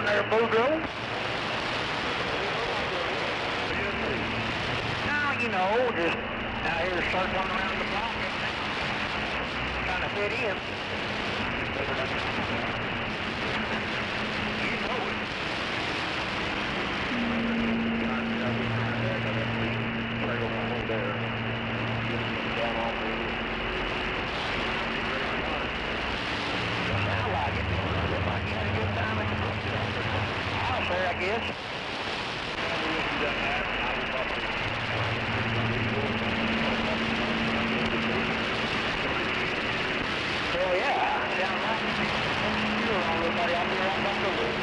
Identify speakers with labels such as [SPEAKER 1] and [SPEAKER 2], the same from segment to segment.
[SPEAKER 1] there, Boudreaux? Now, you know, just out here circling around the block, trying to fit in. You know it. I like it. If I get a good time at the book, I'll say, I guess. Hell yeah, sound like you're on everybody out there on the road.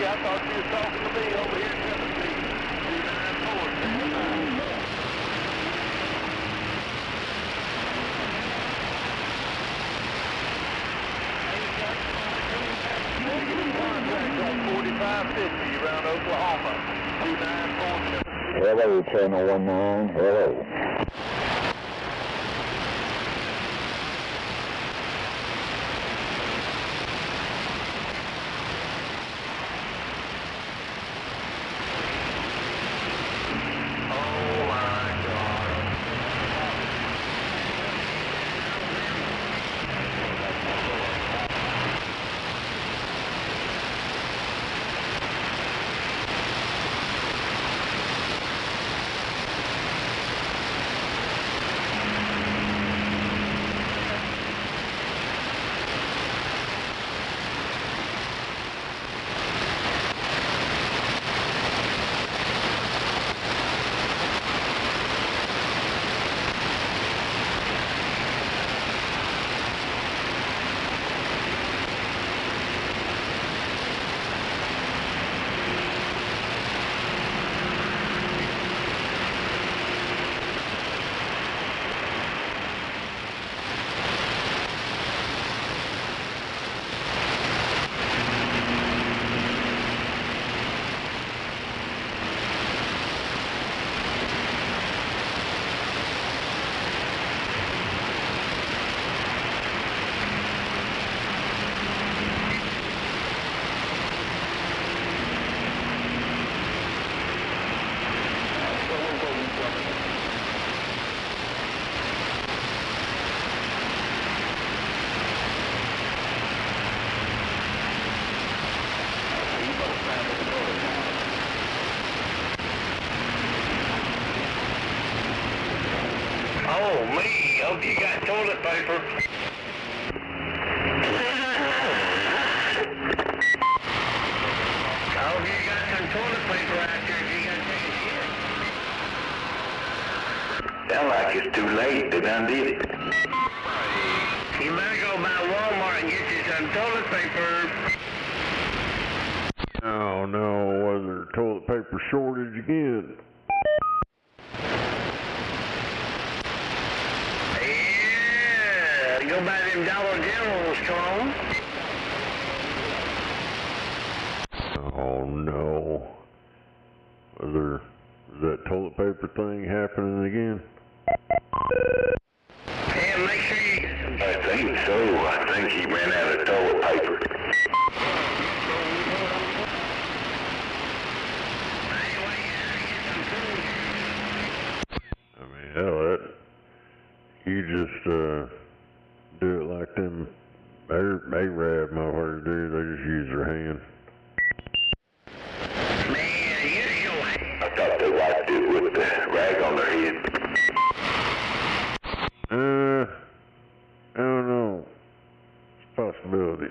[SPEAKER 1] I thought you were talking to me over here in Tennessee. 4550 around Oklahoma. 294.
[SPEAKER 2] Hello, Channel 19. Hello.
[SPEAKER 1] Oh, me. Hope you got toilet paper. I hope you got some toilet paper out there if you got to take a shit.
[SPEAKER 2] Sound like it's too late. They done did it.
[SPEAKER 1] You better go by Walmart and get you some toilet paper.
[SPEAKER 3] Oh no, was there a toilet paper shortage again?
[SPEAKER 1] Yeah, go buy them Dollar Generals, come on.
[SPEAKER 3] Oh no. Was that toilet paper thing happening again?
[SPEAKER 1] Yeah, make sure you get some.
[SPEAKER 2] I think so. I think he ran out of toilet paper.
[SPEAKER 3] I mean, hell, you just do it like them Arab motherfuckers do. They just use their hand.
[SPEAKER 1] Man, usually.
[SPEAKER 2] I thought they wiped it with the rag on their head.
[SPEAKER 3] I don't know. It's a possibility.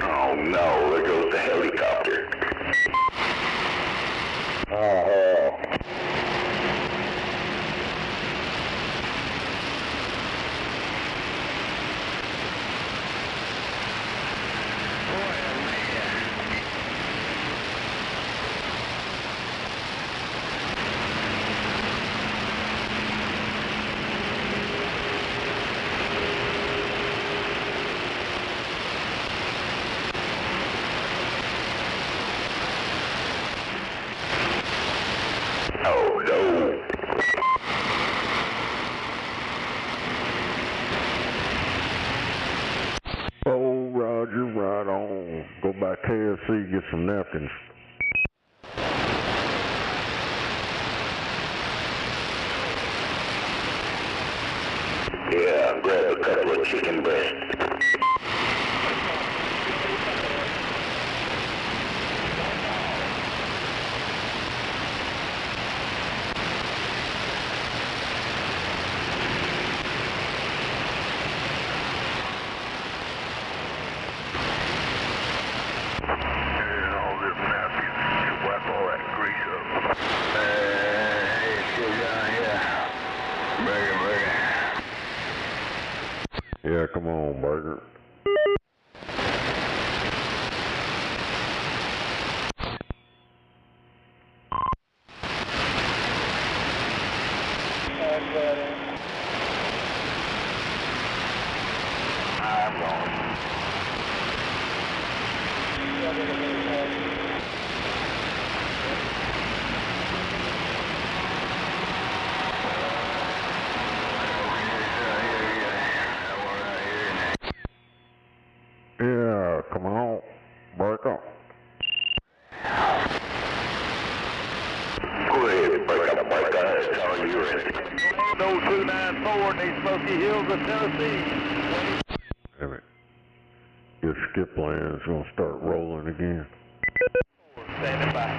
[SPEAKER 2] Oh no, there goes the helicopter. Oh no.
[SPEAKER 3] Oh, Roger, right on. Go by KFC, get some napkins.
[SPEAKER 2] Yeah, grab a couple of chicken breasts.
[SPEAKER 3] And all this napkins, wipe all that grease up.
[SPEAKER 2] Hey, still down here. Burger.
[SPEAKER 3] Yeah, come on, Burger.
[SPEAKER 2] I'm going.
[SPEAKER 3] Yeah, come on. Burger.
[SPEAKER 2] Go ahead, break up. That's all you're in.
[SPEAKER 1] 0294 in these Smoky Hills of Tennessee.
[SPEAKER 3] Damn it. Your skip line is going to start rolling again.
[SPEAKER 1] Standing by.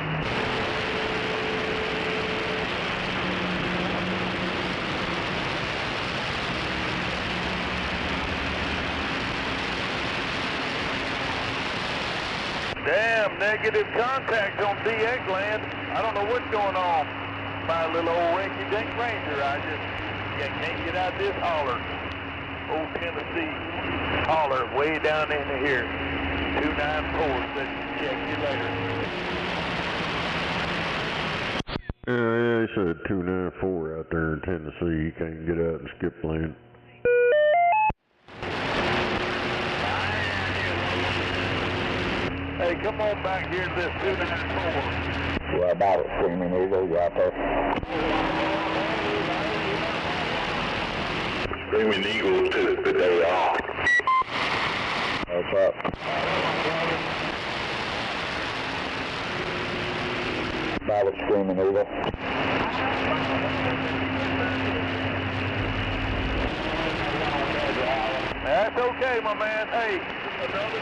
[SPEAKER 1] Damn, negative contact on DX land. I don't know what's going on. My little old rinky-dink Ranger, I just can't get out this holler.
[SPEAKER 4] Old Tennessee holler way down into here. 294 said check you later.
[SPEAKER 3] Yeah, he said 294 out there in Tennessee. He can't get out and skip lane.
[SPEAKER 4] Hey, come on back here to this 294.
[SPEAKER 2] What about it, Screaming Eagle? You out there? Screaming Eagle took the day off. What's up? About it, Screaming Eagle.
[SPEAKER 4] That's okay, my man. Hey, another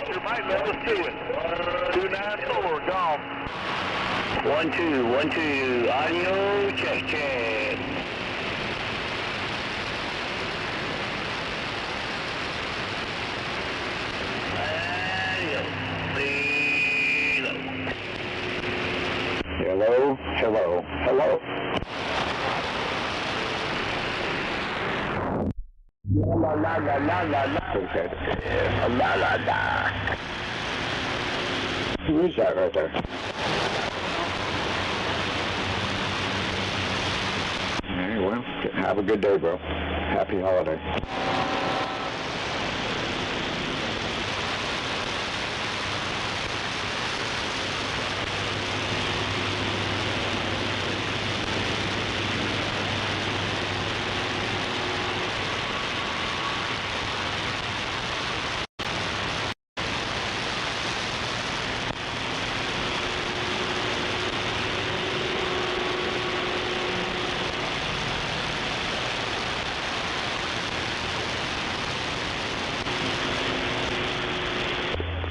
[SPEAKER 4] you might let us do it. 294, gone.
[SPEAKER 1] 1-2, audio, check.
[SPEAKER 2] Hello. La la la la la la. Okay. La la la. Who is that right there? Hey, well, have a good day, bro. Happy holiday.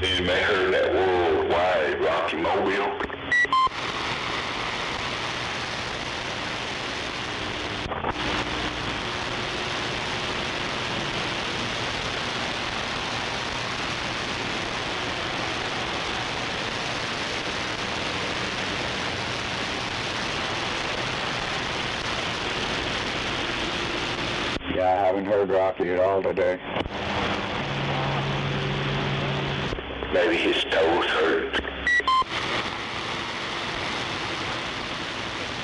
[SPEAKER 2] Anybody heard that worldwide Rocky Mobile? Yeah, I haven't heard Rocky at all today. Maybe his toes hurt.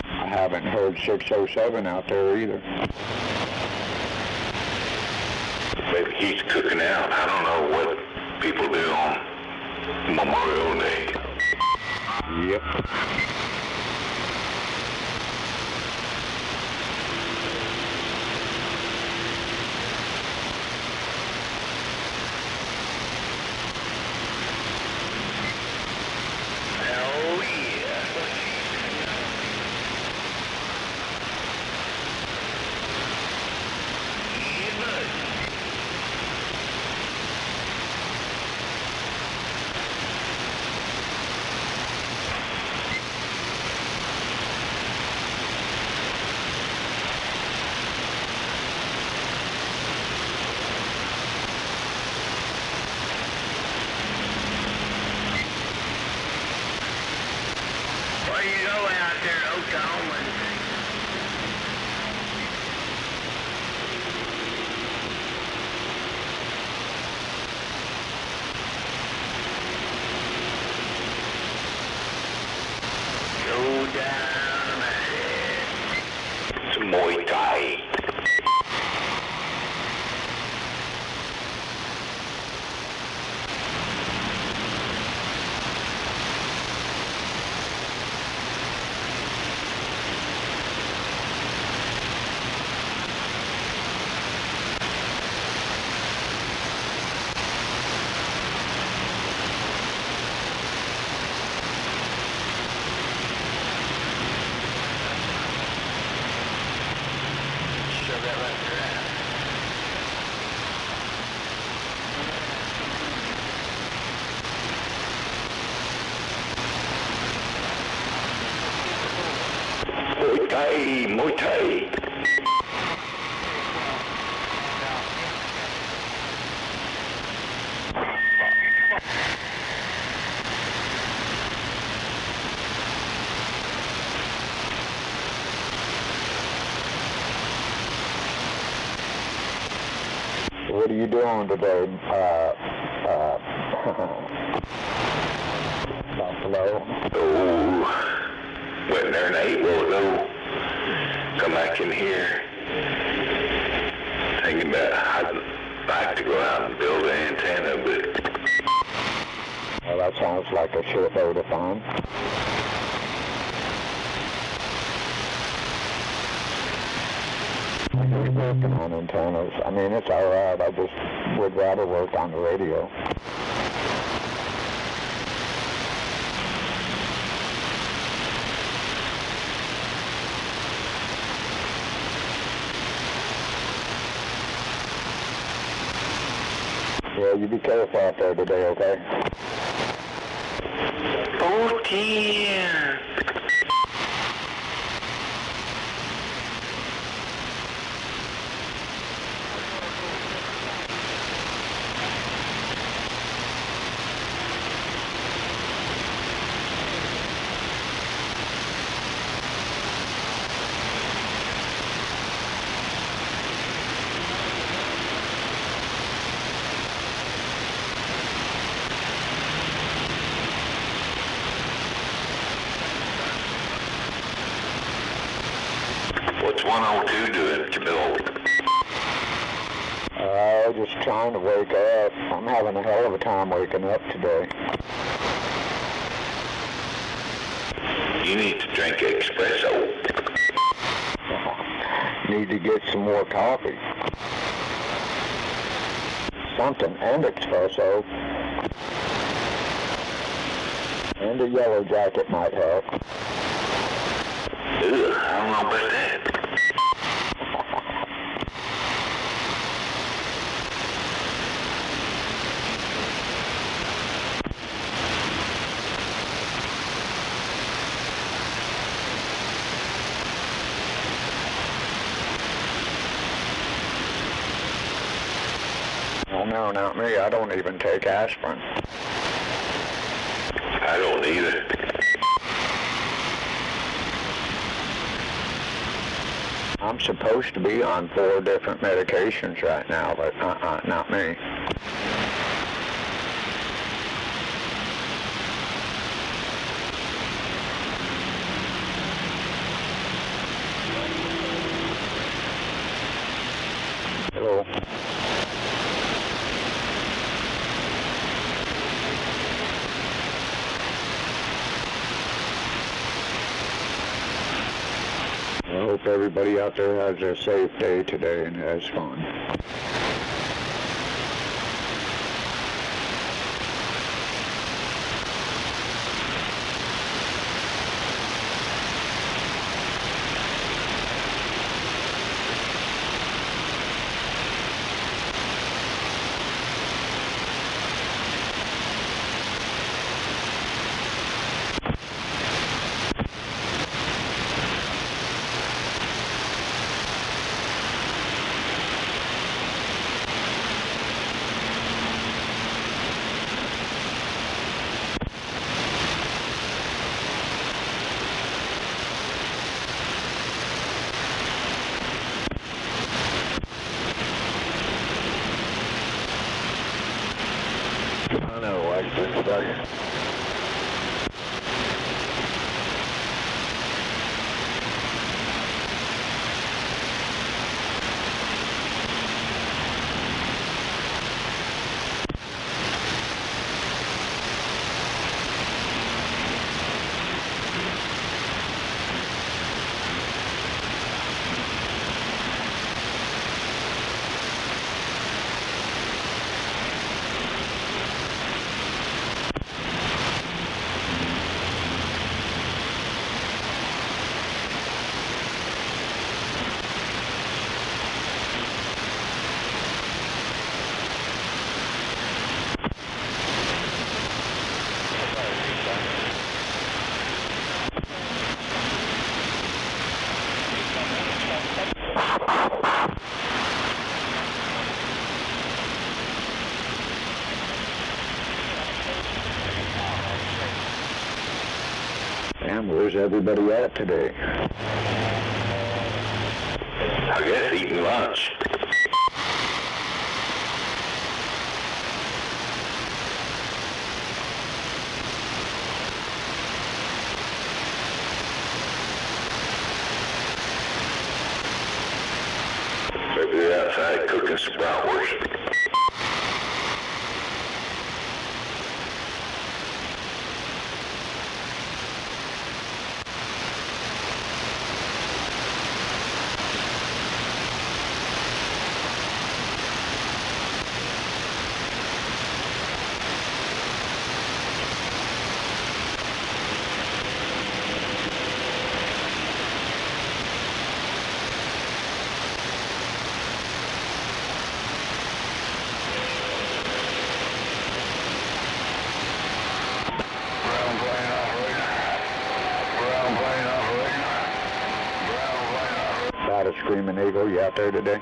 [SPEAKER 2] I haven't heard 607 out there either. Maybe he's cooking out. I don't know what people do on Memorial Day. Yep.
[SPEAKER 1] Where you go out there, Oklahoma? Go down there.
[SPEAKER 2] It's Muay Thai.
[SPEAKER 1] Shove that right there out.
[SPEAKER 2] Muay Thai.
[SPEAKER 5] What are you doing today, Buffalo?
[SPEAKER 2] Oh, went there an 8 will ago. Come back in here. Thinking about I'd like to go out and build an antenna, but...
[SPEAKER 5] Well, that sounds like a shitload of fun. I hate working on antennas. I mean, it's alright. I just would rather work on the radio. Yeah, you be careful out there today, okay?
[SPEAKER 2] 14. What's 102 doing, Jamil?
[SPEAKER 5] Just trying to wake up. I'm having a hell of a time waking up today.
[SPEAKER 2] You need to drink espresso.
[SPEAKER 5] Need to get some more coffee. Something, and espresso. And a yellow jacket might help.
[SPEAKER 2] Ugh, I don't know about that.
[SPEAKER 5] Oh no, not me. I don't even take aspirin.
[SPEAKER 2] I don't either.
[SPEAKER 5] I'm supposed to be on 4 different medications right now, but not me. Hello. I hope everybody out there has a safe day today and has fun. I know, I can tell you. Damn, where's everybody at today?
[SPEAKER 2] I guess eating lunch. Maybe they're outside cooking some bratwurst.
[SPEAKER 5] About a screaming eagle, you out there today?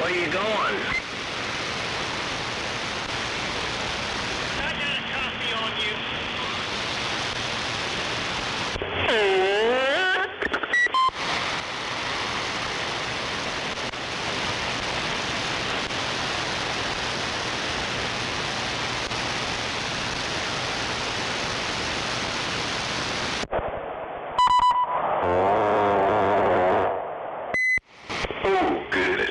[SPEAKER 1] Where you going?
[SPEAKER 6] I got a copy on you.
[SPEAKER 2] Oh, goodness.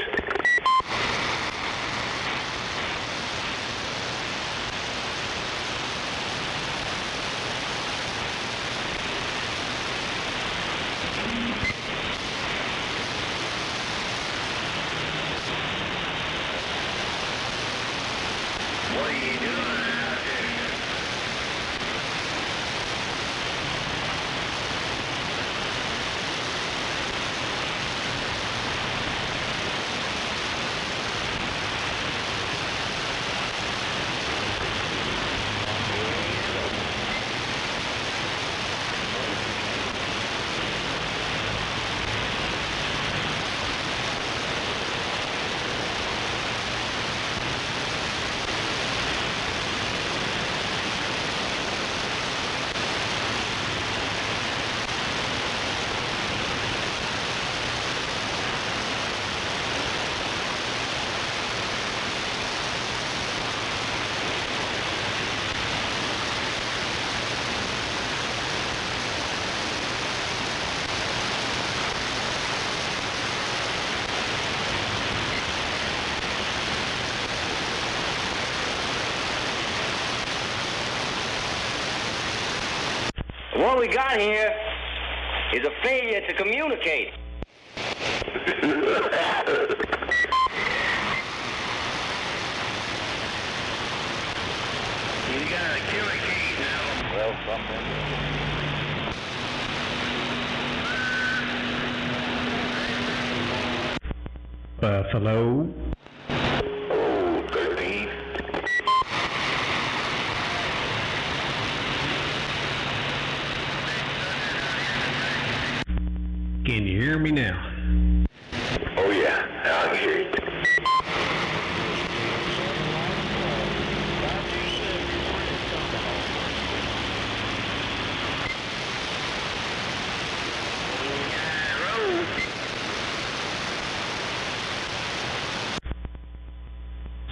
[SPEAKER 1] What are you doing out there? What we got here is a failure to communicate. You got a killer key now.
[SPEAKER 4] Well, something.
[SPEAKER 7] Buffalo.
[SPEAKER 2] Oh, 13.
[SPEAKER 7] Can you hear me now?
[SPEAKER 2] Oh yeah, now I can hear you.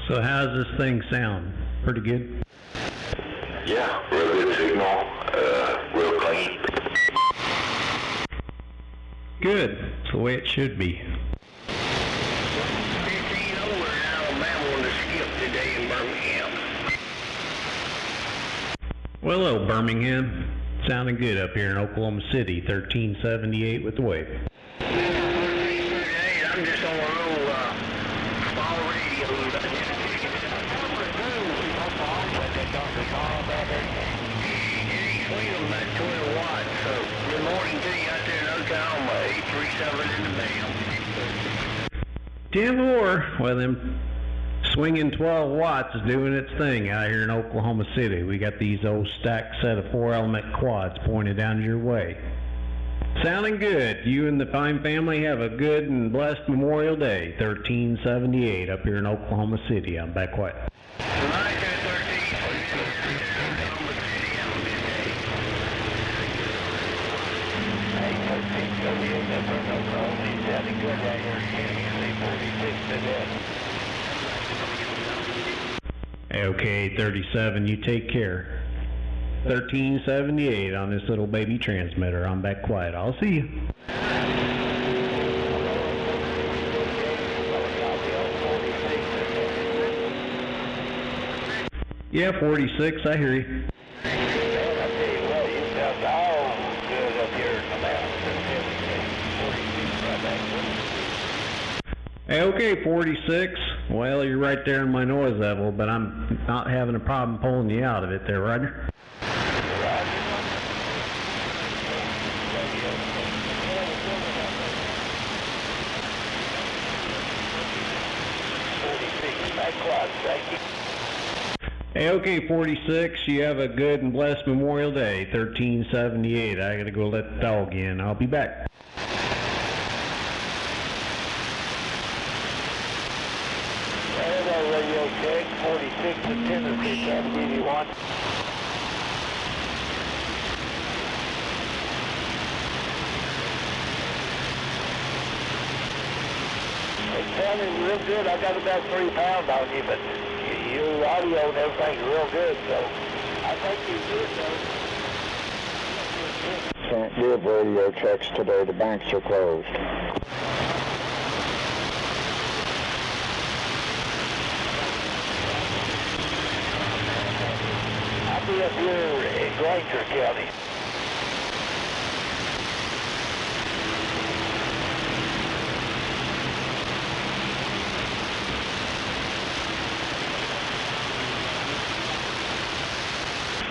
[SPEAKER 7] So how's this thing sound? Pretty good?
[SPEAKER 2] Yeah, real good signal, real clean.
[SPEAKER 7] Good. It's the way it should be.
[SPEAKER 1] 15 over in Alabama on the skip today in Birmingham.
[SPEAKER 7] Well, hello, Birmingham. Sounding good up here in Oklahoma City, 1378 with the wave.
[SPEAKER 1] 1338, I'm just on a little small radio. He's swinging about 20 watts, so good morning to you out there in Oklahoma, 837 in the mail.
[SPEAKER 7] 10-4. Well, them swinging 12 watts is doing its thing out here in Oklahoma City. We got these old stacked set of 4-element quads pointed down your way. Sounding good. You and the fine family have a good and blessed Memorial Day, 1378 up here in Oklahoma City. I'm back quiet.
[SPEAKER 1] Tonight, 13, Oklahoma City, have a good day. 813, that's our Oklahoma. He's sounding good out here in 46 today.
[SPEAKER 7] Okay, 37, you take care. 1378 on this little baby transmitter. I'm back quiet. I'll see you. Yeah, 46, I hear you. Hey, okay, 46. Well, you're right there in my noise level, but I'm not having a problem pulling you out of it there, Roger. Hey, okay, 46. You have a good and blessed Memorial Day, 1378. I gotta go let the dog in. I'll be back.
[SPEAKER 1] Radio check, 46 to Tennessee, can give you one. It's sounding real good. I got about 3 pounds on you, but your audio and everything's real good, so I think you're good, though.
[SPEAKER 5] Can't give radio checks today. The banks are closed.
[SPEAKER 1] I'll be up here in Granger County.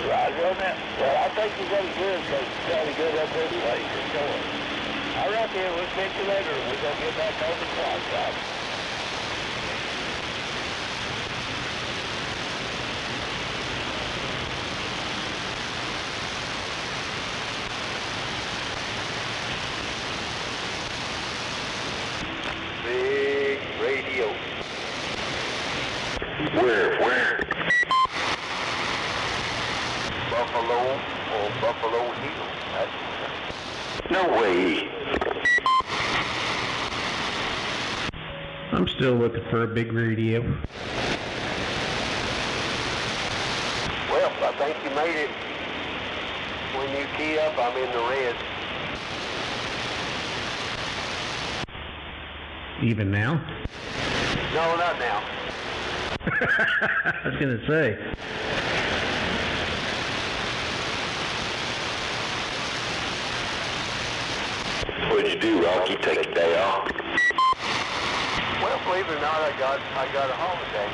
[SPEAKER 1] Roger on that. Well, I think you're going to good because it's sounding good up this place. It's going. All right, then. We'll catch you later. We're going to get back on the clock side. Big radio.
[SPEAKER 2] Where?
[SPEAKER 1] Buffalo or Buffalo Hill.
[SPEAKER 2] No way.
[SPEAKER 7] I'm still looking for a big radio.
[SPEAKER 1] Well, I think you made it. When you key up, I'm in the red.
[SPEAKER 7] Even now?
[SPEAKER 1] No, not now.
[SPEAKER 7] I was gonna say.
[SPEAKER 2] What'd you do, Rocky? Take a day off?
[SPEAKER 1] Well, believe it or not, I got a holiday.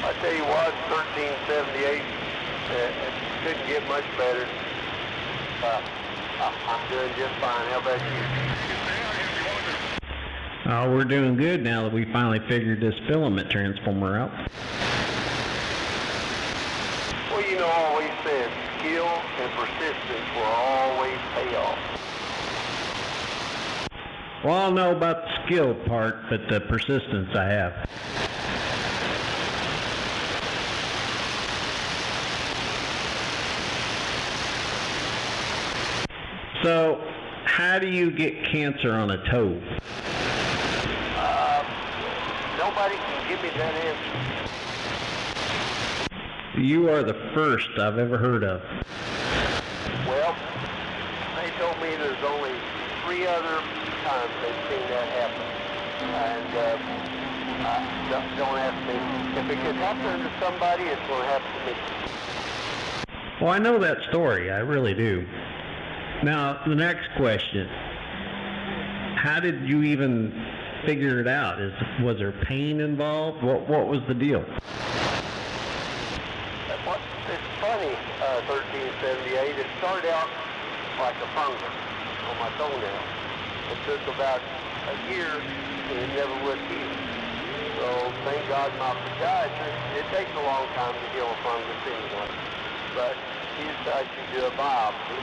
[SPEAKER 1] I said
[SPEAKER 4] tell you what, 1378, couldn't get much better. I'm doing just fine. How about you?
[SPEAKER 7] Oh, we're doing good now that we finally figured this filament transformer out.
[SPEAKER 4] Well, you know, I always said skill and persistence will always pay off.
[SPEAKER 7] Well, I don't know about the skill part, but the persistence I have. So, how do you get cancer on a toe?
[SPEAKER 4] Nobody can give me that answer.
[SPEAKER 7] You are the first I've ever heard of.
[SPEAKER 4] Well, they told me there's only 3 other times they've seen that happen. And don't ask me. If it could happen to somebody, it's going to happen to me.
[SPEAKER 7] Well, I know that story. I really do. Now, the next question. How did you even figure it out? Was there pain involved? What was the deal?
[SPEAKER 4] It's funny, 1378. It started out like a fungus on my toenail. It took about a year and it never would heal. So thank God my podiatrist, it takes a long time to heal a fungus anyway. But he decided to do a biopsy.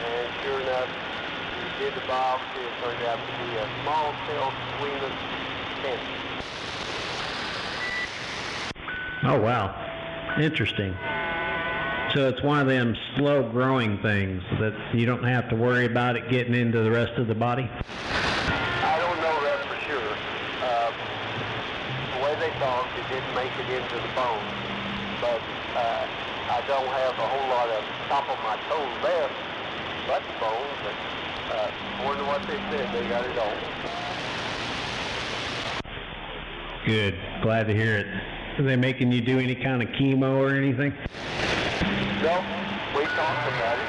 [SPEAKER 4] And sure enough, he did the biopsy. It turned out to be a small cell squamous cancer.
[SPEAKER 7] Oh, wow. Interesting. So it's one of them slow-growing things that you don't have to worry about it getting into the rest of the body?
[SPEAKER 4] I don't know that for sure. The way they talked, it didn't make it into the bone. But I don't have a whole lot of top of my toes left, but the bone. But according to what they said, they got it all.
[SPEAKER 7] Good. Glad to hear it. Are they making you do any kind of chemo or anything?
[SPEAKER 4] No, we talked about it.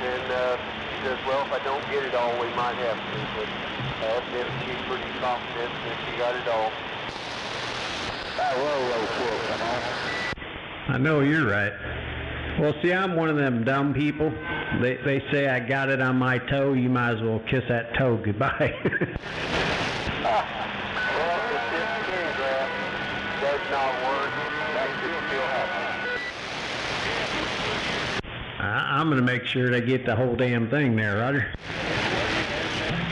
[SPEAKER 4] And she says, well, if I don't get it all, we might have to. But evidently she's pretty confident that she got it all.
[SPEAKER 7] I know you're right. Well, see, I'm one of them dumb people. They say I got it on my toe. You might as well kiss that toe goodbye.
[SPEAKER 4] Well, if this skin graft does not work, that could still happen.
[SPEAKER 7] I'm going to make sure they get the whole damn thing there, Roger.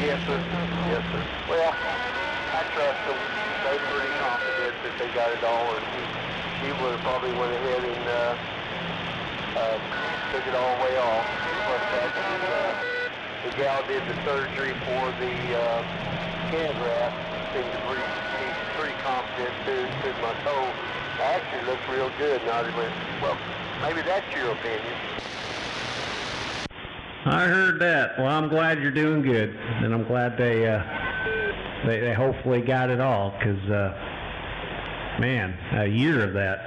[SPEAKER 4] Yes, sir. Yes, sir. Well, I trust them. They're pretty confident that they got it all, and she would have probably went ahead and took it all the way off. But the gal did the surgery for the skin graft. Seemed to be pretty confident to my toe. Actually looks real good. And I went, well, maybe that's your opinion.
[SPEAKER 7] I heard that. Well, I'm glad you're doing good, and I'm glad they hopefully got it all, because, man, a year of that.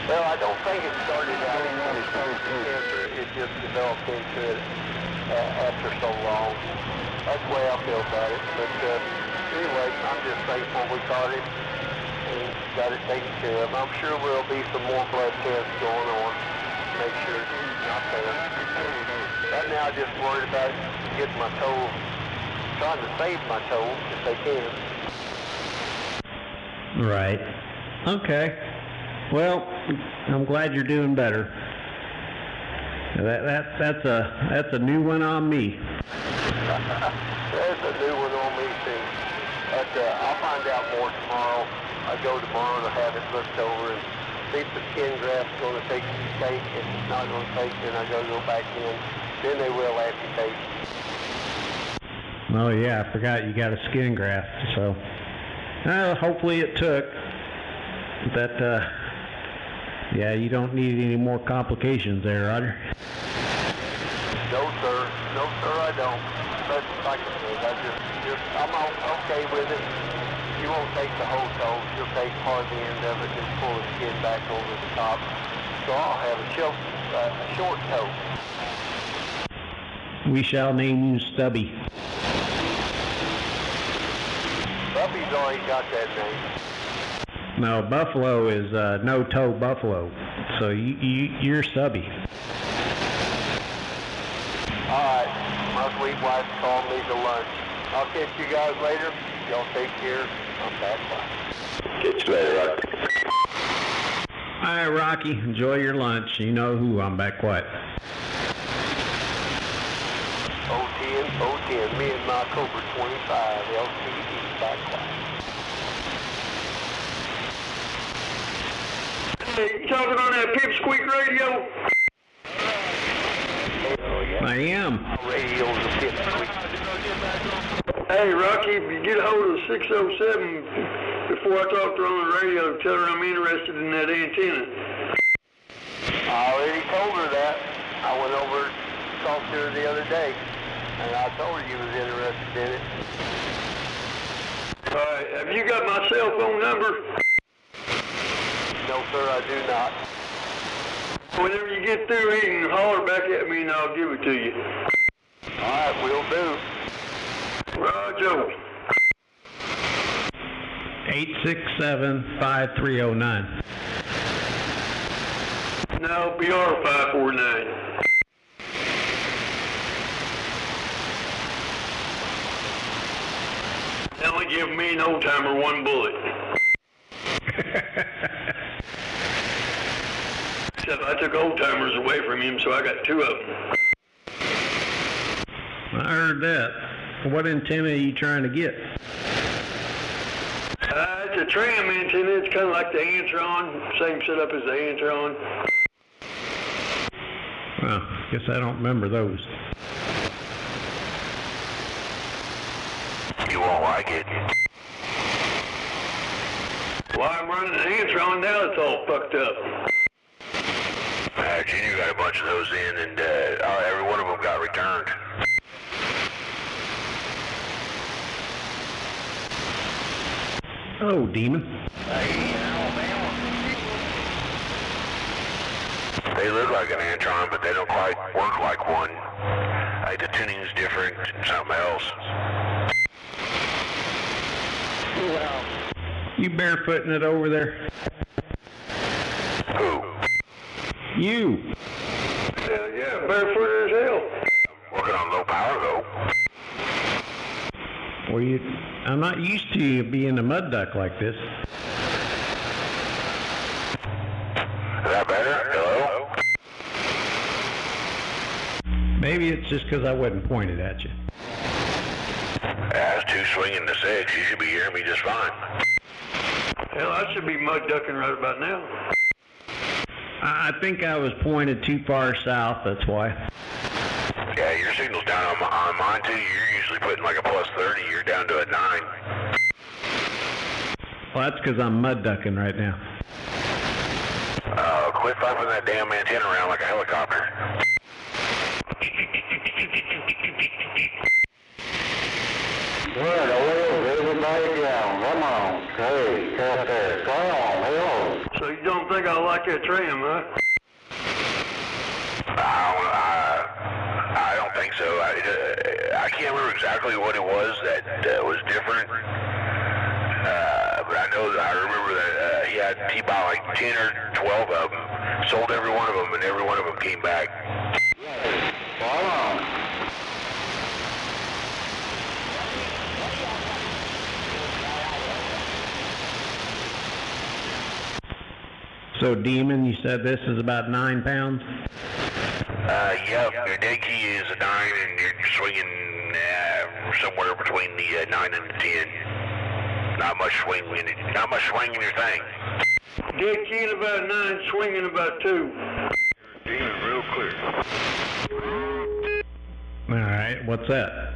[SPEAKER 4] Well, I don't think it started out as cancer. It just developed into it after so long. That's the way I feel about it. But anyway, I'm just thankful we caught it and got it taken care of. I'm sure there'll be some more blood tests going on to make sure it's not there. Right now, I'm just worried about getting my toe, trying to save my toe if they can.
[SPEAKER 7] Right. Okay. Well, I'm glad you're doing better. That's a new one on me.
[SPEAKER 4] That's a new one on me too. But I'll find out more tomorrow. I go tomorrow to have it looked over and see if the skin graft's going to take. If it's not going to take, then I go back in. Then they will amputate.
[SPEAKER 7] Oh yeah, I forgot you got a skin graft. So hopefully it took. But yeah, you don't need any more complications there, Roger.
[SPEAKER 4] No, sir. No, sir, I don't. But like I said, I'm okay with it. You won't take the whole toe. You'll take part of the end of it and pull the skin back over the top. So I'll have a short toe.
[SPEAKER 7] We shall name you Stubby.
[SPEAKER 4] Well, Stubby's already got that name.
[SPEAKER 7] No, Buffalo is no-toe Buffalo. So you're Stubby.
[SPEAKER 4] Alright, my sweet wife called me to lunch. I'll catch you guys later. Y'all take care. I'm back.
[SPEAKER 2] Catch you later, Rocky.
[SPEAKER 7] All right, Rocky, enjoy your lunch. You know who, I'm back quiet.
[SPEAKER 4] 010, me and my Cobra 25, LTD, back quiet.
[SPEAKER 1] Hey, you talking on that pipsqueak radio?
[SPEAKER 7] I am.
[SPEAKER 4] Radio's a pipsqueak.
[SPEAKER 1] Hey, Rocky, if you get a hold of 607 before I talk to her on the radio, tell her I'm interested in that antenna.
[SPEAKER 4] I already told her that. I went over and talked to her the other day, and I told her you was interested in it.
[SPEAKER 1] All right, have you got my cell phone number?
[SPEAKER 4] No, sir, I do not.
[SPEAKER 1] Whenever you get through eating, holler back at me and I'll give it to you.
[SPEAKER 4] All right, will do.
[SPEAKER 1] Roger.
[SPEAKER 7] 867-5309.
[SPEAKER 1] No, BR 549. They only give me an old timer one bullet. Except I took old timers away from him, so I got two of them.
[SPEAKER 7] I heard that. What antenna are you trying to get?
[SPEAKER 1] It's a tram antenna. It's kind of like the Antron, same setup as the Antron.
[SPEAKER 7] Well, guess I don't remember those.
[SPEAKER 2] You won't like it.
[SPEAKER 1] Well, I'm running an Antron now. It's all fucked up.
[SPEAKER 2] Junior got a bunch of those in, and every one of them got returned.
[SPEAKER 7] Oh, Demon.
[SPEAKER 2] They look like an Antron, but they don't quite work like one. The tuning's different, something else.
[SPEAKER 7] You barefooting it over there?
[SPEAKER 2] Who?
[SPEAKER 7] You.
[SPEAKER 1] Hell yeah, barefooted as hell.
[SPEAKER 2] Working on low power, though.
[SPEAKER 7] Well, I'm not used to you being a mud duck like this.
[SPEAKER 2] Is that better? Hello?
[SPEAKER 7] Maybe it's just because I wasn't pointed at you.
[SPEAKER 2] That's 2 swinging to 6. You should be hearing me just fine.
[SPEAKER 1] Hell, I should be mud ducking right about now.
[SPEAKER 7] I think I was pointed too far south, that's why.
[SPEAKER 2] Yeah, your signal's down on mine, too. You're usually putting like a plus 30. You're down to a 9.
[SPEAKER 7] Well, that's because I'm mud ducking right now.
[SPEAKER 2] Quit flapping that damn antenna around like a helicopter.
[SPEAKER 4] Where the wheels, everybody down. Come on. Hey, cut there. Come on, hello.
[SPEAKER 1] So you don't think I like that tram, huh?
[SPEAKER 2] I don't think so. I can't remember exactly what it was that was different. But I know that I remember that he bought like 10 or 12 of them, sold every one of them, and every one of them came back.
[SPEAKER 4] Come on.
[SPEAKER 7] So, Demon, you said this is about 9 pounds?
[SPEAKER 2] Yep, your dead key is a 9, and you're swinging somewhere between the 9 and the 10. Not much swing in your thing.
[SPEAKER 1] Dead key about 9, swinging about 2.
[SPEAKER 2] Demon, real clear.
[SPEAKER 7] All right, what's that?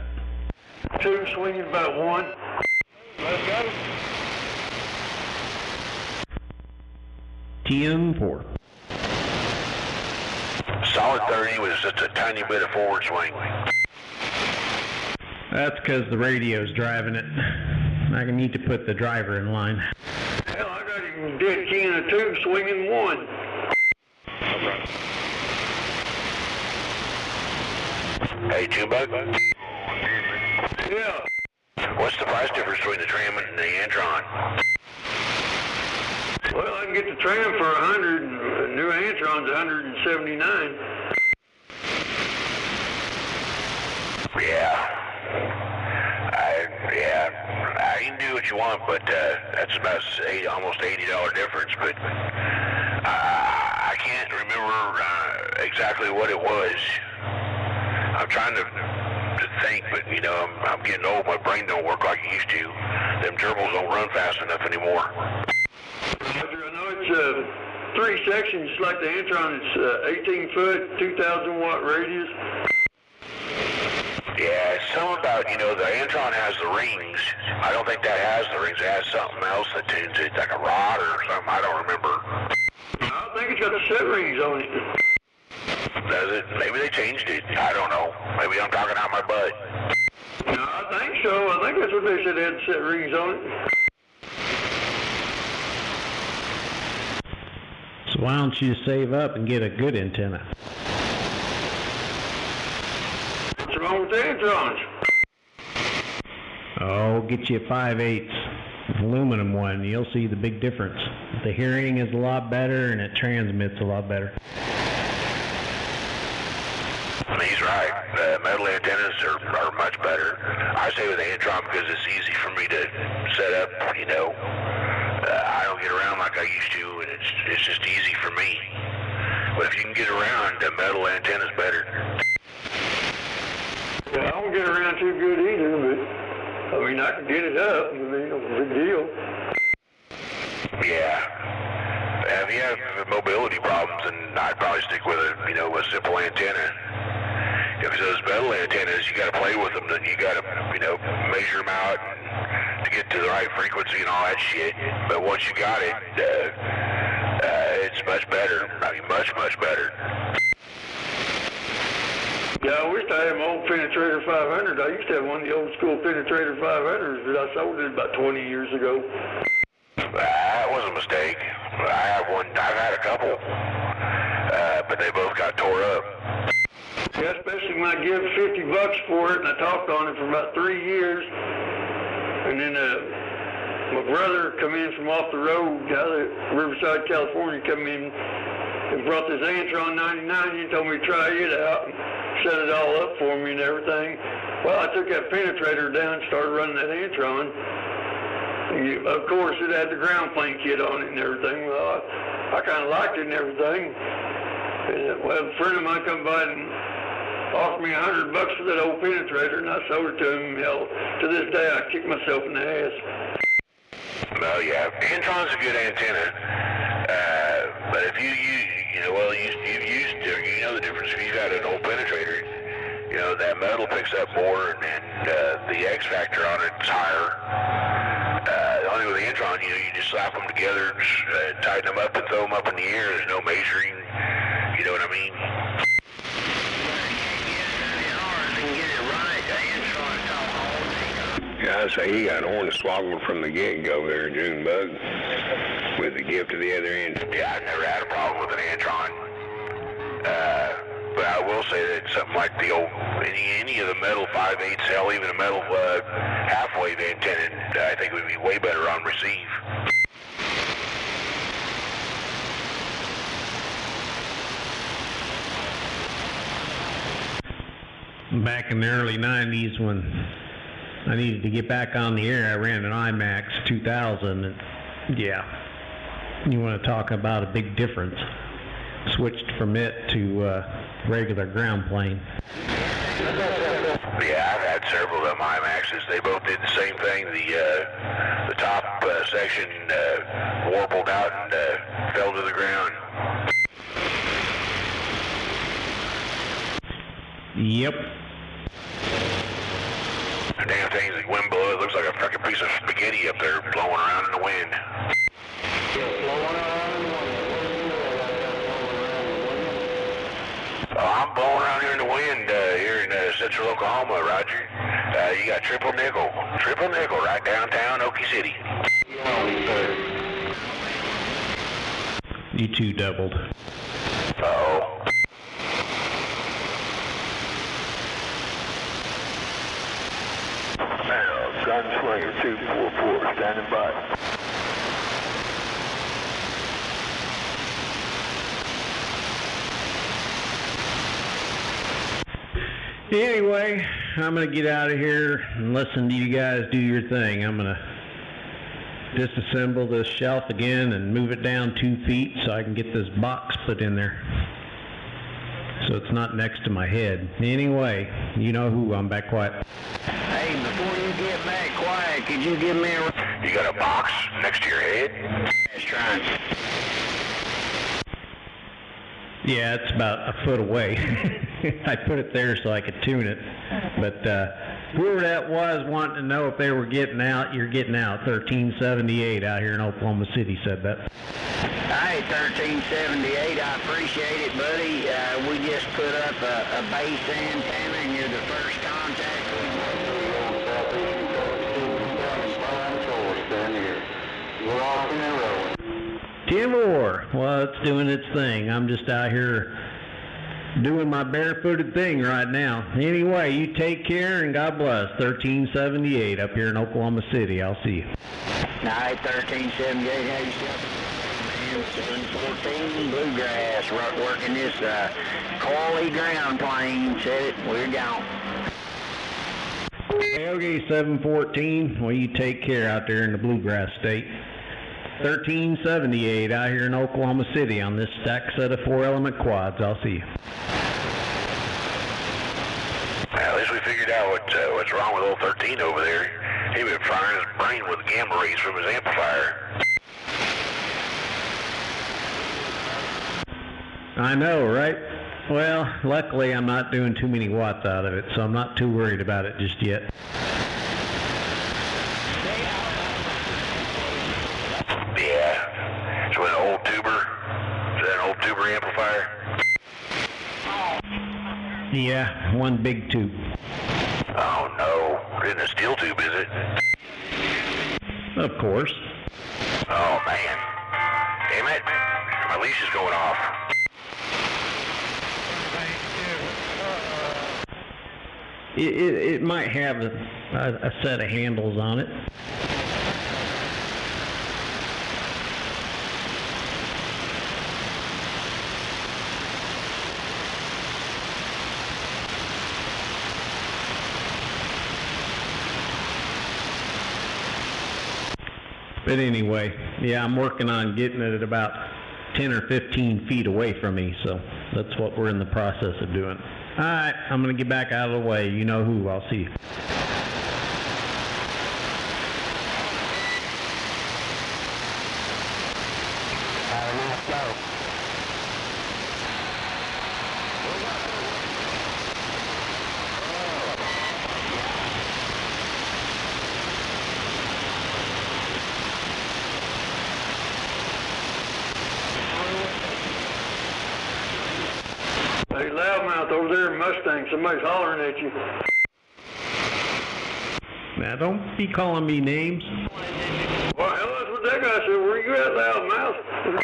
[SPEAKER 1] 2, swinging about 1.
[SPEAKER 4] Let's go.
[SPEAKER 7] 10-4.
[SPEAKER 2] Solid 30 was just a tiny bit of forward swing.
[SPEAKER 7] That's because the radio's driving it. I need to put the driver in line.
[SPEAKER 1] Hell, I got him dead key in a 2, swinging 1.
[SPEAKER 2] Hey, Two-Bug?
[SPEAKER 1] Yeah.
[SPEAKER 2] Well, What's the price difference between the tram and the Antron?
[SPEAKER 3] Well, I can get the tram for 100, and the new Antron's 179.
[SPEAKER 2] Yeah. You can do what you want, but that's about almost $80 difference. But I can't remember exactly what it was. I'm trying to think, but you know, I'm getting old. My brain don't work like it used to. Them gerbils don't run fast enough anymore.
[SPEAKER 3] Roger, I know it's 3 sections, just like the Antron. It's 18 foot, 2,000 watt radius.
[SPEAKER 2] Yeah, it's something about, you know, the Antron has the rings. I don't think that has the rings. It has something else that tunes it, like a rod or something. I don't remember.
[SPEAKER 3] I think it's got the set rings on it.
[SPEAKER 2] Does it? Maybe they changed it. I don't know. Maybe I'm talking out my butt.
[SPEAKER 3] No, I think so. I think that's what they said, they had set rings on it.
[SPEAKER 7] So why don't you save up and get a good antenna?
[SPEAKER 3] What's wrong with the Antrons?
[SPEAKER 7] Oh, get you a 5/8 aluminum one. You'll see the big difference. The hearing is a lot better and it transmits a lot better.
[SPEAKER 2] He's right. Metal antennas are much better. I say with the Antron because it's easy for me to set up, you know. I don't get around like I used to, and it's just easy for me. But if you can get around, the metal antenna's better.
[SPEAKER 3] Yeah, I don't get around too good either, but I mean, I can get it up. I mean, no big deal.
[SPEAKER 2] Yeah. If you have mobility problems, then I'd probably stick with a simple antenna. If those metal antennas, you got to play with them. Then you got to, measure them out to get to the right frequency and all that shit. But once you got it, it's much better. I mean, much better.
[SPEAKER 3] Yeah, I wish I had my old Penetrator 500. I used to have one of the old school Penetrator 500s, but I sold it about 20 years ago.
[SPEAKER 2] That was a mistake. I've had a couple, but they both got tore up.
[SPEAKER 3] Yeah, especially when I give $50 for it, and I talked on it for about 3 years. And then my brother come in from off the road out of Riverside, California, come in and brought this Antron 99. He told me to try it out and set it all up for me and everything. Well, I took that penetrator down and started running that Antron. Of course, it had the ground plane kit on it and everything. Well, I kind of liked it and everything. And, well, a friend of mine come by and offered me $100 for that old penetrator, and I sold it to him. Hell, to this day, I kick myself in the ass.
[SPEAKER 2] Well, yeah, Antron's a good antenna, but if you've used it, you know the difference. If you've got an old penetrator, that metal picks up more, and the X factor on it's higher. Only with the Antron, you just slap them together, tighten them up, and throw them up in the air. There's no measuring. You know what I mean?
[SPEAKER 5] Yeah, I say he got hornswoggled from the get-go there, Junebug, with the gift of the other end.
[SPEAKER 2] Yeah, I've never had a problem with an Antron. But I will say that something like the old, any of the metal 5/8, hell, even a metal half-wave antenna, I think would be way better on receive.
[SPEAKER 7] Back in the early 90s when I needed to get back on the air, I ran an IMAX 2000, and yeah, you want to talk about a big difference. Switched from it to regular ground plane.
[SPEAKER 2] Yeah, I've had several of them IMAXs. They both did the same thing. The top section warbled out and fell to the ground.
[SPEAKER 7] Yep.
[SPEAKER 2] The damn thing's like wind blow. It looks like a fucking piece of spaghetti up there blowing around in the wind. I'm blowing around here in the wind here in central Oklahoma, Roger. You got triple nickel right downtown Okie City.
[SPEAKER 7] You two doubled.
[SPEAKER 2] Uh-oh.
[SPEAKER 5] Gunsmoke.
[SPEAKER 1] Slinger 244, standing by.
[SPEAKER 7] Anyway, I'm going to get out of here and listen to you guys do your thing. I'm going to disassemble this shelf again and move it down 2 feet so I can get this box put in there, so it's not next to my head. Anyway, you know who, I'm back quiet.
[SPEAKER 5] Hey, before you get back quiet, could you give me a...
[SPEAKER 2] You got a box next to your head?
[SPEAKER 5] That's right.
[SPEAKER 7] Yeah, it's about a foot away. I put it there so I could tune it. But whoever that was wanting to know if they were getting out, you're getting out. 1378 out here in Oklahoma City said that.
[SPEAKER 5] Hey, 1378, I appreciate it, buddy. We just put up a base antenna, and you're the first contact we're off in a row.
[SPEAKER 7] 10-4. Well, it's doing its thing. I'm just out here doing my barefooted thing right now. Anyway, you take care and God bless. 1378 up here in Oklahoma City. I'll see you.
[SPEAKER 5] All right, 1378, how you stuff? 714 bluegrass, working this coily ground plane. Said it, we're gone.
[SPEAKER 7] Okay, 714. Well, you take care out there in the bluegrass state. 1378 out here in Oklahoma City on this stacked set of 4-element quads. I'll see you.
[SPEAKER 2] Well, at least we figured out what's wrong with old 13 over there. He been frying his brain with gamma rays from his amplifier.
[SPEAKER 7] I know, right? Well, luckily I'm not doing too many watts out of it, so I'm not too worried about it just yet.
[SPEAKER 2] Yeah. So an old tuber? Is that an old tuber amplifier?
[SPEAKER 7] Yeah, one big tube.
[SPEAKER 2] Oh no. It isn't a steel tube, is it?
[SPEAKER 7] Of course.
[SPEAKER 2] Oh man. Damn it. My leash is going off.
[SPEAKER 7] It might have a set of handles on it. But anyway, yeah, I'm working on getting it at about 10 or 15 feet away from me, so that's what we're in the process of doing. All right, I'm going to get back out of the way. You know who. I'll see you.
[SPEAKER 3] Hey, loudmouth over there in Mustang, somebody's hollering at you.
[SPEAKER 7] Now, don't be calling me names.
[SPEAKER 3] Well, hell, that's what that guy said. Where you at, loudmouth?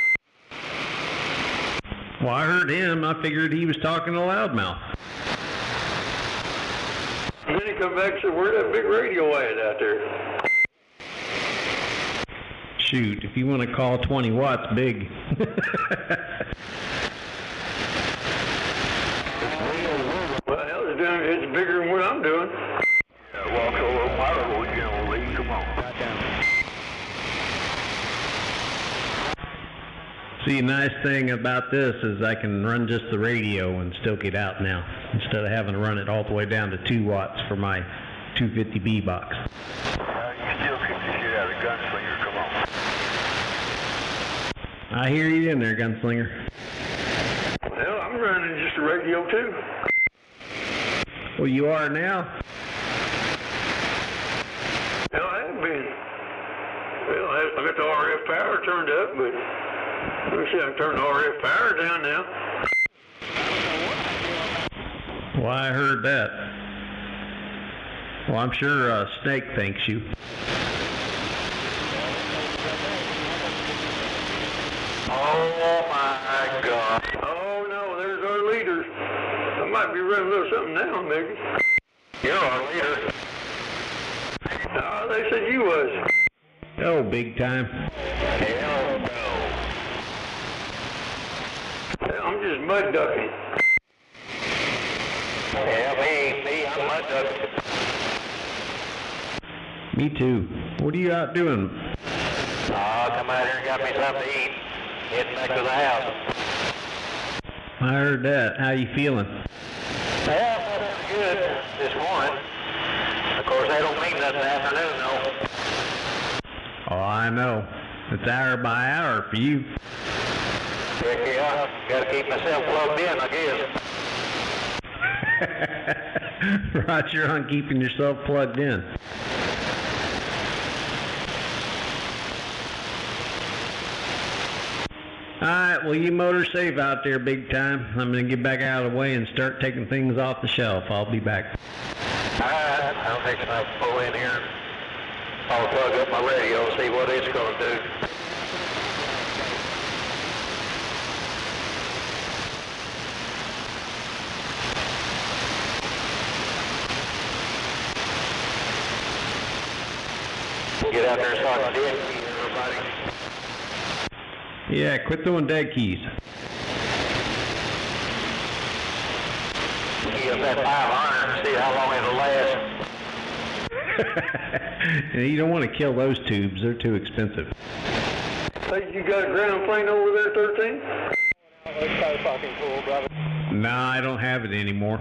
[SPEAKER 7] Well, I heard him. I figured he was talking to loudmouth.
[SPEAKER 3] And then he come back and said, where's that big radio at out there?
[SPEAKER 7] Shoot, if you want to call 20 watts big.
[SPEAKER 3] Well, hell, it's bigger than what I'm doing.
[SPEAKER 1] Walk a little mile, you know, Lee, come on.
[SPEAKER 7] See, the nice thing about this is I can run just the radio and still get out now, instead of having to run it all the way down to 2 watts for my 250B box.
[SPEAKER 1] You still kick the shit out of Gunslinger, come on.
[SPEAKER 7] I hear you in there, Gunslinger.
[SPEAKER 3] Well, I'm running just the radio, too.
[SPEAKER 7] Well, you are now.
[SPEAKER 3] Hell, I have been. Well, I got the RF power turned up, but let me see, I can turn the RF power down now.
[SPEAKER 7] Well, I heard that. Well, I'm sure Snake thanks you.
[SPEAKER 1] Oh my God.
[SPEAKER 3] Oh, no, there's our leader. I might be running a little something now, maybe.
[SPEAKER 1] You're our leader.
[SPEAKER 3] No, I they said you was.
[SPEAKER 7] Oh, big time.
[SPEAKER 5] Hell no.
[SPEAKER 3] I'm just mud ducking.
[SPEAKER 5] Yeah, me, I'm mud ducking.
[SPEAKER 7] Me too. What are you out doing?
[SPEAKER 5] Oh, come out here and got me something to eat. Heading back to the house.
[SPEAKER 7] I heard that. How you feeling?
[SPEAKER 5] Yeah, that's good this morning. Of course, that don't mean nothing this afternoon, though.
[SPEAKER 7] Oh, I know. It's hour by hour for you.
[SPEAKER 5] Heck yeah, gotta keep myself plugged in, I guess.
[SPEAKER 7] Roger on keeping yourself plugged in. Alright, well you motor safe out there big time. I'm going to get back out of the way and start taking things off the shelf. I'll be back.
[SPEAKER 5] Alright, I'll take some pull in here. I'll plug up my radio and see what it's gonna do. Get out there so I can dead key everybody.
[SPEAKER 7] Yeah, quit throwing dead keys.
[SPEAKER 5] Key up that 500 and see how long it'll last.
[SPEAKER 7] You don't want to kill those tubes. They're too expensive.
[SPEAKER 3] Hey, you got a ground plane over there, 13?
[SPEAKER 4] It's so fucking cool, brother.
[SPEAKER 7] No, I don't have it anymore.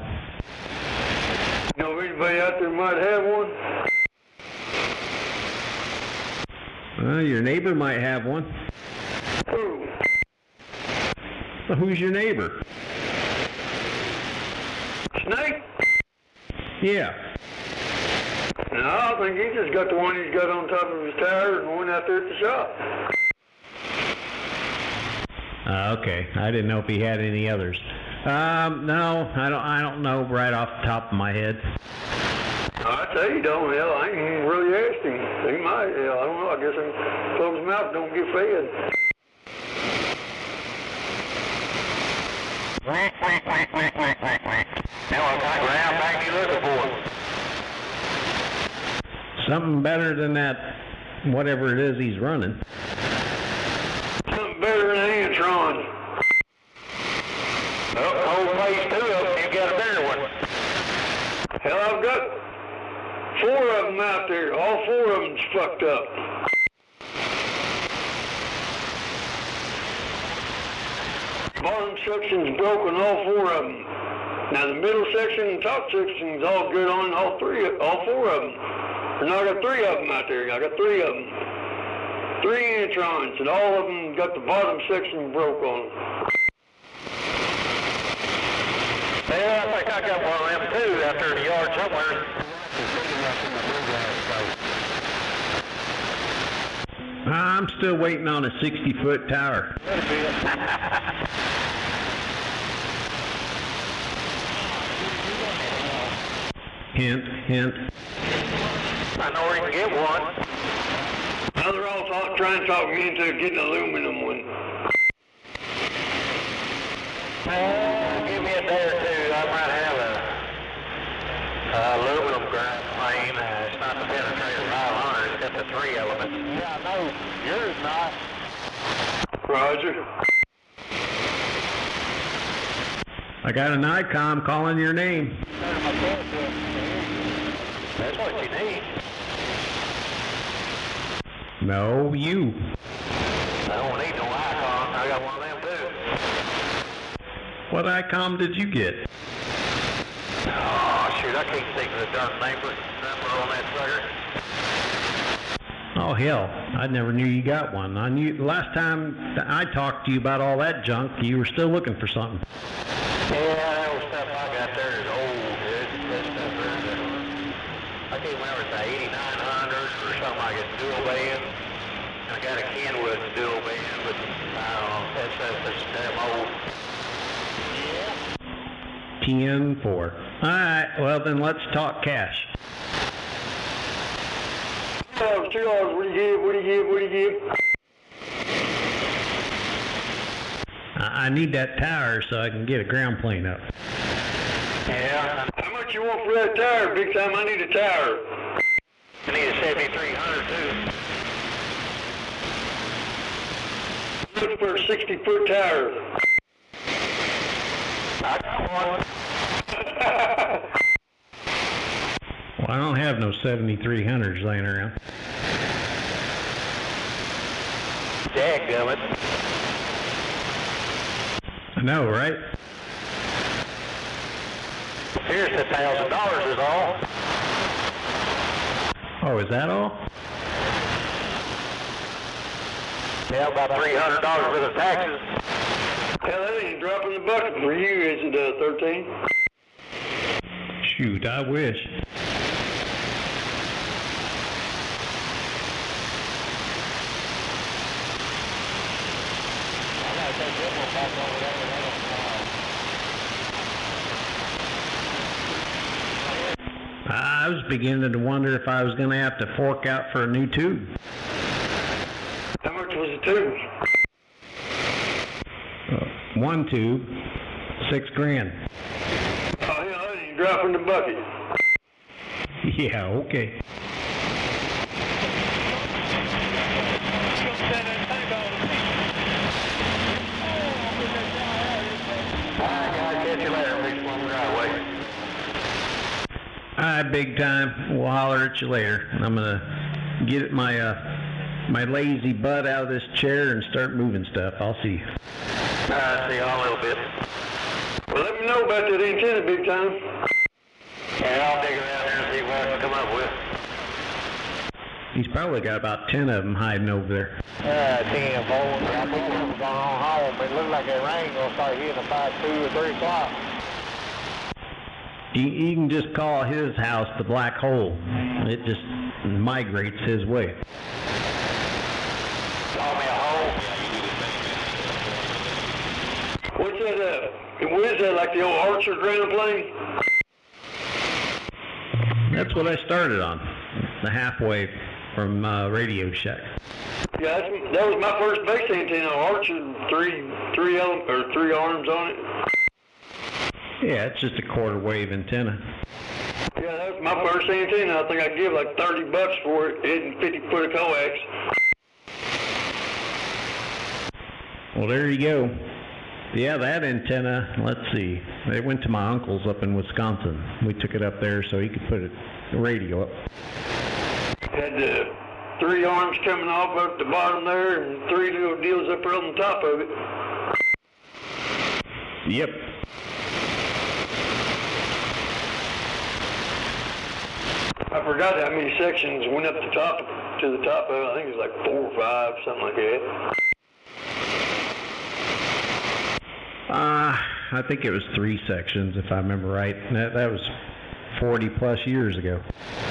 [SPEAKER 3] You know if anybody out there might have one?
[SPEAKER 7] Well, your neighbor might have one.
[SPEAKER 3] Who?
[SPEAKER 7] Well, who's your neighbor?
[SPEAKER 3] Snake?
[SPEAKER 7] Yeah.
[SPEAKER 3] No, I think he just got the one he's got on top of his tower and one out there at the shop.
[SPEAKER 7] Okay. I didn't know if he had any others. No, I don't know right off the top of my head.
[SPEAKER 3] I tell you, don't. Hell, I ain't even really asked him. He might. Hell, I don't know. I guess him closed mouth don't get fed.
[SPEAKER 5] Now what kind of ground bag you looking for?
[SPEAKER 7] Something better than that, whatever it is he's running.
[SPEAKER 3] Something better than Antron.
[SPEAKER 5] Oh, whole phase 2 of them, you got a bigger one.
[SPEAKER 3] Hell, I've got 4 of them out there. All 4 of them's fucked up. Bottom section's broken, all 4 of them. Now the middle section and top section's all good on all 4 of them. And I got 3 of them out there. I got 3 of them. 3 Antrons, and all of them got the bottom section broke on them.
[SPEAKER 5] Yeah, I think I got one of them too out there in the yard somewhere.
[SPEAKER 7] I'm still waiting on a 60-foot tower. Hint, hint.
[SPEAKER 5] I know where you can get one.
[SPEAKER 3] Now they're all trying to talk me into getting an aluminum one.
[SPEAKER 5] Give me a day or two. I might have a aluminum ground plane. It's not the penetrator 500. It's got the 3 elements. Yeah, I know. Yours not.
[SPEAKER 3] Roger.
[SPEAKER 7] I got an ICOM calling your name.
[SPEAKER 5] That's what you need.
[SPEAKER 7] No, you.
[SPEAKER 5] I don't need no icon. I got one of them too.
[SPEAKER 7] What ICOM did you get?
[SPEAKER 5] Oh, shoot. I can't think of the darn number on that sucker.
[SPEAKER 7] Oh, hell. I never knew you got one. I knew the last time I talked to you about all that junk, you were still looking for something.
[SPEAKER 5] Yeah, that old stuff I got there is old. That stuff there is, I can't remember if it's 8900 or something like it's dual band. I got a Kenwood dual band, but I don't know. That's damn old.
[SPEAKER 7] 10-4. Alright, well then let's talk cash.
[SPEAKER 3] $2, what do you give?
[SPEAKER 7] I need that tower so I can get a ground plane up.
[SPEAKER 5] Yeah.
[SPEAKER 3] How much you want for that tower? Big time, I need a tower.
[SPEAKER 5] I need a 7300 too.
[SPEAKER 3] Look for a 60-foot tower.
[SPEAKER 5] I got one.
[SPEAKER 7] Well, I don't have no 7300s laying around.
[SPEAKER 5] Dadgummit.
[SPEAKER 7] I know, right?
[SPEAKER 5] Here's $1,000 is all.
[SPEAKER 7] Oh, is that all?
[SPEAKER 5] Yeah, about $300 worth of taxes.
[SPEAKER 3] Hell, that ain't dropping the bucket for you, is it, 13?
[SPEAKER 7] Shoot, I wish. I was beginning to wonder if I was going to have to fork out for a new tube.
[SPEAKER 3] How much was the tube?
[SPEAKER 7] One tube, $6,000.
[SPEAKER 3] Oh, hell, that ain't dropping the bucket.
[SPEAKER 7] Yeah, okay.
[SPEAKER 5] I'll catch you later, big long driveway.
[SPEAKER 7] All right, big time. We'll holler at you later. I'm going to get my my lazy butt out of this chair and start moving stuff. I'll see you.
[SPEAKER 5] Alright, see y'all in a little bit.
[SPEAKER 3] Well, let me know about that antenna, big time.
[SPEAKER 5] Yeah, I'll dig around here and see what I can come up with.
[SPEAKER 7] He's probably got about 10 of them hiding over there.
[SPEAKER 5] 10 volts. I think it was on home. It looked like that rain gonna start hitting about 2 or 3 o'clock.
[SPEAKER 7] You can just call his house the black hole. It just migrates his way.
[SPEAKER 5] Call me a hole.
[SPEAKER 3] What's that, what is that, like the old Archer ground plane?
[SPEAKER 7] That's what I started on, the halfway from Radio Shack.
[SPEAKER 3] Yeah, that was my first base antenna, Archer, three arms on it.
[SPEAKER 7] Yeah, it's just a quarter wave antenna.
[SPEAKER 3] Yeah, that was my first antenna. I think I'd give like $30 for it, hitting 50 foot of coax.
[SPEAKER 7] Well, there you go. Yeah, that antenna, let's see. It went to my uncle's up in Wisconsin. We took it up there so he could put the radio up.
[SPEAKER 3] Had the 3 arms coming off up the bottom there and 3 little deals up there on the top of it.
[SPEAKER 7] Yep.
[SPEAKER 3] I forgot how many sections went up to the top of it. I think it was like 4 or 5, something like that.
[SPEAKER 7] I think it was 3 sections, if I remember right. That was 40 plus years ago.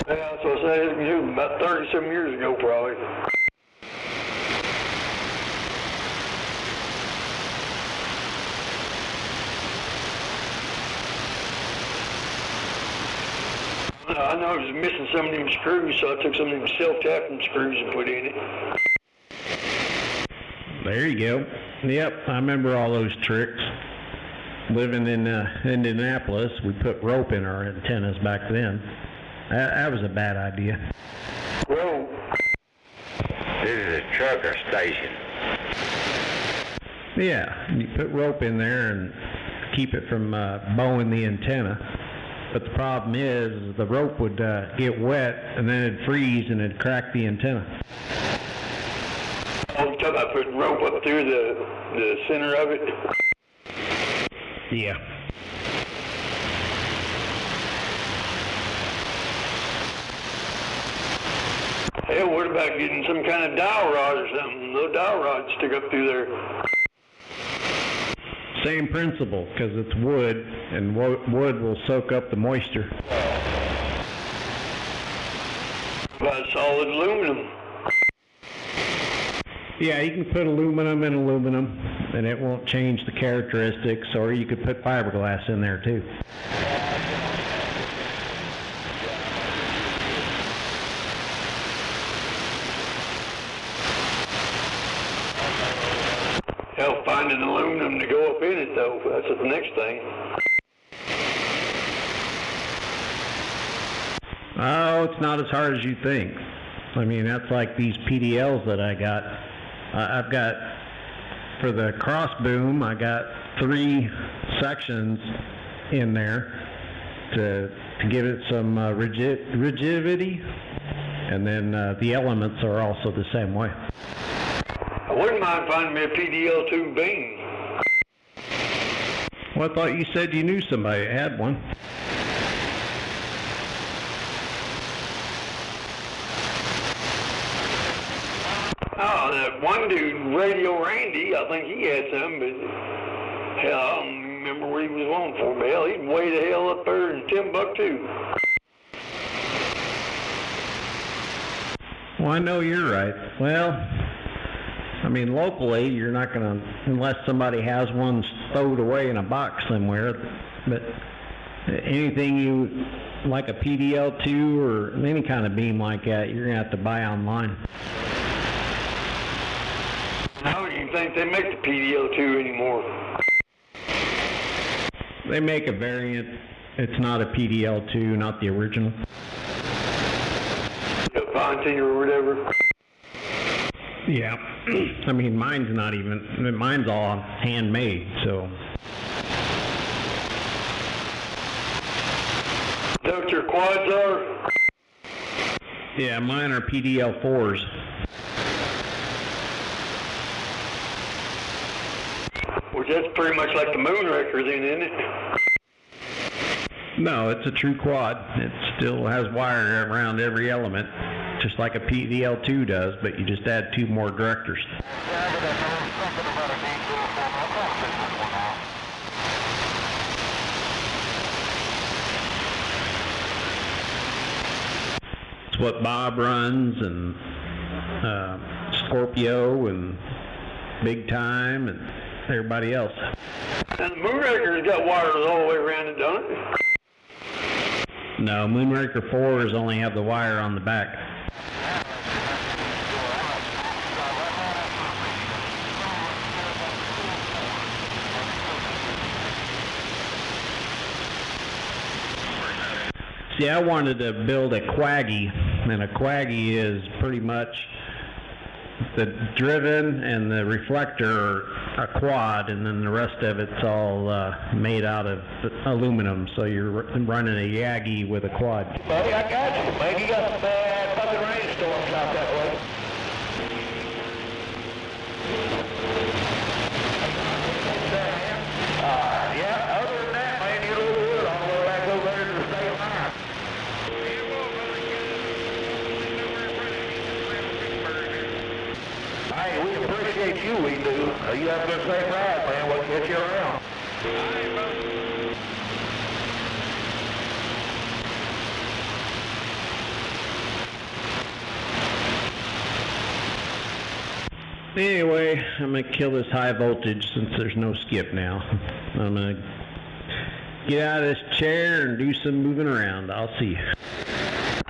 [SPEAKER 3] Yeah, that's what I say. It was about 30-some years ago, probably. I know I was missing some of them screws, so I took some of them self-tapping screws and put in it.
[SPEAKER 7] There you go. Yep, I remember all those tricks. Living in Indianapolis, we put rope in our antennas back then. That was a bad idea.
[SPEAKER 3] Whoa.
[SPEAKER 2] This is a trucker station.
[SPEAKER 7] Yeah, you put rope in there and keep it from bowing the antenna. But the problem is the rope would get wet and then it'd freeze and it'd crack the antenna.
[SPEAKER 3] Oh, you talking about putting rope up through the center of it?
[SPEAKER 7] Yeah.
[SPEAKER 3] Hell, what about getting some kind of dowel rod or something? Little dowel rod stick up through there.
[SPEAKER 7] Same principle, because it's wood, and wood will soak up the moisture.
[SPEAKER 3] About solid aluminum.
[SPEAKER 7] Yeah, you can put aluminum in aluminum, and it won't change the characteristics, or you could put fiberglass in there too.
[SPEAKER 3] Hell, finding aluminum to go up in it, though, that's the next thing.
[SPEAKER 7] Oh, it's not as hard as you think. I mean, that's like these PDLs that I got. I've got, for the cross boom, I got 3 sections in there to give it some rigidity, and then the elements are also the same way.
[SPEAKER 3] I wouldn't mind finding me a PDL2 beam.
[SPEAKER 7] Well, I thought you said you knew somebody that had one.
[SPEAKER 3] Oh, that one dude, Radio Randy, I think he had some, but hell, I don't remember what he was wanting for, but hell, he's way the hell up there in Timbuktu.
[SPEAKER 7] Well, I know you're right. Well, I mean, locally, you're not going to, unless somebody has one stowed away in a box somewhere, but anything you, like a PDL2 or any kind of beam like that, you're going to have to buy online.
[SPEAKER 3] I don't even think they make the PDL2 anymore.
[SPEAKER 7] They make a variant. It's not a PDL2, not the original.
[SPEAKER 3] The Ponte or whatever.
[SPEAKER 7] Yeah. I mean, mine's all handmade, so.
[SPEAKER 3] Is that what your quads are?
[SPEAKER 7] Yeah, mine are PDL4s.
[SPEAKER 3] Which that's pretty much like the Moonraker then, isn't it?
[SPEAKER 7] No, it's a true quad. It still has wire around every element, just like a PDL2 does, but you just add 2 more directors. It's what Bob runs, and Scorpio, and Big Time, and everybody else.
[SPEAKER 3] And the Moonraker's got wires all the way around it, don't it?
[SPEAKER 7] No, Moonraker 4s only have the wire on the back. See, I wanted to build a quaggy, and a quaggy is pretty much the driven and the reflector are a quad, and then the rest of it's all made out of aluminum, so you're running a Yagi with a quad.
[SPEAKER 1] Buddy, I got you, man. You got some bad fucking rainstorms out that way. Yeah, other than that, man, you're good. I'll go back over there to the state line. Hey, we appreciate you, we do. You have a good safe ride, man. We'll get you around.
[SPEAKER 7] Anyway, I'm going to kill this high voltage since there's no skip now. I'm going to get out of this chair and do some moving around. I'll see you.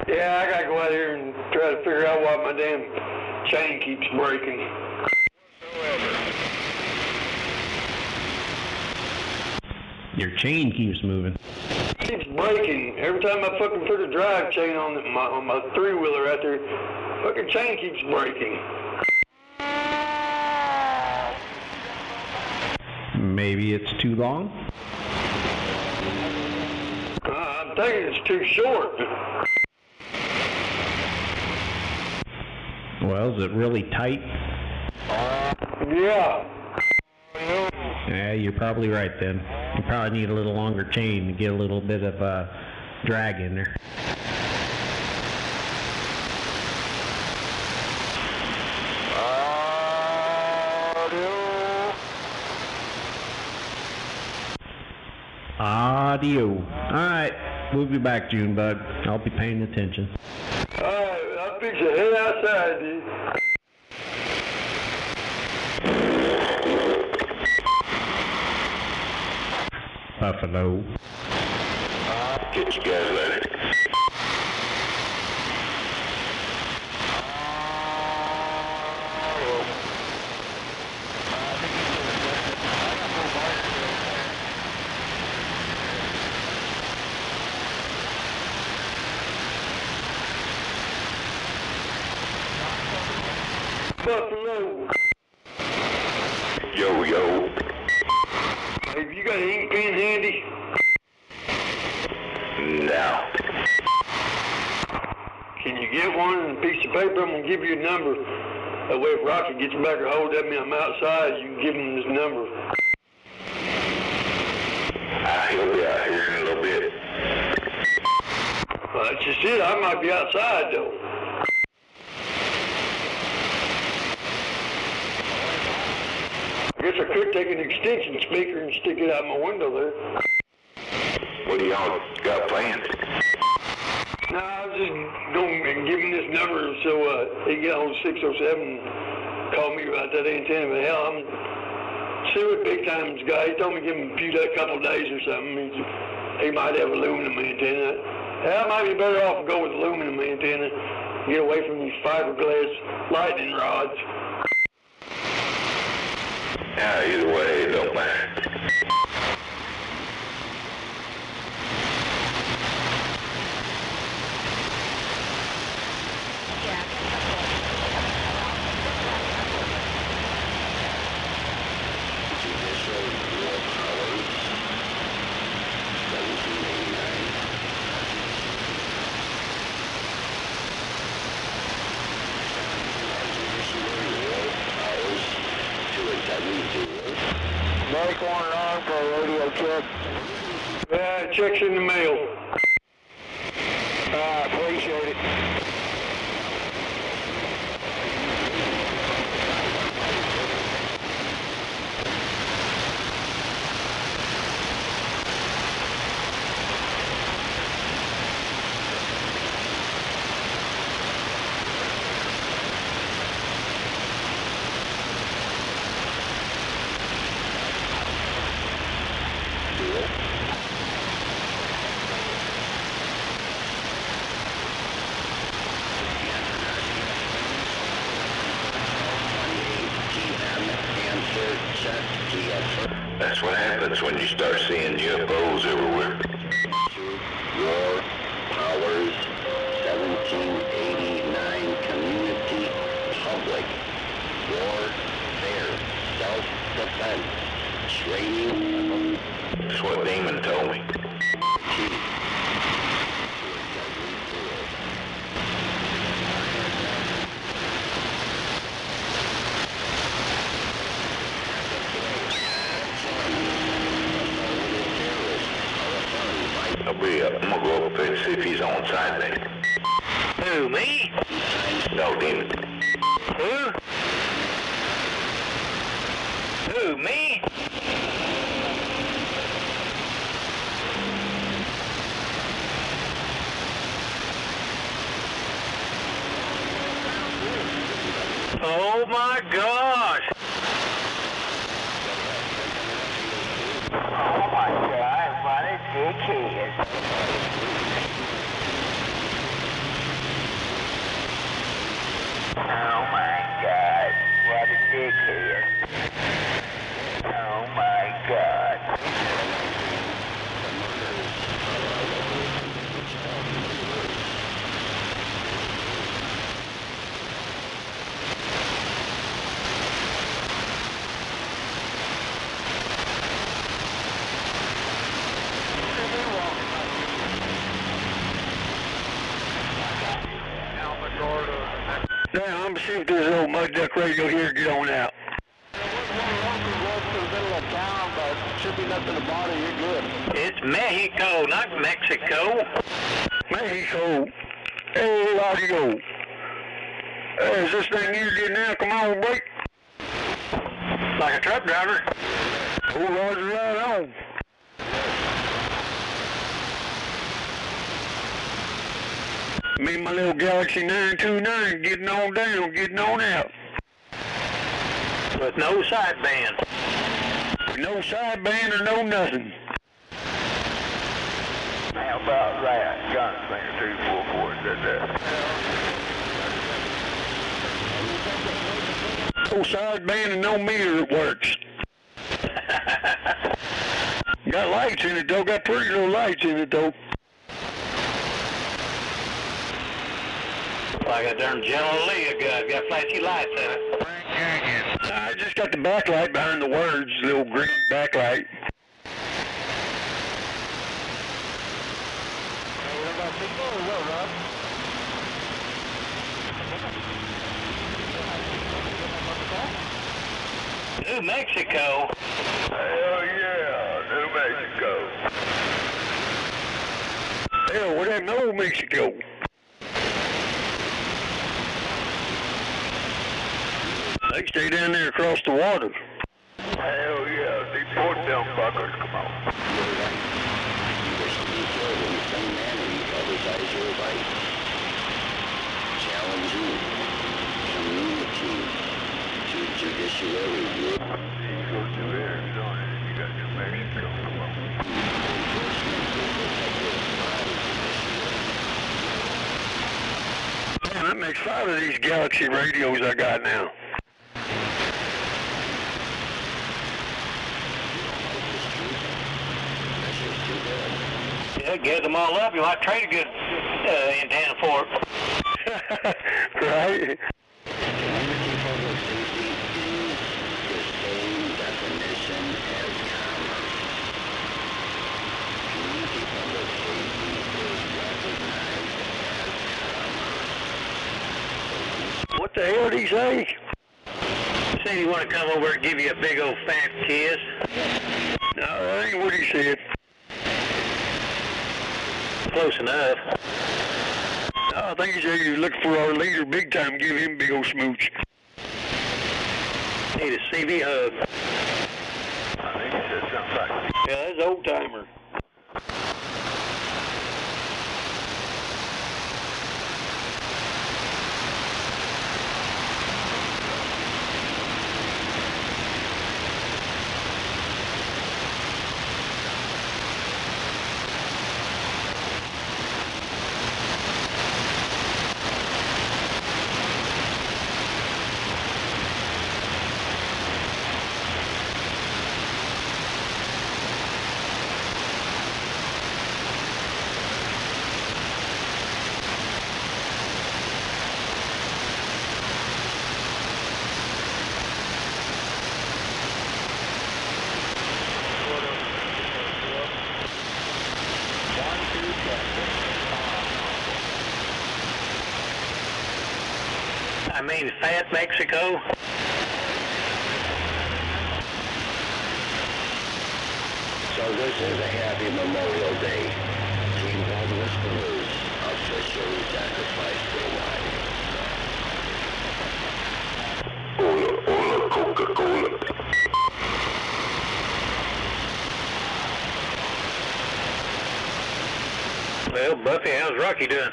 [SPEAKER 3] Yeah, I gotta go out here and try to figure out why my damn chain keeps breaking.
[SPEAKER 7] Your chain keeps moving.
[SPEAKER 3] It keeps breaking. Every time I fucking put a drive chain on my 3-wheeler out there, fucking chain keeps breaking.
[SPEAKER 7] Maybe it's too long?
[SPEAKER 3] I'm thinking it's too short.
[SPEAKER 7] Well, is it really tight?
[SPEAKER 3] Yeah.
[SPEAKER 7] Yeah, you're probably right then. You probably need a little longer chain to get a little bit of drag in there. Audio. Alright, we'll be back, Junebug. I'll be paying attention.
[SPEAKER 3] Alright, I'll fix your head outside, dude.
[SPEAKER 7] Buffalo.
[SPEAKER 2] Get you guys later.
[SPEAKER 3] Buffalo.
[SPEAKER 2] Yo, yo.
[SPEAKER 3] Have you got an ink pen handy?
[SPEAKER 2] No.
[SPEAKER 3] Can you get one and a piece of paper? I'm going to give you a number. That way if Rocky gets back or hold of me, I'm outside, you can give him this number.
[SPEAKER 2] He'll be out here in a little bit.
[SPEAKER 3] Well, that's just it. I might be outside, though. I guess I could take an extension speaker and stick it out my window there.
[SPEAKER 2] What do y'all got planned?
[SPEAKER 3] No, I was just going and give him this number so he can get on 607 and call me about that antenna. But hell, I'm Seward Big Time's guy. He told me to give him a couple of days or something. He might have aluminum antenna. Hell, I might be better off to go with aluminum antenna. Get away from these fiberglass lightning rods.
[SPEAKER 2] Yeah, either way, it don't matter.
[SPEAKER 1] Nake on for a radio check.
[SPEAKER 3] Check's in the mail.
[SPEAKER 1] Appreciate it.
[SPEAKER 2] That's what happens when you start seeing UFOs everywhere.
[SPEAKER 5] War Powers 1789 Community Public Warfare Self-Defense Training.
[SPEAKER 2] That's what Demon told me. I'm gonna go up there and see if he's on side there.
[SPEAKER 1] Who, me?
[SPEAKER 2] No, Demon.
[SPEAKER 1] Who? Who, me? Oh my gosh! Oh my God, what a dickhead! Oh my God, what a dickhead! Oh my God!
[SPEAKER 3] Now, I'm gonna see if this old mud duck radio here get on out.
[SPEAKER 1] Should be nothing to bother you, good.
[SPEAKER 6] It's Mexico, not Mexico.
[SPEAKER 3] Mexico. Hey, off you go. Hey, is this thing you getting out? Come on, break.
[SPEAKER 6] Like a truck driver.
[SPEAKER 3] Oh, Roger, right on. Me and my little Galaxy 929 getting on down, getting on out.
[SPEAKER 6] With no sideband.
[SPEAKER 3] No sideband or no nothing.
[SPEAKER 1] How about that? Gunslinger 244 said that.
[SPEAKER 3] No sideband and no meter that works. Got lights in it though, got pretty little lights in it though.
[SPEAKER 5] like a darn General Lee gun. Got flashy lights in it.
[SPEAKER 3] I just got the backlight behind the words, little green backlight.
[SPEAKER 5] New Mexico.
[SPEAKER 2] Hell yeah, New Mexico.
[SPEAKER 3] Hell, what happened to Old Mexico? They stay down there across the water.
[SPEAKER 2] Hell yeah, deport them fuckers, come on.
[SPEAKER 8] You wish to be killed in some manner, you publicize your right. Challenging community to judicial review.
[SPEAKER 2] You go to Arizona, you got New Mexico, come on.
[SPEAKER 8] Enforcement will protect your body judicial.
[SPEAKER 3] Man, that makes 5 of these Galaxy radios I got now.
[SPEAKER 5] Yeah, get them all up. You might trade a good antenna for it.
[SPEAKER 3] Right?
[SPEAKER 8] Community public safety is the same definition as commerce. Community public safety is recognized as commerce.
[SPEAKER 3] What the hell did he say?
[SPEAKER 5] Said he want to come over and give you a big old fat kiss.
[SPEAKER 3] No, that ain't what he said.
[SPEAKER 5] Close enough.
[SPEAKER 3] No, I think he said he was looking for our leader big time, give him a big old smooch.
[SPEAKER 5] Need a CV hug.
[SPEAKER 2] I think he said something like,
[SPEAKER 3] Yeah, that's old timer.
[SPEAKER 5] I mean, fat Mexico.
[SPEAKER 8] So this is a happy Memorial Day. Team Blood Whisperers officially sacrificed their lives.
[SPEAKER 2] Hola, Coca-Cola.
[SPEAKER 5] Well, Buffy, how's Rocky doing?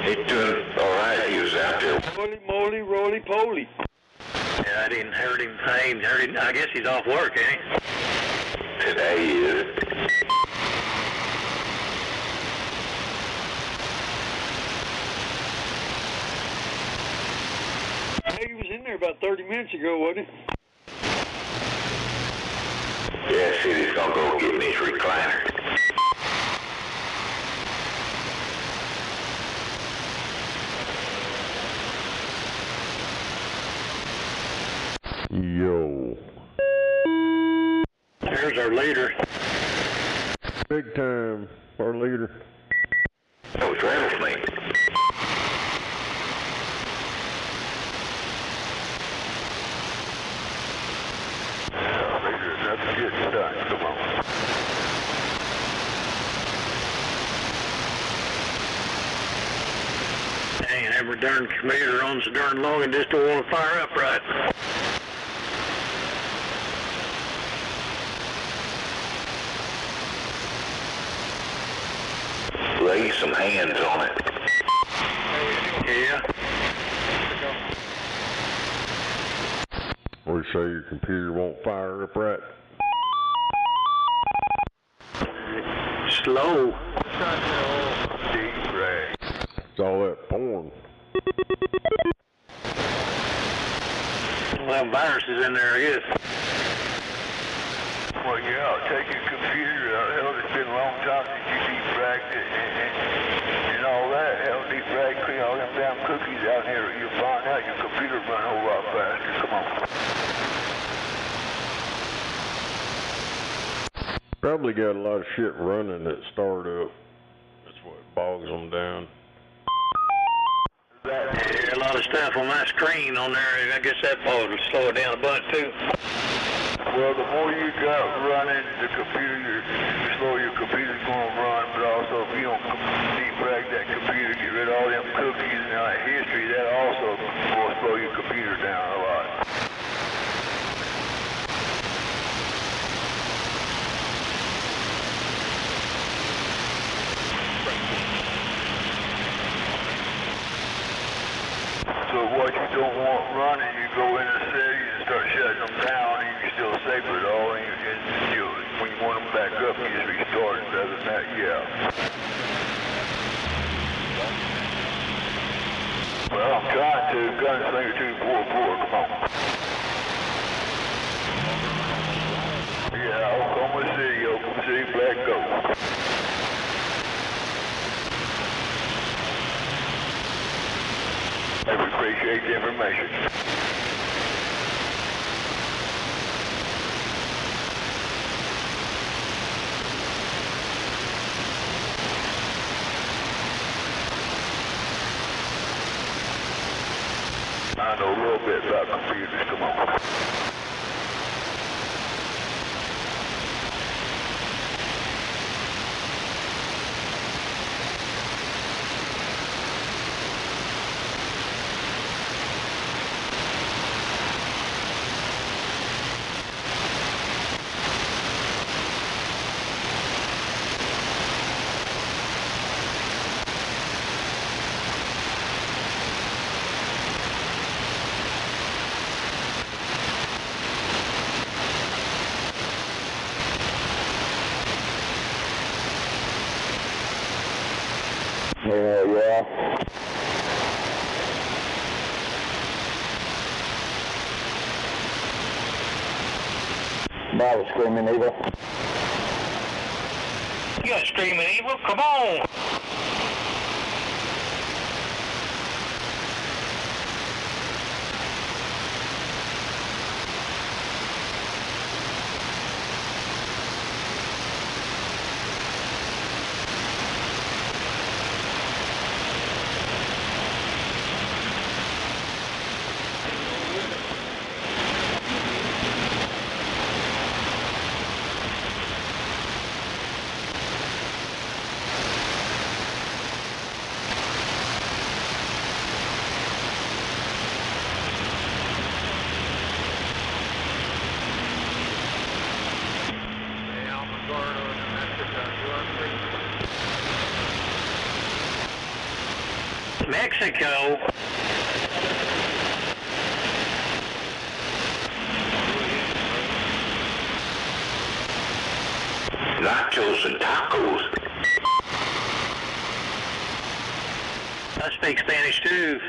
[SPEAKER 2] He's doing all right. He was out there.
[SPEAKER 3] Holy moly, roly poly.
[SPEAKER 5] Yeah, I didn't heard him. I guess he's off work, ain't he?
[SPEAKER 2] Today he is.
[SPEAKER 3] Hey, he was in there about 30 minutes ago, wasn't he?
[SPEAKER 2] Yeah, said he's gonna go get in his recliner.
[SPEAKER 9] Yo.
[SPEAKER 3] There's our leader.
[SPEAKER 9] Big time, our leader.
[SPEAKER 2] That was Rattlesnake. Leader, nothing gets done. Come on.
[SPEAKER 5] Dang, every darn commuter on so darn long and just don't want to fire up right.
[SPEAKER 2] Lay some hands on it.
[SPEAKER 5] Yeah.
[SPEAKER 9] Or you say your computer won't fire up right?
[SPEAKER 5] Slow.
[SPEAKER 2] Deep breath.
[SPEAKER 9] It's all that porn.
[SPEAKER 5] Well, viruses in there, I guess.
[SPEAKER 2] Well, yeah, take your computer. Hell, it's been a long time since you deep-fracked it and that, hell, deep rag, clean all them damn cookies out here. You'll find out your computer run a whole lot faster. Come on.
[SPEAKER 9] Probably got a lot of shit running at startup. That's what bogs them down.
[SPEAKER 5] Yeah, a lot of stuff on my screen on there. I guess that will slow it down a bunch too.
[SPEAKER 2] Well, the more you got running the computer, the slower your computer's going to run, but also if you don't defrag that computer, get rid of all them cookies and all that history, that also will slow your computer down a lot. So what you don't want running, you go in the settings and start shutting them down, and you can still save it all, and when you want them back up, you just restart it. Other than that, yeah. Well, I'm trying to. Gunslinger 244, come on. Yeah, Oklahoma City, Black Gold. I appreciate the information. I know a little bit about computers, come on.
[SPEAKER 8] Yeah. That was Screaming Evil.
[SPEAKER 5] You got Screaming Evil? Come on! Mexico.
[SPEAKER 2] Nachos and tacos.
[SPEAKER 5] I speak Spanish too.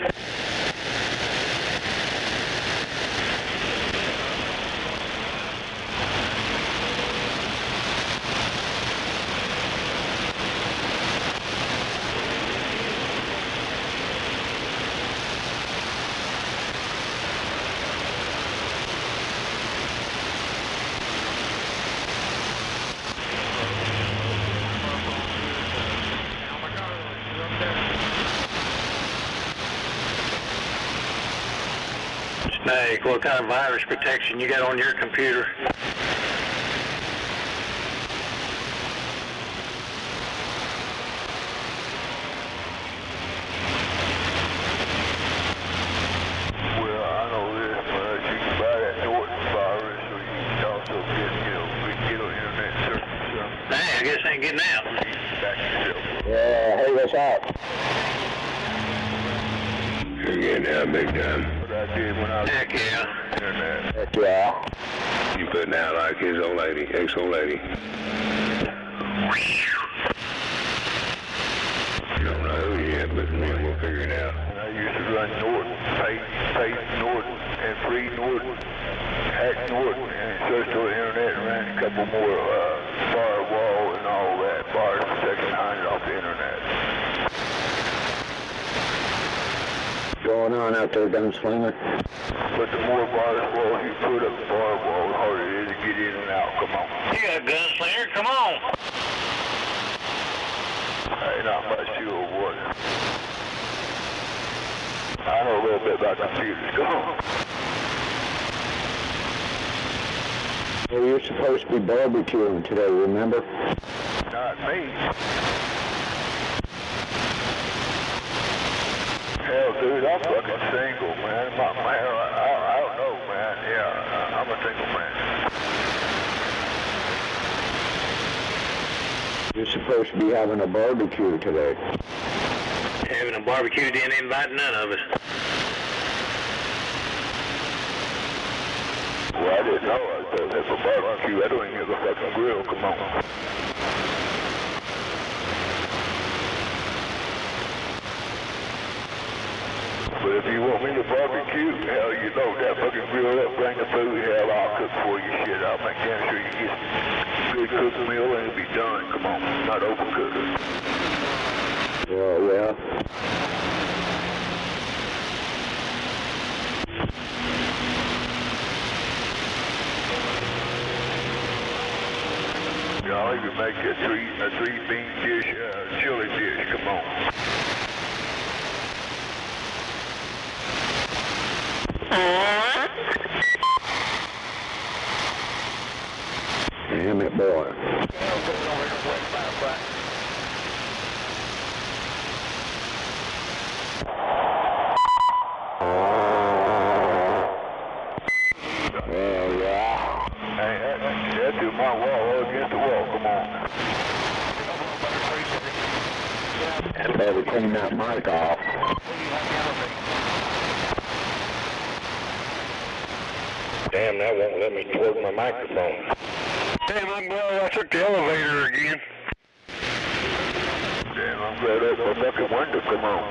[SPEAKER 5] Snake, what kind of virus protection you got on your computer?
[SPEAKER 2] Well, I know this much. You can buy that Norton virus, or you can also get on internet search.
[SPEAKER 5] Dang, I guess I ain't getting out.
[SPEAKER 2] Back yourself.
[SPEAKER 8] Yeah, hey, what's up?
[SPEAKER 2] You're getting out big time. What I did when I was
[SPEAKER 5] Heck yeah.
[SPEAKER 2] on the internet.
[SPEAKER 8] Heck yeah.
[SPEAKER 2] You putting out like his old lady, ex-old lady. Don't know who yet, but we'll figure it out. I used to run Norton, paste Norton, and free Norton, hack Norton, and searched on the internet and ran a couple more firewall and all that, fire protection behind it off the internet.
[SPEAKER 8] going on out there, Gunslinger?
[SPEAKER 9] But the more barbed wall you put up the barbed wall, the harder it is to get in and out. Come on.
[SPEAKER 6] Yeah, Gunslinger, come on.
[SPEAKER 9] Ain't not much to it, what? I know a little bit about computers. Come on.
[SPEAKER 8] Well, you're supposed to be barbecuing today, remember?
[SPEAKER 9] Not me. Hell, dude, I'm fucking single, man. I don't know, man. Yeah, I'm a single man.
[SPEAKER 8] You're supposed to be having a barbecue today.
[SPEAKER 6] Having a barbecue, didn't invite none of us.
[SPEAKER 9] Well, I didn't know I was supposed to have a barbecue. I don't even have a fucking grill. Come on. But if you want me to barbecue, hell, you know that fucking grill up, bring the food, hell, I'll cook for you, shit. I'll make damn sure you get a good cooked meal and it'll be done. Come on, not overcooked.
[SPEAKER 8] Well, yeah.
[SPEAKER 9] Yeah, I'll even make a three bean dish, chili dish. Come on.
[SPEAKER 8] Damn it, boy.
[SPEAKER 9] Well, yeah. Hey, that's to my wall, against the wall. Come on.
[SPEAKER 8] Better clean that mic off.
[SPEAKER 9] Damn, that won't let me twerk my microphone.
[SPEAKER 3] Damn, I'm glad I took the elevator again.
[SPEAKER 9] Damn, I'm glad that's my fucking window. Come on.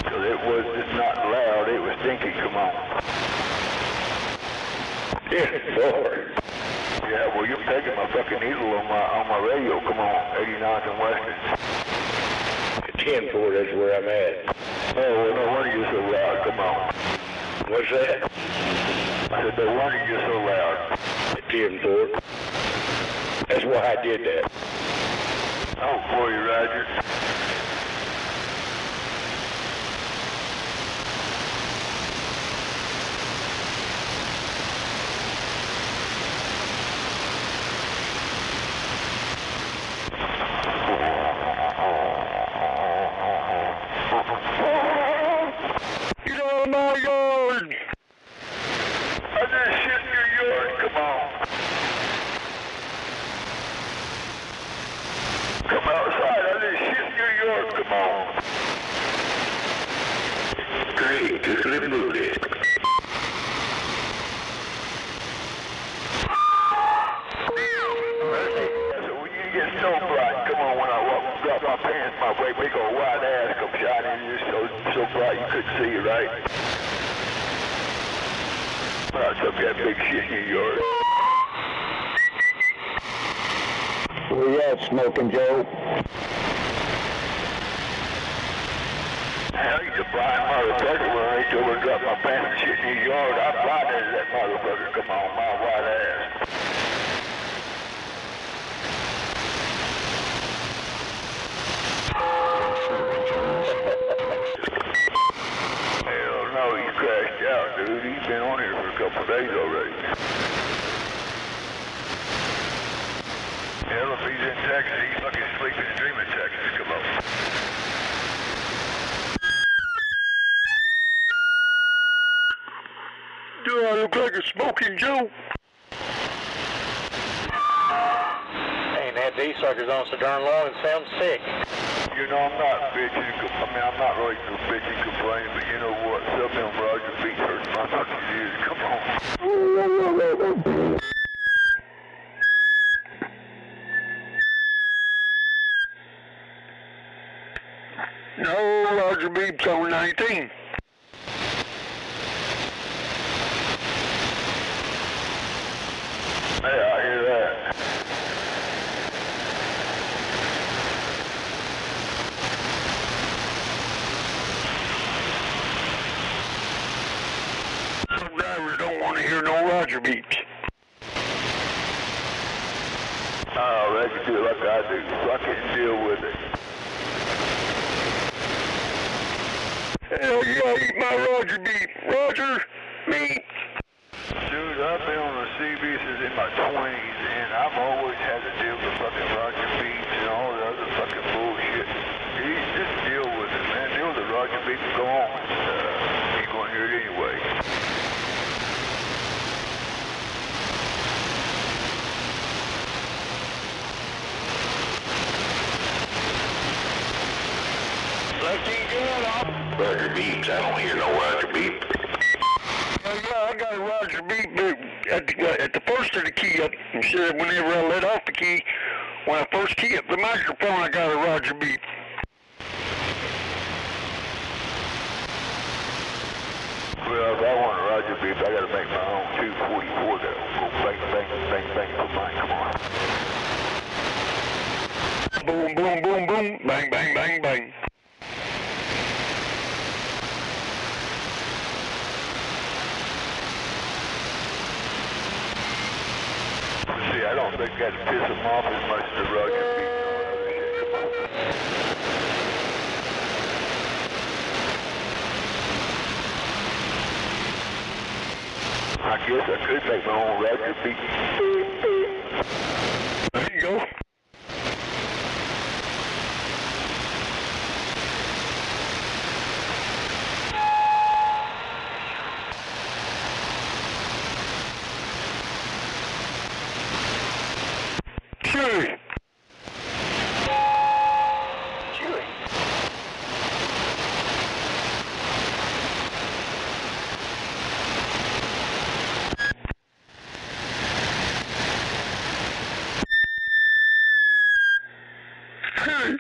[SPEAKER 9] Cause it's not loud, it was stinky. Come on. Yeah, Lord. Yeah, well, you're taking my fucking needle on my radio. Come on, 89th and Western.
[SPEAKER 2] 10-4, that's where I'm at.
[SPEAKER 9] Oh, well, no wonder you're so loud. Come on.
[SPEAKER 2] What's that?
[SPEAKER 9] I said, no wonder you're so loud.
[SPEAKER 2] 10-4. That's why I did that.
[SPEAKER 9] Oh, for you, Roger.
[SPEAKER 3] Get out of my yard!
[SPEAKER 9] I just shit in your yard. Come on. Come outside. I just shit in your yard. Come on.
[SPEAKER 2] Great, just let me move this.
[SPEAKER 9] So when you get so bright, come on, when I drop my pants, my big old white ass come shining in you so bright you couldn't see it, right? I took that big shit in your yard.
[SPEAKER 8] Where you at, Smoking Joe?
[SPEAKER 9] Hell, you blind motherfucker. When I told her to drop my pants and shit in your yard, I blinded that motherfucker. Come on, my white ass. Hell no, he crashed out, dude. He's been on here for a couple of days already. Hell, if he's in Texas, he's fucking sleeping and dreaming Texas. Come on.
[SPEAKER 3] Do I look like a Smoking Joe?
[SPEAKER 5] Ain't had these suckers on so darn long and sound sick.
[SPEAKER 9] You know, I'm not bitching, I'm not really bitching, complaining, but you know what? Some of them Roger beats hurt my fucking ears. Come on.
[SPEAKER 3] No, Roger Beep's on 19.
[SPEAKER 9] Yeah, I hear that.
[SPEAKER 3] beeps.
[SPEAKER 9] Oh, they can do it like I do, so I can't deal with it.
[SPEAKER 3] Hell yeah, eat my Roger beep. Roger, me.
[SPEAKER 9] Dude, I've been on the CB since in my 20s, and I've always had to deal with fucking Roger beeps and all the other fucking bullshit. Just deal with it, man. Deal with the Roger beep and go on. Ain't gonna hear it anyway.
[SPEAKER 2] Roger beeps. I don't hear no Roger beep.
[SPEAKER 3] Yeah, I got a Roger beep at the first of the key up. Instead, whenever I let off the key, when I first key up the microphone, I got a Roger beep.
[SPEAKER 9] Well, if I want a Roger beep, I gotta make my own 244 though. Go bang, bang, bang, bang for mine. Come on.
[SPEAKER 3] Boom, boom, boom, boom. Bang, bang, bang, bang.
[SPEAKER 9] See, I don't think that'd piss them off as much as the Roger beep and all that other shit. Come on. I guess I could make my own Roger beep.
[SPEAKER 3] There you go. Chewy.
[SPEAKER 4] Chewy.
[SPEAKER 3] Chewy.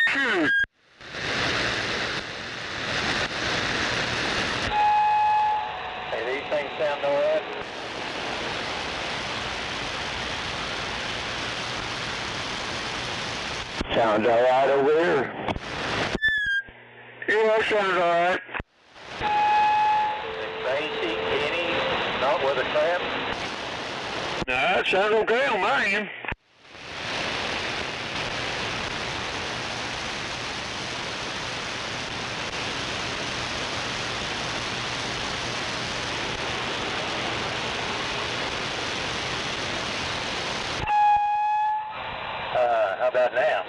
[SPEAKER 3] Chewy.
[SPEAKER 4] Hey, these things sound all right.
[SPEAKER 3] Sounds all right over there. Yeah, that sounds all right.
[SPEAKER 4] Bassy, Kenny, not with a trap.
[SPEAKER 3] No, that sounds okay on my end.
[SPEAKER 4] How about now?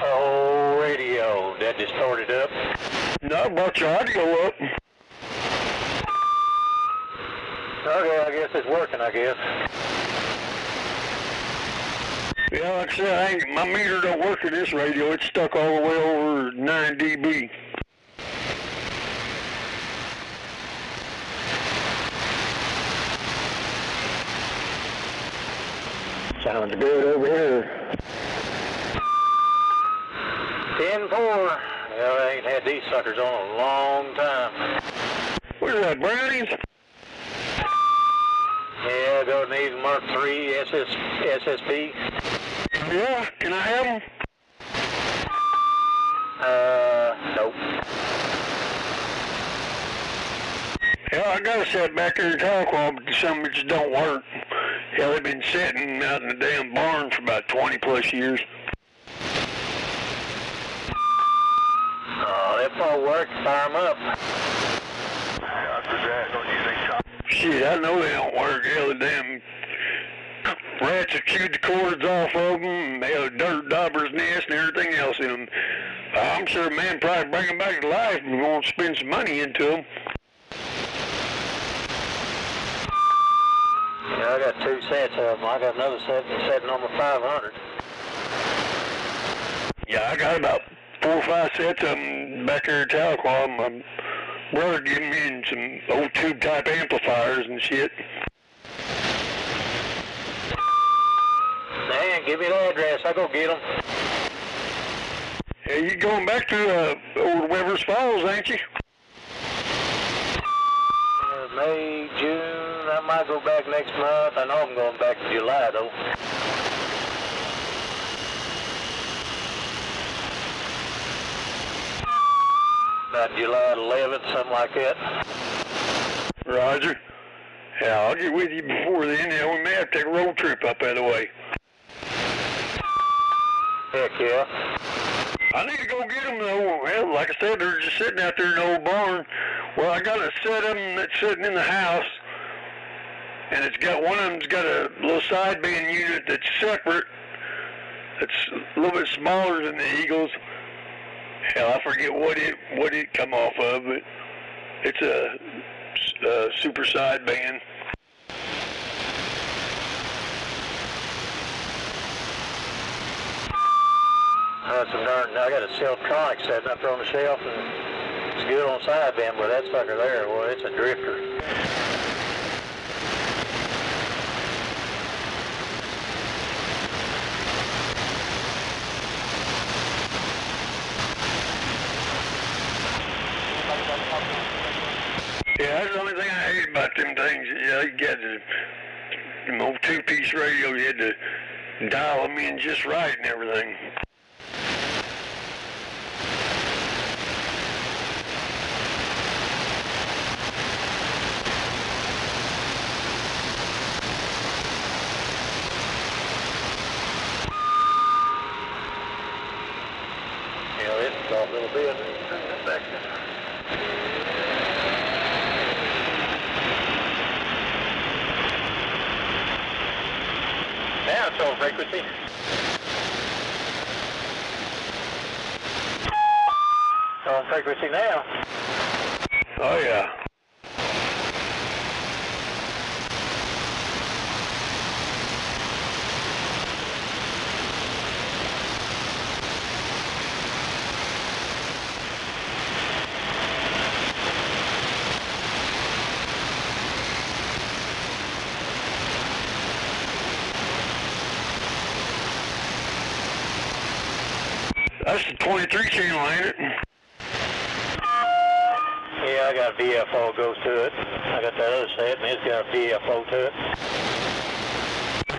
[SPEAKER 4] Oh, radio, that distorted up.
[SPEAKER 3] No, I brought your audio up.
[SPEAKER 4] Okay, I guess it's working, I guess.
[SPEAKER 3] Yeah, like I said, my meter don't work in this radio. It's stuck all the way over 9 dB. Sounds good over here.
[SPEAKER 4] 10-4. Well, I ain't had these suckers on a long time.
[SPEAKER 3] Where's that, brownies?
[SPEAKER 4] Yeah, go to these Mark III SSP.
[SPEAKER 3] Yeah, can I have them?
[SPEAKER 4] Nope.
[SPEAKER 3] Yeah, I got a set back there in Tahlequah, but some of it just don't work. Hell, they've been sitting out in the damn barn for about 20 plus years.
[SPEAKER 4] Oh, that probably work. Fire them up.
[SPEAKER 9] After that, don't you think top?
[SPEAKER 3] Shit, I know they don't work. Hell, the damn rats have chewed the cords off of them, hell, dirt dauber's nest and everything else in them. I'm sure a man probably bring them back to life and won't spend some money into them.
[SPEAKER 4] Yeah, I got 2 sets of them. I got another set number 500.
[SPEAKER 3] Yeah, I got about 4 or 5 sets of them back there at Tahlequah. My brother gave me some old tube type amplifiers and shit.
[SPEAKER 4] Man, give me the address. I'll go get them.
[SPEAKER 3] Hey, you going back to old Weber's Falls, ain't you?
[SPEAKER 5] May, June. I might go back next month. I know I'm going back to July, though. About July 11th, something like that.
[SPEAKER 3] Roger. Yeah, I'll get with you before then. Yeah, we may have to take a road trip up that way.
[SPEAKER 5] Heck yeah.
[SPEAKER 3] I need to go get them though. Well, like I said, they're just sitting out there in the old barn. Well, I got a set of them that's sitting in the house, and it's got one of them's got a little sideband unit that's separate. It's a little bit smaller than the Eagles. Hell, I forget what it come off of, but it's a super sideband.
[SPEAKER 5] I got a Celtronic sitting up there on the shelf, and it's good on sideband, but that sucker there, well, it's a drifter.
[SPEAKER 3] Yeah, that's the only thing I hate about them things. Yeah, you got the old two-piece radio. You had to dial them in just right and everything.
[SPEAKER 5] Yeah, it's a little bit. Back there. Now it's on frequency. On frequency now.
[SPEAKER 3] Oh yeah. That's the 23 channel, ain't it?
[SPEAKER 5] Yeah, I got a VFO goes to it. I got that other set, and it's got a VFO to it.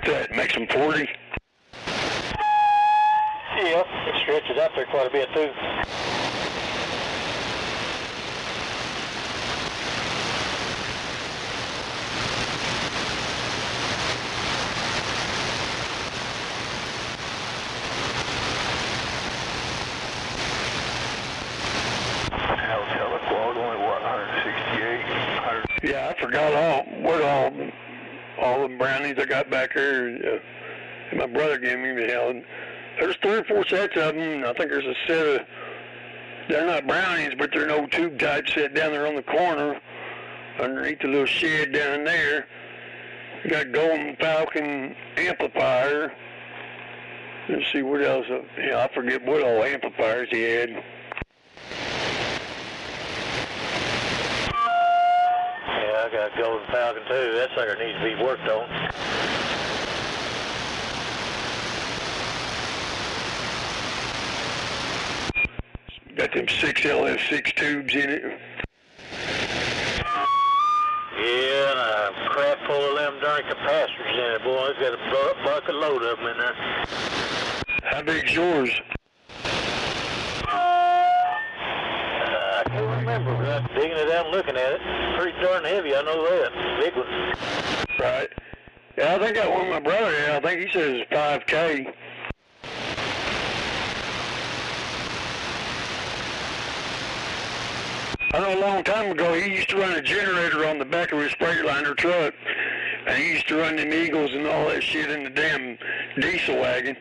[SPEAKER 3] That makes them 40.
[SPEAKER 5] Yeah, it stretches up there quite a bit too.
[SPEAKER 3] Yeah, I forgot all the brownies I got back there. My brother gave me the hell. There's 3 or 4 sets of them. I think there's a set of, they're not brownies, but they're an old tube type set down there on the corner, underneath the little shed down there. Got Golden Falcon amplifier. Let's see what else. Yeah, I forget what all amplifiers he had.
[SPEAKER 5] Yeah, I got a Golden Falcon too. That sucker needs to be worked on.
[SPEAKER 3] Got them 6 LF6 tubes in it.
[SPEAKER 5] Yeah, and a crap full of them darn capacitors in it, boy. It's got a bucket load of them in there.
[SPEAKER 3] How big's yours?
[SPEAKER 5] I can't remember, but I'm digging it out and looking at it. Pretty darn heavy, I know that. Big one.
[SPEAKER 3] Right. Yeah, I think I got one of my brother. Yeah, I think he says it's 5K. I know a long time ago he used to run a generator on the back of his Freightliner truck, and he used to run them Eagles and all that shit in the damn diesel wagon.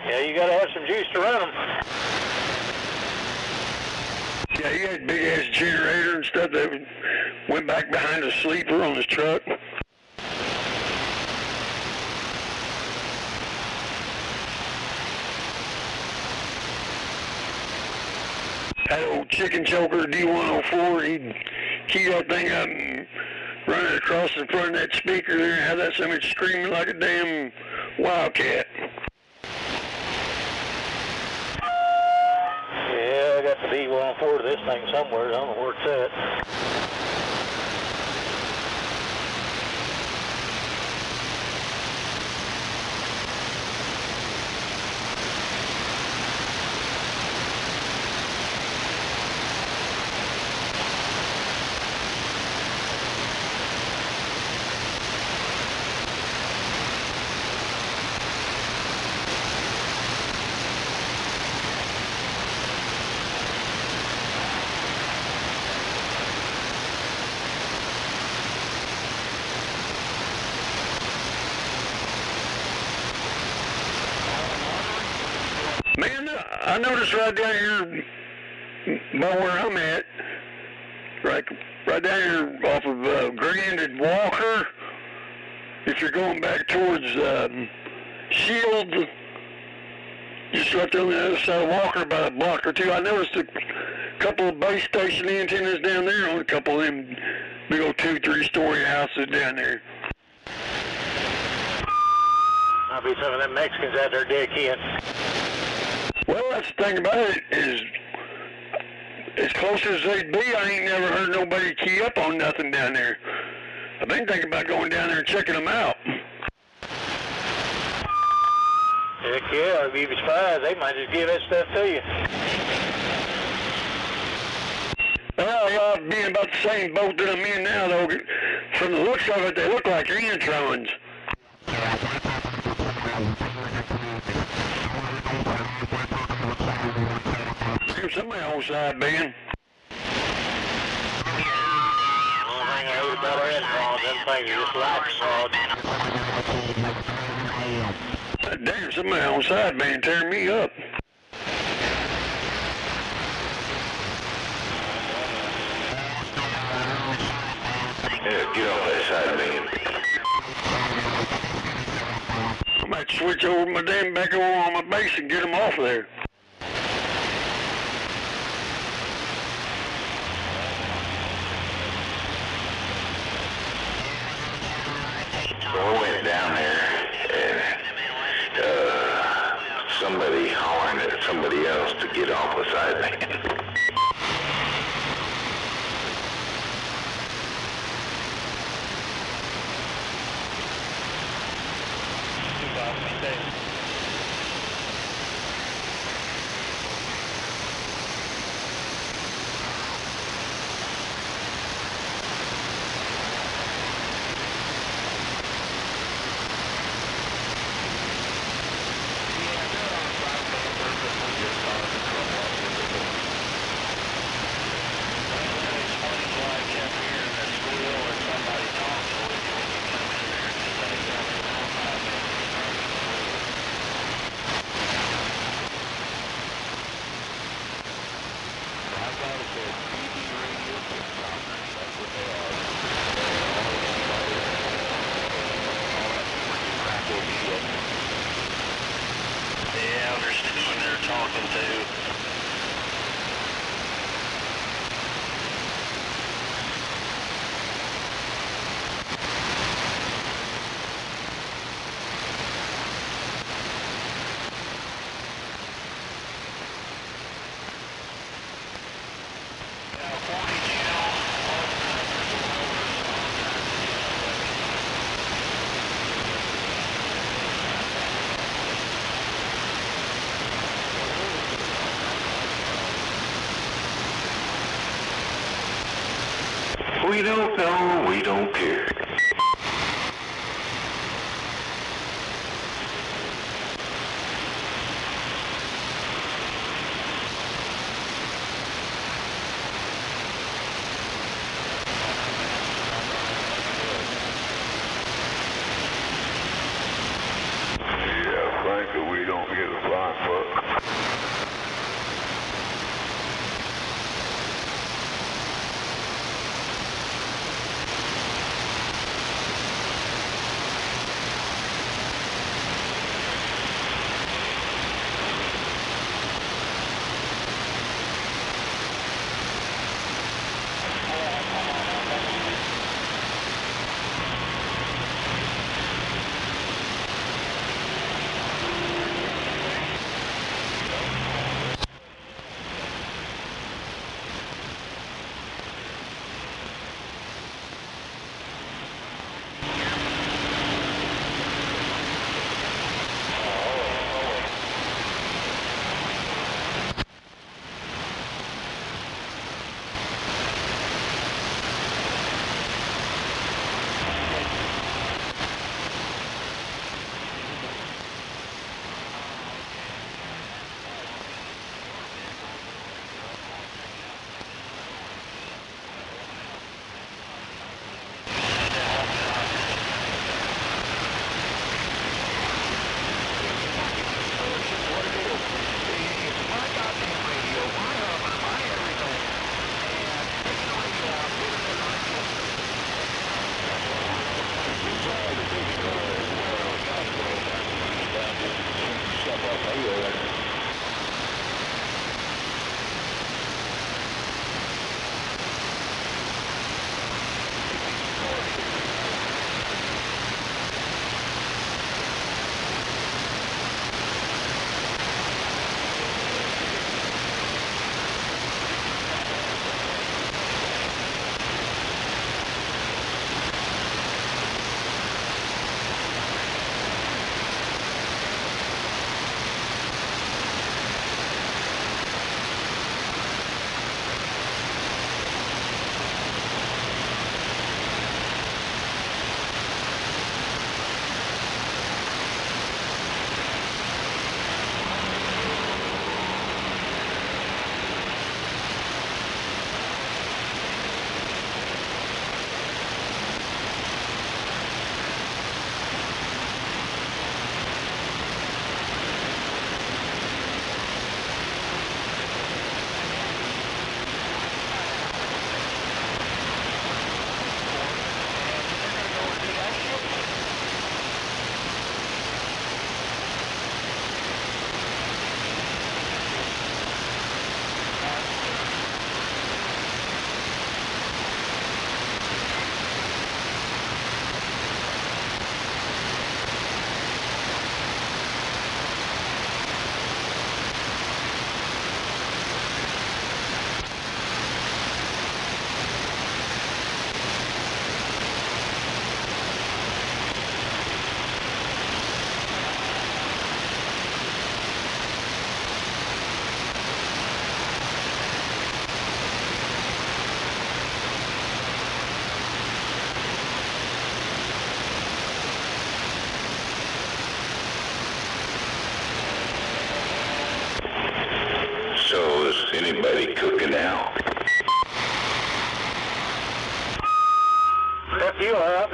[SPEAKER 5] Yeah, you gotta have some juice to run them.
[SPEAKER 3] Yeah, he had a big ass generator and stuff that went back behind a sleeper on his truck. That old chicken choker D104, he'd key that thing up and run it across the front of that speaker there and have that something screaming like a damn wildcat.
[SPEAKER 1] down forward of this thing somewhere. I don't know where it's at.
[SPEAKER 3] Man, I noticed right down here by where I'm at, right down here off of Grand and Walker, if you're going back towards Shield, just right there on the other side of Walker, about a block or two, I noticed a couple of base station antennas down there on a couple of them big old 2-3-story houses down there.
[SPEAKER 1] Might be some of them Mexicans out there dead kids.
[SPEAKER 3] Well, that's the thing about it, is as close as they'd be, I ain't never heard nobody key up on nothing down there. I've been thinking about going down there and checking them out.
[SPEAKER 1] Heck yeah, I'd be surprised. They might just give that stuff to you.
[SPEAKER 3] Well, I'll be in about the same boat that I'm in now, though. From the looks of it, they look like Antrons. There's somebody on the side, Ben.
[SPEAKER 1] The only thing I hate about our Antrons, them things are just like fraud.
[SPEAKER 3] Damn, somebody on the side, man, tearing me up.
[SPEAKER 2] Yeah, get off that side, man.
[SPEAKER 3] I might switch over my damn back over on my base and get them off there.
[SPEAKER 2] I went down there and somebody hollering at somebody else to get off the side, man.
[SPEAKER 1] Yeah, understood when they're talking to.
[SPEAKER 2] We don't know, we don't care.
[SPEAKER 9] Yeah, frankly, we don't give a flying fuck.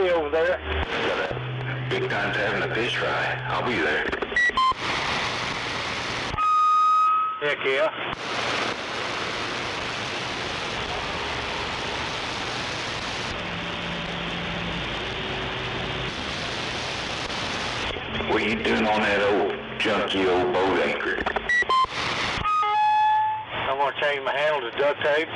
[SPEAKER 1] be over there.
[SPEAKER 2] Big time's having a fish fry. I'll be there.
[SPEAKER 1] Heck yeah.
[SPEAKER 2] What are you doing on that old junky old boat anchor?
[SPEAKER 1] I'm going to change my handle to duct tape.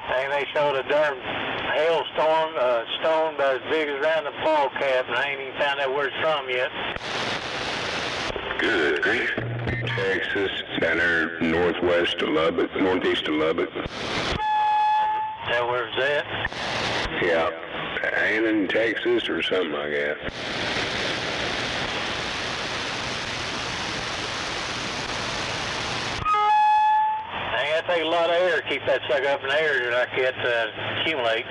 [SPEAKER 1] Dang, they showed a darn hailstorm, stone about as big as around the ball cap, and I ain't even found out where it's from yet.
[SPEAKER 2] Good grief.
[SPEAKER 10] Texas, down there northwest of Lubbock, northeast of Lubbock.
[SPEAKER 1] That where's that?
[SPEAKER 10] Yeah, Annan, Texas, or something like that.
[SPEAKER 1] Dang, that take a lot of air to keep that sucker up in the air like that accumulate.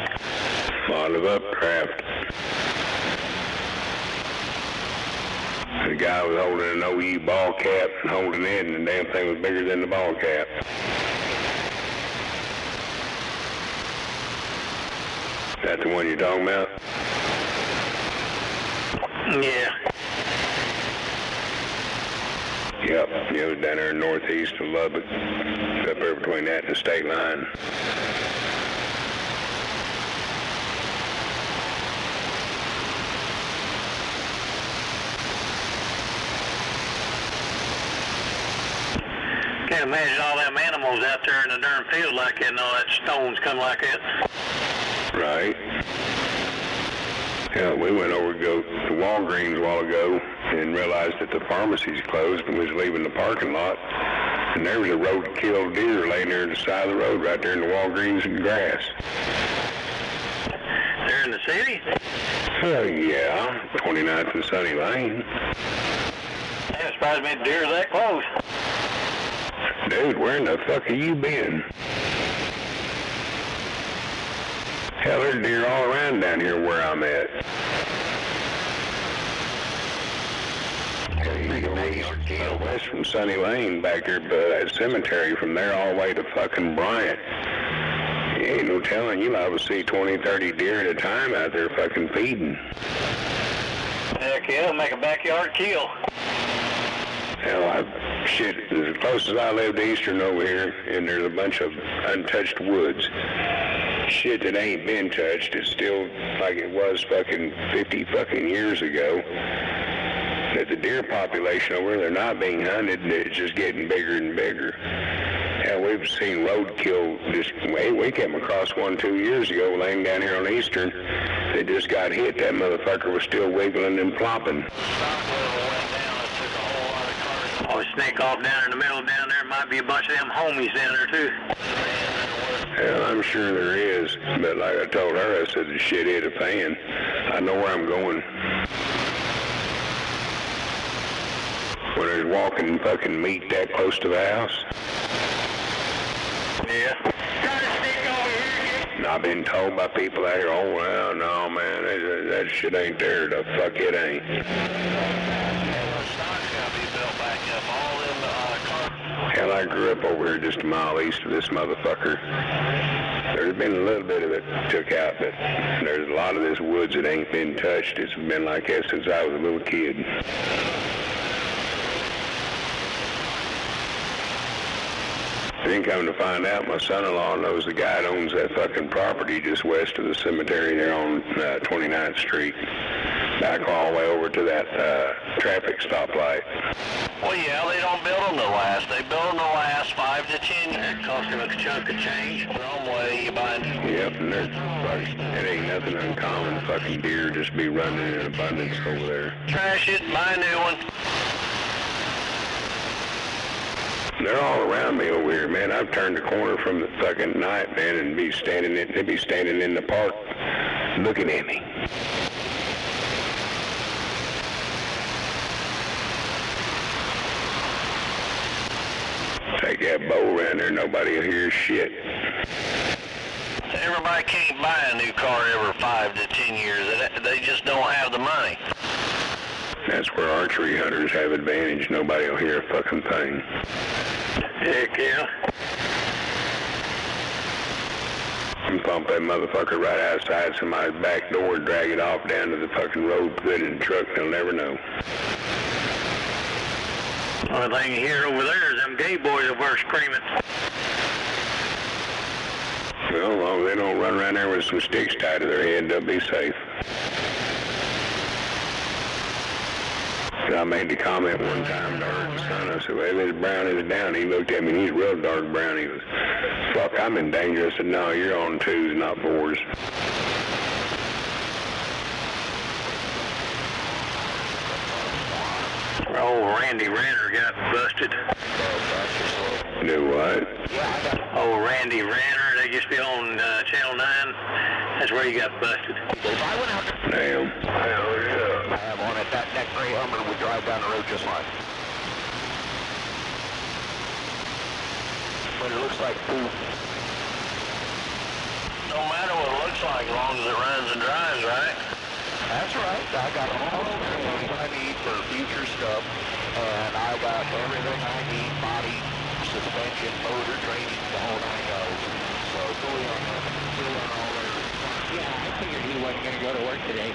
[SPEAKER 10] A lot of updraft. The guy was holding an OU ball cap and holding it, and the damn thing was bigger than the ball cap. Is that the one you're talking about?
[SPEAKER 1] Yeah.
[SPEAKER 10] Yep, it was down there northeast of Lubbock, up there between that and the state line.
[SPEAKER 1] Can't imagine all them animals out there in the darn field like that and all that stones come like that.
[SPEAKER 10] Right. Yeah, we went over to go to Walgreens a while ago and realized that the pharmacy's closed and was leaving the parking lot. And there was a road-killed deer laying there on the side of the road right there in the Walgreens grass.
[SPEAKER 1] They're in the city?
[SPEAKER 10] Yeah, 29th and Sunny Lane.
[SPEAKER 1] Yeah, surprised me the deer's that close.
[SPEAKER 10] Dude, where in the fuck have you been? Hell, there's deer all around down here where I'm at. You go west from Sunny Lane back there, but that cemetery from there all the way to fucking Bryant. You ain't no telling, you liable to see 20, 30 deer at a time out there fucking feeding.
[SPEAKER 1] Heck yeah, it'll make a backyard kill.
[SPEAKER 10] Hell, shit, as close as I live to Eastern over here, and there's a bunch of untouched woods. Shit that ain't been touched, it's still like it was fucking 50 fucking years ago. That the deer population over there, they're not being hunted, it's just getting bigger and bigger. Hell, we've seen roadkill just, we came across one 2 years ago laying down here on Eastern. They just got hit, that motherfucker was still wiggling and plopping.
[SPEAKER 1] Oh, snake off down in the middle down there. Might be a bunch of them homies down there too.
[SPEAKER 10] Hell, I'm sure there is, but like I told her, I said the shit hit a fan. I know where I'm going. When there's walking fucking meat that close to the house.
[SPEAKER 1] Yeah. Got a snake over here.
[SPEAKER 10] And I've been told by people out here, oh well, no man, that shit ain't there. The fuck it ain't. Hell, I grew up over here just a mile east of this motherfucker. There's been a little bit of it took out, but there's a lot of this woods that ain't been touched. It's been like that since I was a little kid. Then come to find out, my son-in-law knows the guy that owns that fucking property just west of the cemetery there on 29th Street. Back all the way over to that traffic stoplight.
[SPEAKER 5] Well, yeah, they don't build them to last. They build them to last 5 to 10 years.
[SPEAKER 1] It costs them a chunk of change.
[SPEAKER 5] Some way you buy new.
[SPEAKER 10] Yep, and there's, it ain't nothing uncommon. Fucking deer just be running in abundance over there.
[SPEAKER 5] Trash it, buy a new one.
[SPEAKER 10] They're all around me over here, man. I've turned the corner from the fucking night, man, and they'd be standing in the park looking at me. Take stick that bowl around there, nobody will hear shit.
[SPEAKER 5] Everybody can't buy a new car every 5 to 10 years. They just don't have the money.
[SPEAKER 10] That's where archery hunters have advantage. Nobody will hear a fucking thing.
[SPEAKER 5] Heck yeah.
[SPEAKER 10] And pump that motherfucker right outside somebody's back door, drag it off down to the fucking road, put it in the truck, they'll never know.
[SPEAKER 5] Only thing you hear over there is them gay boys over there screaming.
[SPEAKER 10] Well, as long as they don't run around there with some sticks tied to their head, they'll be safe. I made the comment one time to her son. I said, well, this brown is down. He looked at me and he's real dark brown. He was, fuck, I'm in danger. I said, no, you're on 2s, not 4s.
[SPEAKER 5] Old Randy Renner got busted.
[SPEAKER 10] Do what?
[SPEAKER 5] Old Randy Renner, they used to be on Channel 9. That's where he got busted.
[SPEAKER 10] Damn.
[SPEAKER 8] Hell yeah. I have on it. That gray Hummer would drive down the road just fine. But it looks like poop.
[SPEAKER 5] No matter what it looks like, as long as it runs and drives, right?
[SPEAKER 8] That's right. I got all the things I need for future stuff, and I got everything I need, body, suspension, motor, training, the whole 9 yards. So fully on all there. Yeah, I figured he wasn't going to go to work today.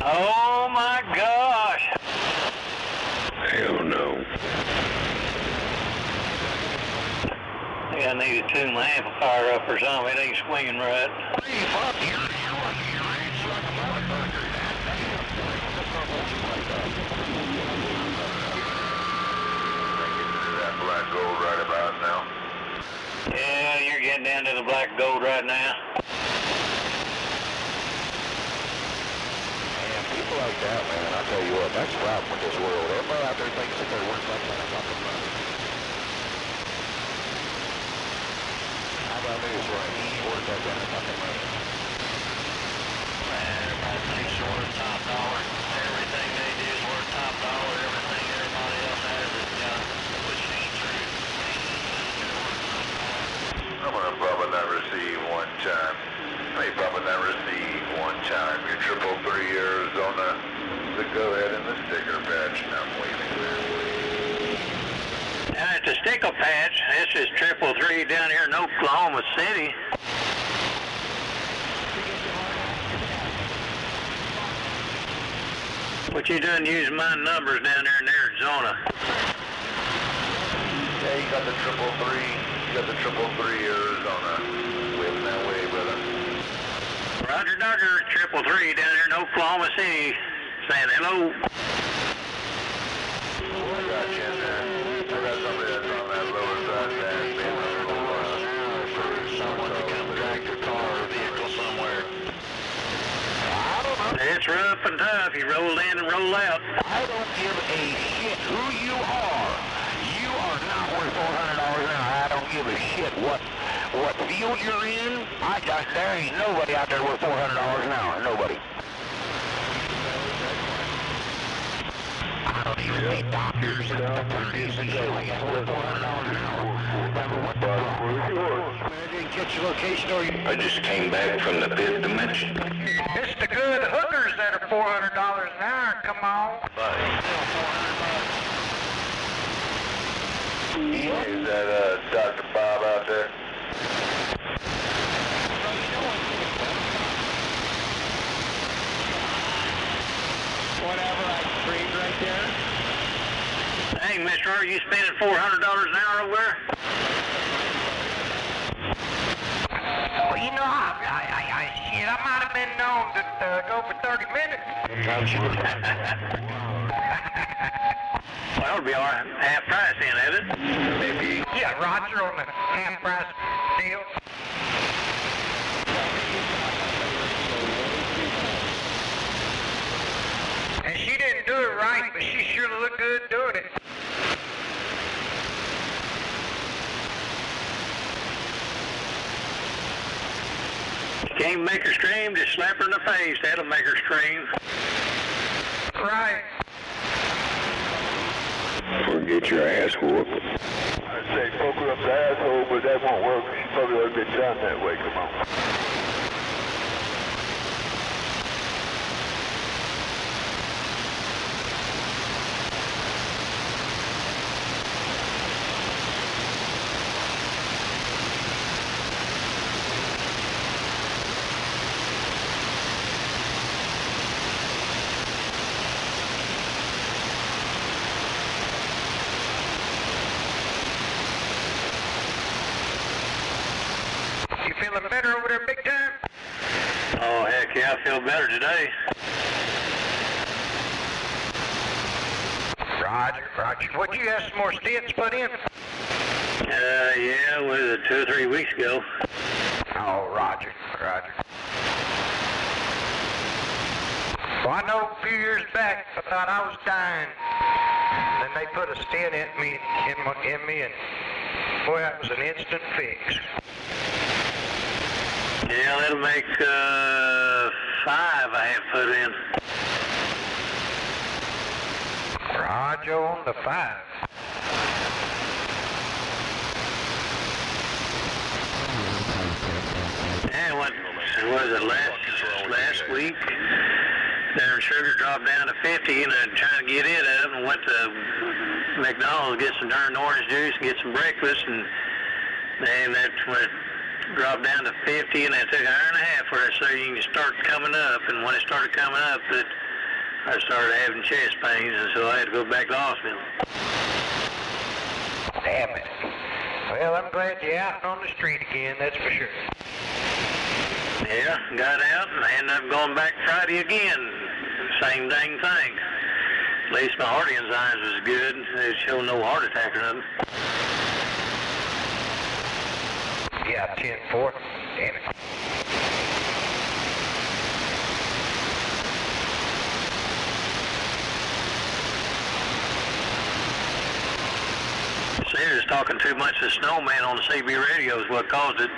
[SPEAKER 5] Oh my gosh!
[SPEAKER 10] Hell no.
[SPEAKER 5] I think I need to tune my amplifier up or something. It ain't swinging right.
[SPEAKER 2] That black gold right about now.
[SPEAKER 5] Yeah, you're getting down to the black gold right now.
[SPEAKER 8] People like that, man, I tell you what, that's the problem with this world. Everybody out there thinks that they're worth that kind of fucking money. I got news for him. He ain't worth that kind of fucking money.
[SPEAKER 5] Man, everybody thinks they're worth top dollar. Everything they do is worth top dollar. Everything everybody else has is which ain't true.
[SPEAKER 2] I'm gonna bump on that receive one time. Hey, bump on that receive one time. Your 333 Arizona, the go-ahead and the sticker patch. I'm waving that way.
[SPEAKER 5] Now it's a sticker patch. This is 333 down here in Oklahoma City. What you doing using my numbers down there in Arizona?
[SPEAKER 2] Yeah, you got the 333. You got the 333 Arizona. Waving that way, brother.
[SPEAKER 5] Roger, Dodger, 333 down here in Oklahoma City, saying hello.
[SPEAKER 2] I got you in there. I got somebody that's on that lower side there. Being a little
[SPEAKER 5] For someone to come drag your car or vehicle somewhere.
[SPEAKER 8] I don't know.
[SPEAKER 5] It's rough and tough. You roll in and roll out.
[SPEAKER 8] I don't give a shit who you are. You are not worth $400 an hour. I don't give a shit what field you're in. There ain't nobody out there worth $400 an hour. Nobody. I don't even see doctors and attorneys and shit like that worth $400 an hour. I didn't catch your location or you...
[SPEAKER 10] I just came back from the fifth dimension.
[SPEAKER 6] It's the good hookers that are $400 an hour. Come on.
[SPEAKER 2] Is that Dr. Bob out there?
[SPEAKER 6] Whatever, I screamed right there.
[SPEAKER 5] Hey, mister, are you spending $400 an hour over there?
[SPEAKER 6] Well, you know, shit, I might have been known to go for 30 minutes.
[SPEAKER 5] Well, it'll be all right. Half price then, is it?
[SPEAKER 10] Maybe.
[SPEAKER 6] Yeah, Roger on the half price deal. And she didn't do it right, but she sure looked good doing it.
[SPEAKER 5] Can't make her scream, just slap her in the face. That'll make her scream.
[SPEAKER 6] Right.
[SPEAKER 10] Or get your ass whooped.
[SPEAKER 9] I'd say poke her up the asshole, but that won't work. She probably would have been done that way. Come on.
[SPEAKER 6] You feeling better over there, big time?
[SPEAKER 5] Oh, heck yeah, I feel better today.
[SPEAKER 6] Roger. Would you have some more stents put in?
[SPEAKER 5] Yeah, was it 2 or 3 weeks ago?
[SPEAKER 6] Oh, Roger. Well, I know a few years back I thought I was dying. Then they put a stent in me, and boy, that was an instant fix.
[SPEAKER 5] Yeah, that'll make 5 I have put in.
[SPEAKER 6] Roger on the 5.
[SPEAKER 5] Yeah, what was it, last week? Their sugar dropped down to 50, and I'm trying to get it up, and went to McDonald's to get some darn orange juice and get some breakfast, and that's when it dropped down to 50, and it took an hour and a half for that thing to start coming up, and when it started coming up, I started having chest pains, and so I had to go back to the hospital.
[SPEAKER 6] Damn it. Well, I'm glad you're out on the street again, that's for sure.
[SPEAKER 5] Yeah, got out and I ended up going back Friday again. Same dang thing. At least my heart enzymes was good. They showed no heart attack or nothing.
[SPEAKER 6] Yeah, 10-4. Damn it.
[SPEAKER 5] Sarah's talking too much to Snowman on the CB radio is what caused it.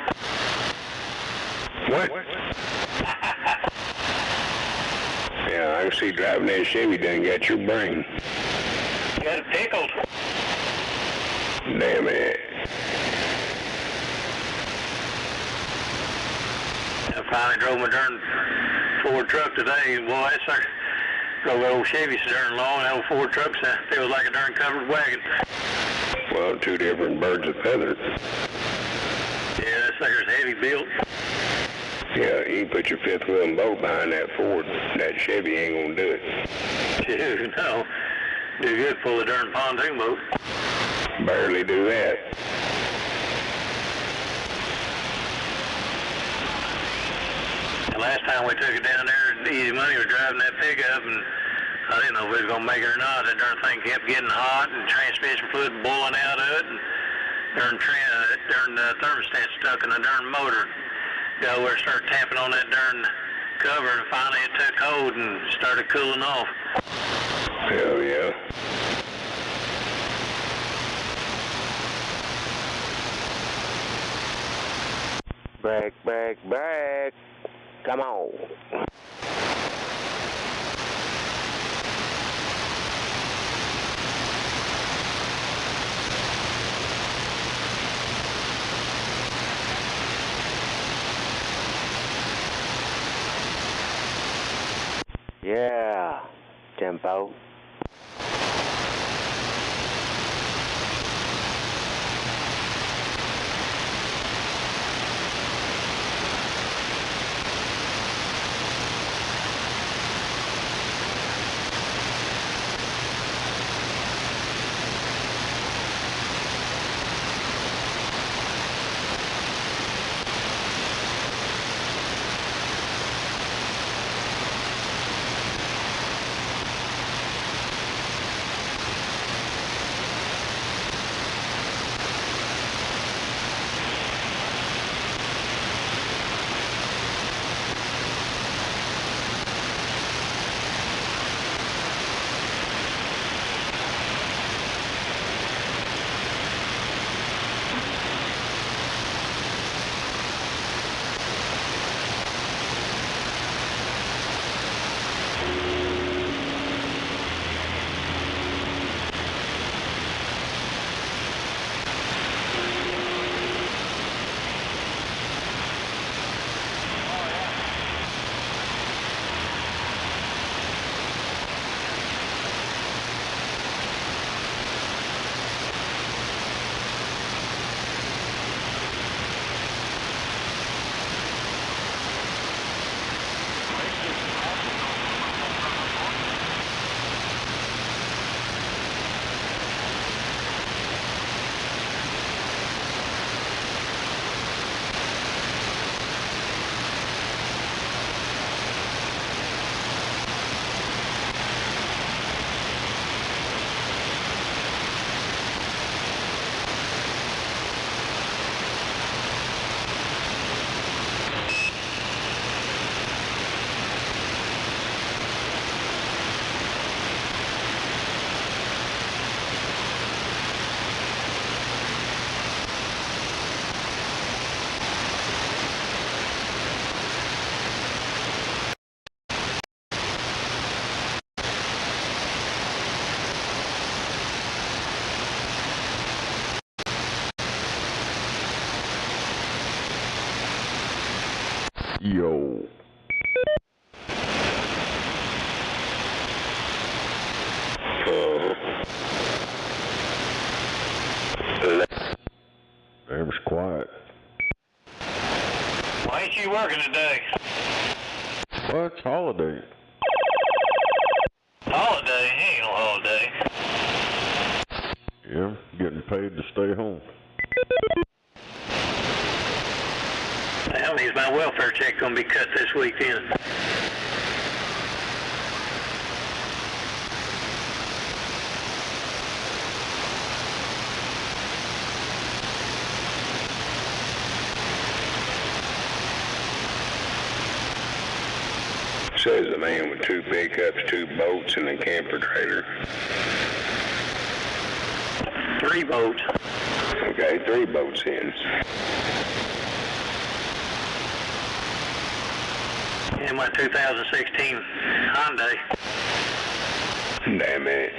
[SPEAKER 10] What? Yeah, I can see driving that Chevy done got your brain.
[SPEAKER 5] Got it pickled.
[SPEAKER 10] Damn it.
[SPEAKER 5] I finally drove my darn Ford truck today. Boy, that's like, drove that old Chevy so darn long. That old Ford truck feels like a darn covered wagon.
[SPEAKER 10] Well, 2 different birds of feather.
[SPEAKER 5] Yeah, that sucker's heavy built.
[SPEAKER 10] Yeah, you can put your fifth wheel and boat behind that Ford. That Chevy ain't gonna do it.
[SPEAKER 5] Dude, no. Do good pull a darn pontoon boat.
[SPEAKER 10] Barely do that.
[SPEAKER 5] The last time we took it down there, Easy Money was driving that pickup, and I didn't know if it was going to make it or not. That darn thing kept getting hot, and transmission fluid boiling out of it, and darn thermostat stuck in the darn motor. Got where it started tapping on that darn cover, and finally it took hold and started cooling off.
[SPEAKER 10] Hell yeah.
[SPEAKER 8] Back. Come on.
[SPEAKER 11] Yeah, Tempo.
[SPEAKER 12] Yo. It was quiet.
[SPEAKER 6] Why ain't you working today?
[SPEAKER 12] Well, it's holiday.
[SPEAKER 6] Holiday? Ain't no holiday.
[SPEAKER 12] Yeah, getting paid to stay home.
[SPEAKER 6] That means my welfare check gonna be cut this weekend.
[SPEAKER 10] Says the man with 2 pickups, 2 boats, and a camper trailer.
[SPEAKER 6] 3 boats.
[SPEAKER 10] Okay, 3 boats in.
[SPEAKER 6] In my 2016 Hyundai.
[SPEAKER 10] Damn it.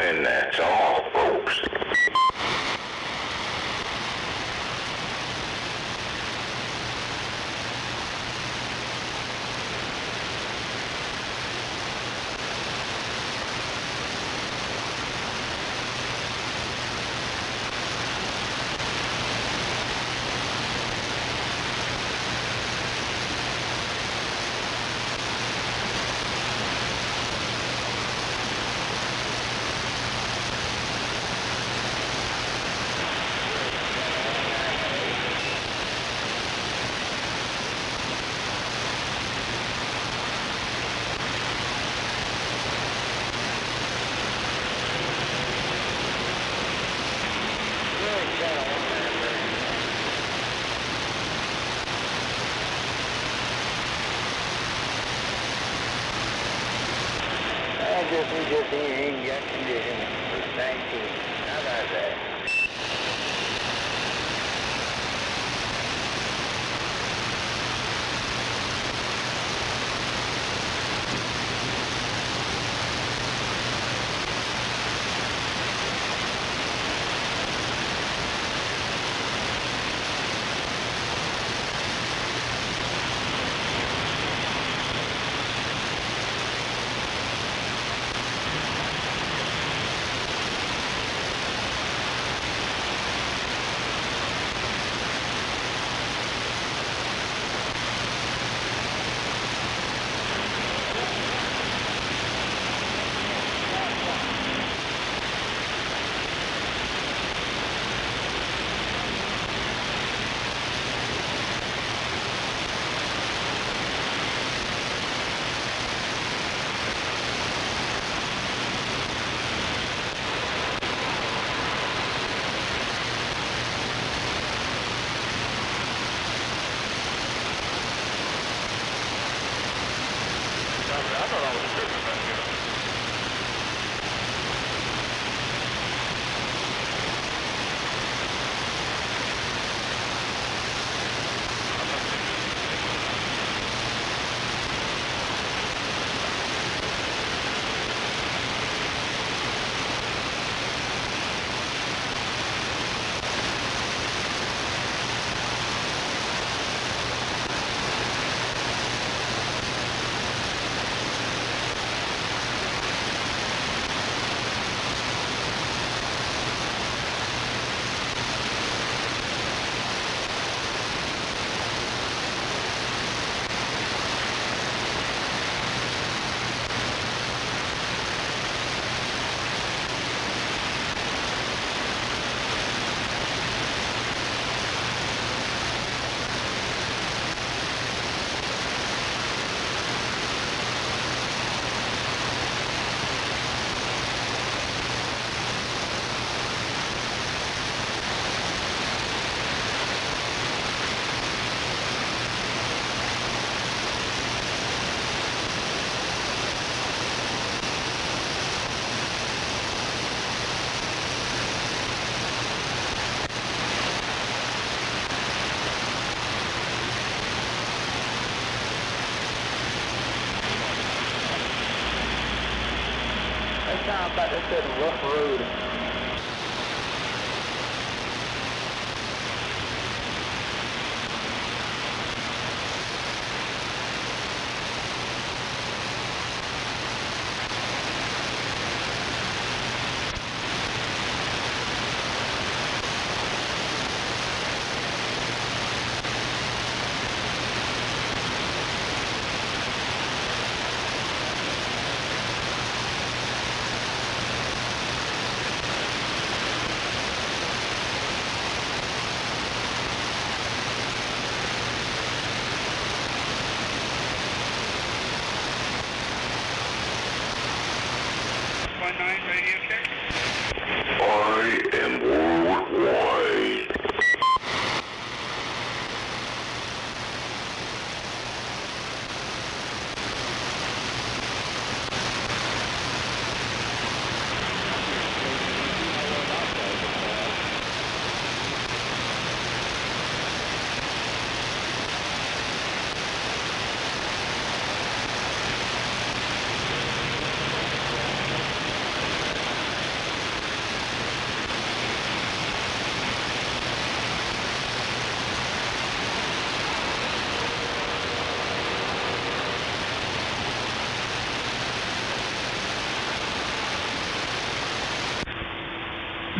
[SPEAKER 10] And that's all, folks.
[SPEAKER 1] just ain't got conditions for 19. How about that? About that said rough road.
[SPEAKER 9] Radio check. I am worldwide.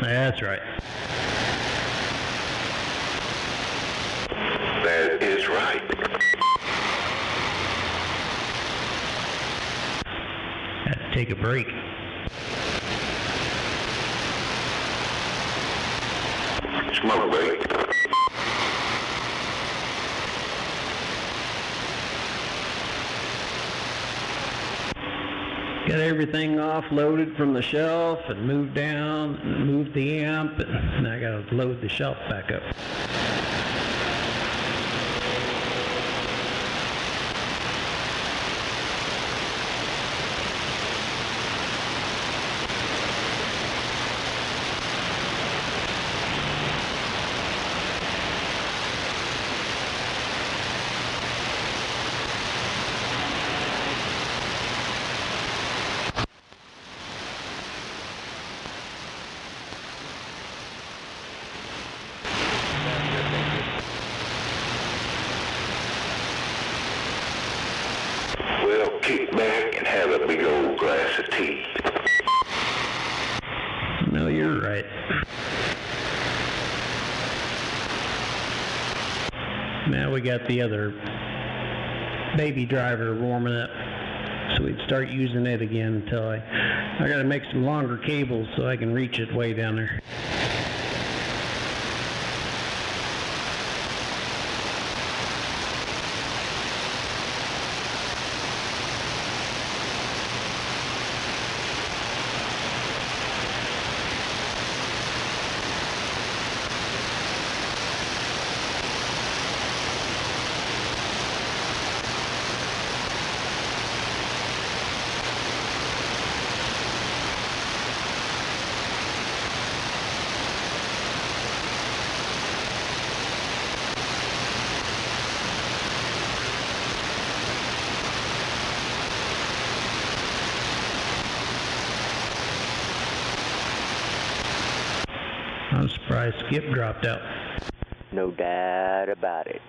[SPEAKER 7] That's right.
[SPEAKER 9] That is right.
[SPEAKER 7] Had to take a break.
[SPEAKER 9] Smoke break.
[SPEAKER 7] Got everything offloaded from the shelf and moved down and moved the amp, and I got to load the shelf back up. Now we got the other baby driver warming up, so we'd start using it again until I gotta make some longer cables so I can reach it way down there. I'm surprised Skip dropped out.
[SPEAKER 11] No doubt about it.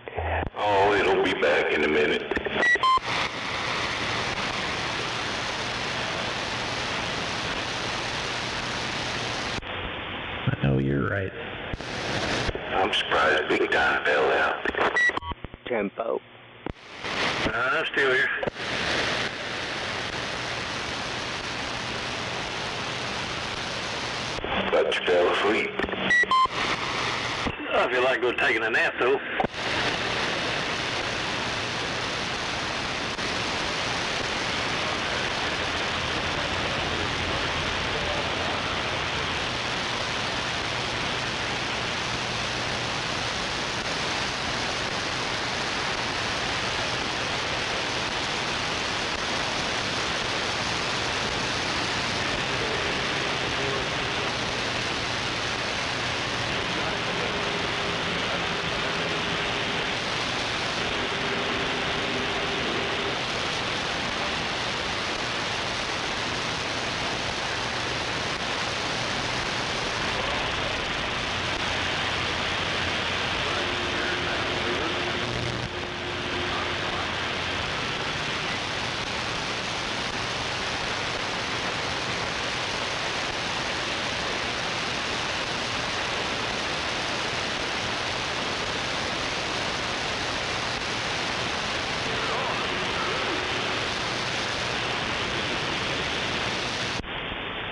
[SPEAKER 2] Oh, it'll be back in a minute.
[SPEAKER 7] I know you're right.
[SPEAKER 2] I'm surprised Big Time fell out.
[SPEAKER 11] Tempo.
[SPEAKER 2] I'm still here. But you fell asleep.
[SPEAKER 1] I feel like going taking a nap though.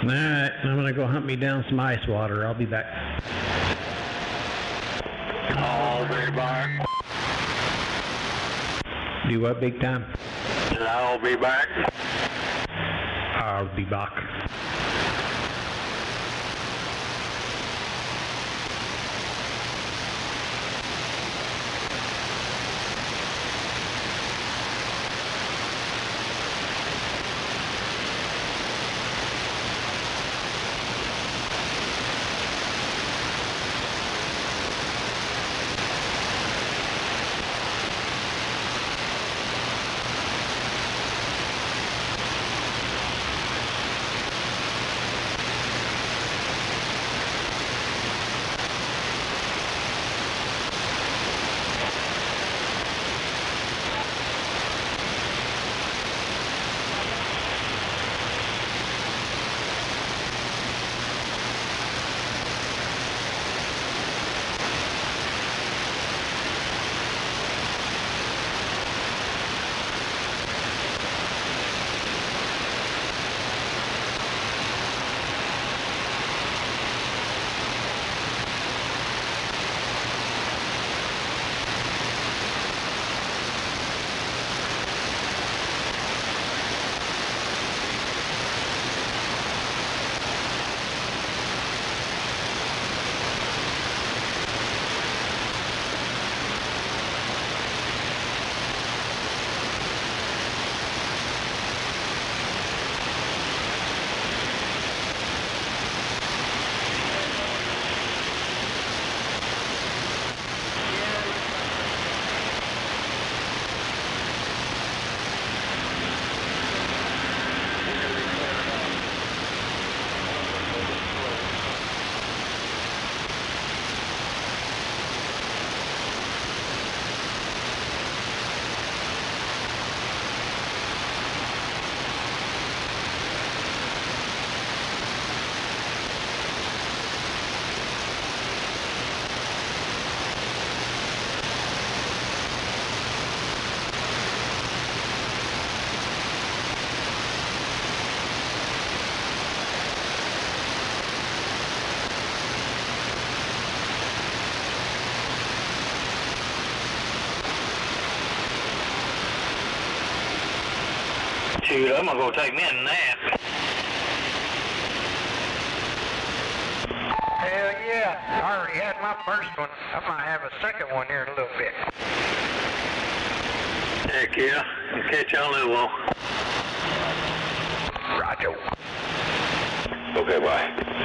[SPEAKER 7] Alright, I'm gonna go hunt me down some ice water. I'll be back.
[SPEAKER 1] I'll be back.
[SPEAKER 7] Do what, Big Time?
[SPEAKER 1] I'll be back.
[SPEAKER 7] I'll be back.
[SPEAKER 1] Shoot, I'm gonna go take me a nap.
[SPEAKER 6] Hell yeah, I already had my first one. I might have a second one here in a little bit.
[SPEAKER 1] Heck yeah, I'll catch y'all in a little while.
[SPEAKER 6] Roger.
[SPEAKER 2] Okay, bye.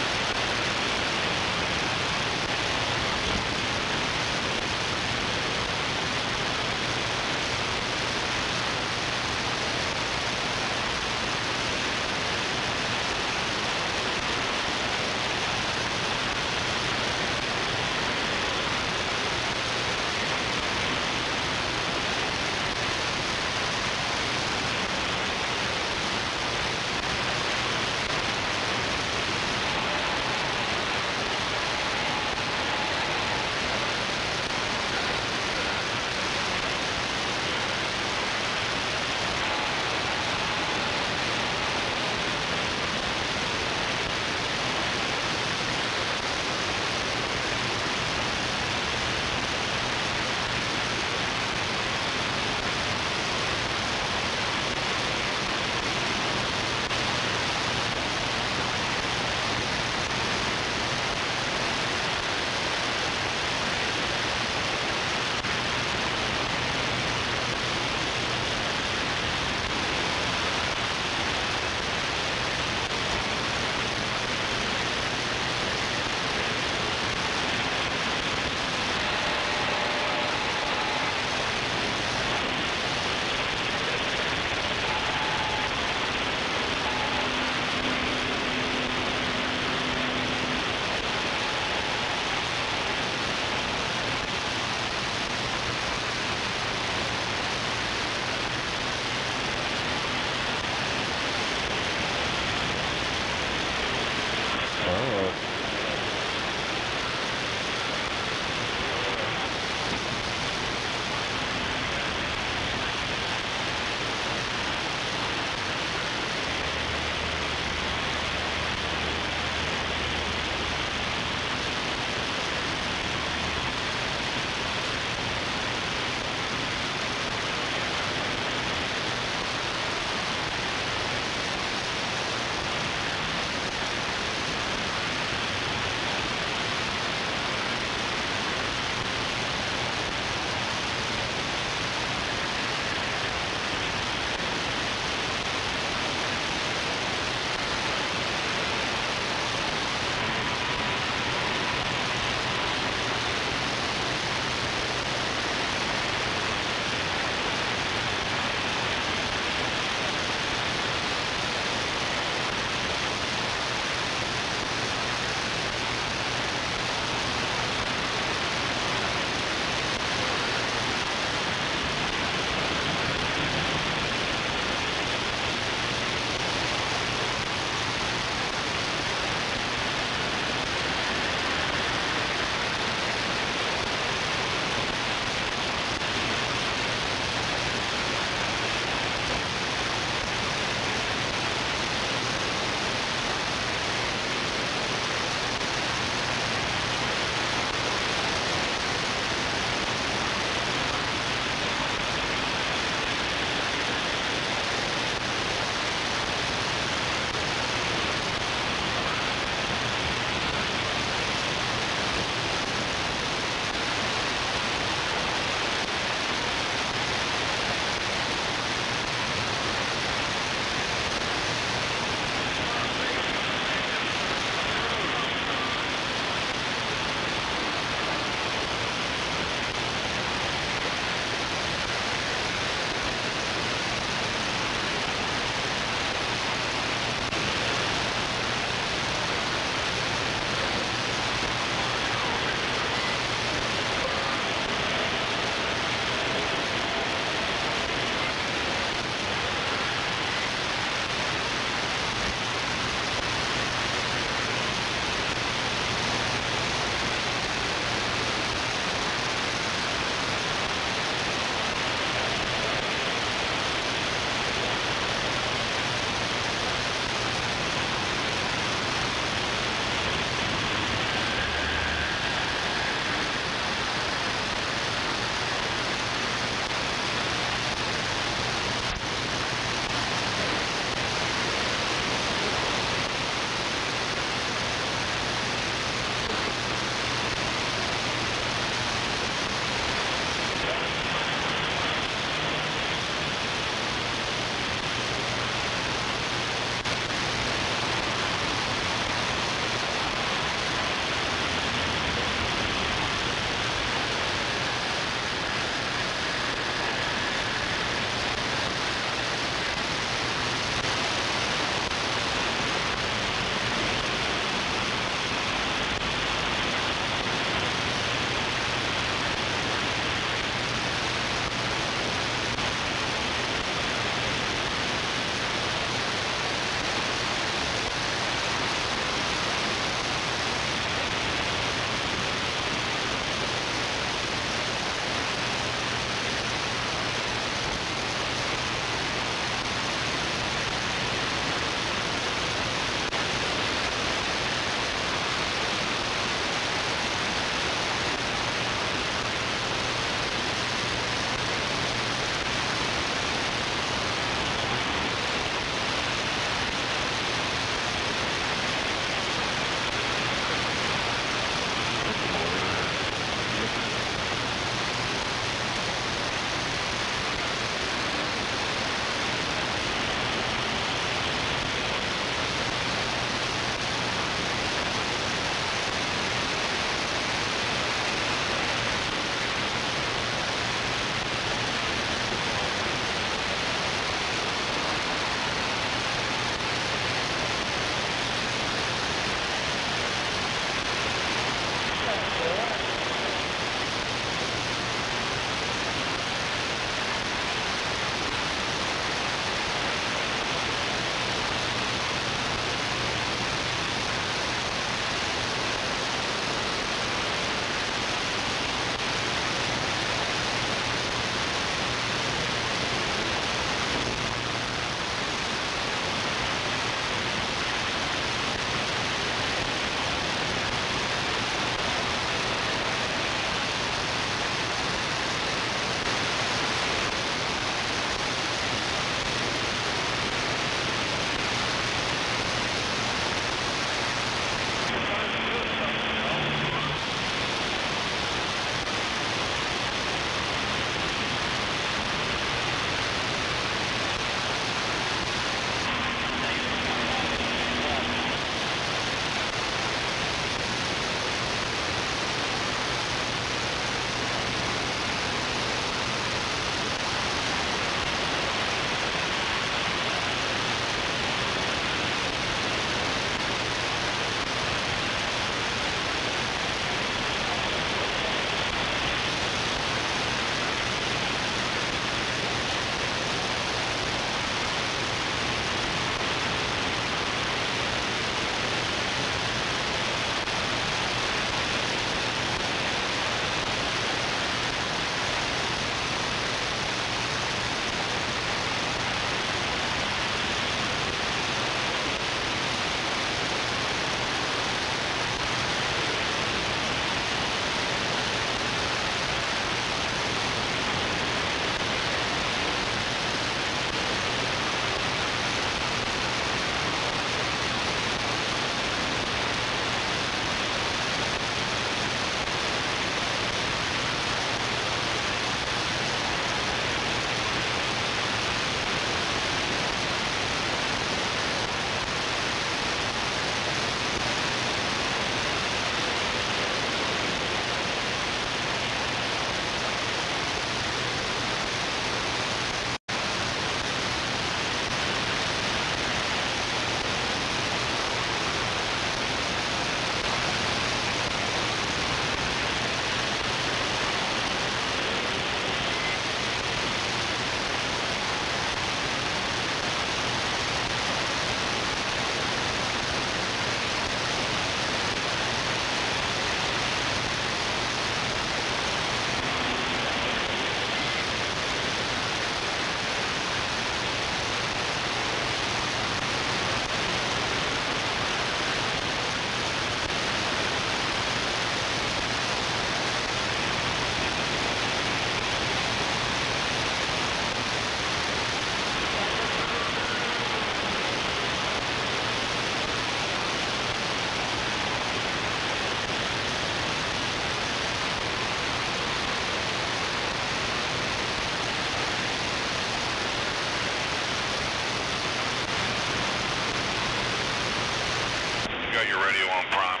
[SPEAKER 2] 1 prime.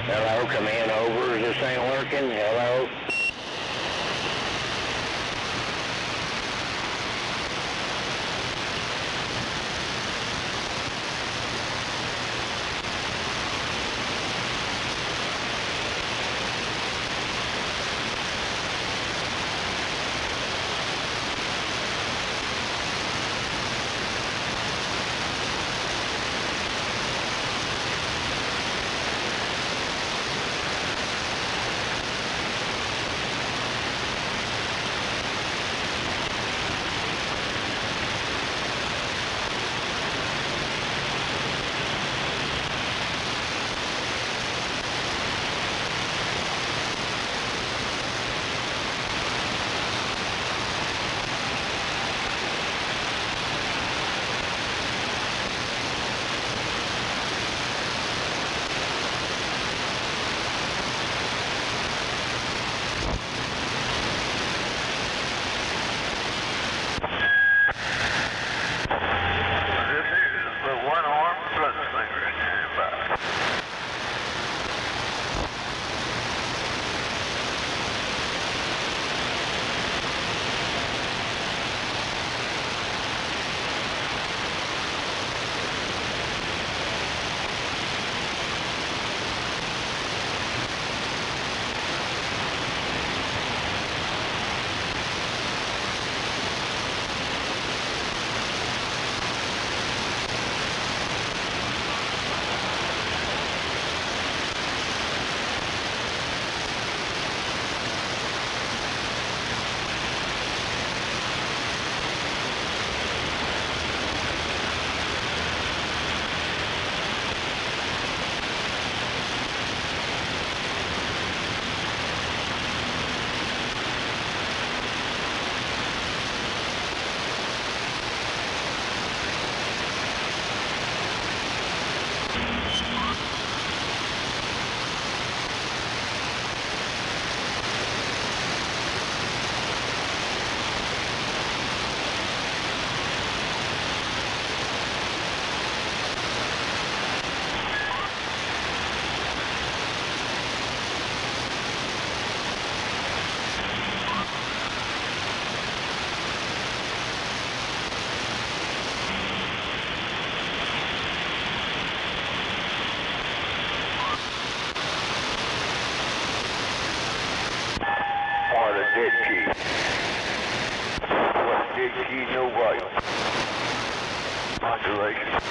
[SPEAKER 8] Hello, command over. Is this thing working? Hello?
[SPEAKER 9] Dead key. What's dead key? No volume. Modulation.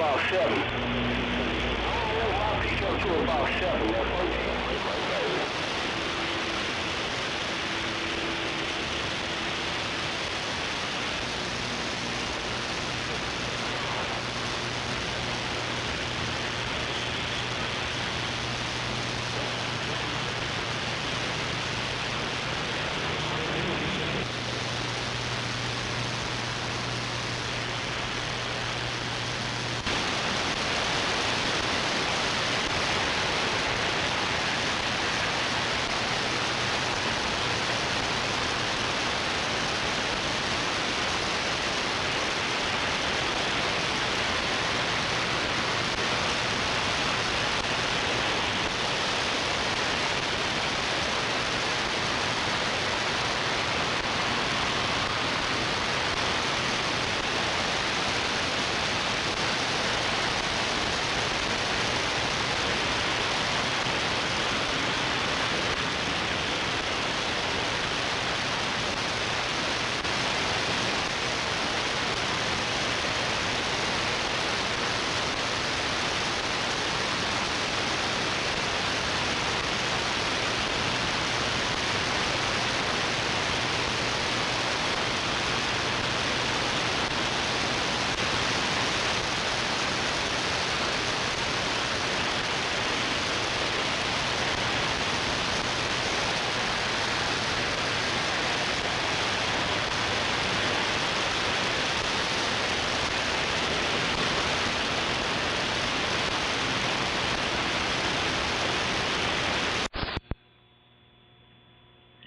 [SPEAKER 1] about 7. I'll pick up to about 7. That's okay.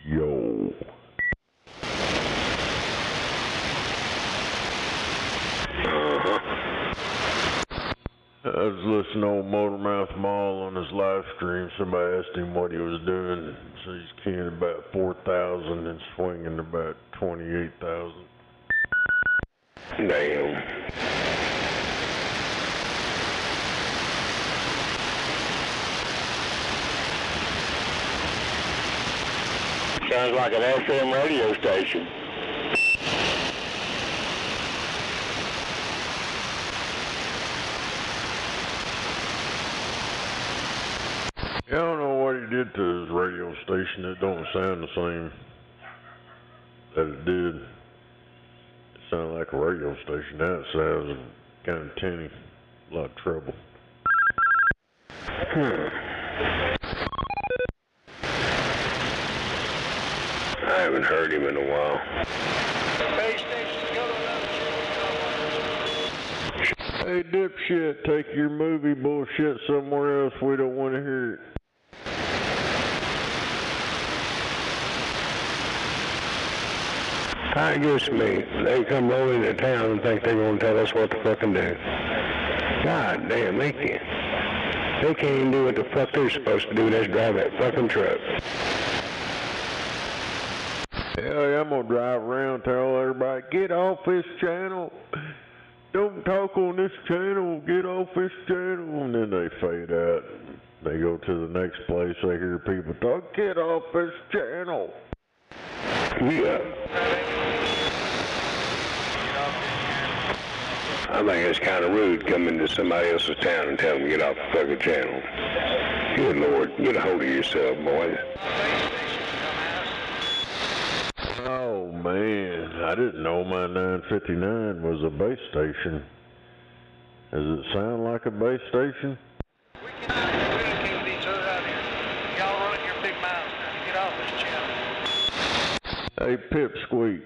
[SPEAKER 12] Yo. I was listening to old Motormouth Mall on his live stream. Somebody asked him what he was doing. So he's keying about 4,000 and swinging about 28,000.
[SPEAKER 10] Damn.
[SPEAKER 1] Sounds like an FM radio station.
[SPEAKER 12] I don't know what he did to his radio station. It don't sound the same that it did. It sounded like a radio station. Now it sounds kind of tinny. A lot of trouble.
[SPEAKER 10] I haven't heard him in a while.
[SPEAKER 12] Hey, dipshit, take your movie bullshit somewhere else. We don't want to hear it.
[SPEAKER 10] I guess me. They come rolling into town and think they're going to tell us what to fucking do. God damn, they can't. They can't even do what the fuck they're supposed to do. That's drive that fucking truck.
[SPEAKER 12] Hell yeah, I'm going to drive around, tell everybody, get off this channel. Don't talk on this channel, get off this channel. And then they fade out. They go to the next place, they hear people talk, get off this channel.
[SPEAKER 10] Yeah. I think it's kind of rude coming to somebody else's town and telling them to get off the fucking channel. Good Lord, get a hold of yourself, boys.
[SPEAKER 12] Oh man, I didn't know my 959 was a base station. Does it sound like a base station?
[SPEAKER 6] We can communicate with each other out here. Y'all running your big mouths now. Get off this channel.
[SPEAKER 12] Hey, Pipsqueak,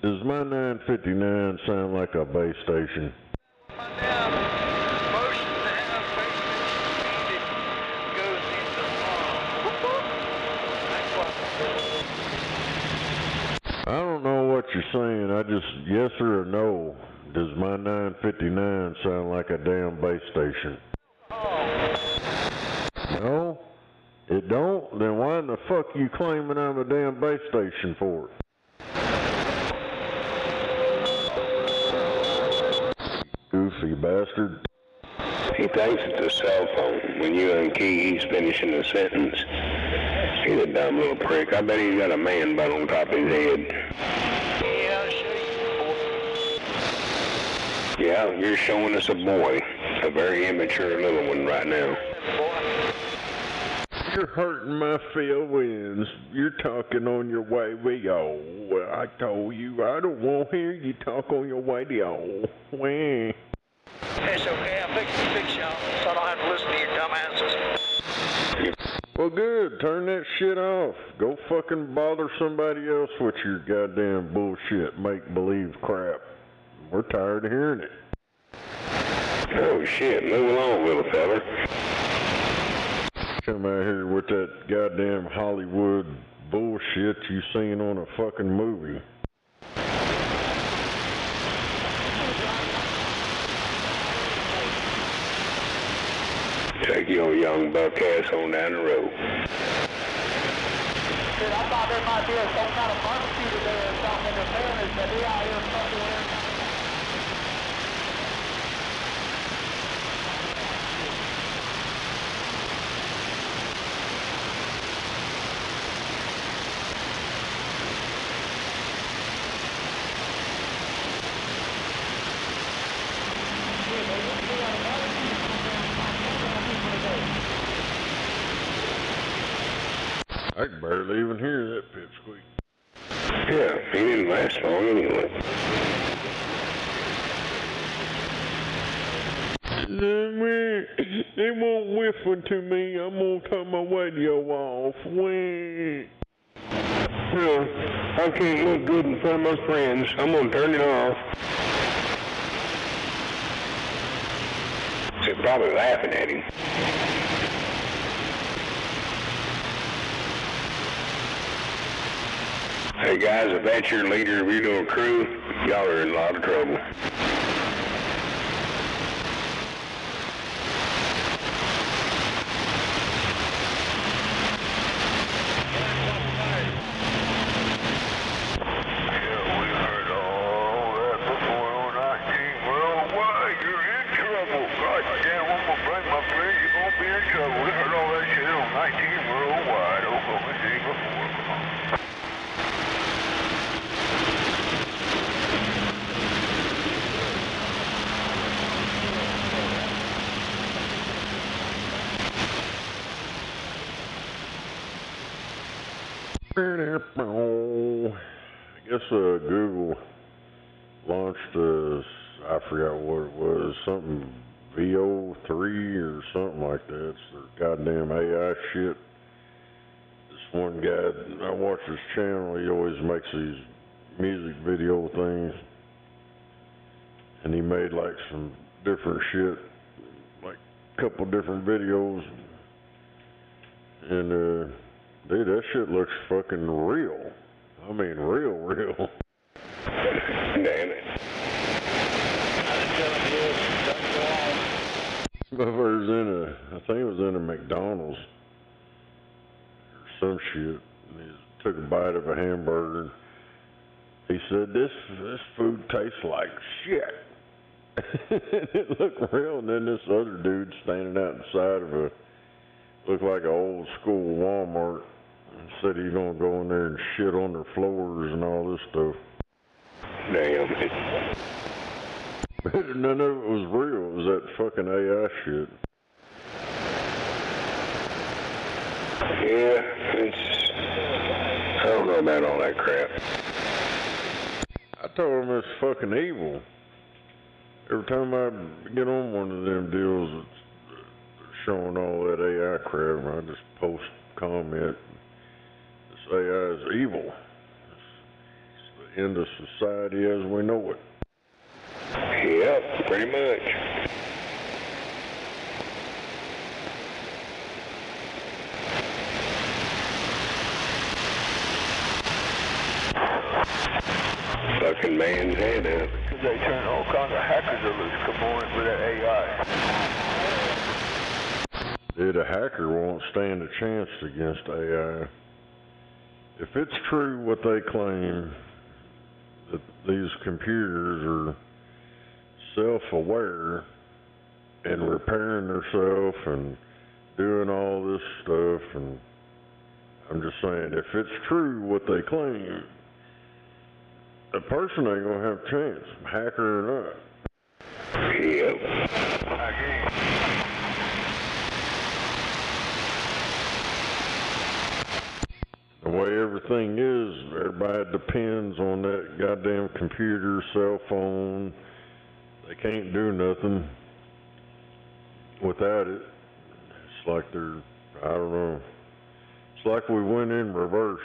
[SPEAKER 12] does my 959 sound like a base station? I don't know what you're saying. I just, yes or no, does my 959 sound like a damn base station? No? It don't? Then why in the fuck you claiming I'm a damn base station for? Goofy bastard.
[SPEAKER 10] He thinks it's a cell phone. When you unkey, he's finishing the sentence. He's a dumb little prick. I bet he's got a man bun on top of his head. Yeah, you're showing us a boy, a very immature little one right now.
[SPEAKER 12] You're hurting my feelings. You're talking on your radio. Well, I told you I don't want to hear you talk on your radio. Wah.
[SPEAKER 6] It's okay, I'll fix y'all, so I don't have to listen to your dumbasses.
[SPEAKER 12] Well, good. Turn that shit off. Go fucking bother somebody else with your goddamn bullshit, make-believe crap. We're tired of hearing it.
[SPEAKER 10] Oh, shit. Move along, little fella.
[SPEAKER 12] Come out here with that goddamn Hollywood bullshit you seen on a fucking movie.
[SPEAKER 10] Take your young buck ass on down the road.
[SPEAKER 1] Dude, I thought there might be some kind of barbecue today or something in the families, but they out here somewhere.
[SPEAKER 12] I can barely even hear that pipsqueak.
[SPEAKER 10] Yeah, he didn't last long anyway.
[SPEAKER 12] They won't whiffle to me. I'm gonna turn my radio off. Wah.
[SPEAKER 10] Well, I can't look good in front of my friends. I'm gonna turn it off. They're probably laughing at him. Hey guys, if that's your leader of your little crew, y'all are in a lot of trouble.
[SPEAKER 12] I guess Google launched I forgot what it was, something VO3 or something like that. It's their goddamn AI shit. This one guy, I watch his channel, he always makes these music video things. And he made like some different shit, like a couple different videos. And dude, that shit looks fucking real. I mean, real.
[SPEAKER 10] Damn it.
[SPEAKER 12] Motherfucker's I think it was in a McDonald's or some shit. And he took a bite of a hamburger. He said, this food tastes like shit. It looked real. And then this other dude standing out the side of looked like an old school Walmart. Said he's gonna go in there and shit on their floors and all this stuff.
[SPEAKER 10] Damn.
[SPEAKER 12] None of it was real. It was that fucking AI shit.
[SPEAKER 10] Yeah, I don't know about all that crap.
[SPEAKER 12] I told him it's fucking evil. Every time I get on one of them deals, it's showing all that AI crap, I just post comment. This AI is evil. It's the end of society as we know it.
[SPEAKER 10] Yep, pretty much. Fucking man's head up.
[SPEAKER 9] They turn all kinds of hackers loose. Come on with that AI.
[SPEAKER 12] Dude, a hacker won't stand a chance against AI. If it's true what they claim, that these computers are self-aware and repairing themselves and doing all this stuff, and I'm just saying, if it's true what they claim, a person ain't gonna have a chance, hacker or not.
[SPEAKER 10] Yep.
[SPEAKER 12] The way everything is, everybody depends on that goddamn computer, cell phone. They can't do nothing without it. It's like they're, I don't know. It's like we went in reverse.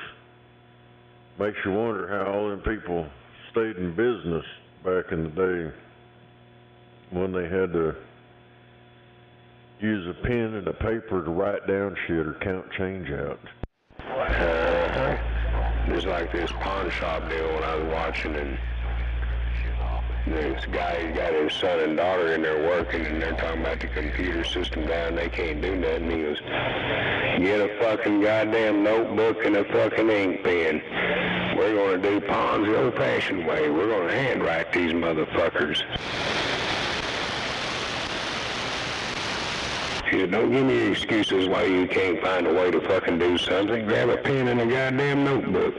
[SPEAKER 12] Makes you wonder how all them people stayed in business back in the day when they had to use a pen and a paper to write down shit or count change out.
[SPEAKER 10] There's like this pawn shop deal when I was watching, and this guy got his son and daughter in there working, and they're talking about the computer system down. They can't do nothing. He goes, get a fucking goddamn notebook and a fucking ink pen. We're going to do pawns the old-fashioned way. We're going to handwrite these motherfuckers. He said, don't give me excuses why you can't find a way to fucking do something. Grab a pen and a goddamn notebook.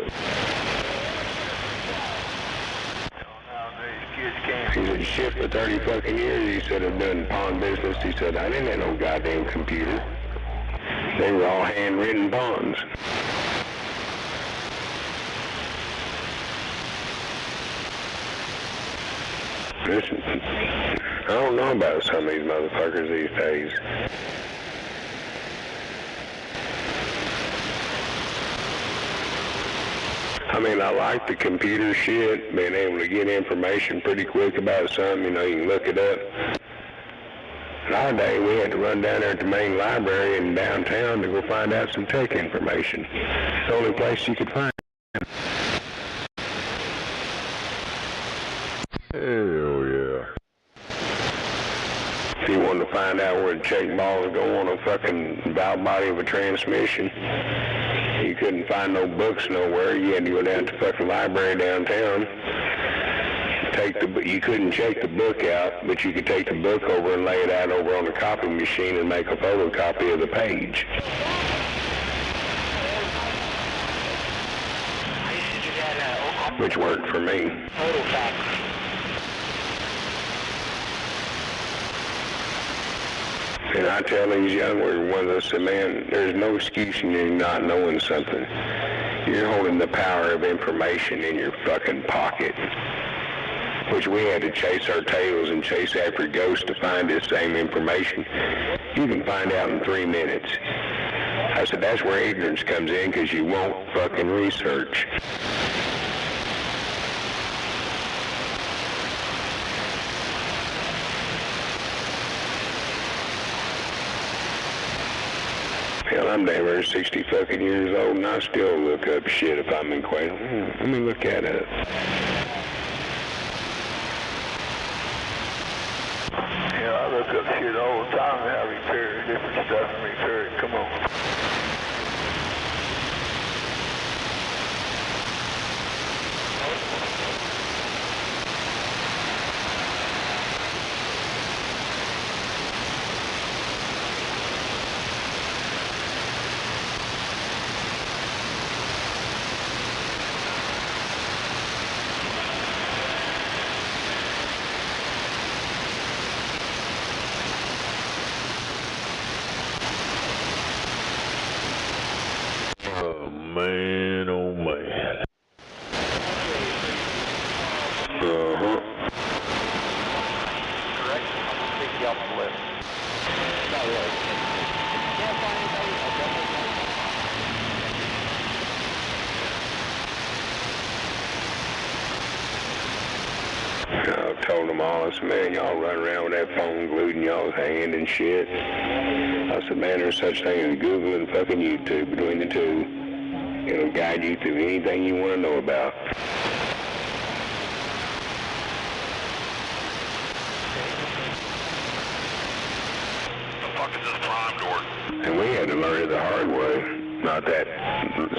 [SPEAKER 10] He said, shit, for 30 fucking years, he said, I've done pawn business. He said, I didn't have no goddamn computer. They were all handwritten pawns. Listen, I don't know about some of these motherfuckers these days. I mean, I like the computer shit, being able to get information pretty quick about something, you know, you can look it up. In our day, we had to run down there at the main library in downtown to go find out some tech information. It's the only place you could find it.
[SPEAKER 12] Hell yeah.
[SPEAKER 10] If you wanted to find out where the check balls go on a fucking valve body of a transmission, you couldn't find no books nowhere. You had to go down to the fucking library downtown. You couldn't check the book out, but you could take the book over and lay it out over on the copy machine and make a photocopy of the page. Which worked for me. And I tell these young ones, I say, man, there's no excuse in you not knowing something. You're holding the power of information in your fucking pocket. Which we had to chase our tails and chase after ghosts to find this same information. You can find out in 3 minutes. I said, that's where ignorance comes in, because you won't fucking research. Hell, I'm damn near 60 fucking years old, and I still look up shit if I'm in question. Let me look that up.
[SPEAKER 9] Yeah, I look up shit all the time and I repair different stuff and repair it. Come on.
[SPEAKER 12] Oh man, oh man.
[SPEAKER 10] Uh-huh.
[SPEAKER 4] Correct? I'll take you off the list. Not really. Can't find anybody? I'll definitely
[SPEAKER 10] I told them all, I said, man, y'all run around with that phone glued in y'all's hand and shit. I said, man, there's such thing as Google and fucking YouTube between the two. It'll guide you through anything you want to know about.
[SPEAKER 2] The fuck is this prime door?
[SPEAKER 10] And we had to learn it the hard way. Not that,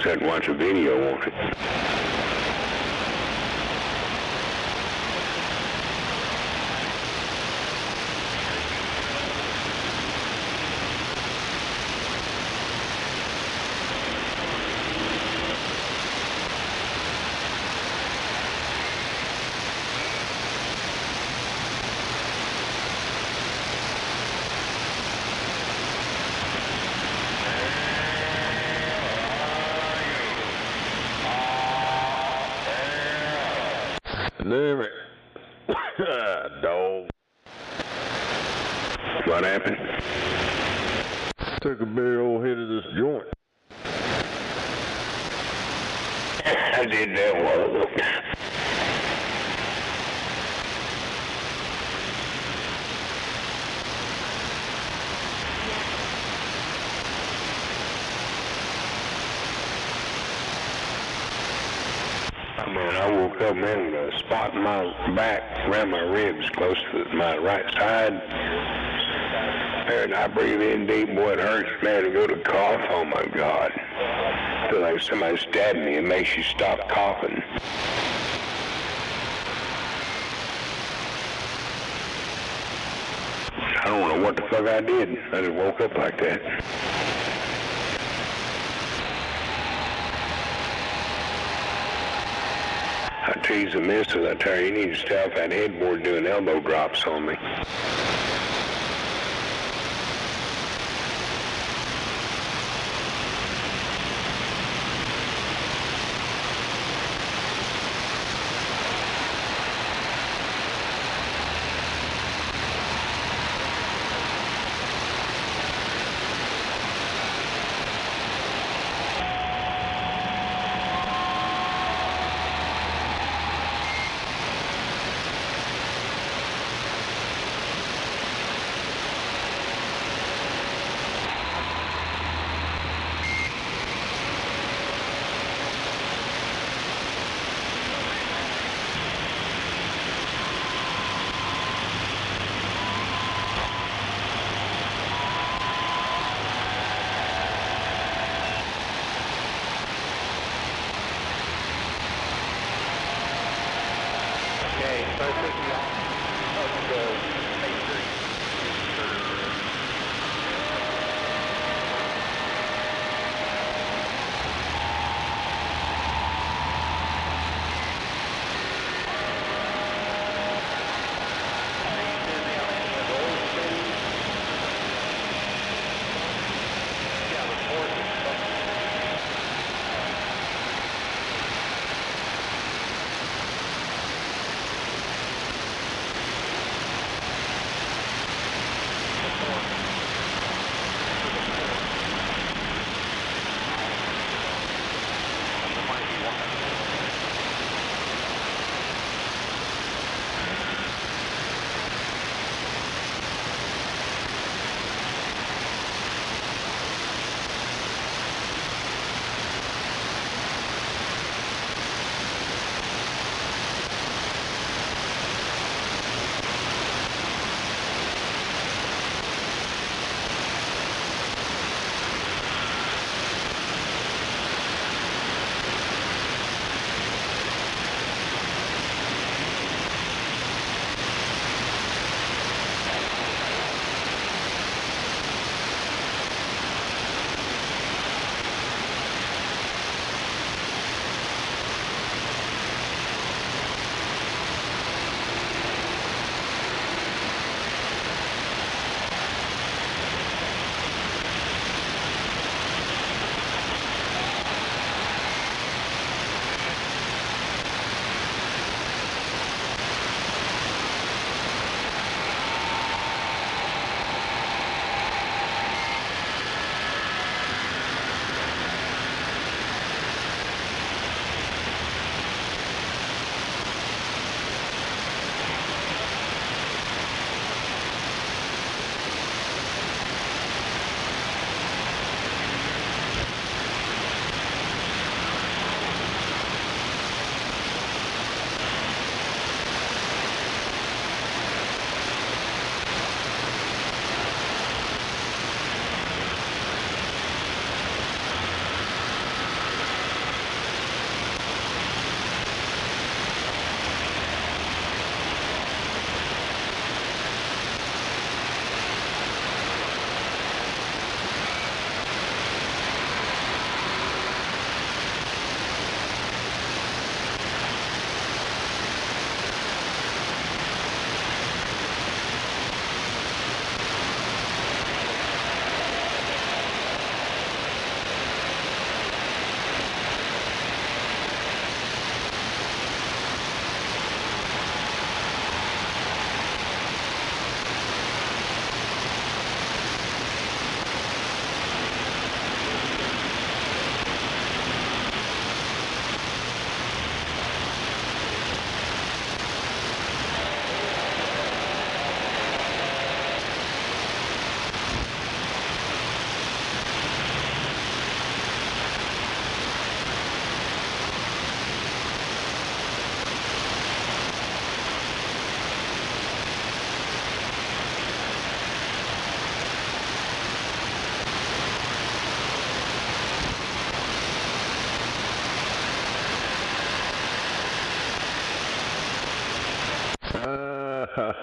[SPEAKER 10] sit and watch a video on it.
[SPEAKER 12] Damn it. Dog.
[SPEAKER 10] What happened?
[SPEAKER 12] Took a big old hit of this joint.
[SPEAKER 10] I did that a while ago. Man, I woke up, man, with a spot in my back, around my ribs, close to my right side. And I breathe in deep, boy, it hurts, man, to go to cough. Oh, my God. I feel like somebody stabbed me. It makes you stop coughing. I don't know what the fuck I did. I just woke up like that. I tease the missus. I tell her, you need to stay off that headboard doing elbow drops on me.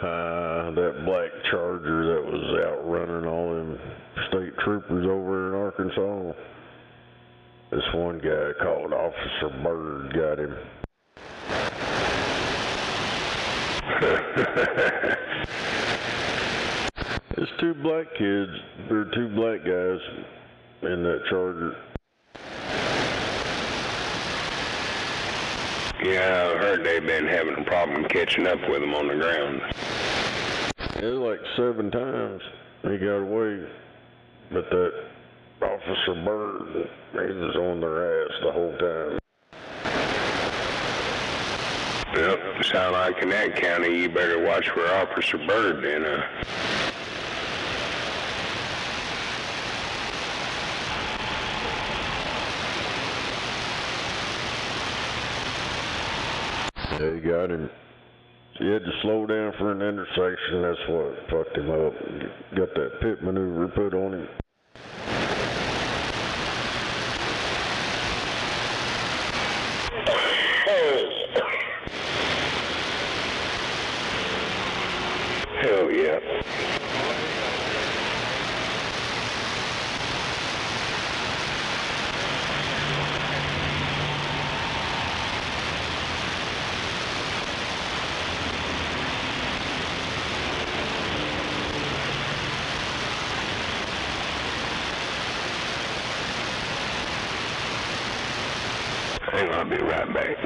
[SPEAKER 12] that black Charger that was out running all them state troopers over in Arkansas. This one guy called Officer Bird got him. There's two black kids, there are two black guys in that Charger.
[SPEAKER 10] Yeah, I heard they've been having a problem catching up with them on the ground.
[SPEAKER 12] It was like 7 times he got away, but that Officer Bird, he was on their ass the whole time.
[SPEAKER 10] Well, sound like in that county you better watch for Officer Bird then,
[SPEAKER 12] Yeah, he got him. He had to slow down for an intersection. That's what fucked him up. Got that pit maneuver put on him.
[SPEAKER 10] Hell yeah. Hang on, I'll be right back.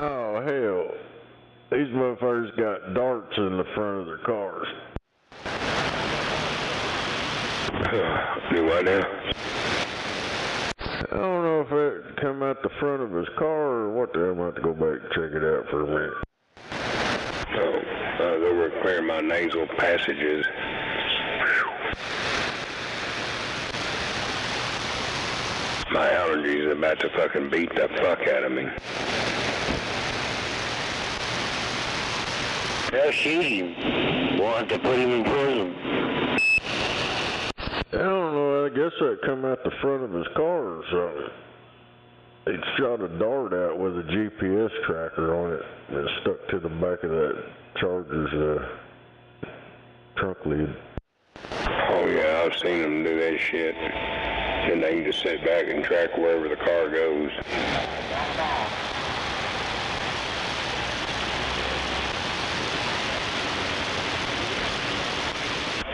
[SPEAKER 12] Oh, hell. These motherfuckers got darts in the front of their cars.
[SPEAKER 10] Do what now?
[SPEAKER 12] I don't know if it come out the front of his car or what. I'm going to have to go back and check it out for a minute.
[SPEAKER 10] Oh, they were clearing my nasal passages. My allergies are about to fucking beat the fuck out of me.
[SPEAKER 8] They'll shoot him. Want to put him in prison.
[SPEAKER 12] I don't know, I guess that come out the front of his car or something. He shot a dart out with a GPS tracker on it and it stuck to the back of that Charger's trunk lid.
[SPEAKER 10] Oh yeah, I've seen them do that shit. Then they can just sit back and track wherever the car goes.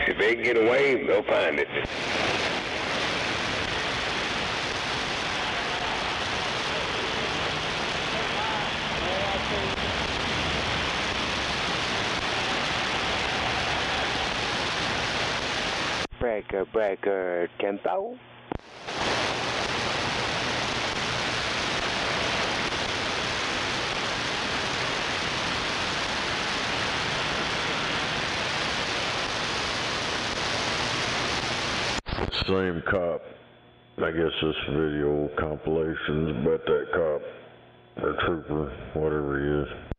[SPEAKER 10] If they get away, they'll find it.
[SPEAKER 11] breaker, tempo.
[SPEAKER 12] Same cop. I guess this video compilation's about that cop or trooper, whatever he is.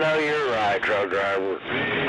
[SPEAKER 2] know you're right, truck driver.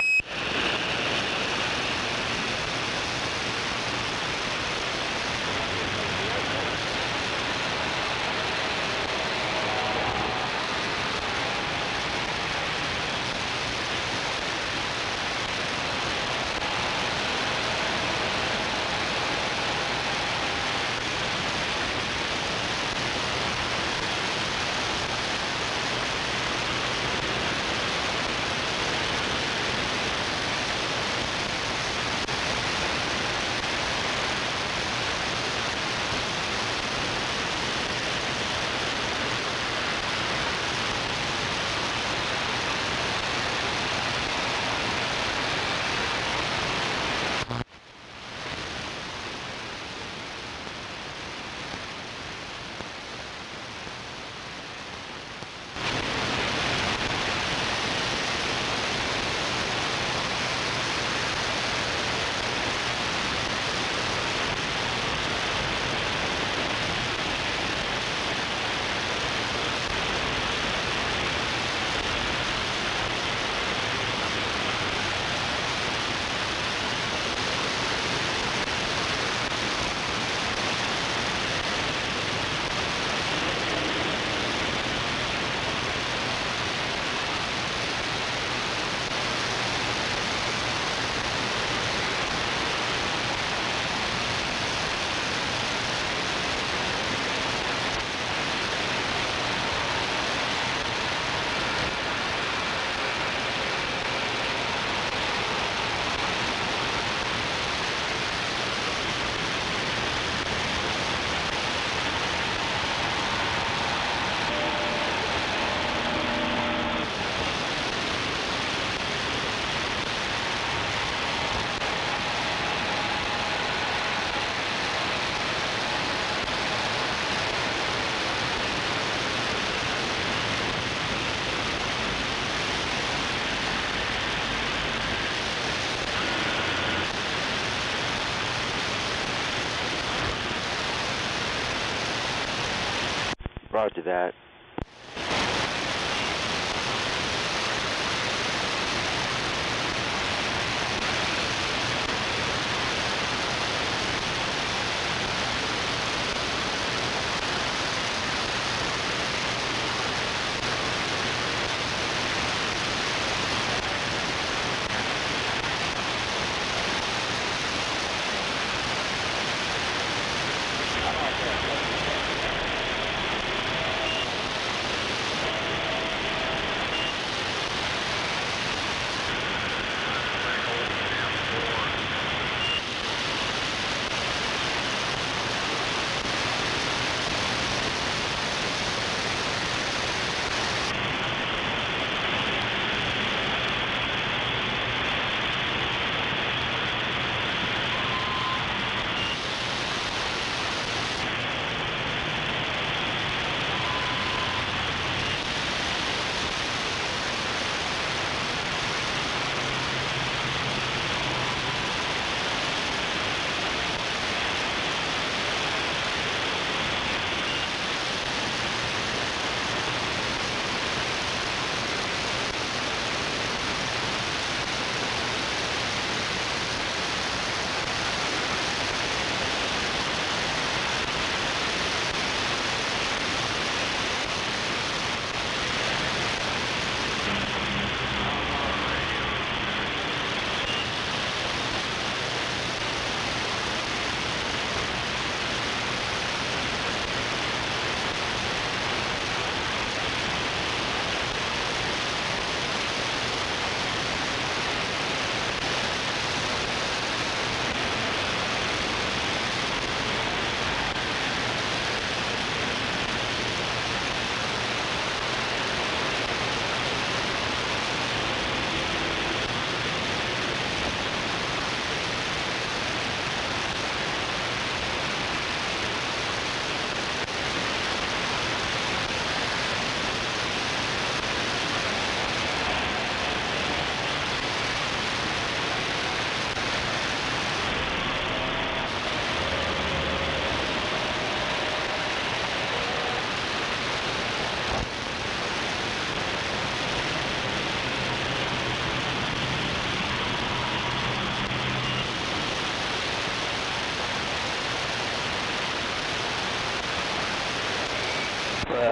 [SPEAKER 11] Roger that.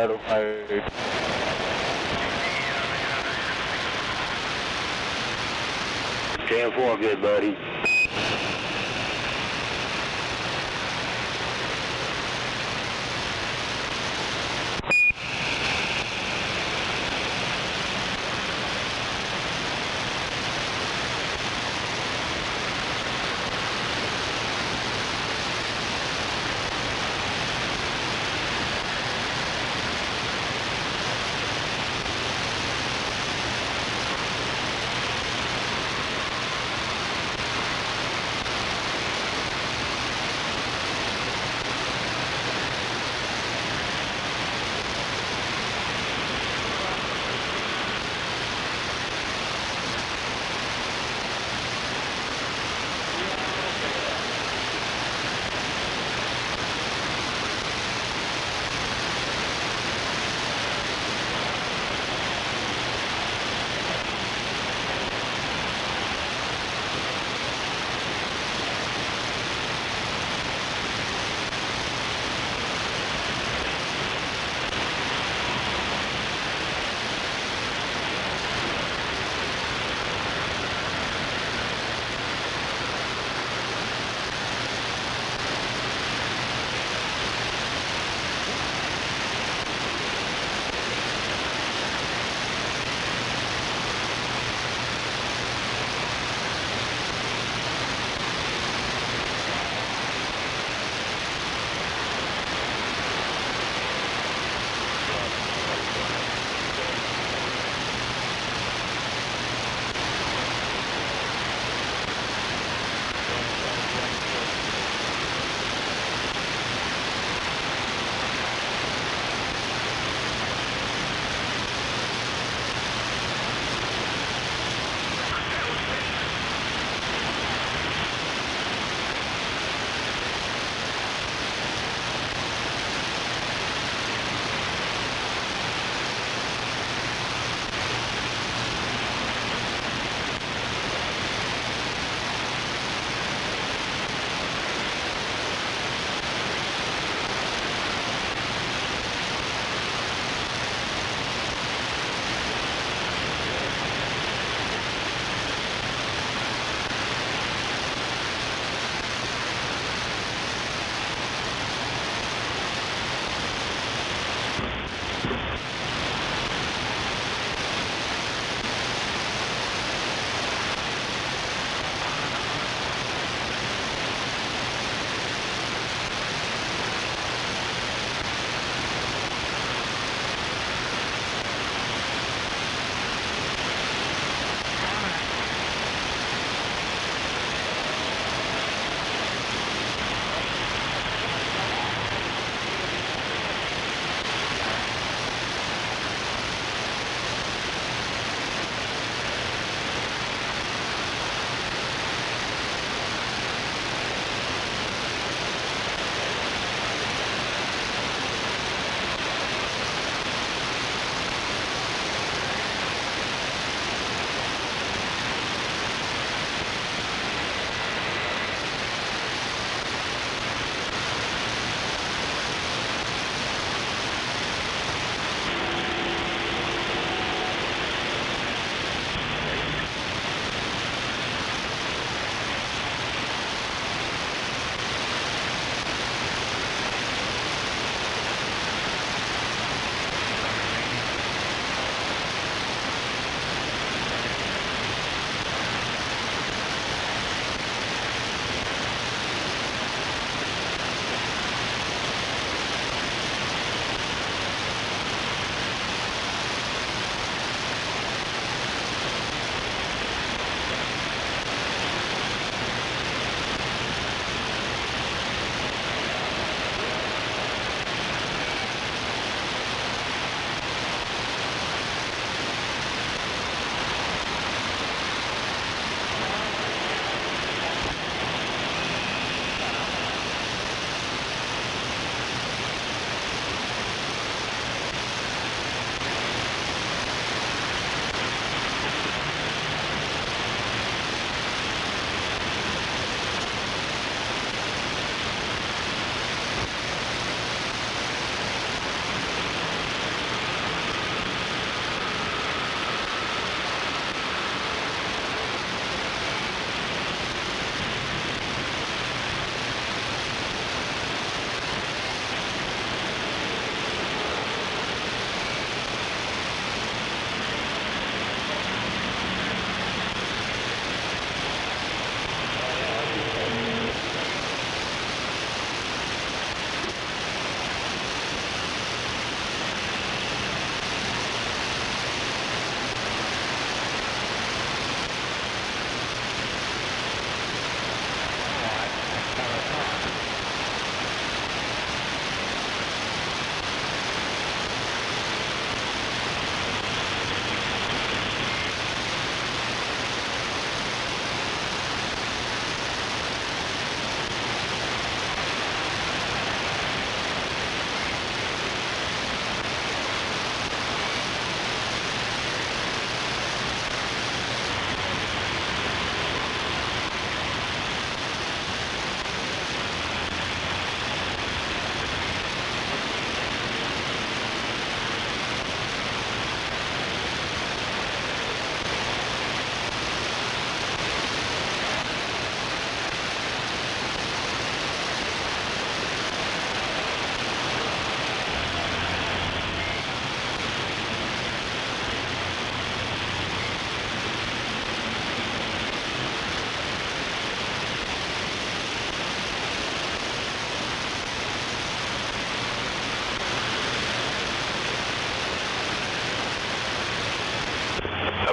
[SPEAKER 1] Adam 8.
[SPEAKER 9] 10-4, good buddy.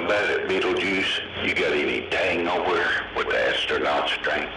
[SPEAKER 2] How about it, Beetlejuice? You got any tang nowhere with the astronaut strength?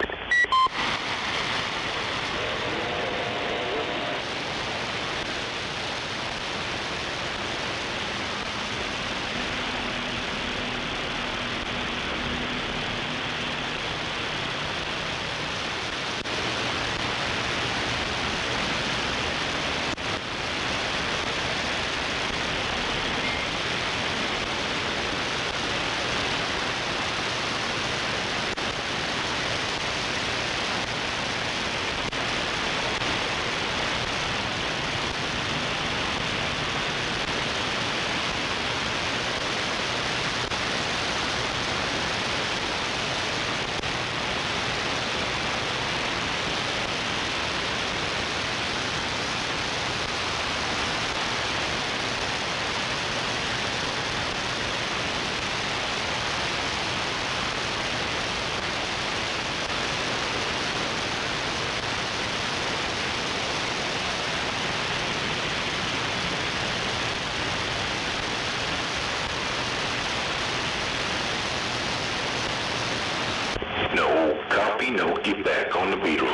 [SPEAKER 2] No, copy, no, get back on the Beetle.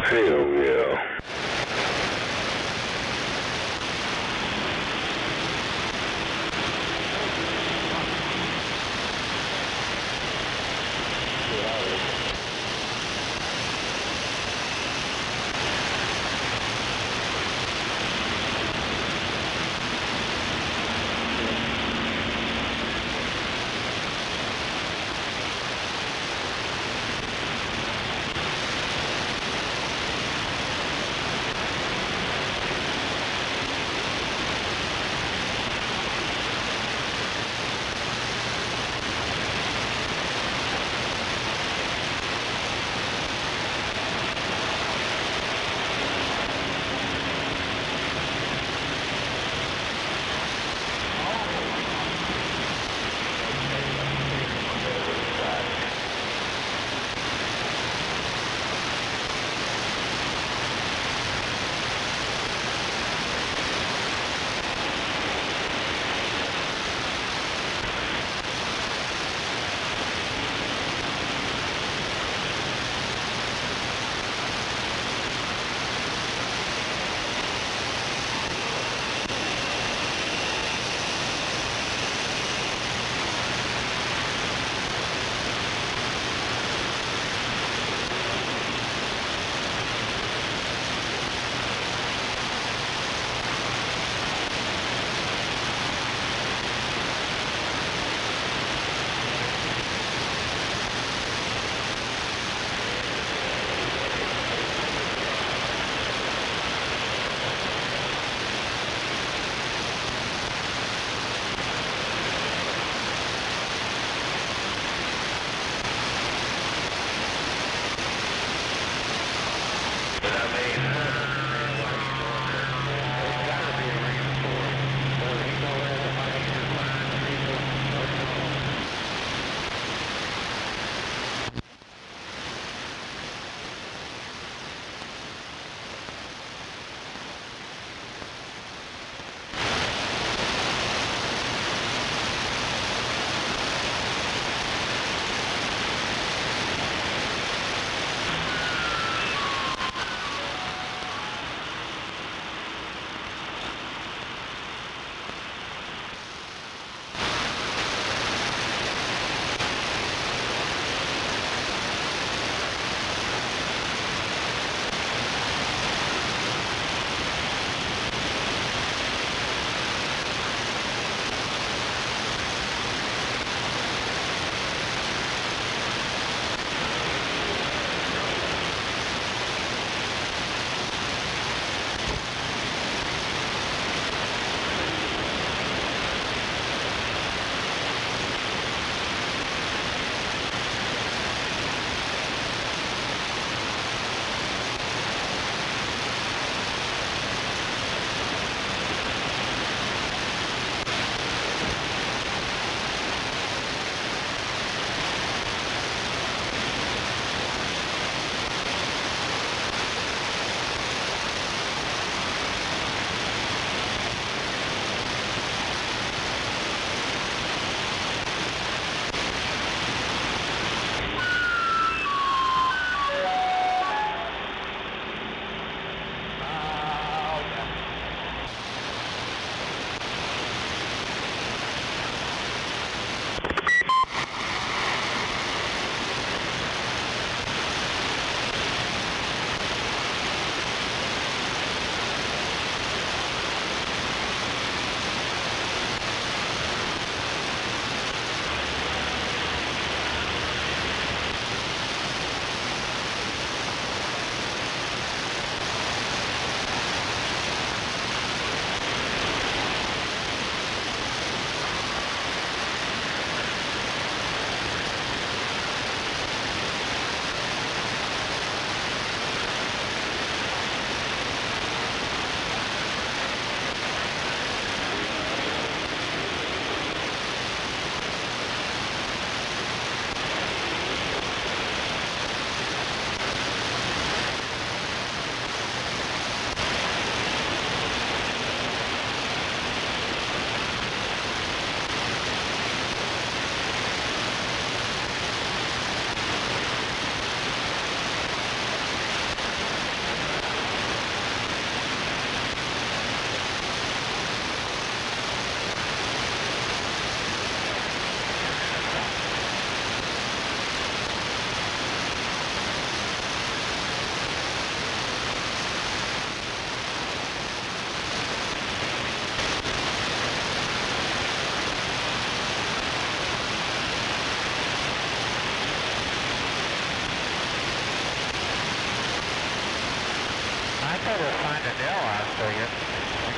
[SPEAKER 10] Hell yeah.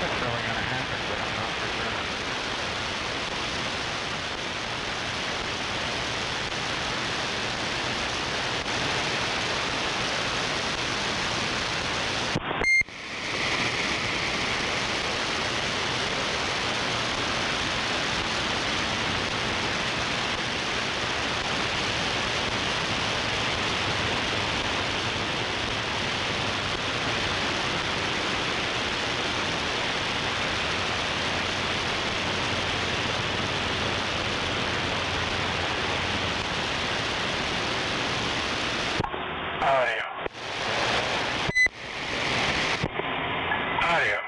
[SPEAKER 6] It's really going to happen, but I'm not for sure. Audio. Audio.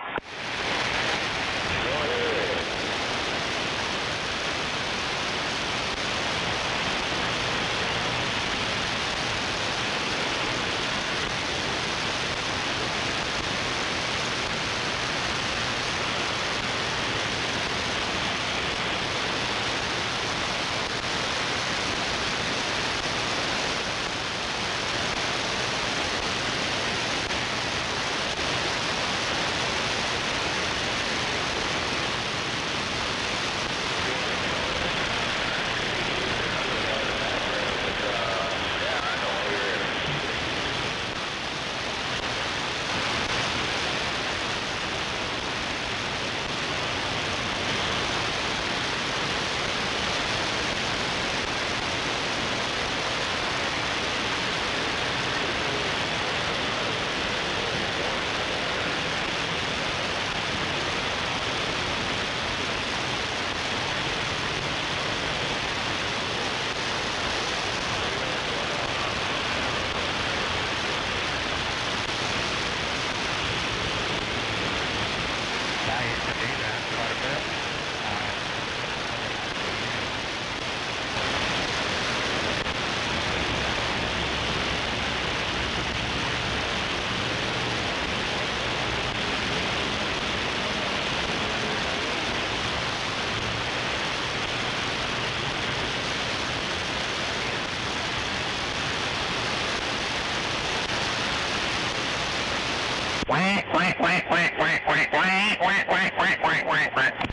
[SPEAKER 6] I used to do that quite a bit. Quack, quack, quack, quack, quack, quack, quack, quack, quack, quack, quack, quack, quack.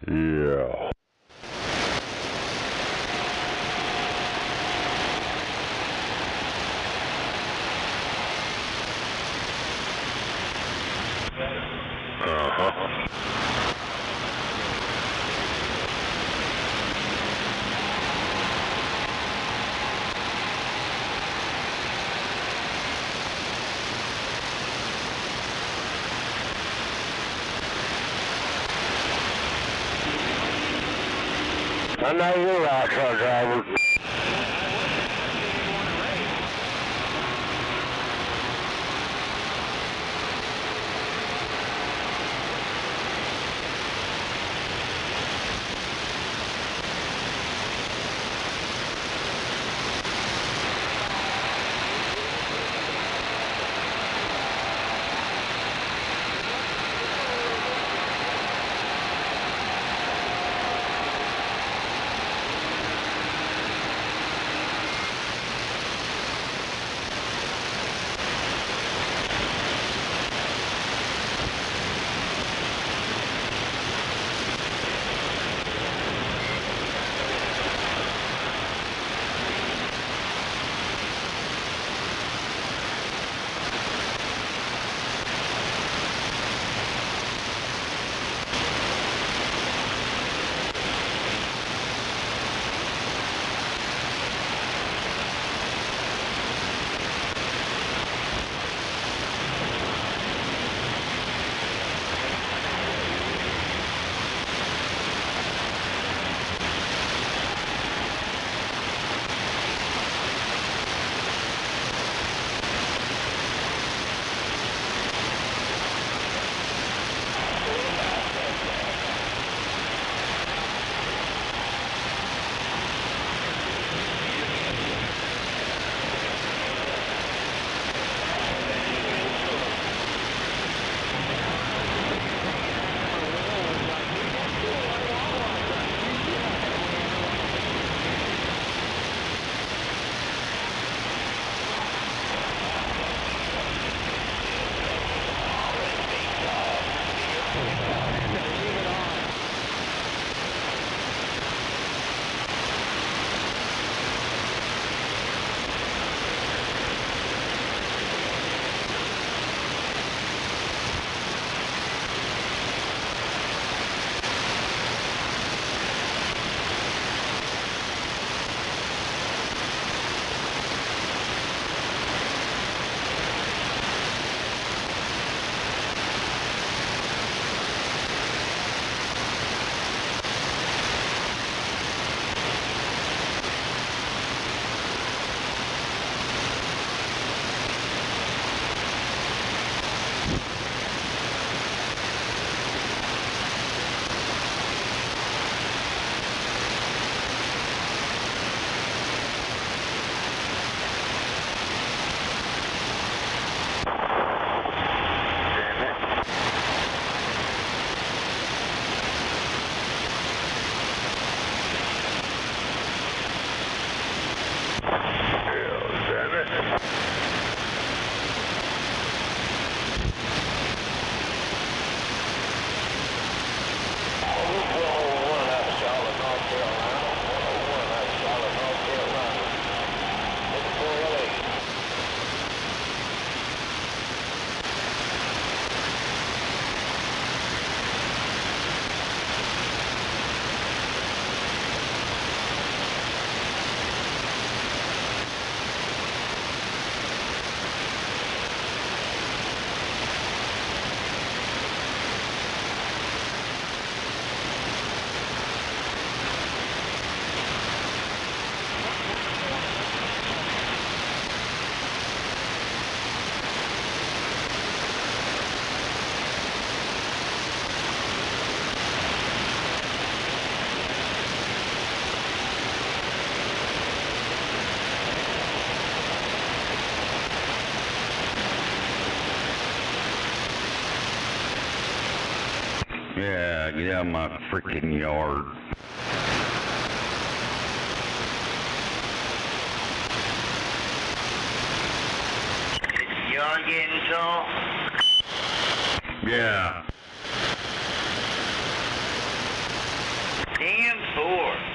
[SPEAKER 12] Yeah.
[SPEAKER 1] I know you're right, truck driver.
[SPEAKER 13] Yeah, get out of my freaking yard.
[SPEAKER 1] You on getting tall?
[SPEAKER 13] Yeah.
[SPEAKER 1] 4.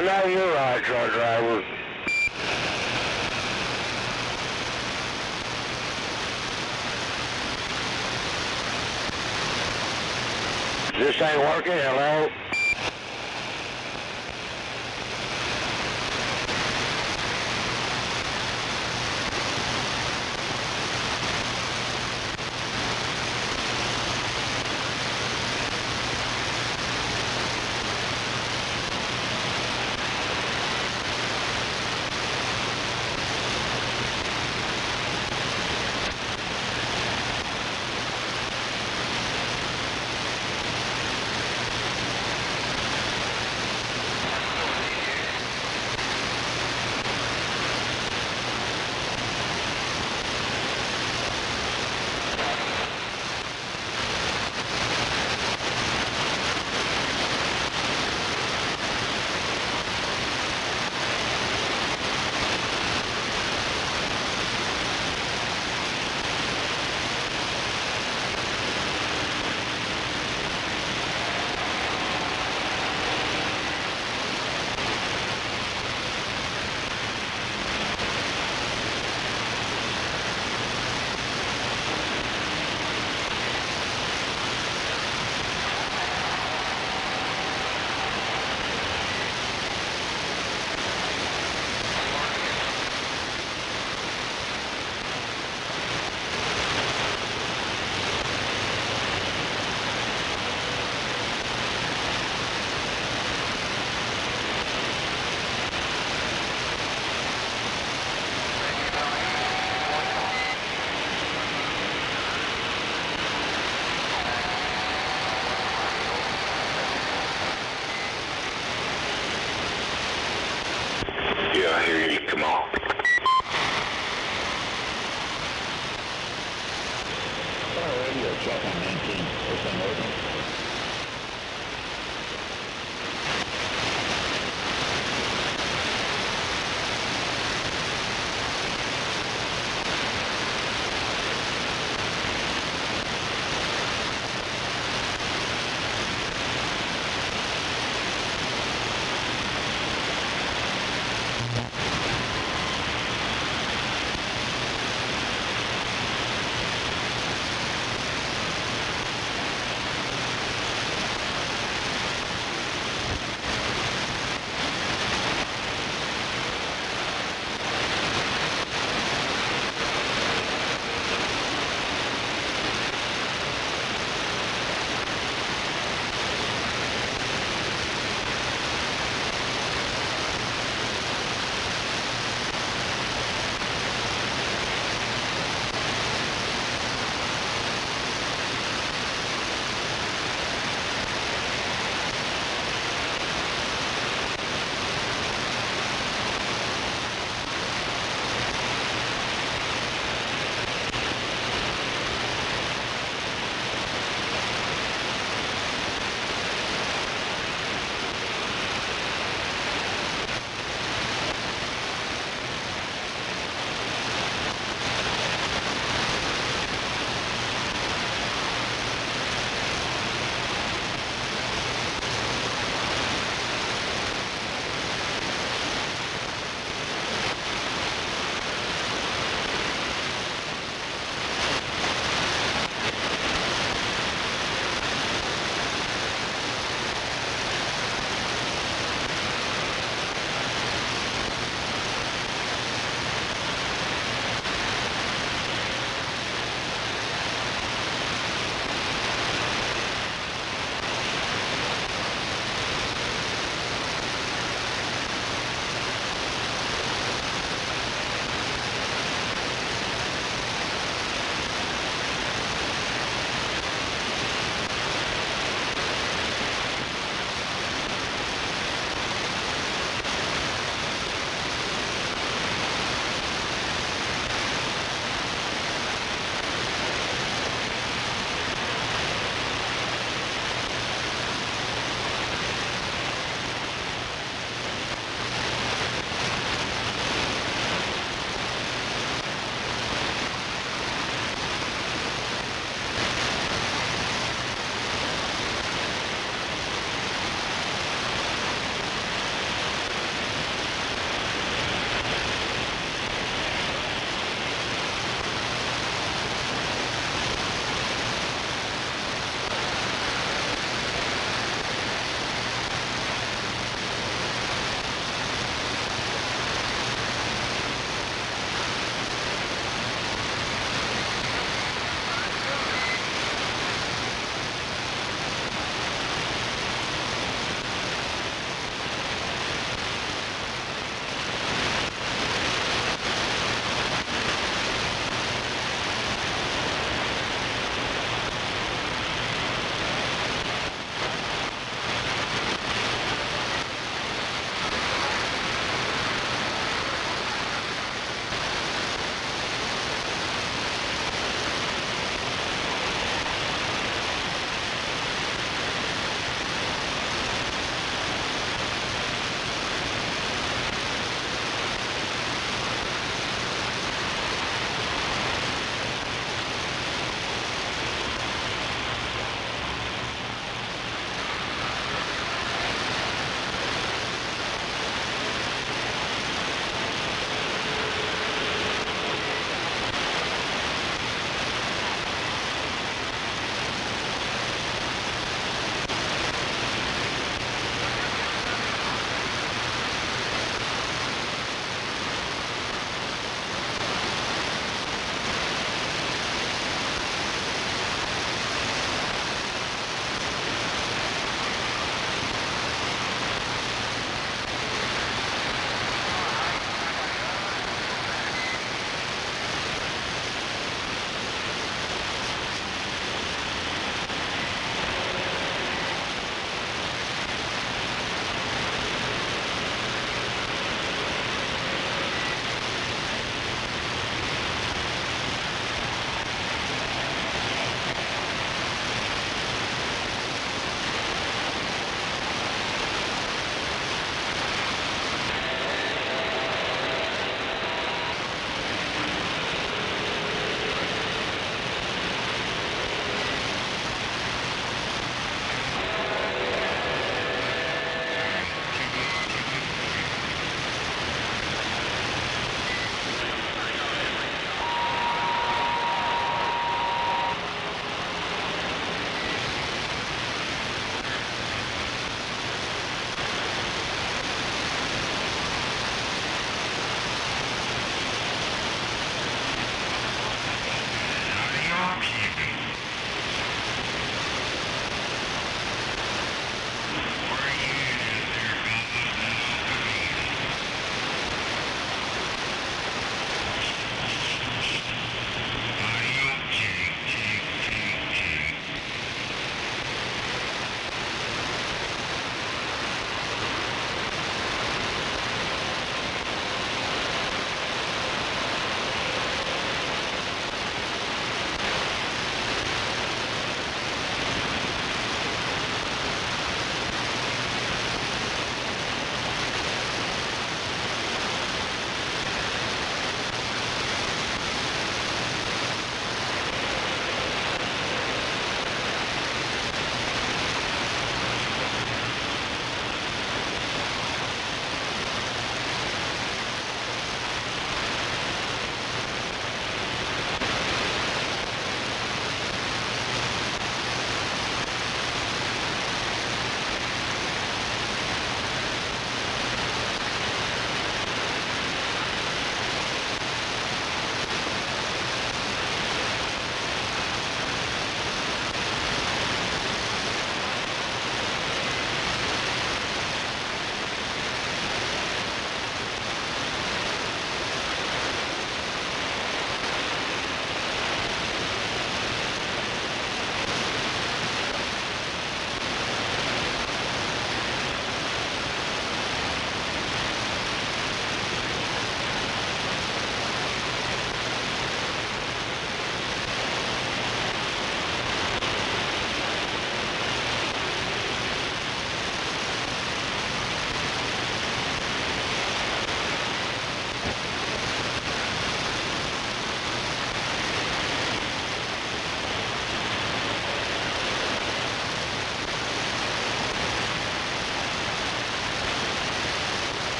[SPEAKER 8] I know you're right, truck driver. This ain't working, hello?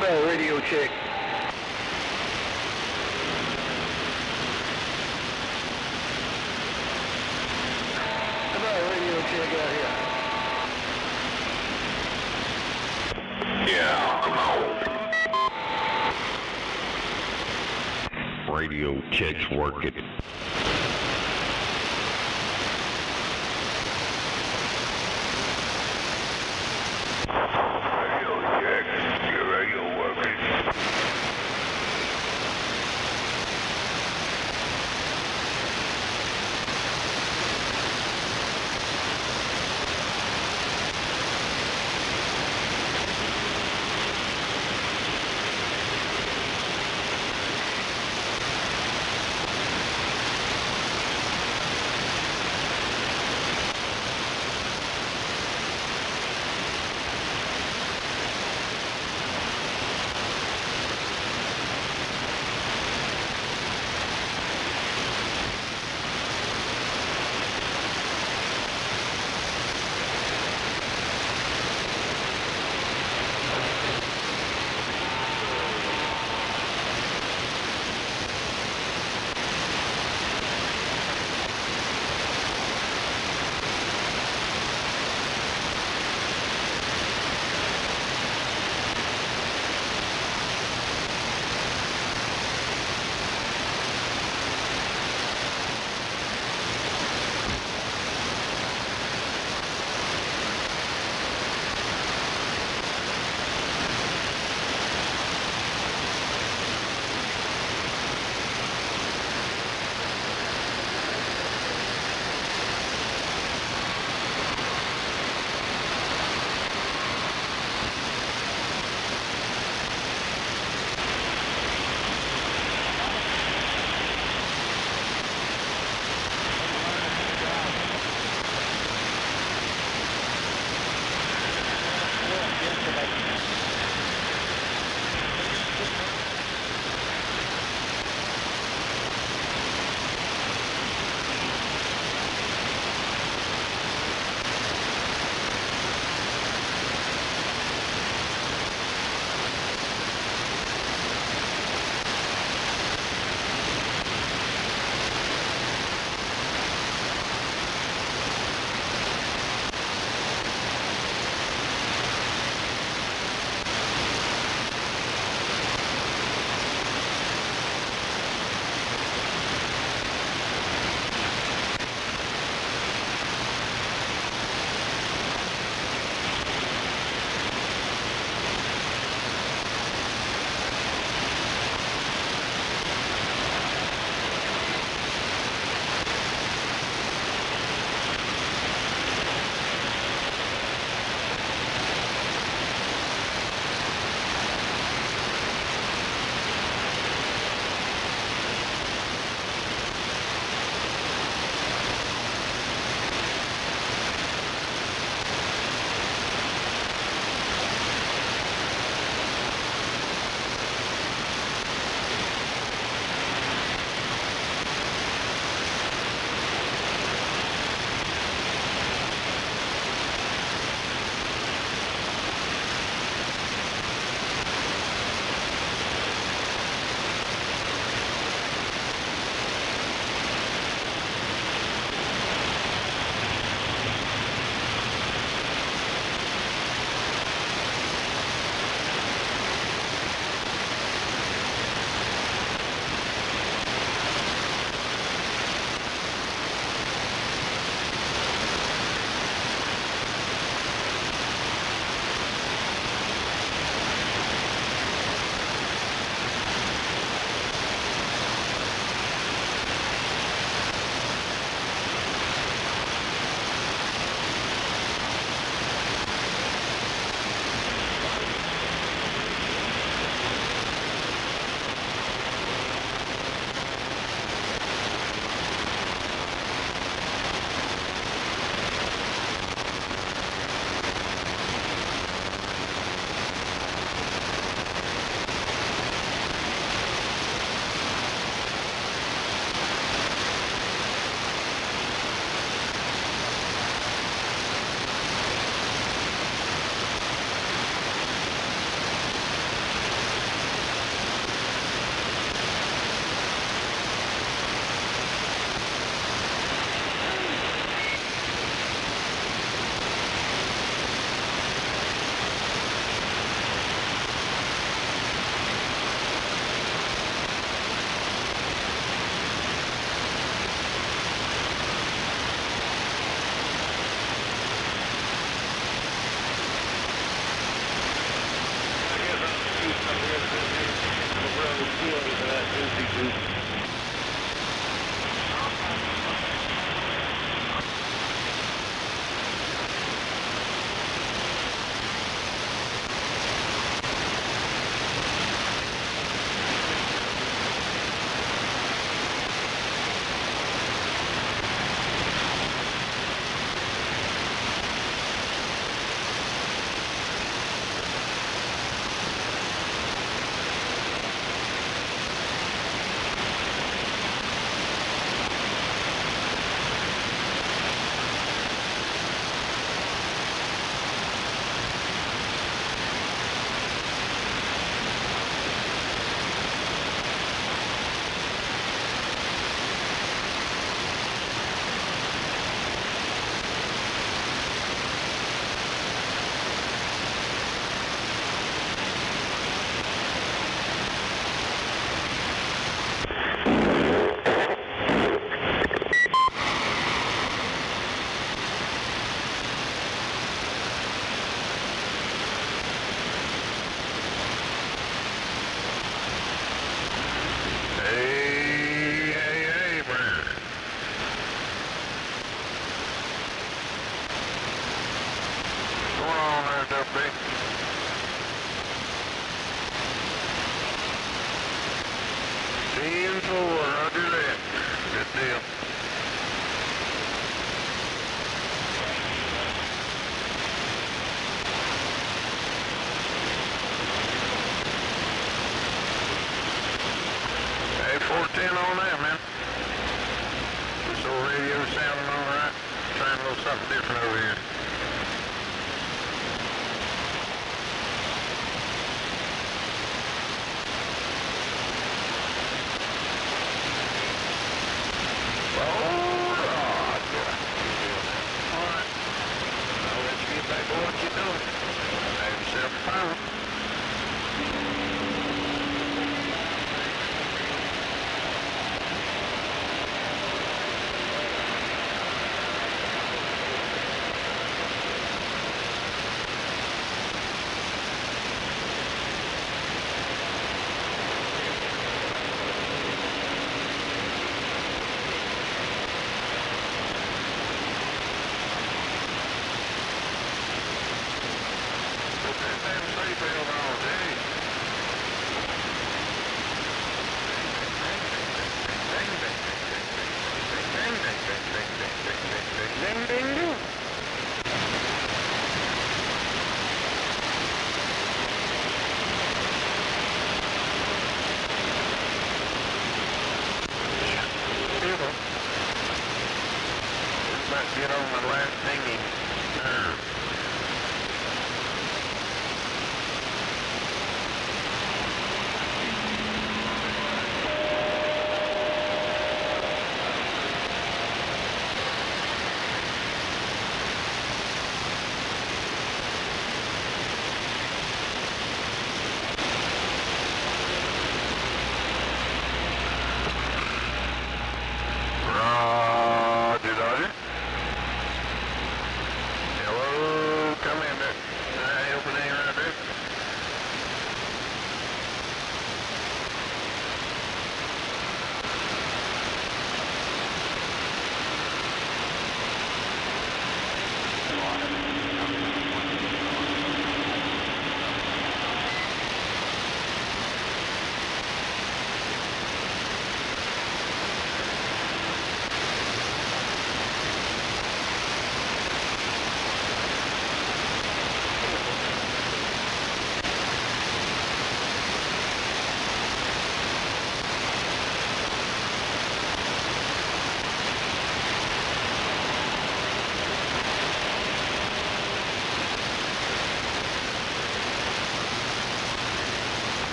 [SPEAKER 3] about radio check? How about radio check out here?
[SPEAKER 10] Yeah, come on.
[SPEAKER 13] Radio check's working.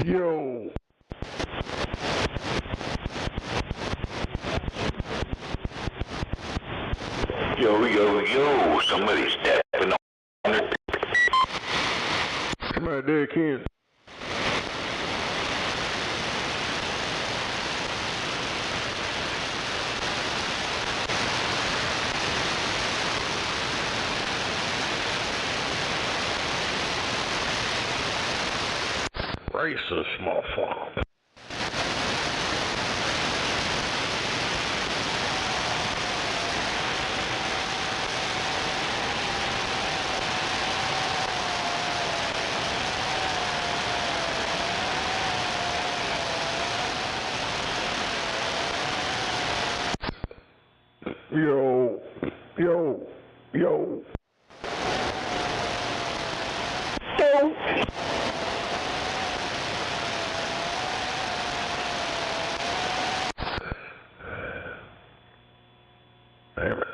[SPEAKER 12] Yo.
[SPEAKER 2] Yo, somebody's stepping on it.
[SPEAKER 12] Somebody there, Ken. Racist motherfucker. Yo. Damn it.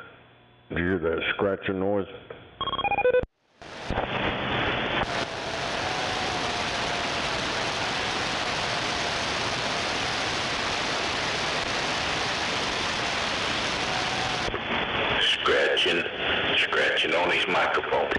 [SPEAKER 12] Did you hear that scratching noise?
[SPEAKER 2] Scratching on his microphone.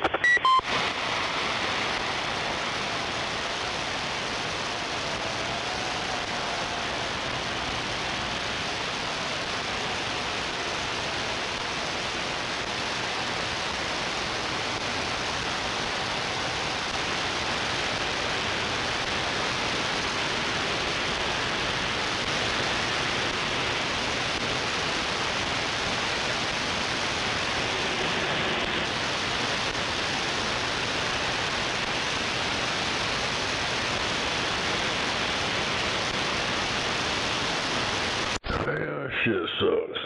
[SPEAKER 12] Yeah, shit sucks.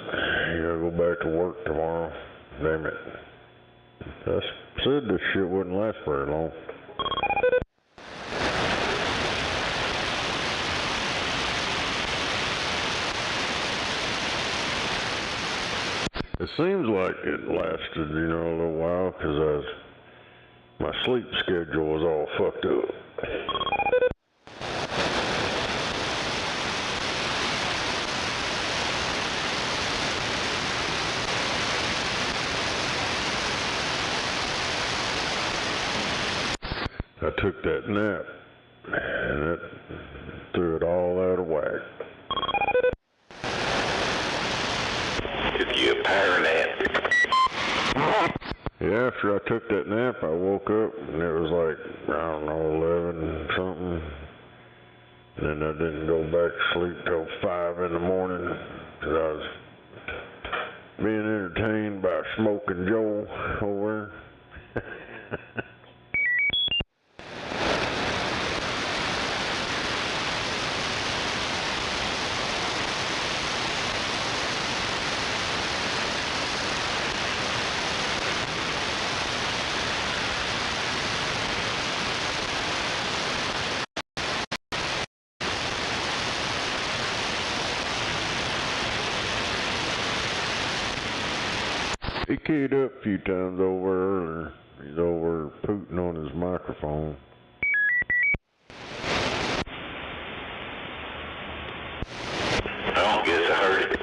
[SPEAKER 12] You gotta go back to work tomorrow. Damn it. I said this shit wouldn't last very long. It seems like it lasted, a little while, because my sleep schedule was all fucked up. I took that nap, and it threw it all out of whack.
[SPEAKER 2] Took you a power nap.
[SPEAKER 12] Yeah, after I took that nap, I woke up, and it was like, 11 something. And then I didn't go back to sleep till 5 in the morning, because I was being entertained by Smoking Joe over there. He keyed up a few times over earlier. He's over pooting on his microphone.
[SPEAKER 2] I don't guess I heard it.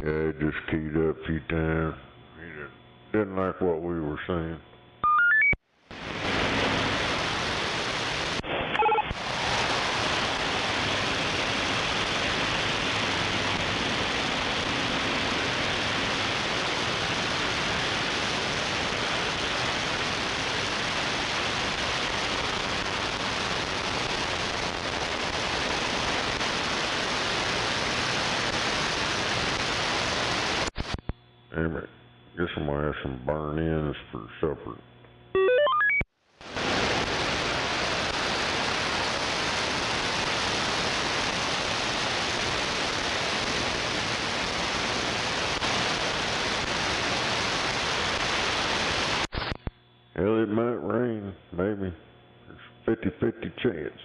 [SPEAKER 12] Yeah, he just keyed up a few times. He didn't like what we were saying. Damn it. Guess I'm gonna have some burn-ins for supper. Hell, it might rain, maybe. There's 50-50 chance.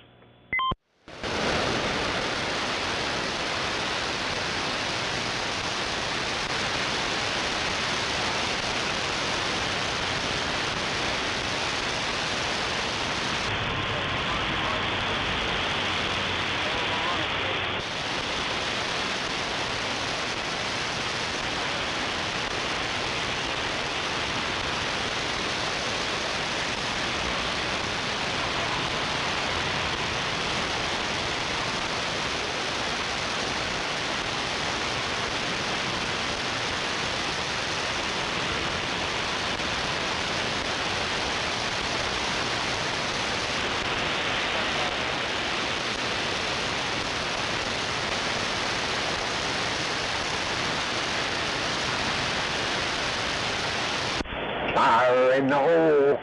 [SPEAKER 14] fire in the hole.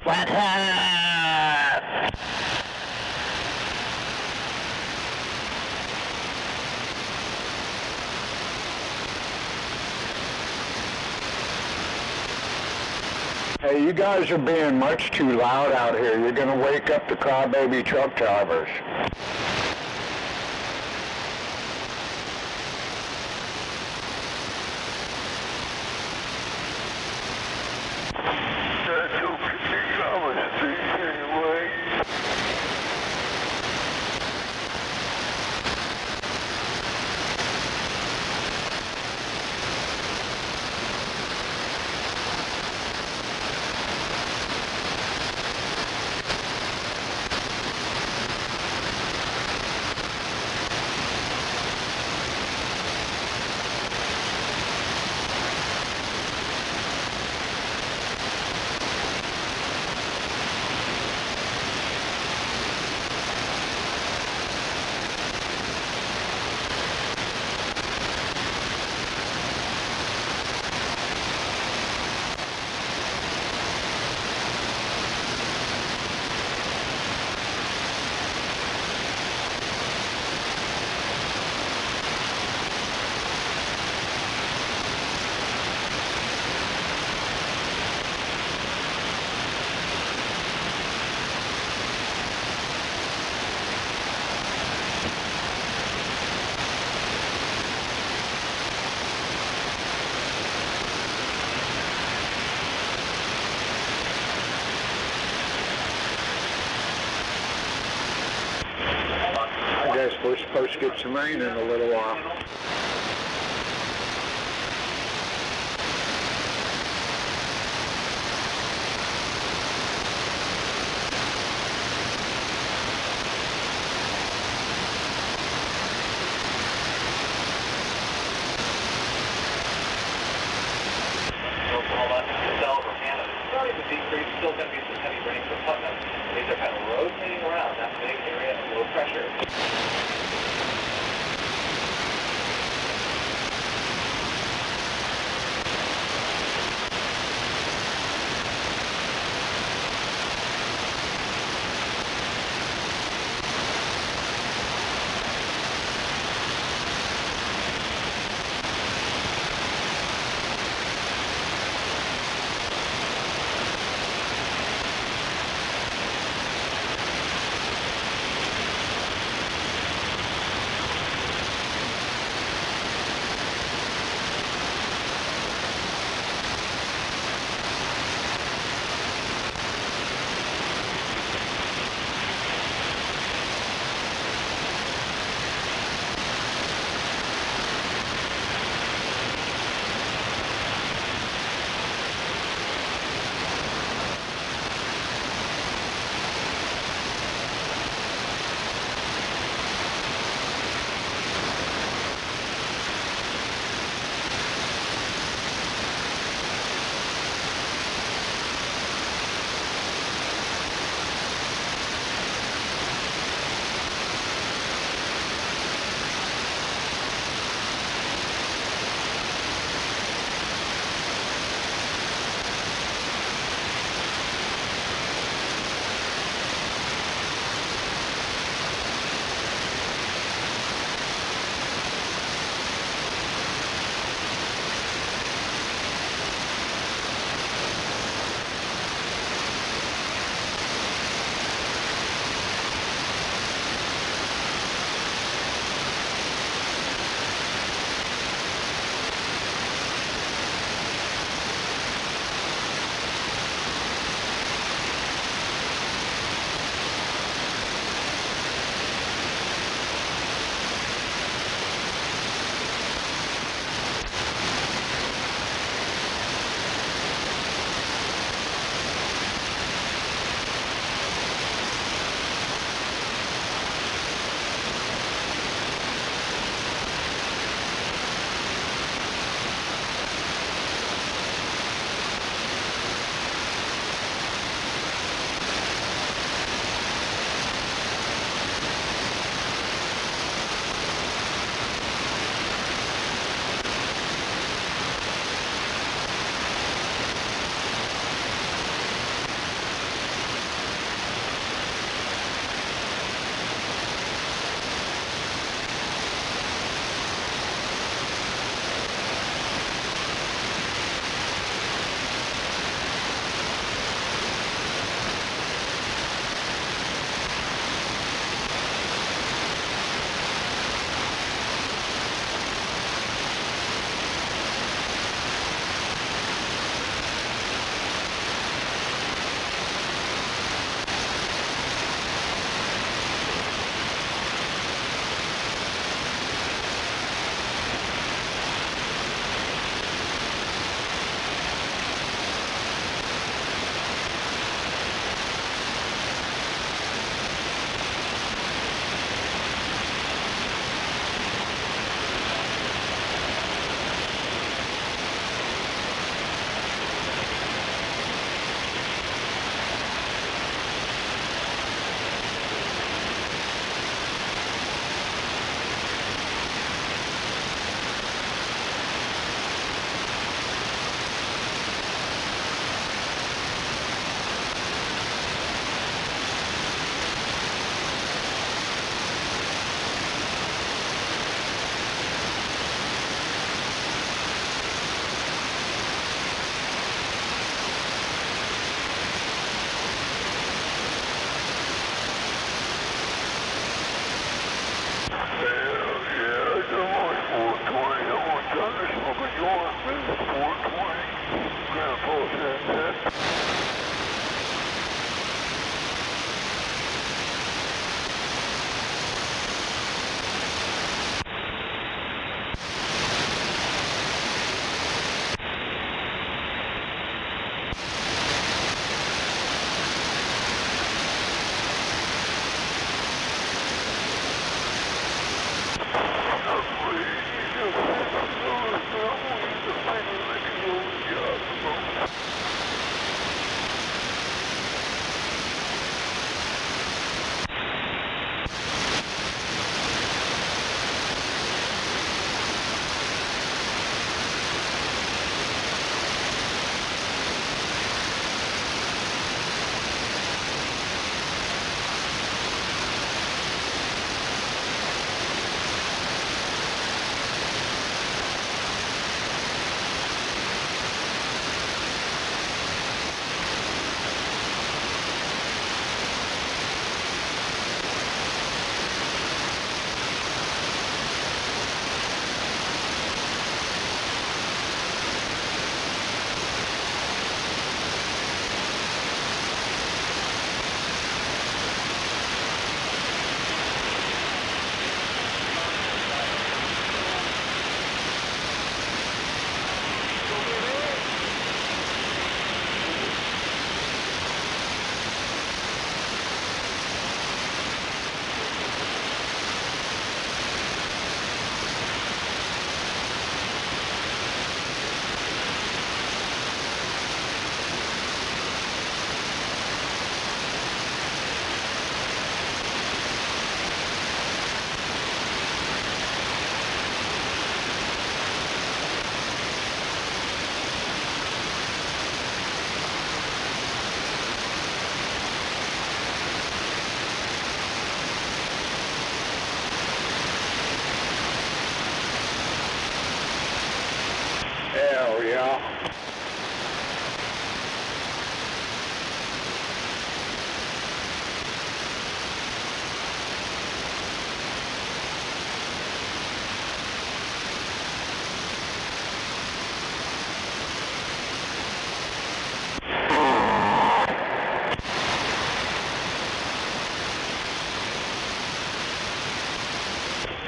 [SPEAKER 1] What's up?
[SPEAKER 14] Hey, you guys are being much too loud out here. You're going to wake up the crybaby truck drivers. I guess we're supposed to get some rain in a little while.
[SPEAKER 15] Still going to be some heavy rain for Putnam. These are kind of rotating around that big area of low pressure.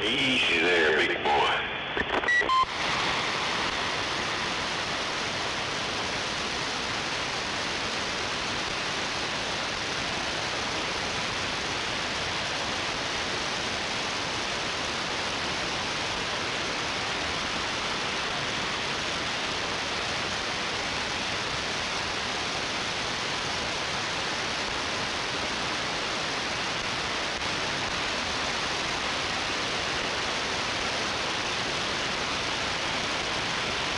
[SPEAKER 2] Easy there, big boy.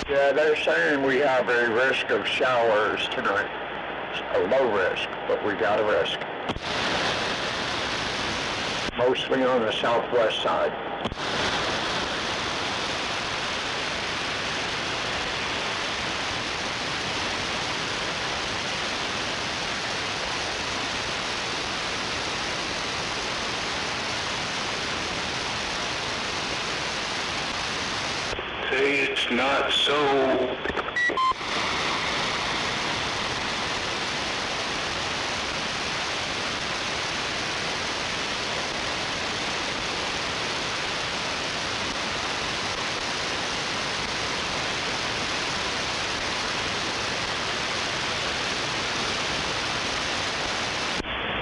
[SPEAKER 14] Yeah, they're saying we have a risk of showers tonight. A low risk, but we got a risk. Mostly on the southwest side.
[SPEAKER 2] Say it's not so.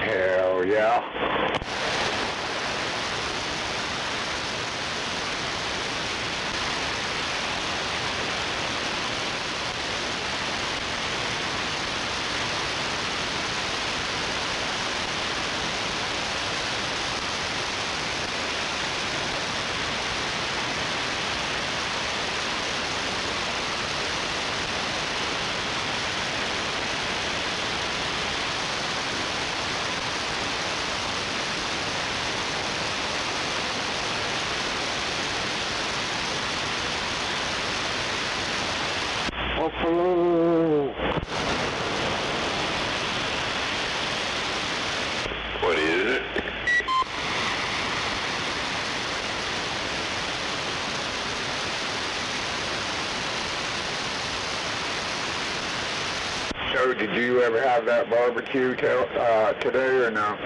[SPEAKER 14] Hell yeah.
[SPEAKER 2] What is it?
[SPEAKER 14] So did you ever have that barbecue today or no?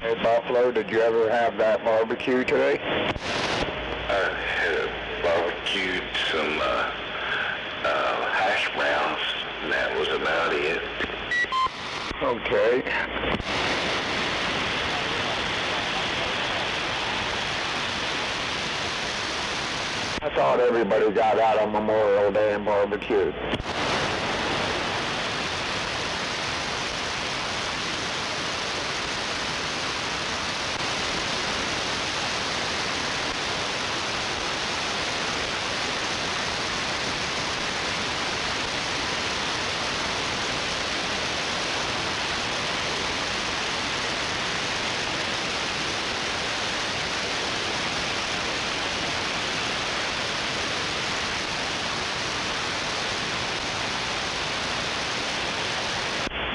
[SPEAKER 14] Hey Buffalo, did you ever have that barbecue today?
[SPEAKER 2] I had barbecued some hash browns, and that was about it.
[SPEAKER 14] Okay. I thought everybody got out on Memorial Day and barbecued.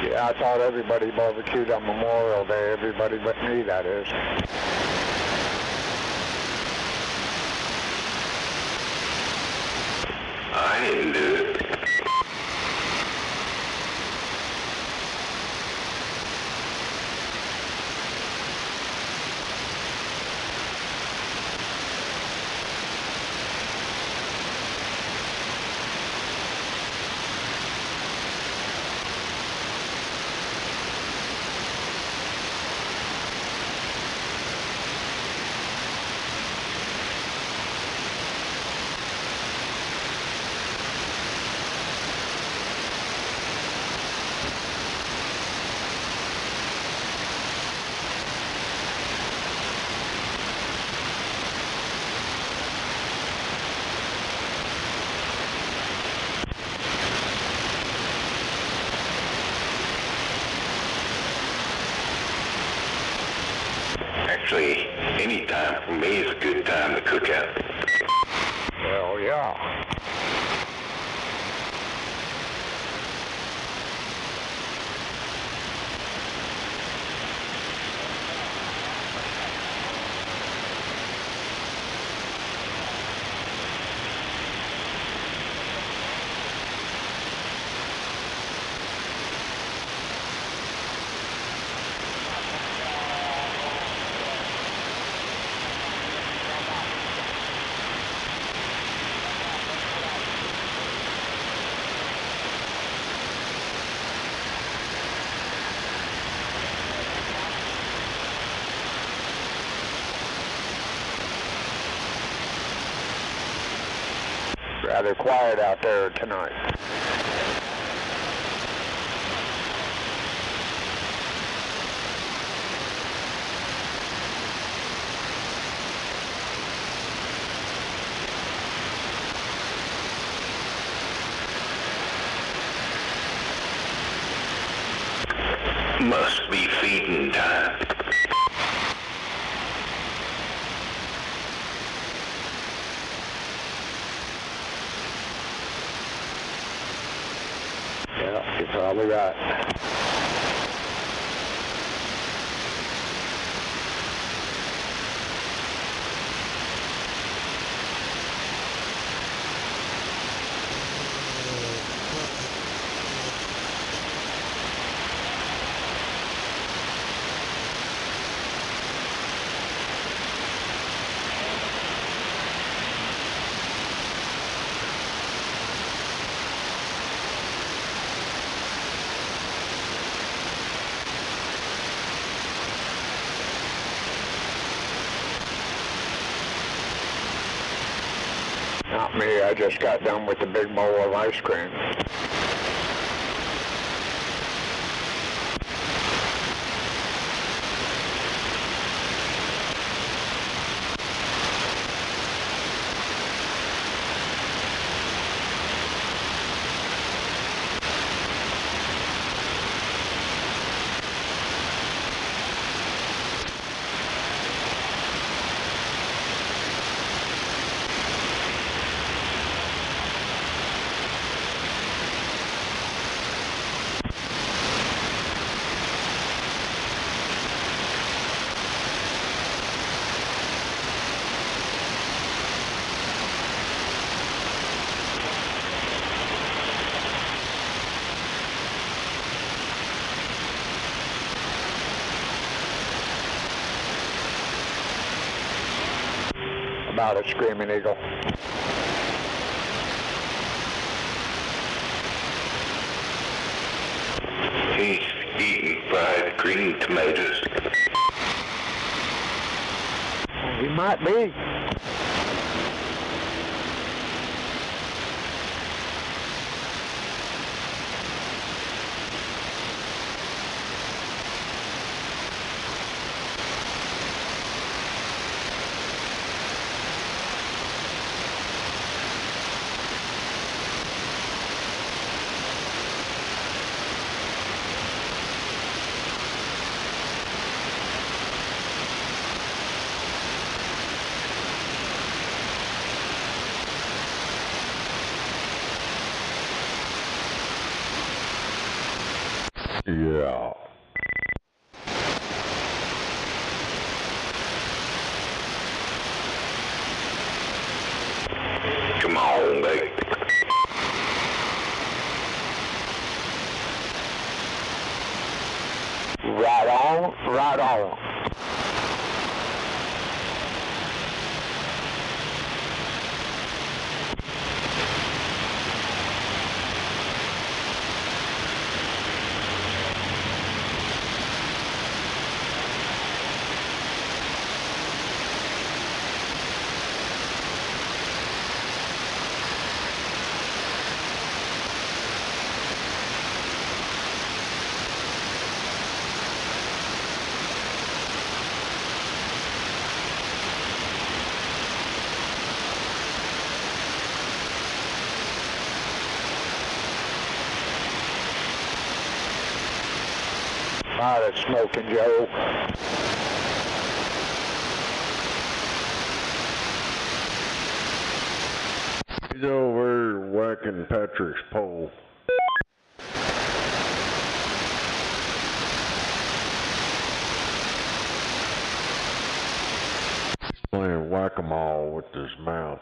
[SPEAKER 14] Yeah, I thought everybody barbecued on Memorial Day, everybody but me, that is.
[SPEAKER 2] I didn't do it. Actually, time. For me, it's a good time to cook out.
[SPEAKER 14] Hell yeah. Rather quiet out there tonight.
[SPEAKER 2] Must be feeding time.
[SPEAKER 14] Yeah, you're probably right. Not me, I just got done with the big bowl of ice cream. About it, Screaming Eagle.
[SPEAKER 2] He's eating fried green tomatoes.
[SPEAKER 14] He might be.
[SPEAKER 12] Yeah.
[SPEAKER 2] Come on, baby.
[SPEAKER 14] Right on, right on. All right, it's smoking, Joe.
[SPEAKER 12] He's over whacking Patrick's pole. Playing whack-a-mole with his mouth.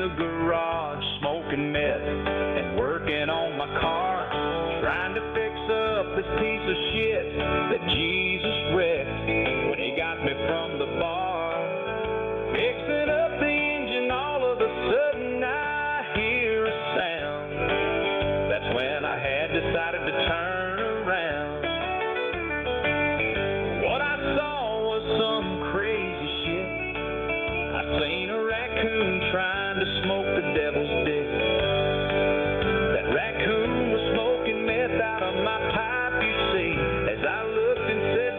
[SPEAKER 16] the garage smoking meth and working on my car, trying to fix up this piece of shit that Jesus wrecked when he got me from the bar. Fixing up the engine, all of a sudden I hear a sound. That's when I had decided to turn around. What I saw was some crazy shit. I seen a raccoon trying to smoke the devil's dick. That raccoon was smoking meth out of my pipe, you see, as I looked and said,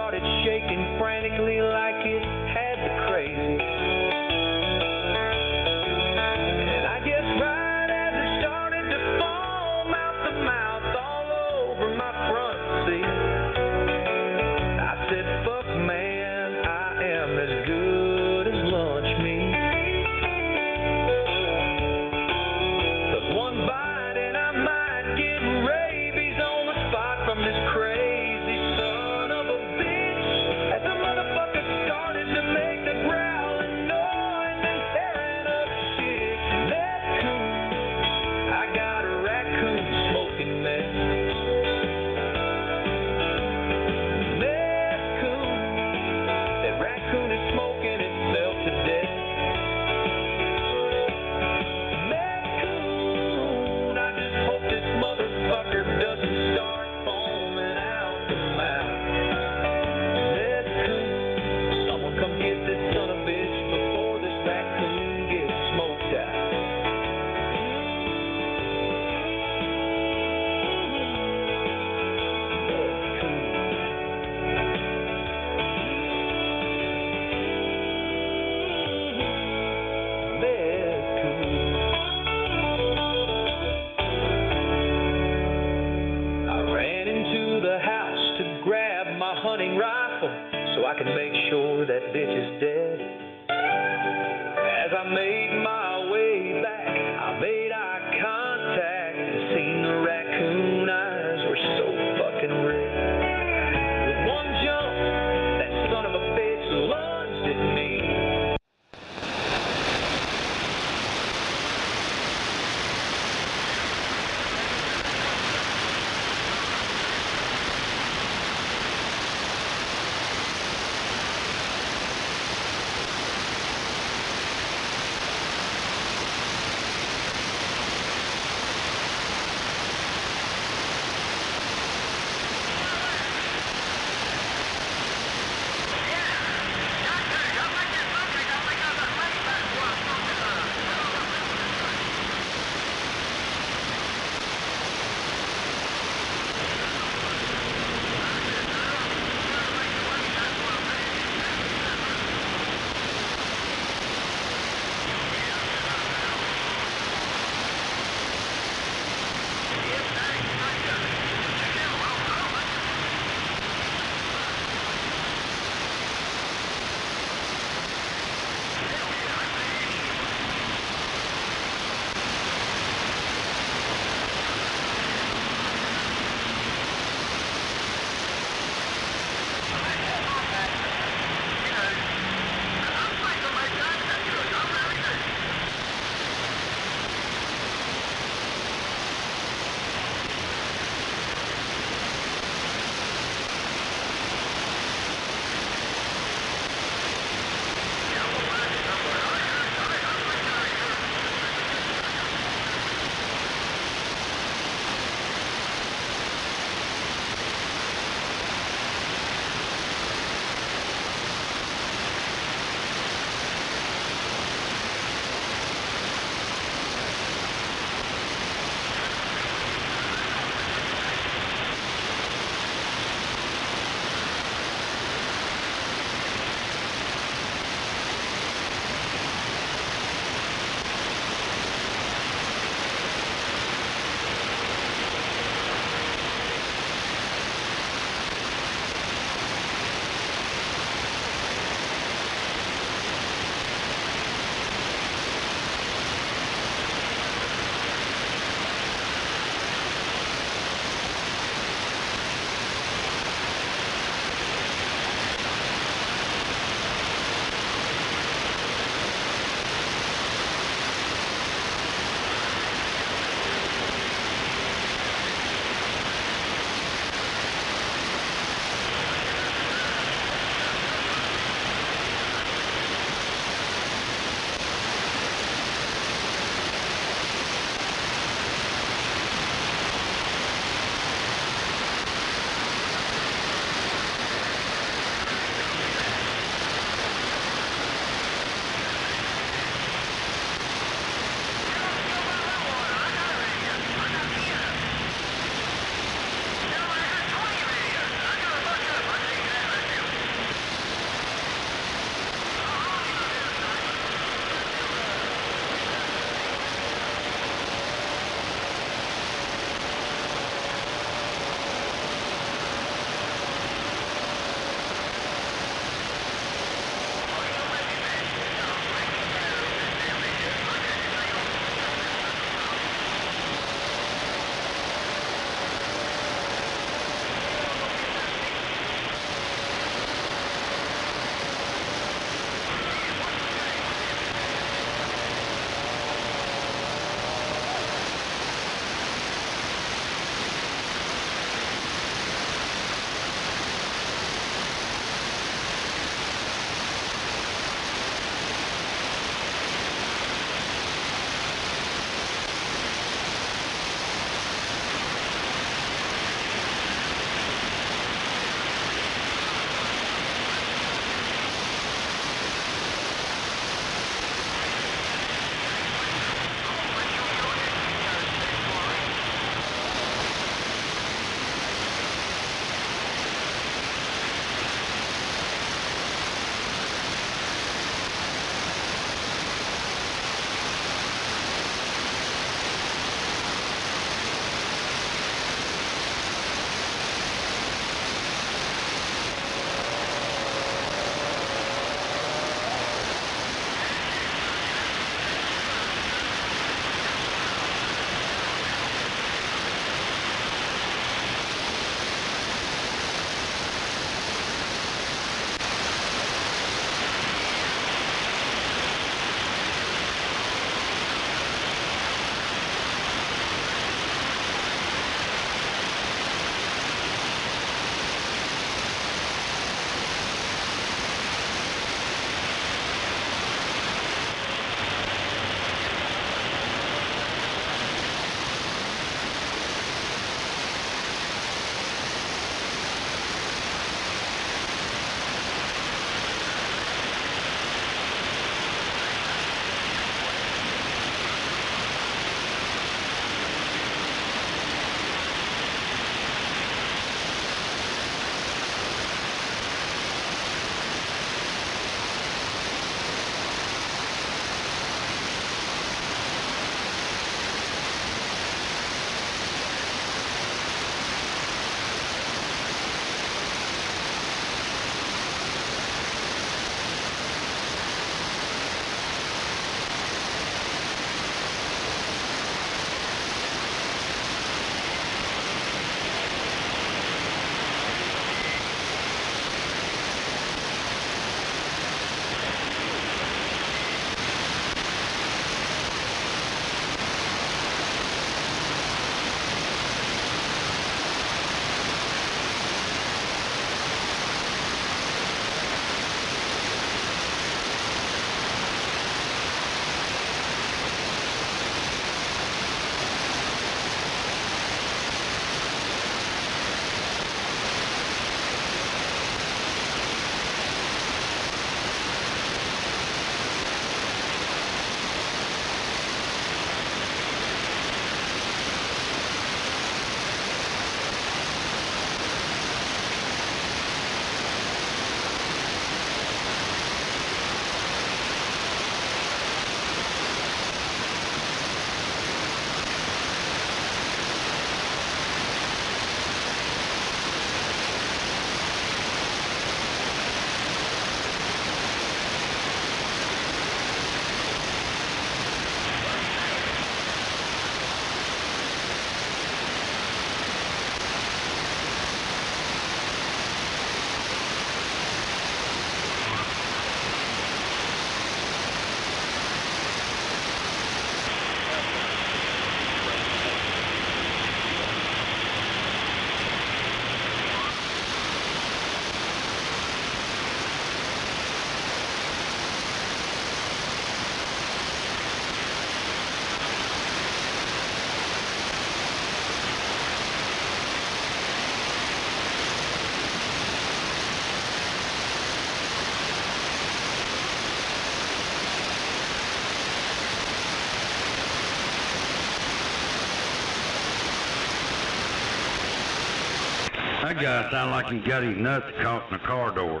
[SPEAKER 13] That guy sounds like he got his nuts caught in the car door.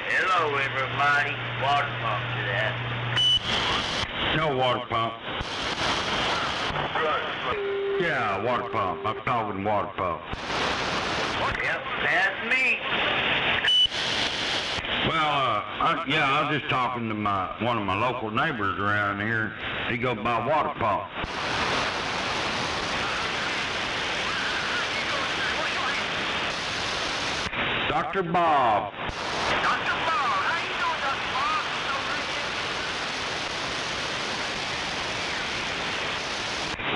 [SPEAKER 1] Hello, everybody. Water pump to that.
[SPEAKER 13] No water pump. Yeah, water pump. I'm talking water pump.
[SPEAKER 1] Yep, that's me.
[SPEAKER 13] Well, I was just talking to one of my local neighbors around here. He goes by water pump. Dr. Bob.
[SPEAKER 1] Dr. Bob, how you doing, Dr. Bob?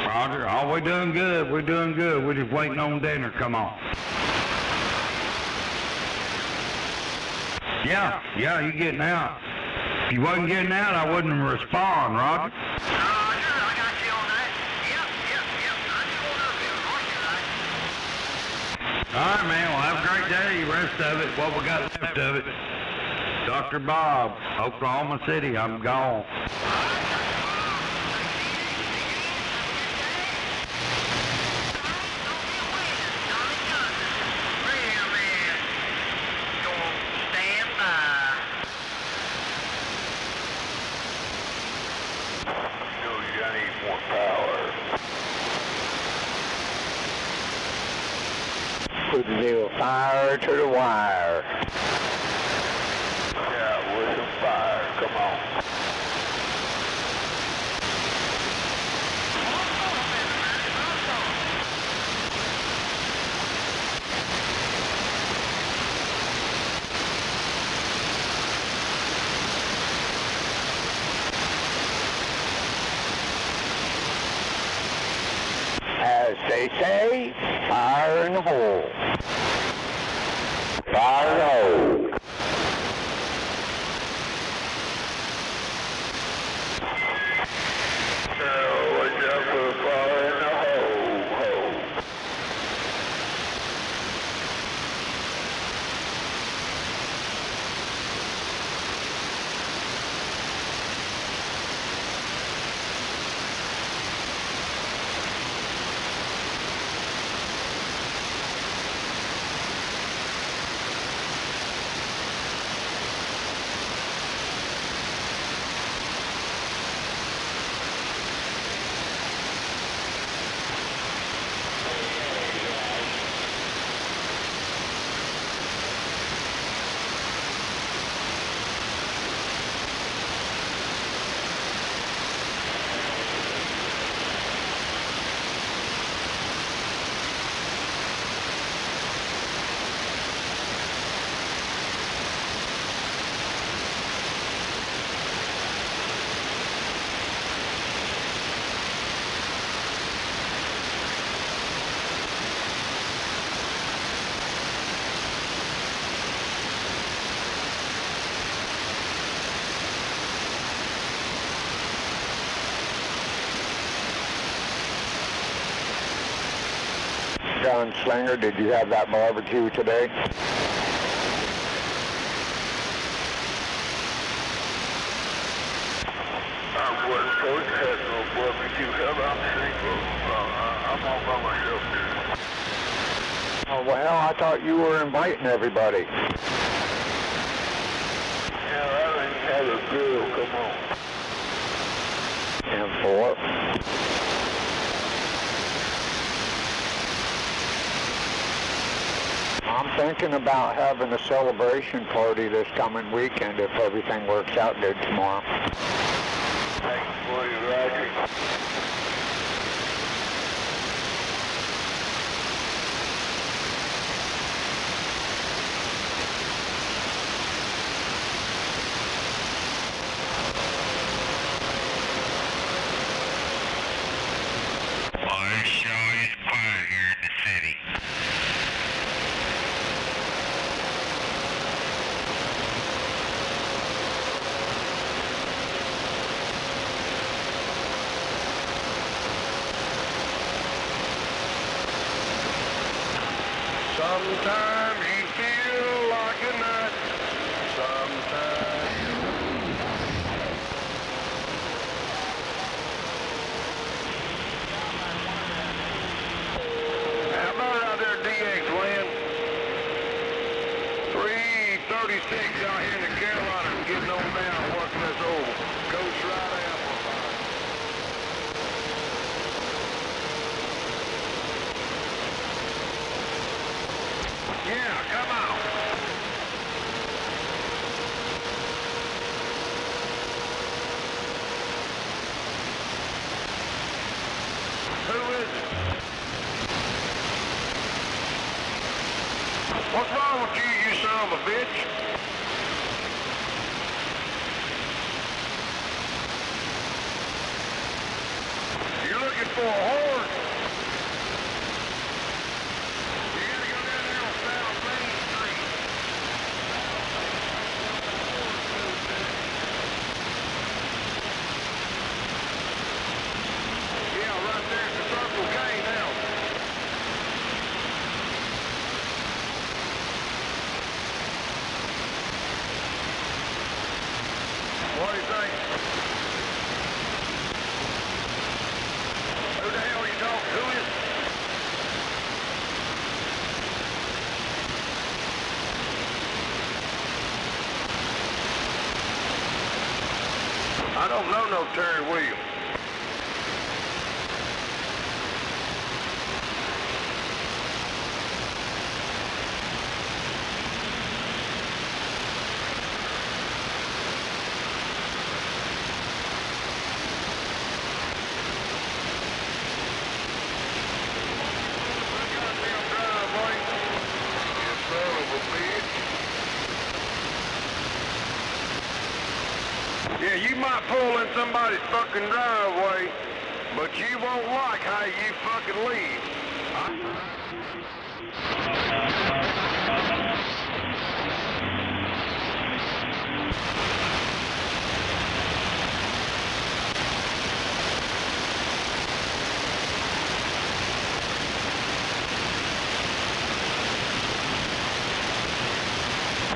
[SPEAKER 13] Roger. Oh, we're doing good. We're doing good. We're just waiting on dinner. Come on. Yeah, you getting out. If you wasn't getting out, I wouldn't respond, Roger. All right, man. Well, have a great day. Rest of it, what we got left of it. Dr. Bob, Oklahoma City. I'm gone.
[SPEAKER 14] Put a little fire to the wire.
[SPEAKER 9] Yeah, with some fire. Come on.
[SPEAKER 14] As they say, fire in the hole. Fire in the hole.
[SPEAKER 9] Watch out for fire in the hole.
[SPEAKER 14] Gunslinger, did you have that barbecue today?
[SPEAKER 9] I wasn't supposed to have no barbecue. I'm single. I'm all by myself now.
[SPEAKER 14] Oh, well, I thought you were inviting everybody.
[SPEAKER 9] Yeah, I didn't have a grill. Come on.
[SPEAKER 14] And for I'm thinking about having a celebration party this coming weekend if everything works out good tomorrow.
[SPEAKER 9] Thanks for you, Roger.
[SPEAKER 13] Well, it sure is quiet here in the city.
[SPEAKER 3] Sometimes you feel What's wrong with you, you son of a bitch? You looking for a horse? You gotta go down there on South Main Street. Yeah, right there at the Circle K now. What do you think? Who the hell are you talking? Who is it? I don't know no Terry Williams. Yeah, you might pull in somebody's fucking driveway, but you won't like how you fucking leave.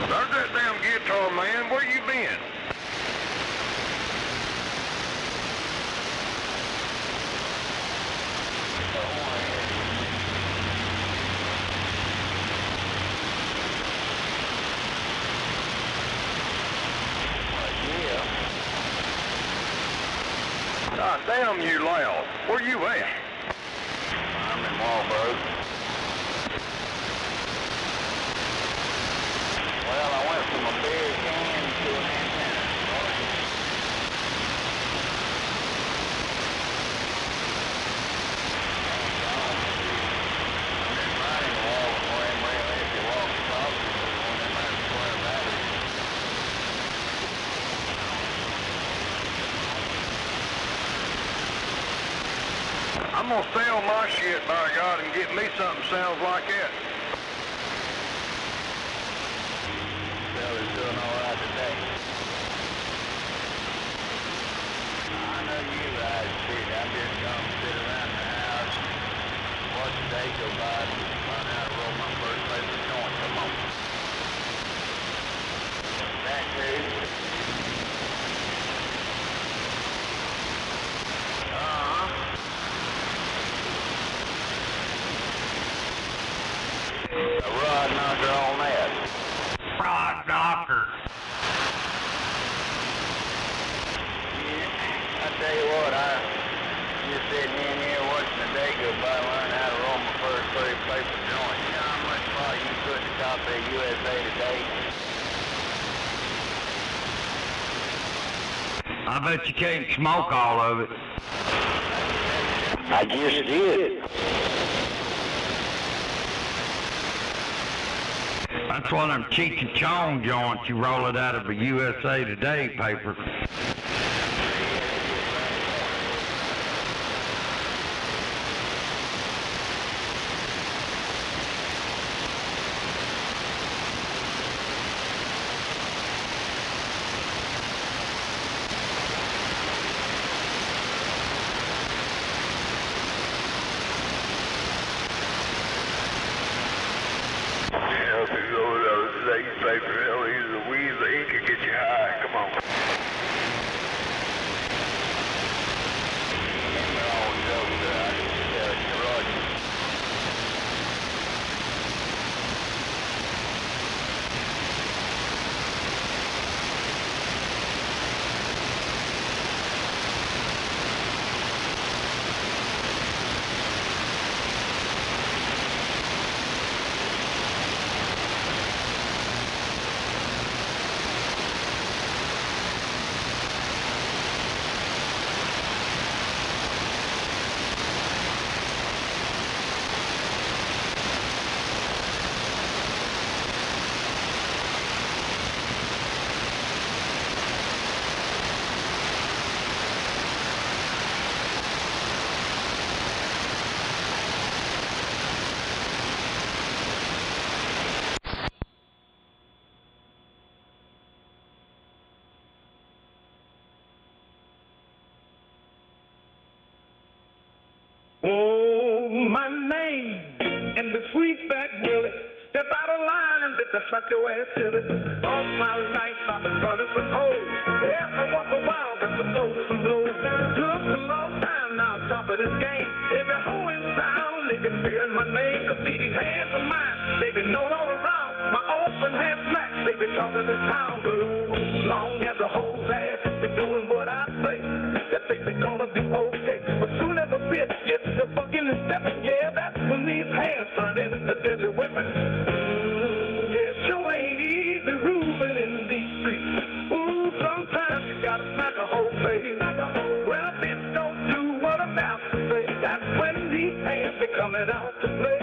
[SPEAKER 3] There's that damn guitar, man. Where you been? God damn you loud. Where you at?
[SPEAKER 8] I'm in Walberg. Well, I went from a beer can to an antenna.
[SPEAKER 3] I'm gonna sell my shit, by God, and get me something sounds like that.
[SPEAKER 8] Well, it's doing all right today. I know you guys, shit. I'm just gonna sit around the house, watch the day go by, and learn how to roll my first paper joint. Come on. That too. A rod knocker on that.
[SPEAKER 13] Rod knocker.
[SPEAKER 8] Yeah, I tell you what, I just sitting in here watching the day go by, learning how to roll my first paper joint. You know how much fire you put in the copy of USA Today?
[SPEAKER 13] I bet you can't smoke all of it.
[SPEAKER 8] I just did.
[SPEAKER 13] That's one of them Cheech and Chong joints. You roll it out of a USA Today paper.
[SPEAKER 9] Paper, hell, either the weed or the ink can get you high. Come on.
[SPEAKER 16] Oh, my name and the sweetback Willie. Step out of line and let the fuck your ass to it. All my life I've been running for hoes. Every once in a while, got some lows and lows. Took a long time now, top of this game. Every hoe in town, they been fearing my name. Cause these hands of mine, they been known all around. My open hand smacks, they been talking this town. Long as the whole ass been doing what I say, that they been gonna be okay. But soon as a bitch gets the fucking stepping, yeah, that's when these hands turn into deadly weapons. Yeah, sure ain't easy moving in these streets. Ooh, sometimes you gotta smack a whole face. Well, a bitch don't do what a mouth say. That's when these hands be coming out to play.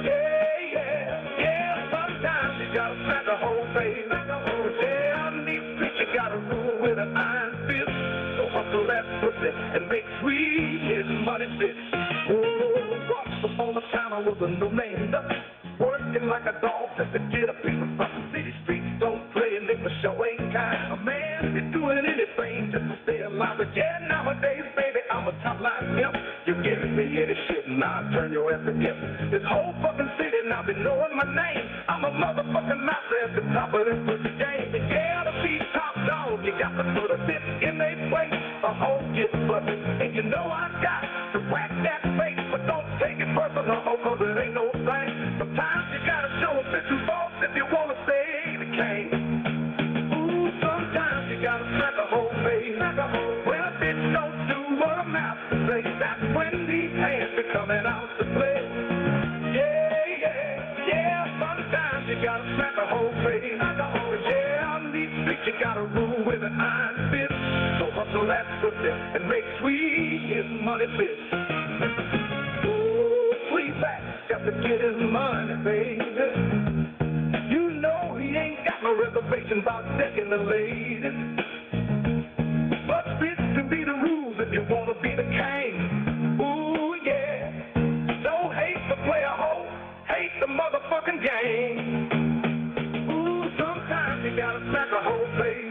[SPEAKER 16] Yeah, sometimes you gotta smack a whole face. Yeah, on these streets you gotta rule with an iron fist. So hustle that pussy and make sweet his money fit. Oh, once upon a time I was a no-name duck, working like a dog just to get a piece of something. City streets don't play, and they for sure ain't kind. A man is doing anything just to stay alive. But yeah, nowadays, baby, I'm a top-line pimp. You giving me any shit, and I'll turn your ass to him. This whole fucking city now been knowing my name. I'm a motherfucking master at the top of this pussy game. And yeah, to be top dog, you got to put a bit in their place. A hoe gets busted, and you know I got to whack that face. But don't take it personal, cause it ain't no thing. Sometimes you gotta show a bitch who's boss if you wanna stay the king. Ooh, sometimes you gotta smack a whole face. When a bitch don't do what a mouth say, that's when these hands be coming out to play. Yeah, sometimes you gotta smack a whole face. Yeah, on these streets you gotta rule with an iron fist. So hustle that pussy and make sweet his money fit. Ooh, sweetback got to get his money, baby. You know he ain't got no reservation about decking the ladies. But bitch can be the rules if you wanna be the king. Ooh, yeah. Don't hate the player hoe, hate the motherfucking game. Ooh, sometimes you gotta smack a whole face.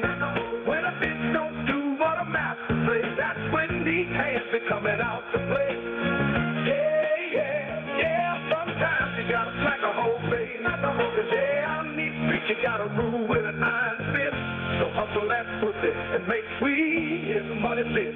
[SPEAKER 16] When a bitch don't do what a master say, that's when these hands be coming out to play. Yeah, sometimes you gotta smack a whole face. Yeah, on these streets you gotta rule with an iron fist. So hustle that pussy and make sweet his money fit.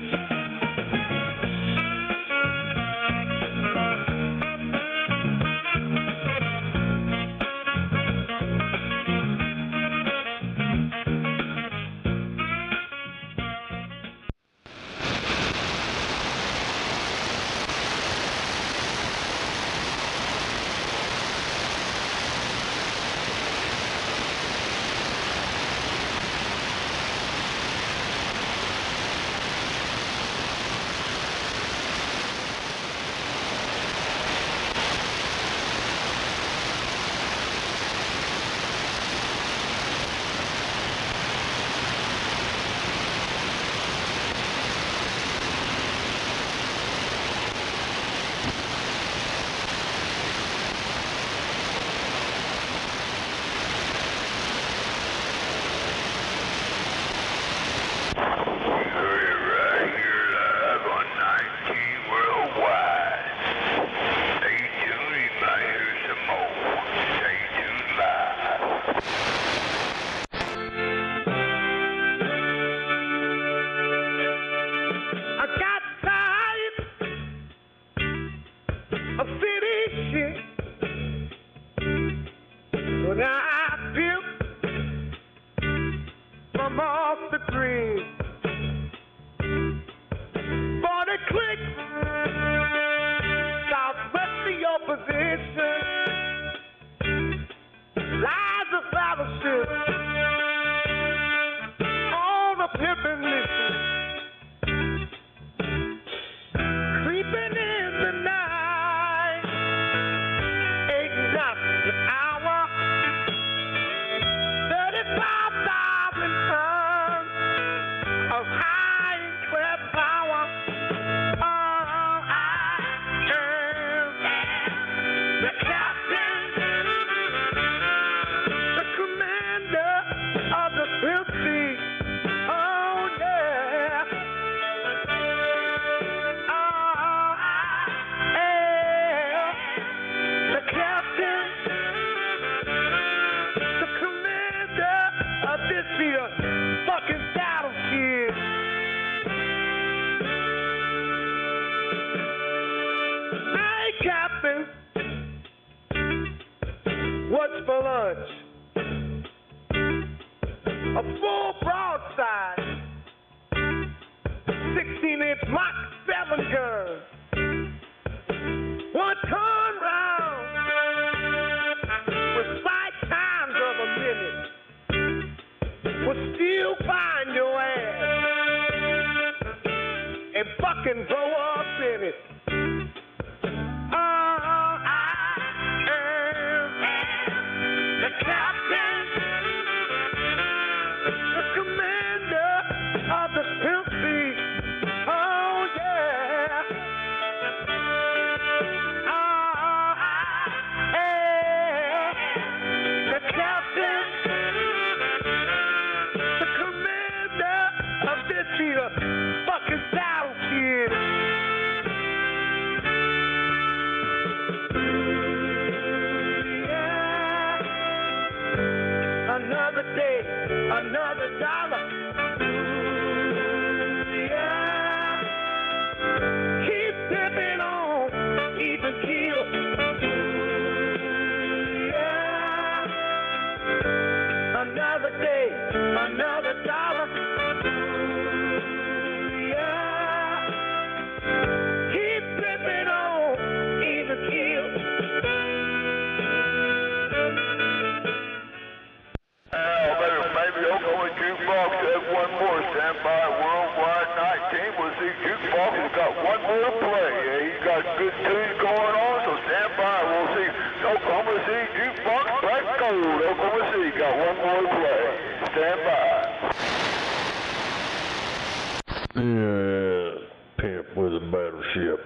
[SPEAKER 17] 16-inch Mach 7 gun. One turn round with 5 times of a minute will still find your ass and fucking blow up in it. I am the captain, the commander of the Pimp Fleet. Oh yeah. I am the captain, the commander of this here fucking battlefield. Another day, another dollar. Yeah. Keep dipping on, even kill. Yeah. Another day, another dollar. Yeah. Keep dipping on, even kill.
[SPEAKER 9] Maybe Oklahoma Jukebox has one more. Stand by. Worldwide Night Team. We'll see Jukebox has got one more to play. Yeah, he's got good tunes going on, so stand by. We'll see Oklahoma City Jukebox Black Gold. Oklahoma City got one more to play. Stand by.
[SPEAKER 12] Yeah, pimp with a battleship.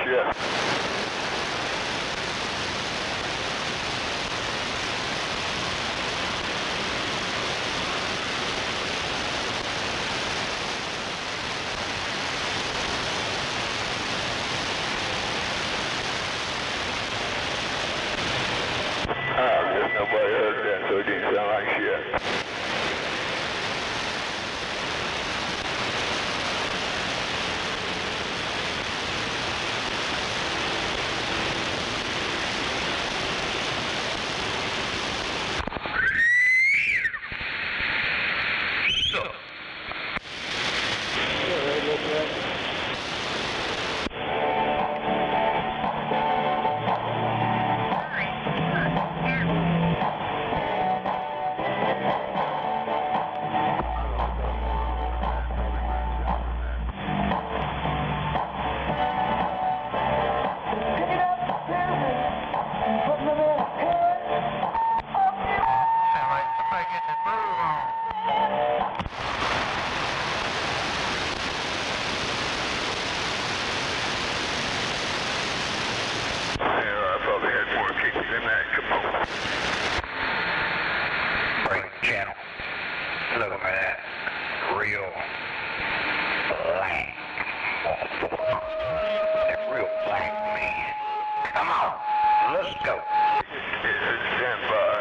[SPEAKER 9] Yeah. There's nobody heard that, so it didn't sound like shit.
[SPEAKER 6] Channel. Look at that. Real black. That real black man. Come on. Let's go.
[SPEAKER 9] Stand by.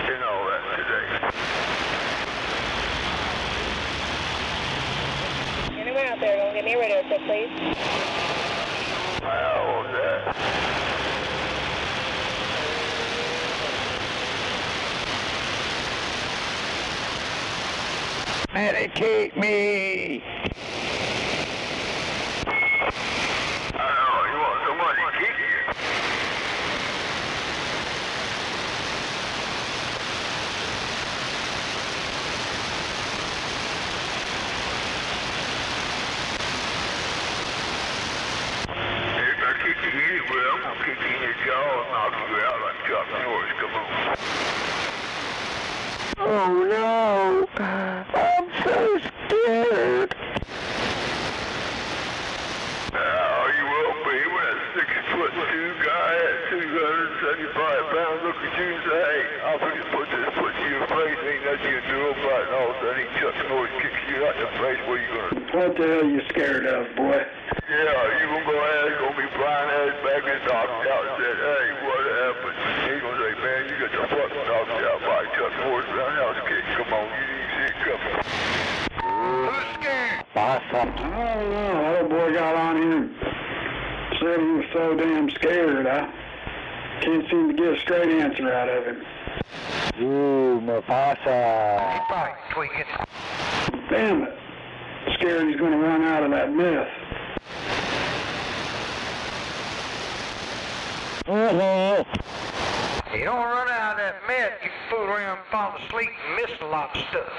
[SPEAKER 9] And all that today.
[SPEAKER 18] Anyone out there, gonna give me a radio check, please?
[SPEAKER 9] How was that?
[SPEAKER 14] Medicate me!
[SPEAKER 9] Oh, you want somebody to kick you? If I kick you anywhere, I'm gonna kick you in your jaw and knock you out like Chuck Norris. Come on.
[SPEAKER 14] Oh no! I'm so scared!
[SPEAKER 9] You will be when a 6'2" guy at 275 pounds look at you and say, hey, I'll put this foot to your face, ain't nothing you can do about it, and all of a sudden he Chuck Norris kicks you right in the face, what are you gonna do?
[SPEAKER 14] What the hell are you scared of, boy?
[SPEAKER 9] Yeah, you gonna go ahead, gonna be flying ass back and knocked out and said, hey, what happened? He's gonna say, man, you got your fucking knocked out by Chuck Norris roundhouse kick. Come on, you didn't see it coming.
[SPEAKER 6] Who's scared?
[SPEAKER 14] Awesome. I don't know. That old boy got on here and said he was so damn scared. I can't seem to get a straight answer out of him. Ooh, Mufasa.
[SPEAKER 6] He probably tweaking.
[SPEAKER 14] Damn it. Scared he's gonna run out of that myth.
[SPEAKER 6] You don't run out of that meth, you fool around and fall asleep and miss a lot of stuff.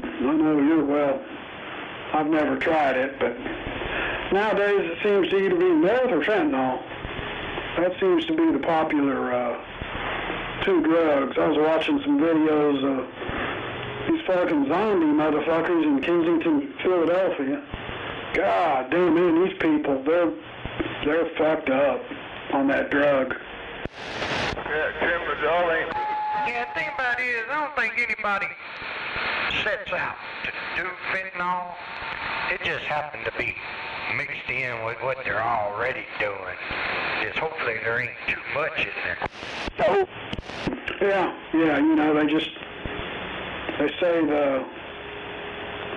[SPEAKER 14] I know you're well. I've never tried it, but nowadays it seems to either be meth or fentanyl. That seems to be the popular two drugs. I was watching some videos of these fucking zombie motherfuckers in Kensington, Philadelphia. God damn, man, these people, they're fucked up on that drug.
[SPEAKER 9] Yeah, Tim, darling.
[SPEAKER 6] Yeah, the thing about it is, I don't think anybody sets out to do fentanyl. It just happened to be mixed in with what they're already doing. Just hopefully there ain't too much in there.
[SPEAKER 14] Yeah, you know, they say the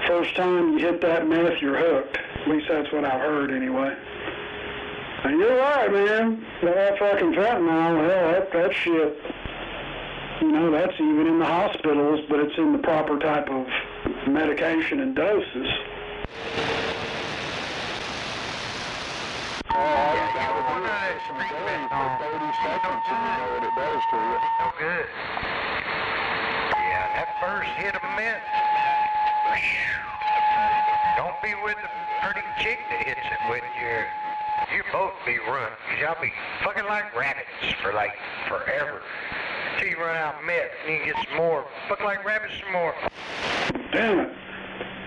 [SPEAKER 14] first time you hit that meth, you're hooked. At least that's what I've heard anyway. And you're right, man. That fucking fentanyl, hell, that shit, you know, that's even in the hospitals, but it's in the proper type of medication and doses.
[SPEAKER 6] No good. Yeah, that first hit of meth. Don't be with the pretty chick that hits it with you. You both be running, because y'all be fucking like rabbits for like forever. Until you run out of meth, and you get some more. Fuck like rabbits some more.
[SPEAKER 14] Damn it.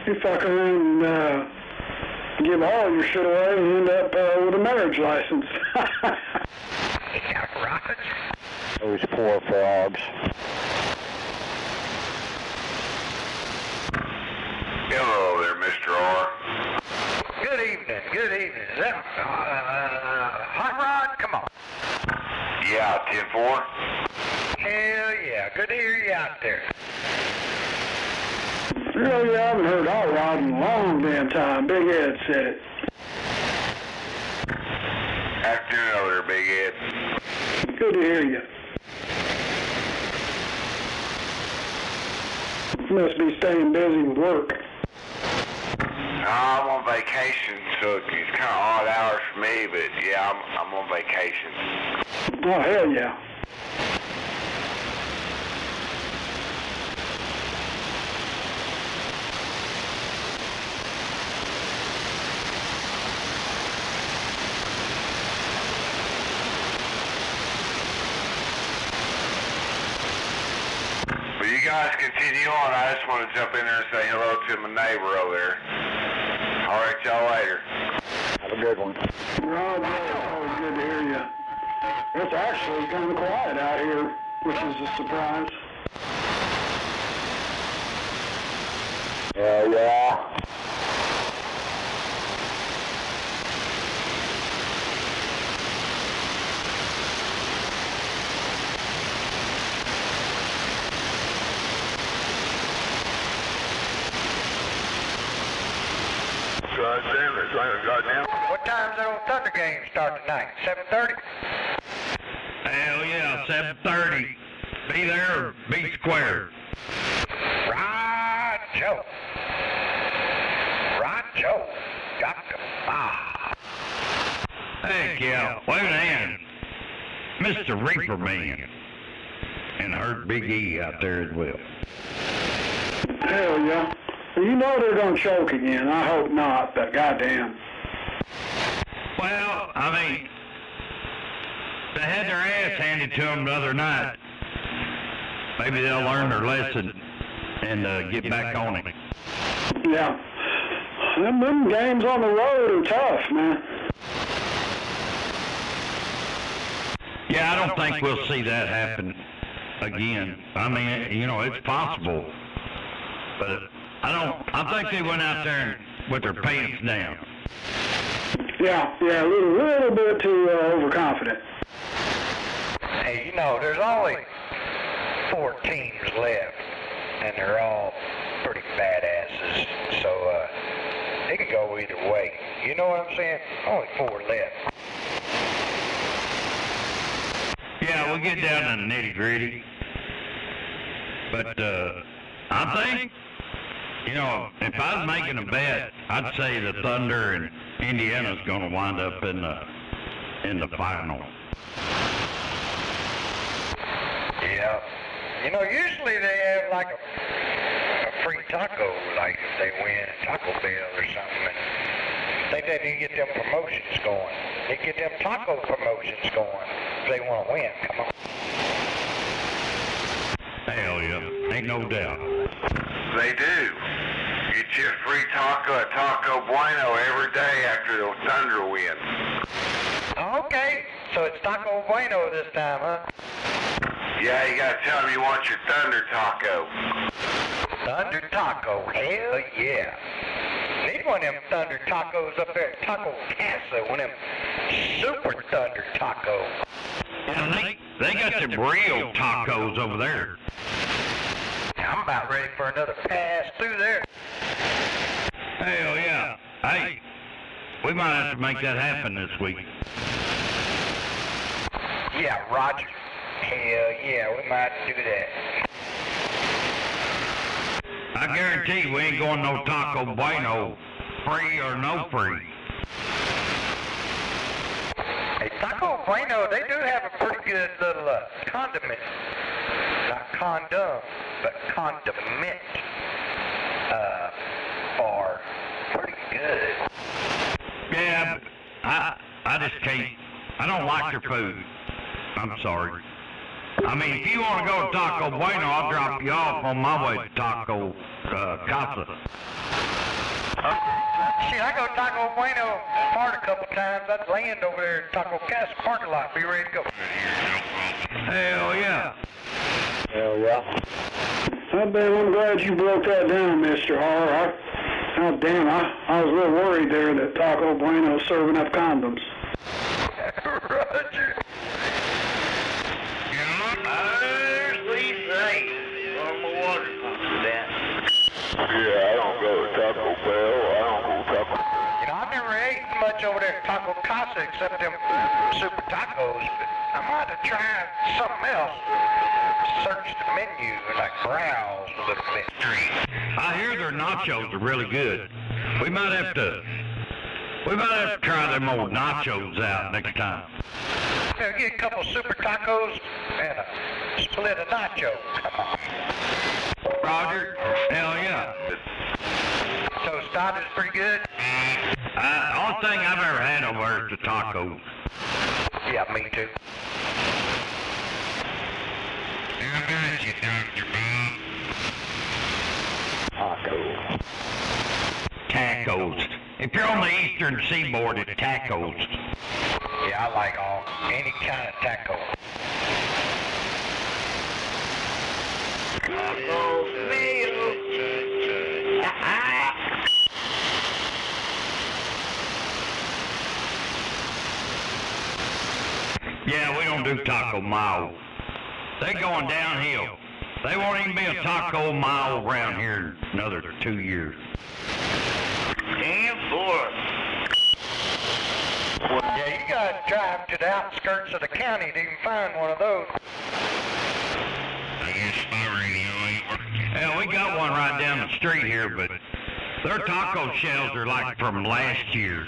[SPEAKER 14] You fuck around and Give all your shit away and end up with a marriage license.
[SPEAKER 6] Yeah, right.
[SPEAKER 11] Those poor frogs.
[SPEAKER 2] Hello there, Mr. R.
[SPEAKER 6] Good evening, good evening. Is that, Hot Rod? Come on.
[SPEAKER 2] Yeah, 10-4.
[SPEAKER 6] Hell yeah, good to hear you out there.
[SPEAKER 14] Really, I haven't heard Hot Rod in a long damn time. Big Ed said it.
[SPEAKER 2] Afternoon over there, Big Ed.
[SPEAKER 14] Good to hear you. Must be staying busy with work.
[SPEAKER 2] I'm on vacation, so it's kind of odd hours for me, but yeah, I'm on vacation.
[SPEAKER 14] Oh, hell yeah.
[SPEAKER 2] Well, you guys continue on. I just want to jump in there and say hello to my neighbor over there. All right, y'all later.
[SPEAKER 11] Have a good one.
[SPEAKER 14] Rod, always good to hear you. It's actually kind of quiet out here, which is a surprise.
[SPEAKER 11] Yeah.
[SPEAKER 9] Goddamn.
[SPEAKER 6] What time's that old Thunder game start tonight? 7:30?
[SPEAKER 13] Hell yeah, 7:30. Be there or be square.
[SPEAKER 6] Right, Joe. Right, Joe. Dr. Bob.
[SPEAKER 13] Heck yeah, wait a minute. Mr. Reaper Man. And I heard Big E out there as well.
[SPEAKER 14] Hell yeah. You know they're going to choke again. I hope not, but goddamn.
[SPEAKER 13] Well, I mean, they had their ass handed to them the other night. Maybe they'll learn their lesson and get back on it.
[SPEAKER 14] Yeah. Them games on the road are tough, man.
[SPEAKER 13] Yeah, I don't think we'll see that happen again. I mean, you know, it's possible, but I think they went out there with their pants down.
[SPEAKER 14] Yeah, a little bit too overconfident.
[SPEAKER 6] Hey, you know, there's only 4 teams left, and they're all pretty badasses, so it can go either way. You know what I'm saying? Only 4 left.
[SPEAKER 13] Yeah, we'll get down to the nitty-gritty. But I think, you know, if I was making a bet, I'd say the Thunder and Indiana's going to wind up in the final.
[SPEAKER 6] Yeah. You know, usually they have like a free taco, like if they win a Taco Bell or something. And I think they need to get them promotions going. They get them taco promotions going if they want to win. Come on.
[SPEAKER 13] Hell yeah, ain't no doubt.
[SPEAKER 2] They do. Get you a free taco at Taco Bueno every day after the Thunder win.
[SPEAKER 6] Okay, so it's Taco Bueno this time, huh?
[SPEAKER 2] Yeah, you gotta tell them you want your Thunder taco.
[SPEAKER 6] Thunder Taco, hell yeah. Need one of them Thunder Tacos up there at Taco Casa, one of them Super Thunder Tacos.
[SPEAKER 13] Yeah, they got them real tacos over there.
[SPEAKER 6] I'm about ready for another pass through there.
[SPEAKER 13] Hell yeah. Hey, we might have to make that happen this week.
[SPEAKER 6] Yeah, Roger. Hell yeah, we might do that.
[SPEAKER 13] I guarantee we ain't going no Taco Bueno, free or no free.
[SPEAKER 6] Hey, Taco Bueno, they do have a pretty good little condiment. Not condom, but condiment bar. Pretty good.
[SPEAKER 13] Yeah, I just can't. I don't like their food. I'm sorry. I mean, if you want to go to Taco Bueno, I'll drop you off on my way to Taco Casa.
[SPEAKER 6] Shit, I I go to Taco Bueno Mart a couple times. I'd land over there at Taco Casa parking lot, be ready to go.
[SPEAKER 13] Hell yeah.
[SPEAKER 11] Hell yeah.
[SPEAKER 14] Well, Ben, I'm glad you broke that down, Mr. R. Oh, damn, I was a little worried there that Taco Bueno's serving up condoms.
[SPEAKER 6] Roger.
[SPEAKER 9] Yeah, I don't go to Taco Bell. I don't go to Taco Bell.
[SPEAKER 6] You know, I've never ate much over there at Taco Casa except them super tacos, but I might have tried something else. Search the menu and like browse a little bit.
[SPEAKER 13] I hear their nachos are really good. We might have to try them old nachos out next time.
[SPEAKER 6] Yeah, get a couple super tacos and a split of nacho. Come on.
[SPEAKER 13] Roger. Hell yeah.
[SPEAKER 6] Tostadas pretty good?
[SPEAKER 13] Only thing I've ever had over there is the tacos.
[SPEAKER 6] Yeah, me too.
[SPEAKER 13] I got you, Dr. Bob. Tacos. If you're on the eastern seaboard, it's tacos.
[SPEAKER 6] Yeah, I like any kind of taco.
[SPEAKER 13] Yeah, we don't do taco mile. They going downhill. They won't even be a taco mile around here in another 2 years.
[SPEAKER 6] Damn boy. Yeah, you gotta drive to the outskirts of the county to even find one of those.
[SPEAKER 13] I guess my radio ain't working. Yeah, we got one right down the street here, but their taco shells are like from last year.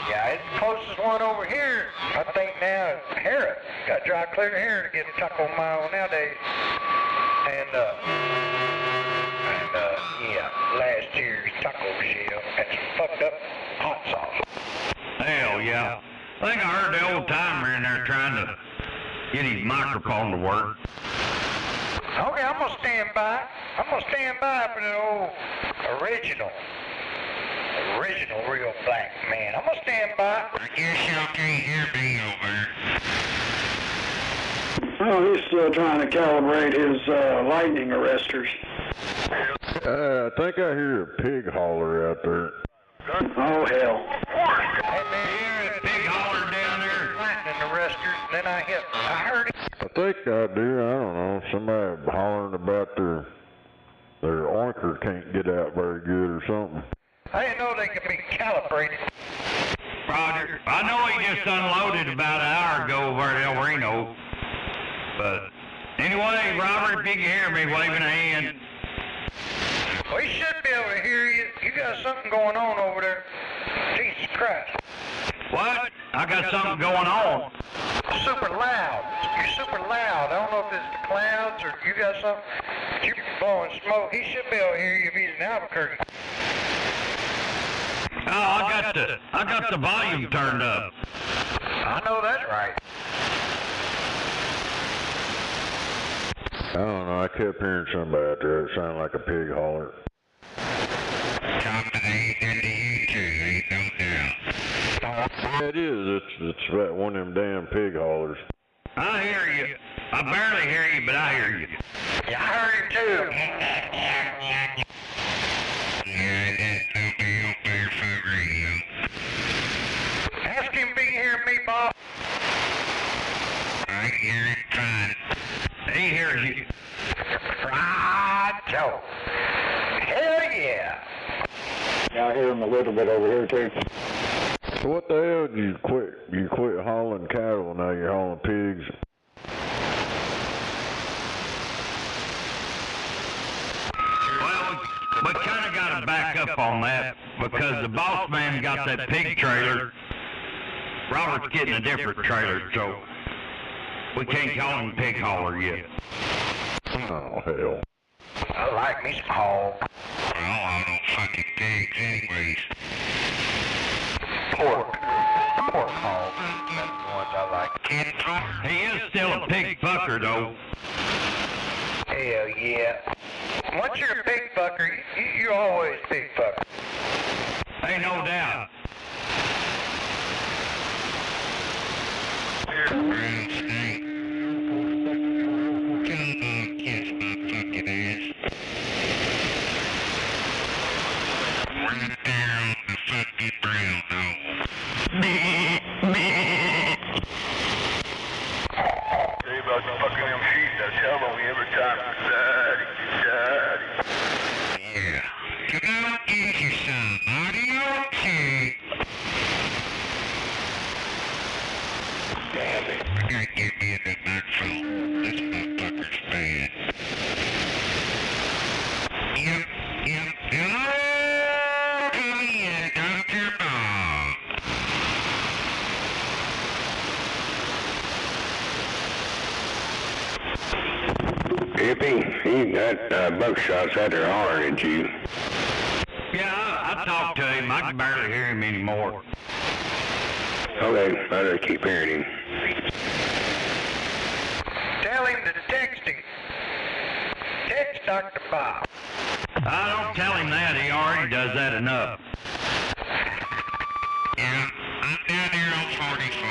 [SPEAKER 6] Yeah, it's the closest one over here, I think now, is Harrah. Got to drive clear to here to get a taco mile nowadays. And yeah, last year's taco shell had some fucked up hot sauce.
[SPEAKER 13] Hell yeah. I think I heard the old timer in there trying to get his microphone to work.
[SPEAKER 6] Okay, I'm gonna stand by. I'm gonna stand by for the old original real black man. I'm gonna stand by.
[SPEAKER 13] I guess y'all can't hear me over.
[SPEAKER 14] Oh, he's still trying to calibrate his lightning arresters.
[SPEAKER 12] I think I hear a pig holler out there.
[SPEAKER 14] Oh, hell.
[SPEAKER 6] Hey, man, here's a big holler down there, lightning arresters, and then I heard it.
[SPEAKER 12] I think I do. I don't know. Somebody hollering about their oinker can't get out very good or something.
[SPEAKER 6] I didn't know they could be calibrated.
[SPEAKER 13] Roger, I know he just unloaded about an hour ago over at El Reno. But anyway, Robert, if you can hear me waving a hand.
[SPEAKER 6] We should be able to hear you. You got something going on over there. Jesus Christ.
[SPEAKER 13] What? I got something going on.
[SPEAKER 6] Super loud. You're super loud. I don't know if it's the clouds or you got something. You're blowing smoke. He should be able to hear you if he's in Albuquerque.
[SPEAKER 13] Oh, I got the volume turned up.
[SPEAKER 6] I know that's right.
[SPEAKER 12] I don't know. I kept hearing somebody out there. It sounded like a pig holler. Yeah, it is. It's about one of them damn pig hollers.
[SPEAKER 13] I hear you. I barely hear you, but I hear you.
[SPEAKER 6] Yeah, I heard him too.
[SPEAKER 13] Yeah, that's something on their phone radio.
[SPEAKER 6] Ask him if he can hear me, Bob.
[SPEAKER 13] I can hear him fine. He hears you.
[SPEAKER 6] Right, Joe. Hell yeah.
[SPEAKER 11] Yeah, I hear him a little bit over here too.
[SPEAKER 12] So what the hell did you quit? You quit hauling cattle, now you're hauling pigs.
[SPEAKER 13] Well, we kind of got to back up on that because the boss man got that pig trailer. Robert's getting a different trailer, so we can't call him pig hauler yet.
[SPEAKER 12] Oh, hell.
[SPEAKER 6] I like me some hog.
[SPEAKER 13] Well, I don't fucking pigs anyways.
[SPEAKER 6] Pork hog. That's the ones I like.
[SPEAKER 13] He is still a pig fucker, though.
[SPEAKER 6] Hell yeah. Once you're a pig fucker, You always big fucker.
[SPEAKER 13] Ain't no doubt. Brown snake. Come on, kiss my fucking ass. Right there on the fucking brown dog.
[SPEAKER 9] Say about the fucking them sheep, I tell them every time, Daddy, Daddy.
[SPEAKER 13] Yeah. Come on, get you some. Adios. Damn it. I gotta get me in that microphone. This motherfucker's bad. Yep. Hello? Come in, Dr. Bob.
[SPEAKER 10] Hippie, that buckshot's out there hollering at you.
[SPEAKER 13] Yeah, I talked to him. I can barely hear him anymore.
[SPEAKER 10] Okay, I better keep hearing him.
[SPEAKER 6] Tell him to text him. Text Dr. Bob.
[SPEAKER 13] I don't tell him that. He already does that enough. Yeah, I'm down here on 44.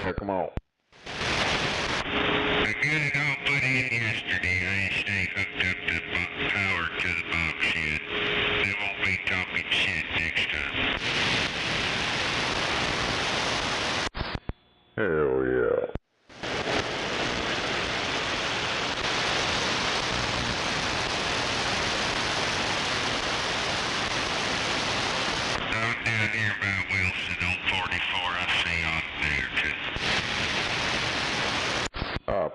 [SPEAKER 12] Yeah, come on.
[SPEAKER 13] I got it all put in yesterday. I ain't stay hooked up to power to the box yet. They won't be talking shit next time.
[SPEAKER 12] Hell yeah.
[SPEAKER 13] I'm down here by Wilson on 44. I see on there too.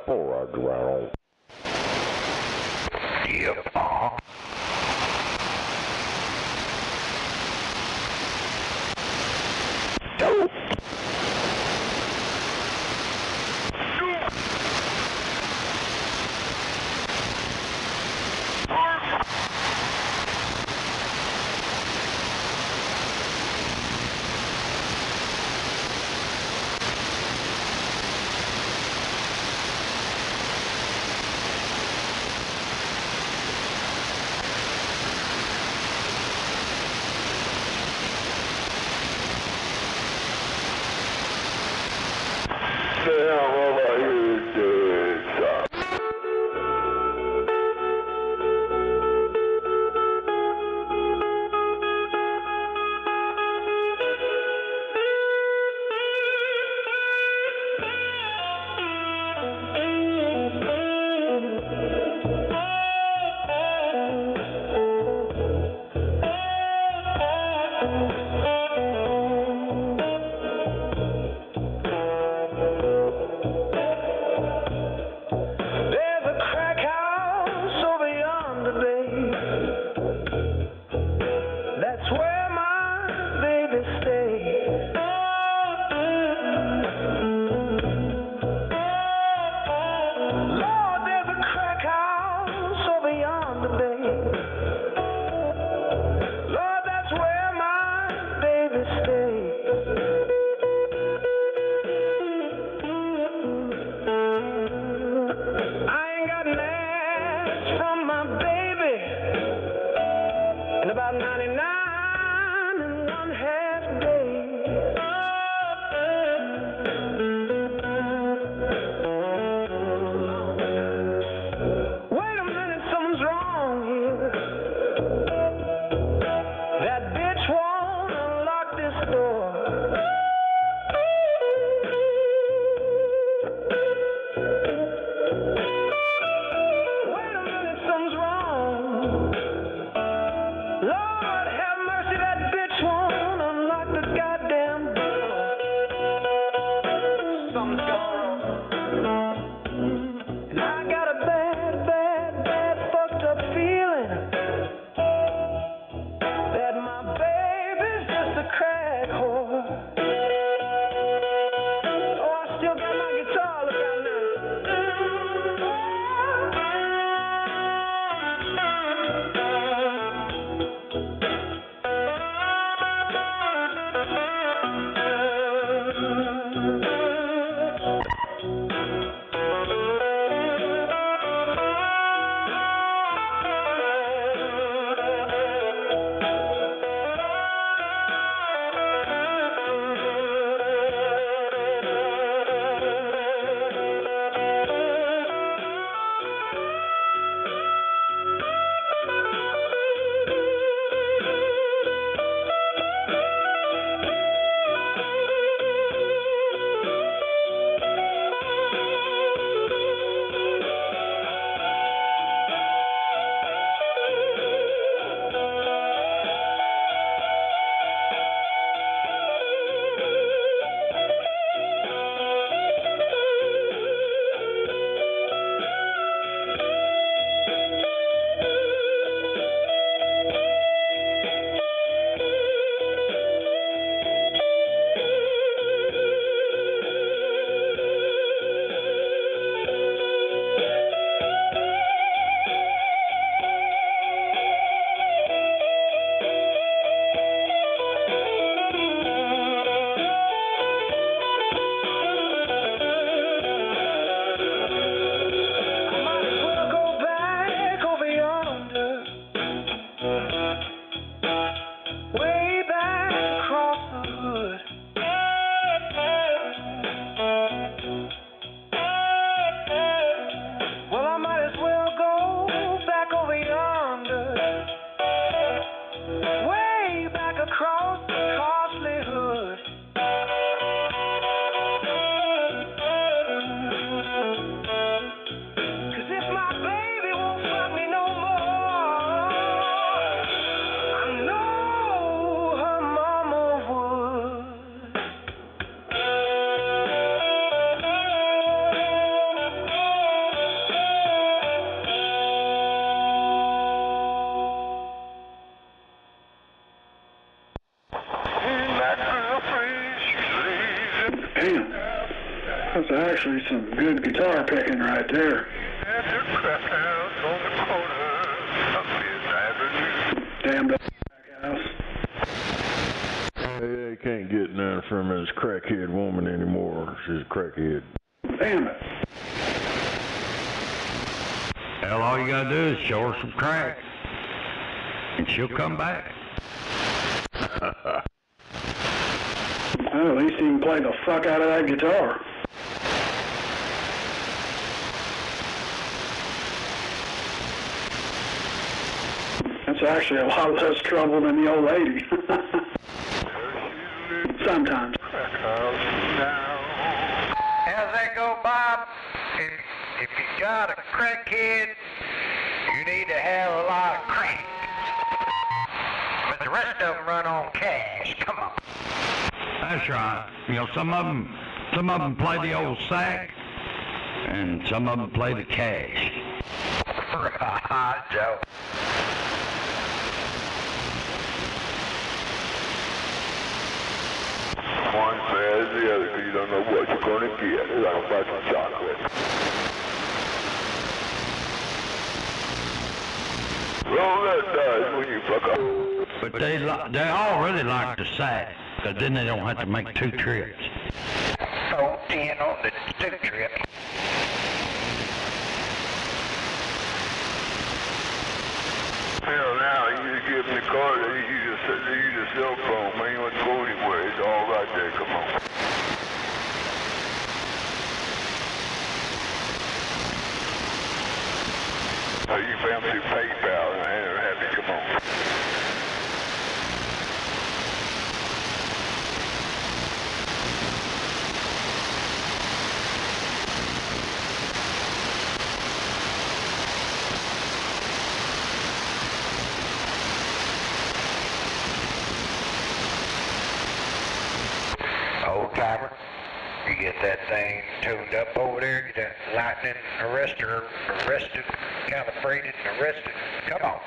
[SPEAKER 12] Full roger right on.
[SPEAKER 6] Yep.
[SPEAKER 12] Dope. Damn, all I hear is dead.
[SPEAKER 17] There's a crack house over yonder, babe. That's where my baby stays. Lord, there's a crack house over yonder, babe. Lord, that's where my baby stays. I ain't got an ass from my baby in about 99 and one half days. Wait a minute, something's wrong here. That bitch won't unlock this door. Wait a minute,
[SPEAKER 14] That's actually some good guitar picking right there.
[SPEAKER 9] At the crack house on the corner of Fifth Avenue.
[SPEAKER 14] Damn that house.
[SPEAKER 12] Hey, can't get none from this crackhead woman anymore. She's a crackhead.
[SPEAKER 14] Damn it.
[SPEAKER 13] Hell, all you gotta do is show her some crack, and she'll come back.
[SPEAKER 14] Well, at least he can play the fuck out of that guitar. That's actually a lot less trouble than the old lady. Sometimes.
[SPEAKER 6] How's that go, Bob? If you got a crackhead, you need to have a lot of crack. But the rest of them run on cash. Come on.
[SPEAKER 13] That's right. You know, some of them play the old sack, and some of them play the cash.
[SPEAKER 6] Right, Joe.
[SPEAKER 9] One says the other because you don't know what you're going to get. It's like a bunch of chocolate. Roll that dice when you fuck up.
[SPEAKER 13] But they all really like the sack, because then they don't have to make 2 trips.
[SPEAKER 6] Oh, 10 on the 2 trip.
[SPEAKER 9] Hell, now you just give them the card, you just use a cell phone, man. You don't go anywhere. It's all right there. Come on. Oh, you can pay them through PayPal, and they're happy. Come on.
[SPEAKER 6] Old timer, you get that thing tuned up over there, get that lightning arrested, calibrated, and arrested. Come on.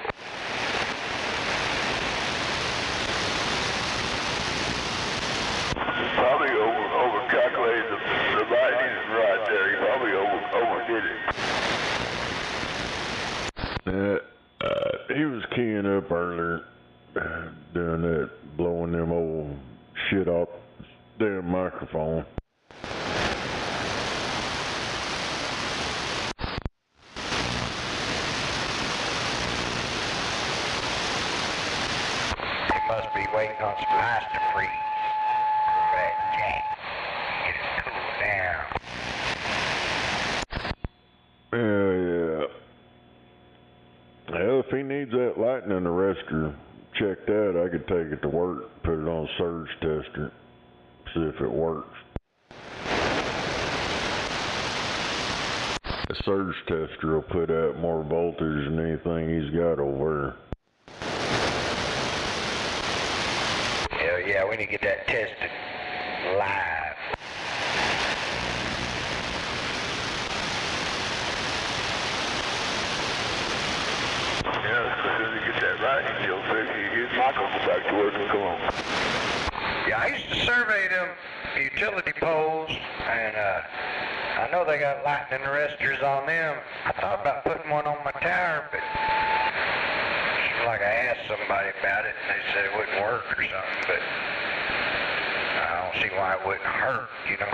[SPEAKER 9] Probably over-calculated the lightning right there. He probably overdid it.
[SPEAKER 12] He was keying up earlier, doing that, blowing them old shit off damn microphone.
[SPEAKER 6] He must be waiting on some ice to freeze. That jack. Get it cooled down.
[SPEAKER 12] Yeah. Well, if he needs that lightning arrestor checked out, I could take it to work, put it on a surge tester, see if it works. The surge tester will put out more voltage than anything he's got over there.
[SPEAKER 6] Hell yeah, we need to get that tested live.
[SPEAKER 9] Yeah, as soon as you get that lightning deal fixed, you get Michael back to work and come on.
[SPEAKER 6] Yeah, I used to survey them utility poles, and I know they got lightning arresters on them. I thought about putting one on my tower, but like I asked somebody about it, and they said it wouldn't work or something, but I don't see why it wouldn't hurt, you know.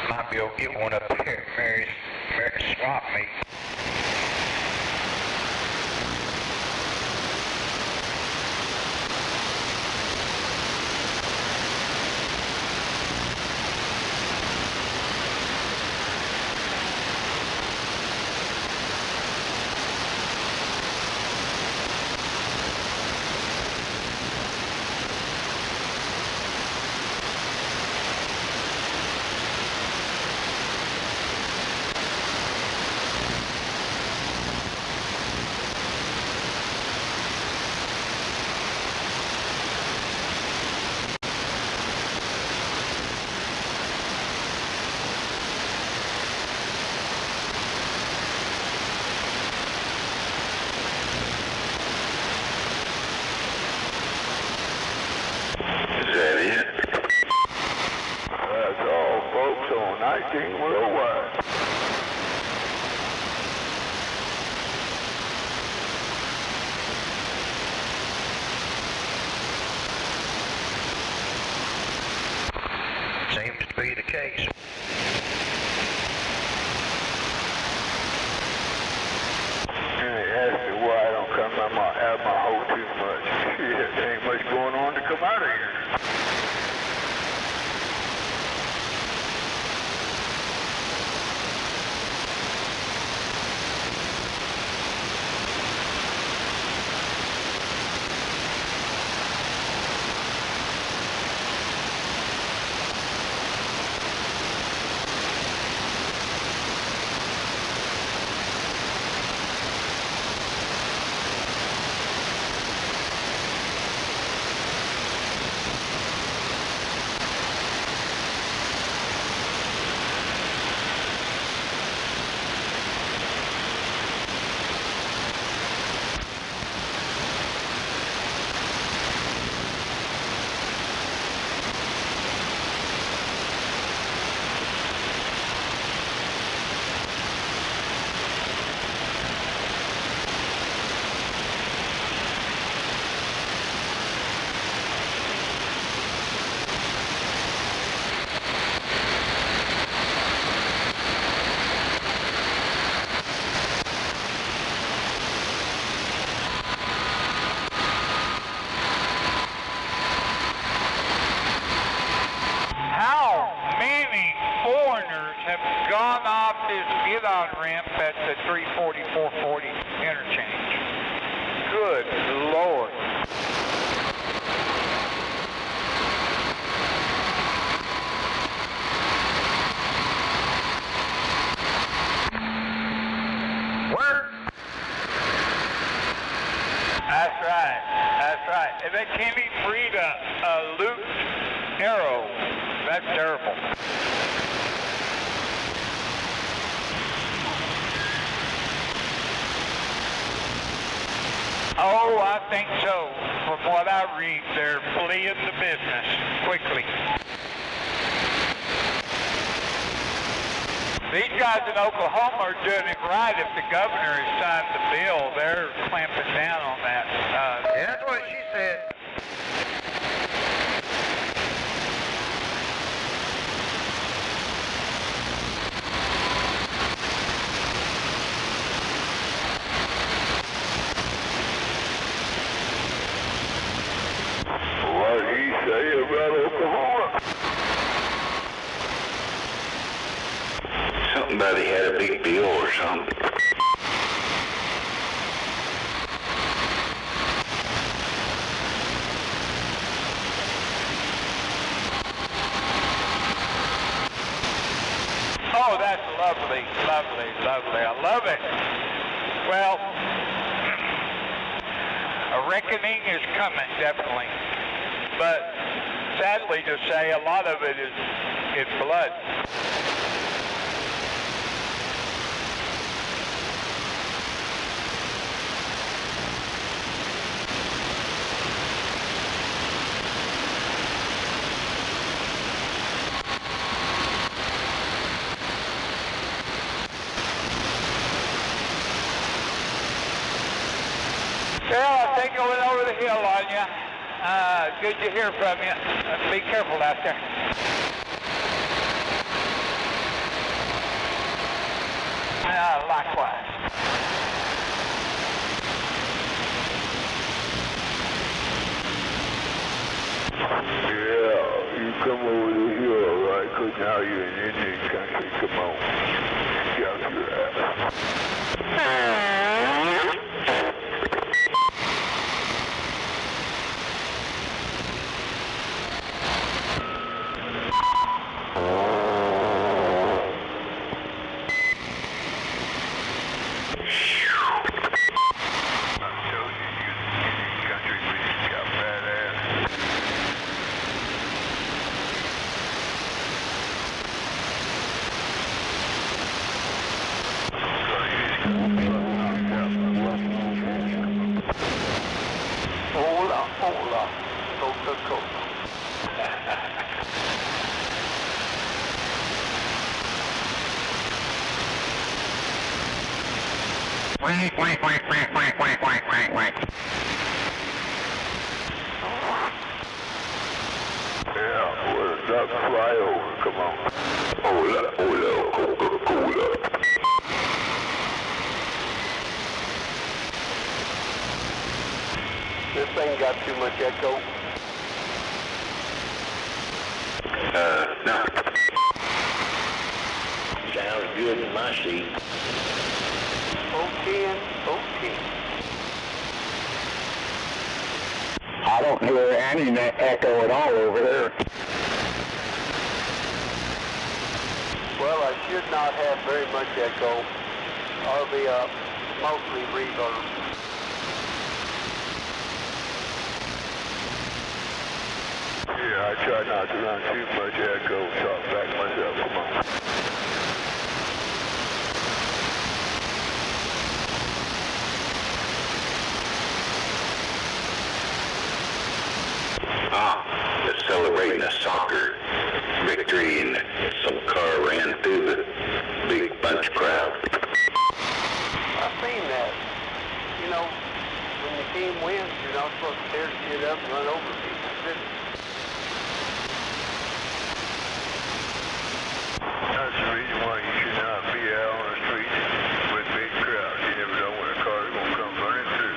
[SPEAKER 6] Might be able to get one up here at Mary's swap meet.
[SPEAKER 9] 19 worldwide.
[SPEAKER 6] Seems to be the case.
[SPEAKER 9] And they ask me why I don't come out of my hole too much. Shit, there ain't much going on to come out of here.
[SPEAKER 6] have gone off this get-on ramp at the 340, 440 interchange. Good Lord. Where? That's right. That's right. And they can't even read a looped arrow. That's terrible. Oh, I think so. From what I read, they're fleeing the business quickly. These guys in Oklahoma are doing it right. If the governor has signed the bill, they're clamping down on that. That's what she said.
[SPEAKER 9] What did he say about Oklahoma?
[SPEAKER 2] Something about he had a big deal or something.
[SPEAKER 6] Oh, that's lovely, lovely, lovely. I love it. Well, a reckoning is coming, definitely. But sadly to say, a lot of it is blood. Well, I think I went over the hill on you. Good to hear from you. Be careful out there. Likewise.
[SPEAKER 9] Yeah, you come over the hill, all right? Because now you're in Indian country. Come on. Get out your ass.
[SPEAKER 2] Mm-hmm.
[SPEAKER 5] Quack, quack, quack, quack, quack, quack, quack, quack, quack.
[SPEAKER 9] Yeah, well, the duck fly over. Come on. Hola, hola, Coca-Cola.
[SPEAKER 4] This thing got too much echo.
[SPEAKER 2] No.
[SPEAKER 5] Sounds good in my seat.
[SPEAKER 4] Okay.
[SPEAKER 11] I don't hear any echo at all over there.
[SPEAKER 4] Well, I should not have very much echo. I'll be mostly reverb.
[SPEAKER 9] Yeah, I try not to run too much echo. Talk back myself. Come on.
[SPEAKER 2] They're celebrating a soccer victory and some car ran through the big bunch crowd.
[SPEAKER 4] I've seen that. You know, when the team wins, you're not supposed to tear shit up and run over people.
[SPEAKER 9] That's the reason why you should not be out on the street with big crowds. You never know when a car's going to come running through.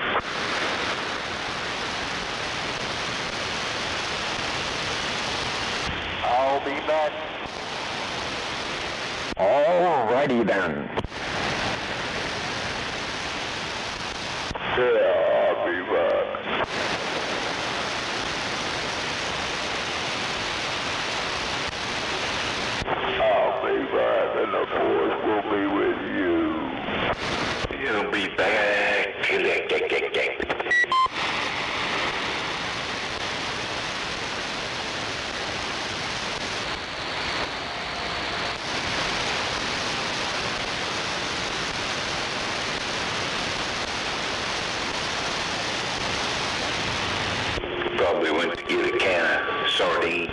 [SPEAKER 4] I'll be back.
[SPEAKER 11] Alrighty then.
[SPEAKER 9] Yeah, I'll be back. I'll be back, and the boys will be with you.
[SPEAKER 2] You'll be back. Probably went to get a can of sardine.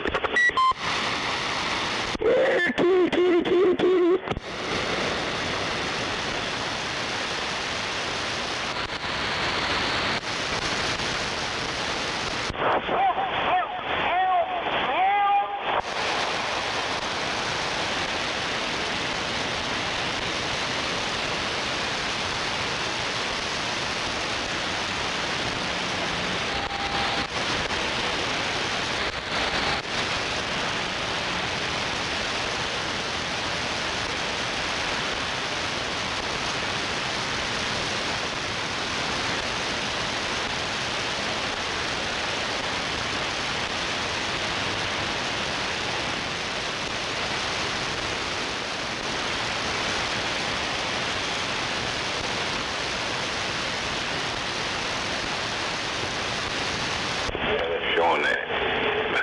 [SPEAKER 2] Showing that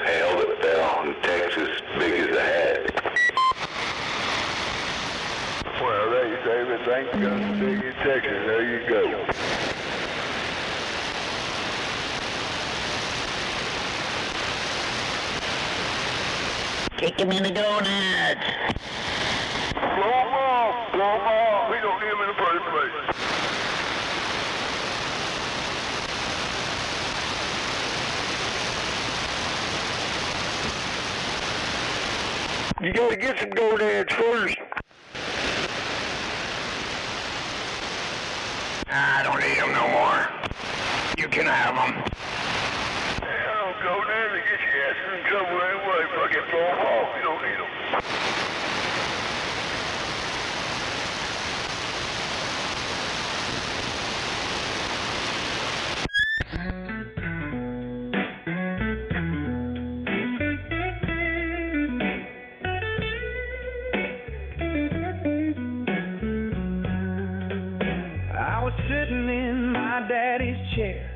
[SPEAKER 2] hail that fell in Texas big as a hat.
[SPEAKER 9] Well, they say everything's going to be in Texas. There you go.
[SPEAKER 5] Kick him in the donuts.
[SPEAKER 9] Blow them off. We don't need them in the first place.
[SPEAKER 11] You gotta get some gonads first.
[SPEAKER 5] I don't need them no more. You can have them.
[SPEAKER 9] Hell, go there and get your ass in trouble anyway. Fucking blow them off. You don't need them.
[SPEAKER 16] Sitting in my daddy's chair,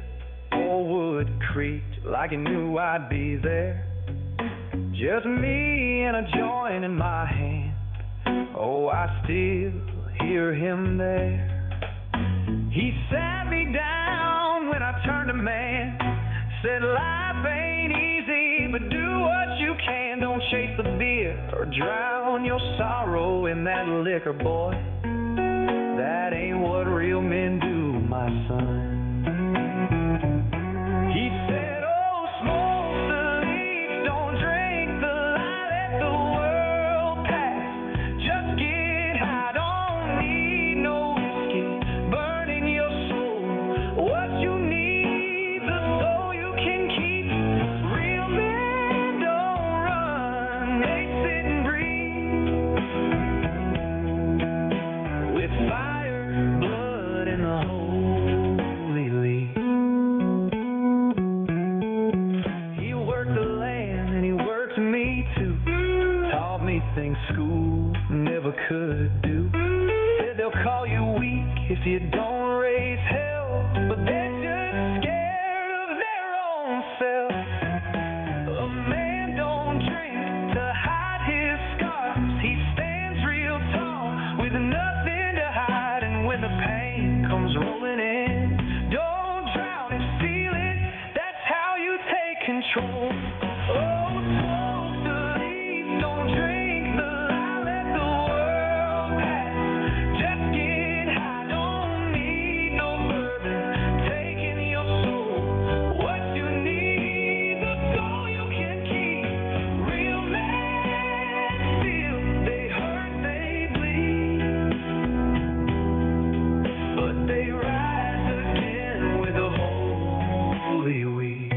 [SPEAKER 16] old wood creaked like he knew I'd be there. Just me and a joint in my hand. Oh, I still hear him there. He sat me down when I turned a man. Said life ain't easy, but do what you can. Don't chase the beer or drown your sorrow in that liquor, boy. That
[SPEAKER 17] ain't what real men do, my son. He said, oh, smoke the leaf, don't drink the light, let the world pass. Just get high, don't need no whiskey, burning your soul. What you need, the soul you can keep. Real men don't run, they sit and breathe. With fire, blood, and the holy leaf. He worked the land and he worked me too. Taught me things school never could do. Said they'll call you weak if you don't raise hell, but they're just scared of their own self. A man don't drink to hide his scars. He stands real tall with nothing to hide, and when the pain comes rolling in, don't drown it, feel it. That's how you take control. Oh, smoke the leaf, don't drink the light, let the world pass. Just get high, don't need no bourbon, taking your soul. What you need, the soul you can keep. Real men feel, they hurt, they bleed, but they rise again with a holy weed.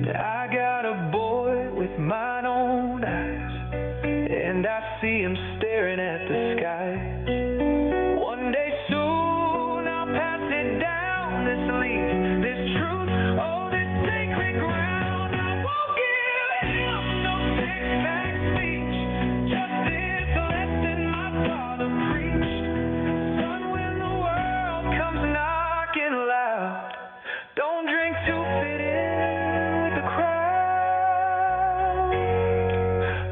[SPEAKER 17] I got a boy with mine own eyes, and I see him staring at the skies. One day soon I'll pass it down, this leaf, this truth, oh, this sacred ground. I won't give him no six-pack speech, just this lesson my father preached. Son, when the world comes knocking loud, don't drink to fit in with the crowd.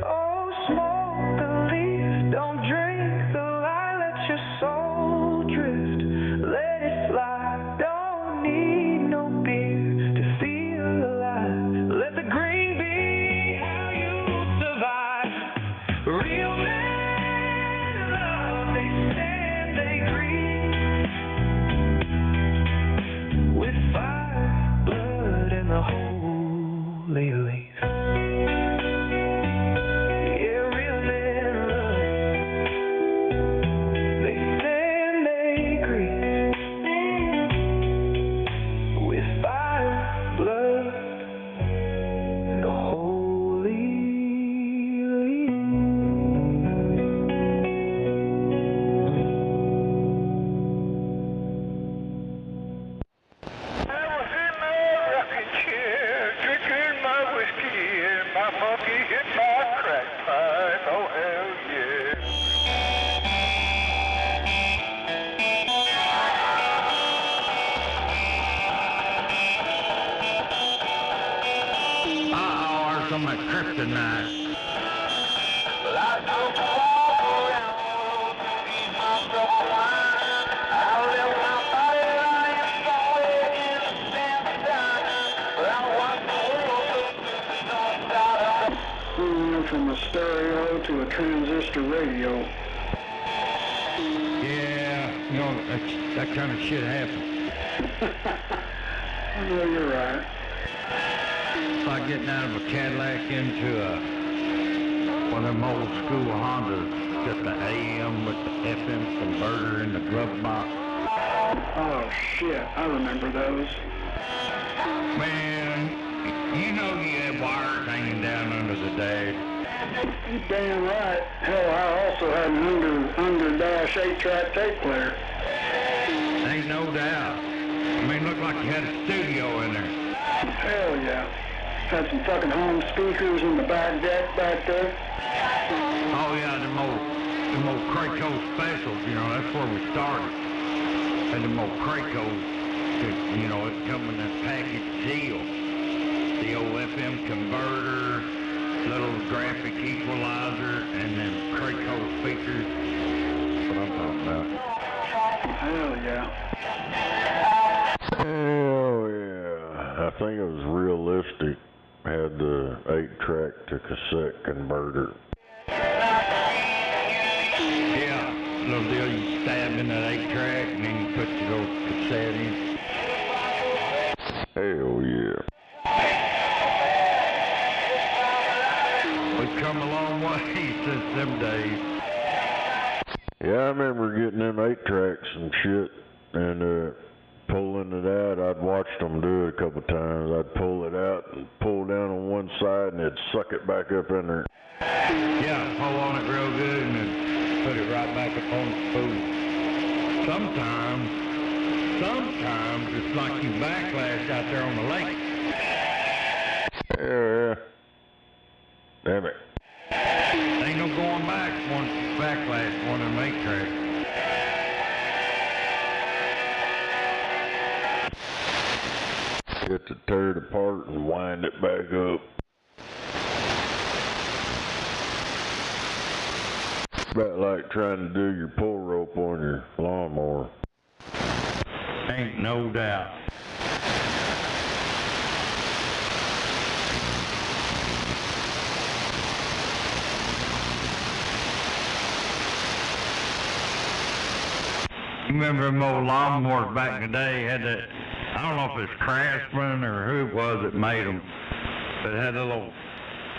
[SPEAKER 17] Oh, smoke the leaf, don't drink the light, let your soul drift, let it fly. Don't need no beer to feel alive. Let the green be how you survive. Real men love, they stand, they grieve. With fire, blood, and the holy leaf. Yeah, real men love, they stand, they grieve. With fire, blood, and the holy leaf.
[SPEAKER 9] I was in my rocking chair, drinking my whiskey, and my monkey hit my crack pipe. Oh, hell yeah.
[SPEAKER 13] Uh-oh, there's some of that kryptonite.
[SPEAKER 9] Well, I took a walk around the road to ease myself of wine. I left my body lying somewhere in the sandy dime. But I watched the world go to the north side of the...
[SPEAKER 14] We went from a stereo to a transistor radio.
[SPEAKER 13] Yeah, you know, that kind of shit happens.
[SPEAKER 14] I know you're right.
[SPEAKER 13] It's like getting out of a Cadillac into one of them old school Hondas. Got the AM with the FM converter in the glove box.
[SPEAKER 14] Oh, shit, I remember those.
[SPEAKER 13] Man, you know you had wires hanging down under the dash.
[SPEAKER 14] You're damn right. Hell, I also had an under dash 8-track tape player.
[SPEAKER 13] Ain't no doubt. I mean, looked like you had a studio in there.
[SPEAKER 14] Hell yeah. Had some fucking home speakers in the back deck back there.
[SPEAKER 13] Oh yeah, them old Craco specials, you know, that's where we started. And them old Cracos, you know, it come in that package deal. The old FM converter, little graphic equalizer, and then Craco speakers. That's what I'm talking about.
[SPEAKER 14] Hell yeah.
[SPEAKER 12] Hell yeah. I think it was realistic. Had the 8-track to cassette converter.
[SPEAKER 13] Yeah, little deal you stab in that 8-track and then you put your little cassette in.
[SPEAKER 12] Hell yeah.
[SPEAKER 13] We've come a long way since them days.
[SPEAKER 12] Yeah, I remember getting them 8-tracks and shit and pulling it out. I'd watched them do it a couple times. I'd pull it out and pull down on one side and it'd suck it back up in there.
[SPEAKER 13] Yeah, pull on it real good and then put it right back up on the spool. Sometimes it's like you backlash out there on the lake.
[SPEAKER 12] Yeah. Damn it.
[SPEAKER 13] Ain't no going back once you backlash one of them 8-tracks.
[SPEAKER 12] You have to tear it apart and wind it back up. About like trying to do your pull rope on your lawnmower.
[SPEAKER 13] Ain't no doubt. You remember them old lawnmowers back in the day had that, I don't know if it's Craftsman or who it was that made them, but it had a little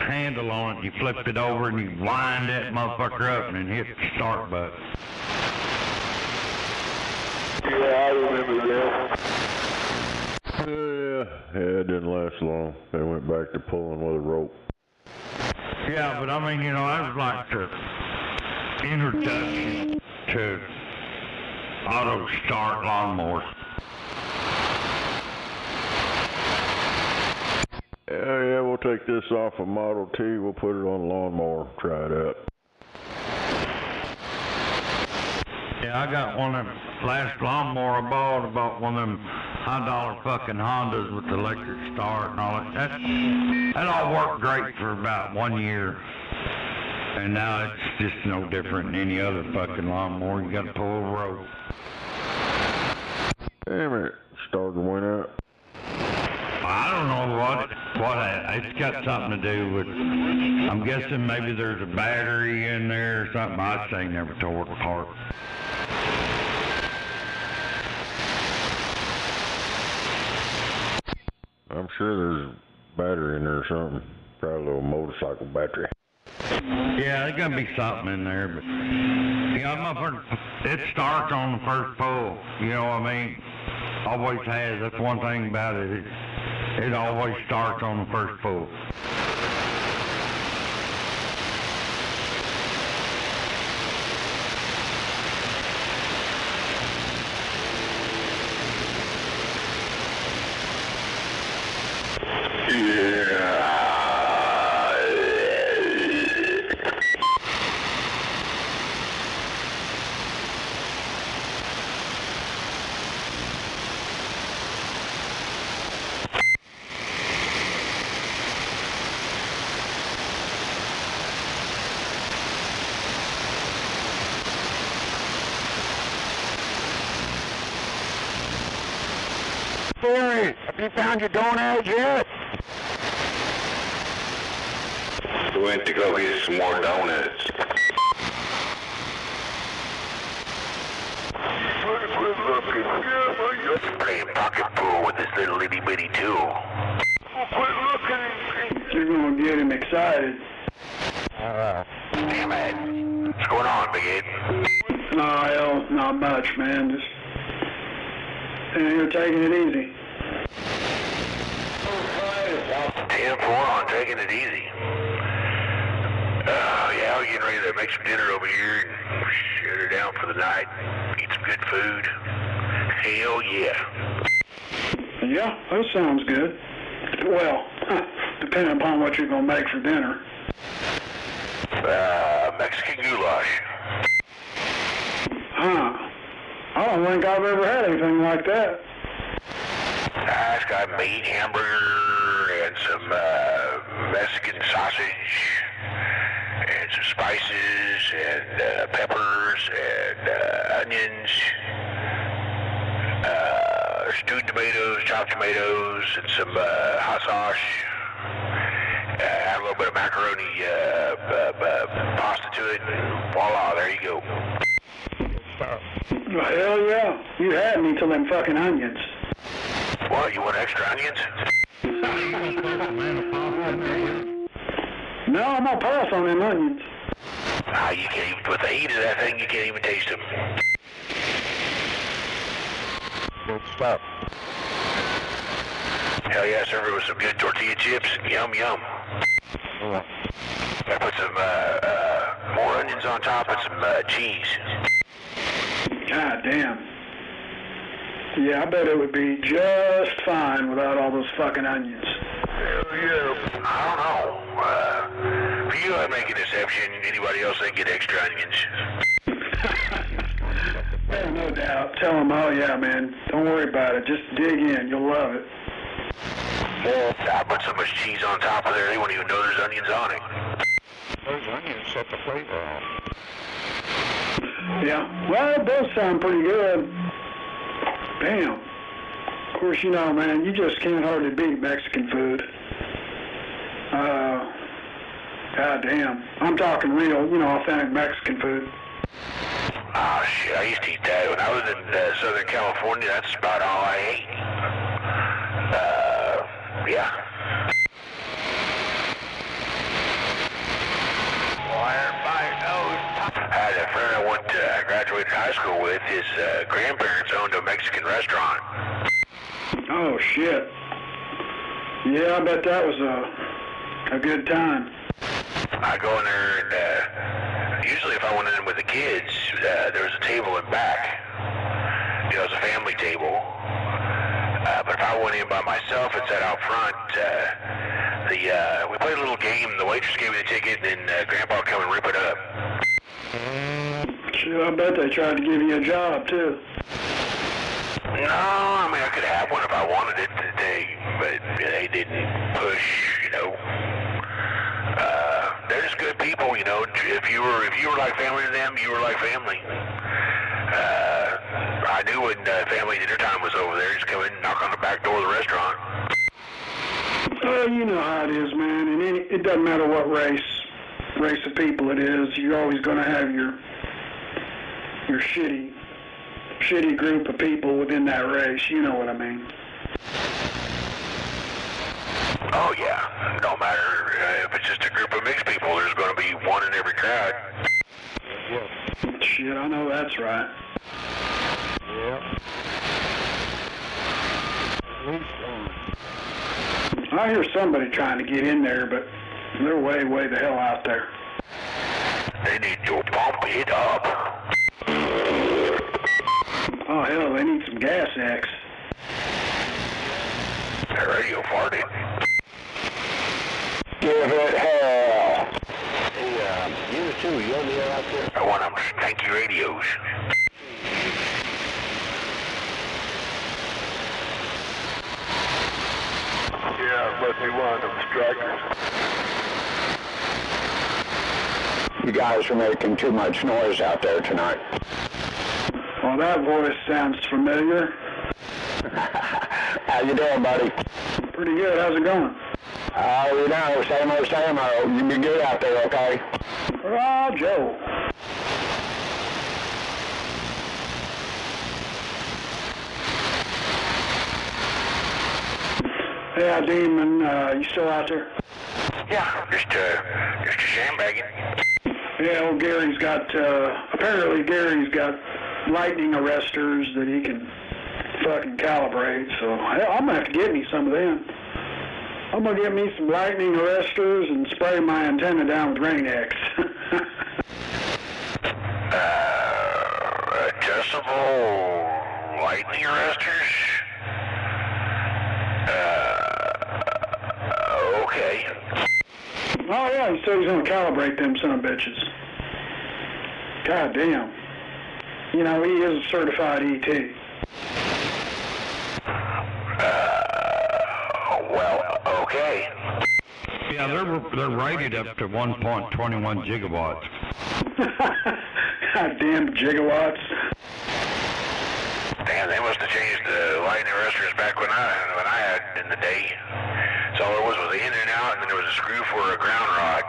[SPEAKER 13] handle on it. You flipped it over and you wind that motherfucker up and then hit the start button.
[SPEAKER 9] Yeah, I remember that.
[SPEAKER 12] Yeah, it didn't last long. They went back to pulling with a rope.
[SPEAKER 13] Yeah, but I mean, you know, that was like the introduction to auto start lawnmowers.
[SPEAKER 12] Yeah, we'll take this off a Model T. We'll put it on a lawnmower. Try it out.
[SPEAKER 13] Yeah, I got one of them. Last lawnmower I bought one of them $100 fucking Hondas with the electric start and all that. That all worked great for about 1 year. And now it's just no different than any other fucking lawnmower. You gotta pull a rope.
[SPEAKER 12] Damn it. Starter went out.
[SPEAKER 13] I don't know what it's got something to do with, I'm guessing maybe there's a battery in there or something. I'd say never tore it apart.
[SPEAKER 12] I'm sure there's a battery in there or something. Probably a little motorcycle battery.
[SPEAKER 13] Yeah, there's gotta be something in there, but it starts on the first pull. You know what I mean? Always has. That's one thing about it. It always starts on the first pull.
[SPEAKER 9] Barry, have you found your donuts yet?
[SPEAKER 2] We went to go get some more donuts.
[SPEAKER 9] Quit looking.
[SPEAKER 2] Playing pocket pool with this little itty bitty tool.
[SPEAKER 9] Quit looking.
[SPEAKER 14] You're gonna get him excited.
[SPEAKER 2] Damn it. What's going on, Big Ed?
[SPEAKER 14] No, hell, not much, man. Just you're taking it easy.
[SPEAKER 2] 10-4 on taking it easy. Yeah, we're getting ready to make some dinner over here and shut her down for the night. Eat some good food. Hell yeah.
[SPEAKER 14] Yeah, that sounds good. Well, depending upon what you're gonna make for dinner.
[SPEAKER 2] Mexican goulash.
[SPEAKER 14] Huh. I don't think I've ever had anything like that.
[SPEAKER 2] It's got meat, hamburger, and some Mexican sausage, and some spices, and peppers, and onions, stewed tomatoes, chopped tomatoes, and some hot sauce. Add a little bit of macaroni pasta to it, and voila, there you go.
[SPEAKER 14] Well, hell yeah. You had me till them fucking onions.
[SPEAKER 2] What, you want extra onions?
[SPEAKER 14] No, I'm gonna pass on them onions.
[SPEAKER 2] Ah, you can't even, with the heat of that thing, you can't even taste them.
[SPEAKER 9] Stop.
[SPEAKER 2] Hell yeah, serve it with some good tortilla chips. Yum, yum. I put some, more onions on top and some, cheese.
[SPEAKER 14] God damn. Yeah, I bet it would be just fine without all those fucking onions.
[SPEAKER 2] Hell yeah. I don't know. For you, I'd make an exception. Anybody else, they get extra onions.
[SPEAKER 14] Yeah, no doubt. Tell them, oh yeah, man, don't worry about it. Just dig in. You'll love it.
[SPEAKER 2] I put so much cheese on top of there, they won't even know there's onions on it.
[SPEAKER 9] Those onions set the flavor off.
[SPEAKER 14] Yeah, well, it does sound pretty good. Damn. Of course, you know, man, you just can't hardly beat Mexican food. God damn. I'm talking real, you know, authentic Mexican food.
[SPEAKER 2] Oh, shit, I used to eat that. When I was in Southern California, that's about all I ate. Yeah. I had a friend I graduated high school with. His grandparents owned a Mexican restaurant.
[SPEAKER 14] Oh, shit. Yeah, I bet that was a good time.
[SPEAKER 2] I go in there and usually if I went in with the kids, there was a table in back. You know, it was a family table. But if I went in by myself and sat out front, we played a little game. The waitress gave me the ticket, and then Grandpa would come and rip it up.
[SPEAKER 14] Shit, I bet they tried to give you a job, too.
[SPEAKER 2] No, I mean, I could have one if I wanted it, but they didn't push, you know. They're just good people, you know. If you were like family to them, you were like family. I knew when family dinner time was over there, just come in and knock on the back door of the restaurant.
[SPEAKER 14] You know how it is, man. And it doesn't matter what race of people it is. You're always going to have your shitty group of people within that race. You know what I mean?
[SPEAKER 2] Oh yeah, no matter if it's just a group of mixed people, there's going to be one in every crowd.
[SPEAKER 14] Shit, I know that's right.
[SPEAKER 9] Yeah. At least one.
[SPEAKER 14] I hear somebody trying to get in there, but they're way the hell out there.
[SPEAKER 2] They need to pump it up.
[SPEAKER 14] Oh hell, they need some gas X.
[SPEAKER 2] The radio farted.
[SPEAKER 9] Give it hell.
[SPEAKER 4] Hey, you too, you on the air out there?
[SPEAKER 2] I want them stanky radios.
[SPEAKER 9] Yeah, it must be one of them strikers. You guys are making too much noise out there tonight.
[SPEAKER 14] Well, that voice sounds familiar.
[SPEAKER 9] How you doing, buddy?
[SPEAKER 14] Pretty good. How's it going?
[SPEAKER 9] Oh, you know, same old, same old. You be good out there, okay?
[SPEAKER 14] Joe. Hey, Demon, you still out there?
[SPEAKER 2] Yeah, just sandbagging.
[SPEAKER 14] Yeah, well, Gary's got, apparently Gary's got lightning arresters that he can fucking calibrate, so I'm gonna have to get me some of them. I'm gonna get me some lightning arresters and spray my antenna down with Rain-X.
[SPEAKER 2] Adjustable lightning arresters? Okay.
[SPEAKER 14] Oh yeah, he said he's gonna calibrate them son of bitches. God damn. You know, he is a certified ET.
[SPEAKER 2] Well, okay.
[SPEAKER 13] Yeah, they're rated up to 1.21 gigawatts.
[SPEAKER 14] Goddamn gigawatts.
[SPEAKER 2] Damn, they must have changed the lightning arresters back when I had in the day. So all there was the in and out, and then there was a screw for a ground rod.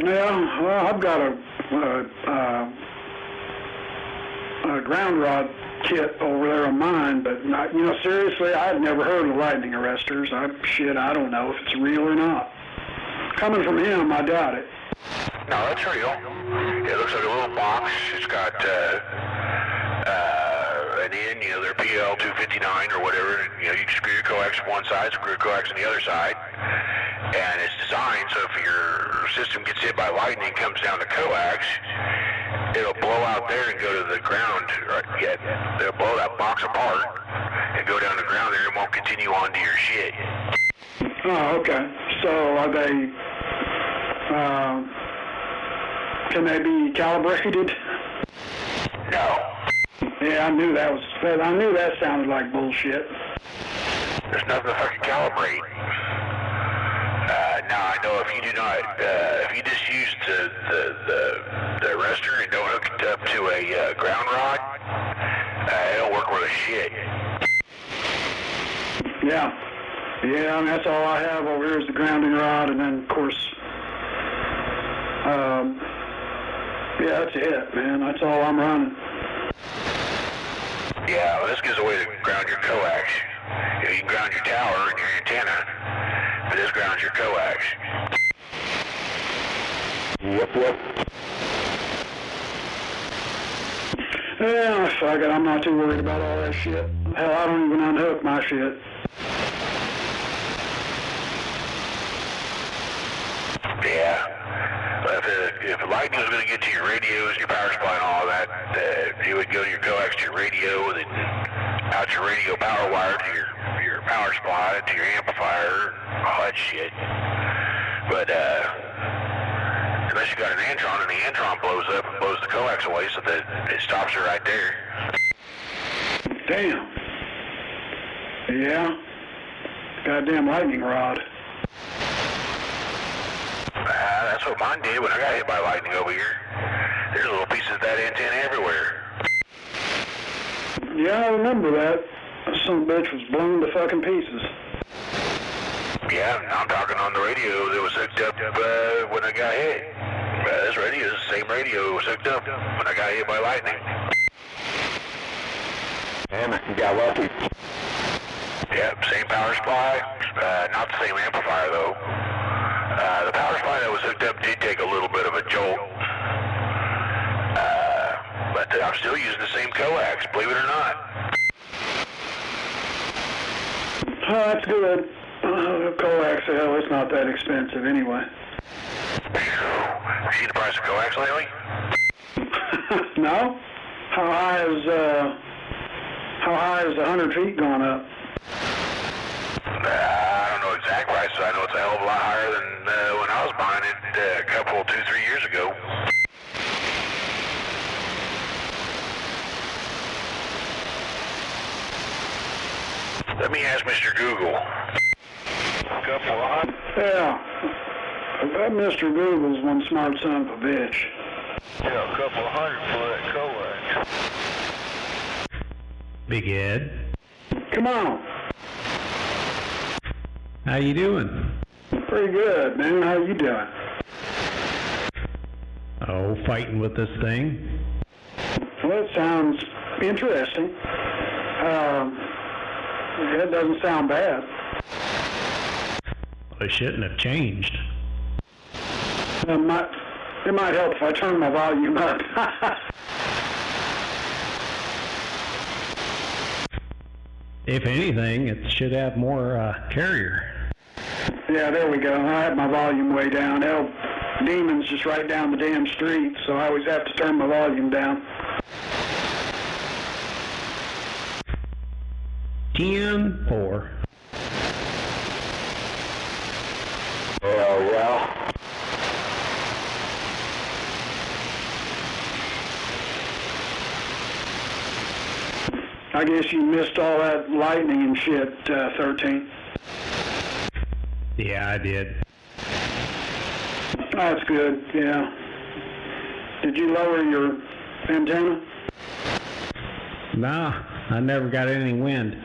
[SPEAKER 14] Yeah, well, I've got ground rod kit over there on mine, but not, you know, seriously, I've never heard of lightning arresters. I don't know if it's real or not. Coming from him, I doubt it.
[SPEAKER 2] No, that's real. It looks like a little box. It's got an end, you know, their PL259 or whatever. You know, you can screw your coax on one side, screw your coax on the other side. And it's designed so if your system gets hit by lightning, comes down the coax, it'll blow out there and go to the ground. They'll blow that box apart and go down the ground there and won't continue on to your shit.
[SPEAKER 14] Oh, okay. So are they, can they be calibrated?
[SPEAKER 2] No.
[SPEAKER 14] Yeah, I knew that sounded like bullshit.
[SPEAKER 2] There's nothing to fucking calibrate. Now I know if you do not, if you just use the arrestor and don't hook it up to a ground rod, it'll work with a shit.
[SPEAKER 14] Yeah. Yeah, I mean, that's all I have over here is the grounding rod, and then, of course, yeah, that's it, man. That's all I'm running.
[SPEAKER 2] Yeah, well, this gives a way to ground your coax. You can ground your tower and your antenna, but this grounds your coax.
[SPEAKER 9] Yep.
[SPEAKER 14] Yeah, fuck it. I'm not too worried about all that shit. Hell, I don't even unhook my shit.
[SPEAKER 2] Yeah. Well, if lightning was going to get to your radios, your power supply and all that, you would go to your coax to your radio, and then out your radio power wire to your power supply, to your amplifier, all that shit. But unless you got an Antron and the Antron blows up and blows the coax away so that it stops it right there.
[SPEAKER 14] Damn. Yeah. Goddamn lightning rod.
[SPEAKER 2] That's what mine did when I got hit by lightning over here. There's little pieces of that antenna everywhere.
[SPEAKER 14] Yeah, I remember that. Some bitch was blown to fucking pieces.
[SPEAKER 2] Yeah, I'm talking on the radio that was hooked up when I got hit. This radio is the same radio was hooked up when I got hit by lightning.
[SPEAKER 9] Damn it, you got lucky.
[SPEAKER 2] Yep, same power supply, not the same amplifier though. The power supply that was hooked up did take a little bit of a jolt. But I'm still using the same coax, believe it or not.
[SPEAKER 14] Oh, that's good. Coax, hell, it's not that expensive anyway.
[SPEAKER 2] You seen the price of coax lately?
[SPEAKER 14] No? How high is 100 feet gone up?
[SPEAKER 2] I don't know exact prices. I know it's a hell of a lot higher than when I was buying it a couple, 2-3 years ago. Let me ask Mr. Google. A couple of hundred?
[SPEAKER 14] Yeah. That Mr. Google's one smart son of a bitch.
[SPEAKER 9] Yeah, a couple of hundred for that coax.
[SPEAKER 7] Big Ed.
[SPEAKER 14] Come on.
[SPEAKER 7] How you doing?
[SPEAKER 14] Pretty good, man. How you doing?
[SPEAKER 7] Oh, fighting with this thing.
[SPEAKER 14] Well, it sounds interesting. It doesn't sound bad.
[SPEAKER 7] It shouldn't have changed.
[SPEAKER 14] It might help if I turn my volume up.
[SPEAKER 7] If anything, it should have more carrier.
[SPEAKER 14] Yeah, there we go. I have my volume way down. Hell, Demon's just right down the damn street, so I always have to turn my volume down.
[SPEAKER 7] 10-4.
[SPEAKER 9] Oh, well.
[SPEAKER 14] I guess you missed all that lightning and shit, 13.
[SPEAKER 7] Yeah, I did.
[SPEAKER 14] That's good, yeah. Did you lower your antenna?
[SPEAKER 7] Nah, I never got any wind.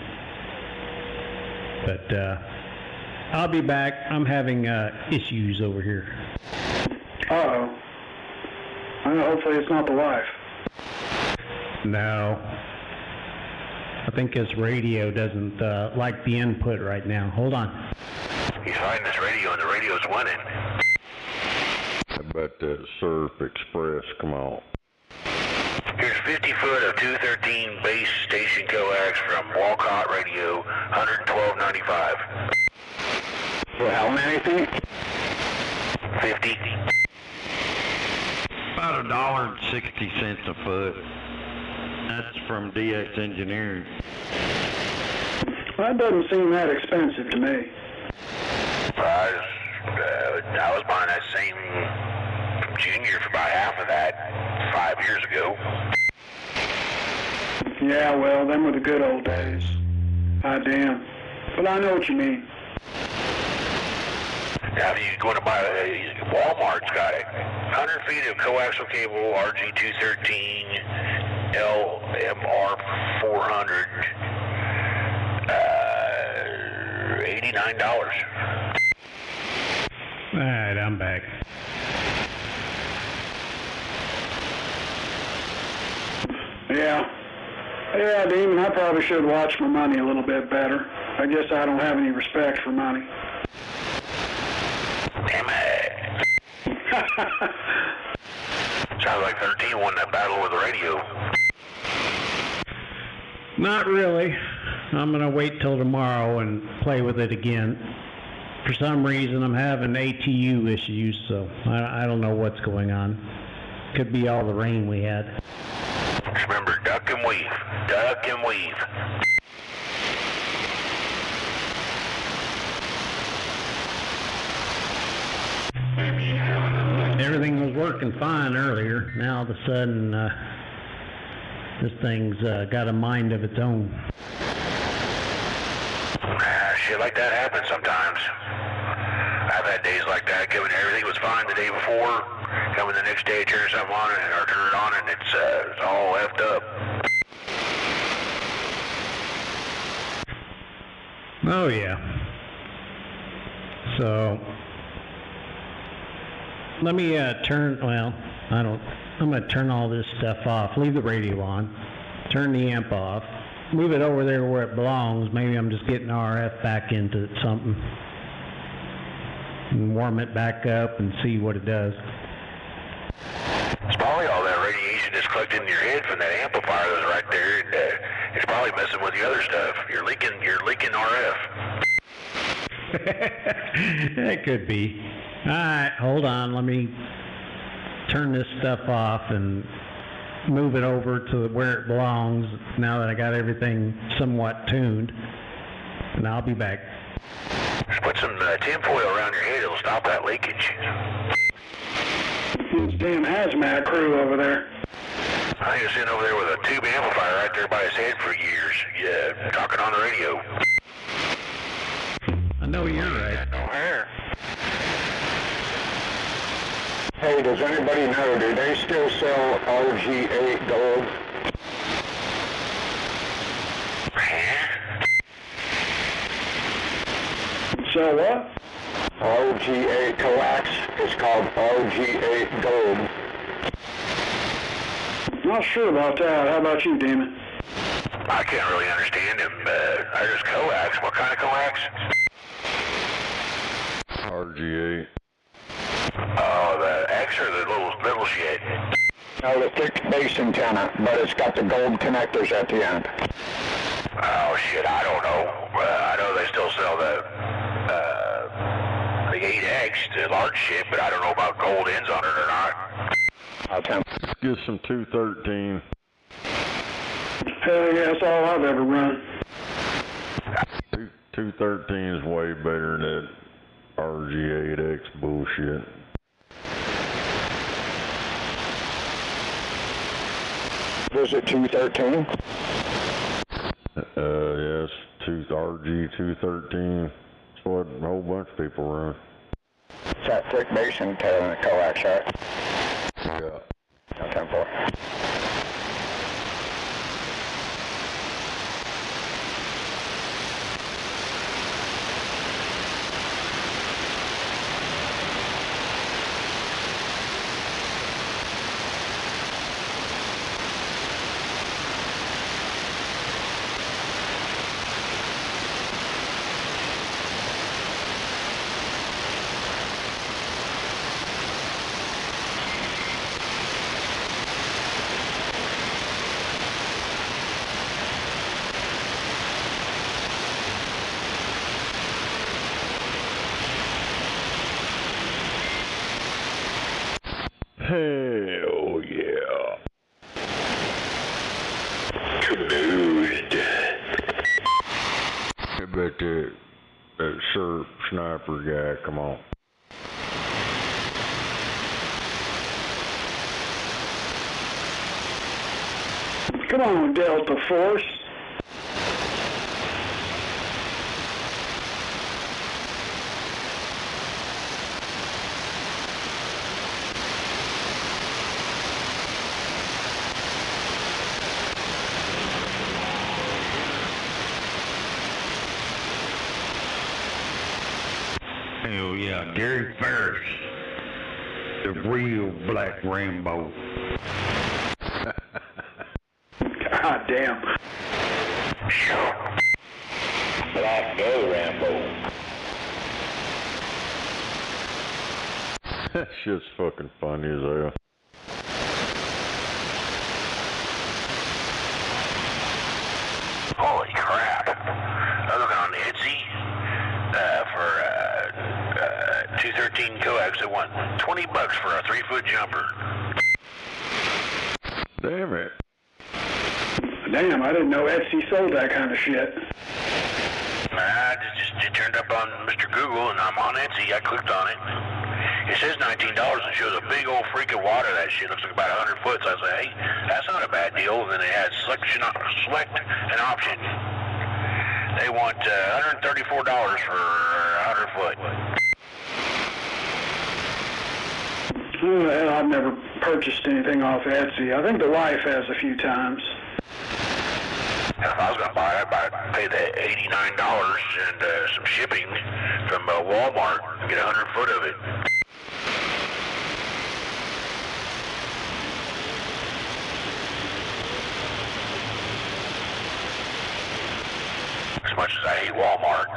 [SPEAKER 7] But I'll be back. I'm having issues over here.
[SPEAKER 14] Uh-oh. Well, hopefully it's not the wife.
[SPEAKER 7] No. I think his radio doesn't like the input right now. Hold on.
[SPEAKER 2] He's fighting this radio, and the radio's winning.
[SPEAKER 12] How about that Surf Express? Come on.
[SPEAKER 2] Here's 50 foot of 213 base station coax from Walcott Radio, 112.95.
[SPEAKER 11] For how many feet?
[SPEAKER 2] 50.
[SPEAKER 13] About $1.60 a foot. That's from DX Engineering.
[SPEAKER 14] That doesn't seem that expensive to me.
[SPEAKER 2] I was buying that same from Junior for about half of that 5 years ago.
[SPEAKER 14] Yeah, well, them were the good old days. Ah, damn. But I know what you mean.
[SPEAKER 2] Now, if you're going to buy Walmart's got it. 100 feet of coaxial cable, RG213, LMR 400, $89.
[SPEAKER 7] All right, I'm back.
[SPEAKER 14] Yeah, Demon, I probably should watch my money a little bit better. I guess I don't have any respect for money.
[SPEAKER 2] Damn it. Sounds like 13 won that battle with the radio.
[SPEAKER 7] Not really. I'm going to wait till tomorrow and play with it again. For some reason, I'm having ATU issues, so I don't know what's going on. Could be all the rain we had.
[SPEAKER 2] Just remember, duck and weave. Duck and weave.
[SPEAKER 7] Everything was working fine earlier. Now, all of a sudden, this thing's got a mind of its own.
[SPEAKER 2] Shit like that happens sometimes. I've had days like that, everything was fine the day before, coming the next day, turn something on or turn it on, and it's all effed up.
[SPEAKER 7] Oh yeah. So let me I'm going to turn all this stuff off, leave the radio on, turn the amp off, move it over there where it belongs. Maybe I'm just getting RF back into something and warm it back up and see what it does.
[SPEAKER 2] It's probably all that radiation that's collected in your head from that amplifier that's right there, and it's probably messing with the other stuff. You're leaking RF.
[SPEAKER 7] It could be. All right, hold on. Let me turn this stuff off and move it over to where it belongs now that I got everything somewhat tuned, and I'll be back.
[SPEAKER 2] Just put some tinfoil around your head. It'll stop that leakage.
[SPEAKER 14] This damn hazmat crew over there.
[SPEAKER 2] I think he was sitting over there with a tube amplifier right there by his head for years. Yeah, talking on the radio.
[SPEAKER 7] I know you're right.
[SPEAKER 2] No hair.
[SPEAKER 11] Hey, does anybody know, do they still sell RG8 gold?
[SPEAKER 14] So what?
[SPEAKER 11] RG8 coax is called RG8 gold.
[SPEAKER 14] Not sure about that. How about you, Damon?
[SPEAKER 2] I can't really understand him. I just coax. What kind of coax?
[SPEAKER 12] RG8.
[SPEAKER 2] Oh, the X or the little shit?
[SPEAKER 11] No, the thick base antenna, but it's got the gold connectors at the end.
[SPEAKER 2] Oh, shit, I don't know. I know they still sell the 8X, the large shit, but I don't know about gold ends on it or not.
[SPEAKER 12] Let's get some 213.
[SPEAKER 14] Hell yeah, that's all I've ever run.
[SPEAKER 12] 213 is way better than that RG8X bullshit.
[SPEAKER 11] Was it 213?
[SPEAKER 12] Yes, RG213. That's what a whole bunch of people run.
[SPEAKER 11] It's that thick base antenna coax, right?
[SPEAKER 12] Yeah.
[SPEAKER 11] 10-4.
[SPEAKER 12] jumper guy, come on.
[SPEAKER 14] Come on, Delta Force.
[SPEAKER 13] Hell yeah, Gary Ferris, the real Black Rambo.
[SPEAKER 14] God damn.
[SPEAKER 9] Black Go Rambo.
[SPEAKER 12] That shit's fucking funny as hell.
[SPEAKER 2] Holy crap. I'm looking on Etsy for 213 coax. They want $20 for a 3-foot jumper.
[SPEAKER 12] Damn it.
[SPEAKER 14] Damn, I didn't know Etsy sold that kind of shit.
[SPEAKER 2] It turned up on Mr. Google, and I'm on Etsy. I clicked on it. It says $19 and shows a big old freak of water. That shit looks like about 100 foot. So I say, hey, that's not a bad deal. And then it has select an option. They want $134 for 100 foot.
[SPEAKER 14] Well, I've never purchased anything off Etsy. I think the wife has a few times.
[SPEAKER 2] If I was going to buy it, I'd pay the $89 and some shipping from Walmart and get 100 foot of it. As much as I hate Walmart.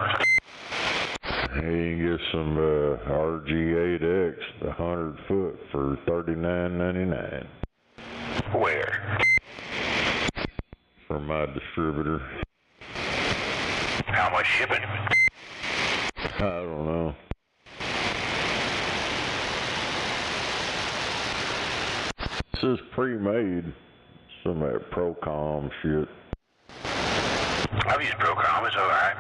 [SPEAKER 12] Hey, you can get some RG8X, the 100 foot for $39.99.
[SPEAKER 2] Where?
[SPEAKER 12] From my distributor.
[SPEAKER 2] How much shipping?
[SPEAKER 12] I don't know. This is pre-made. Some of that Procom shit.
[SPEAKER 2] I've used Procom, it's alright.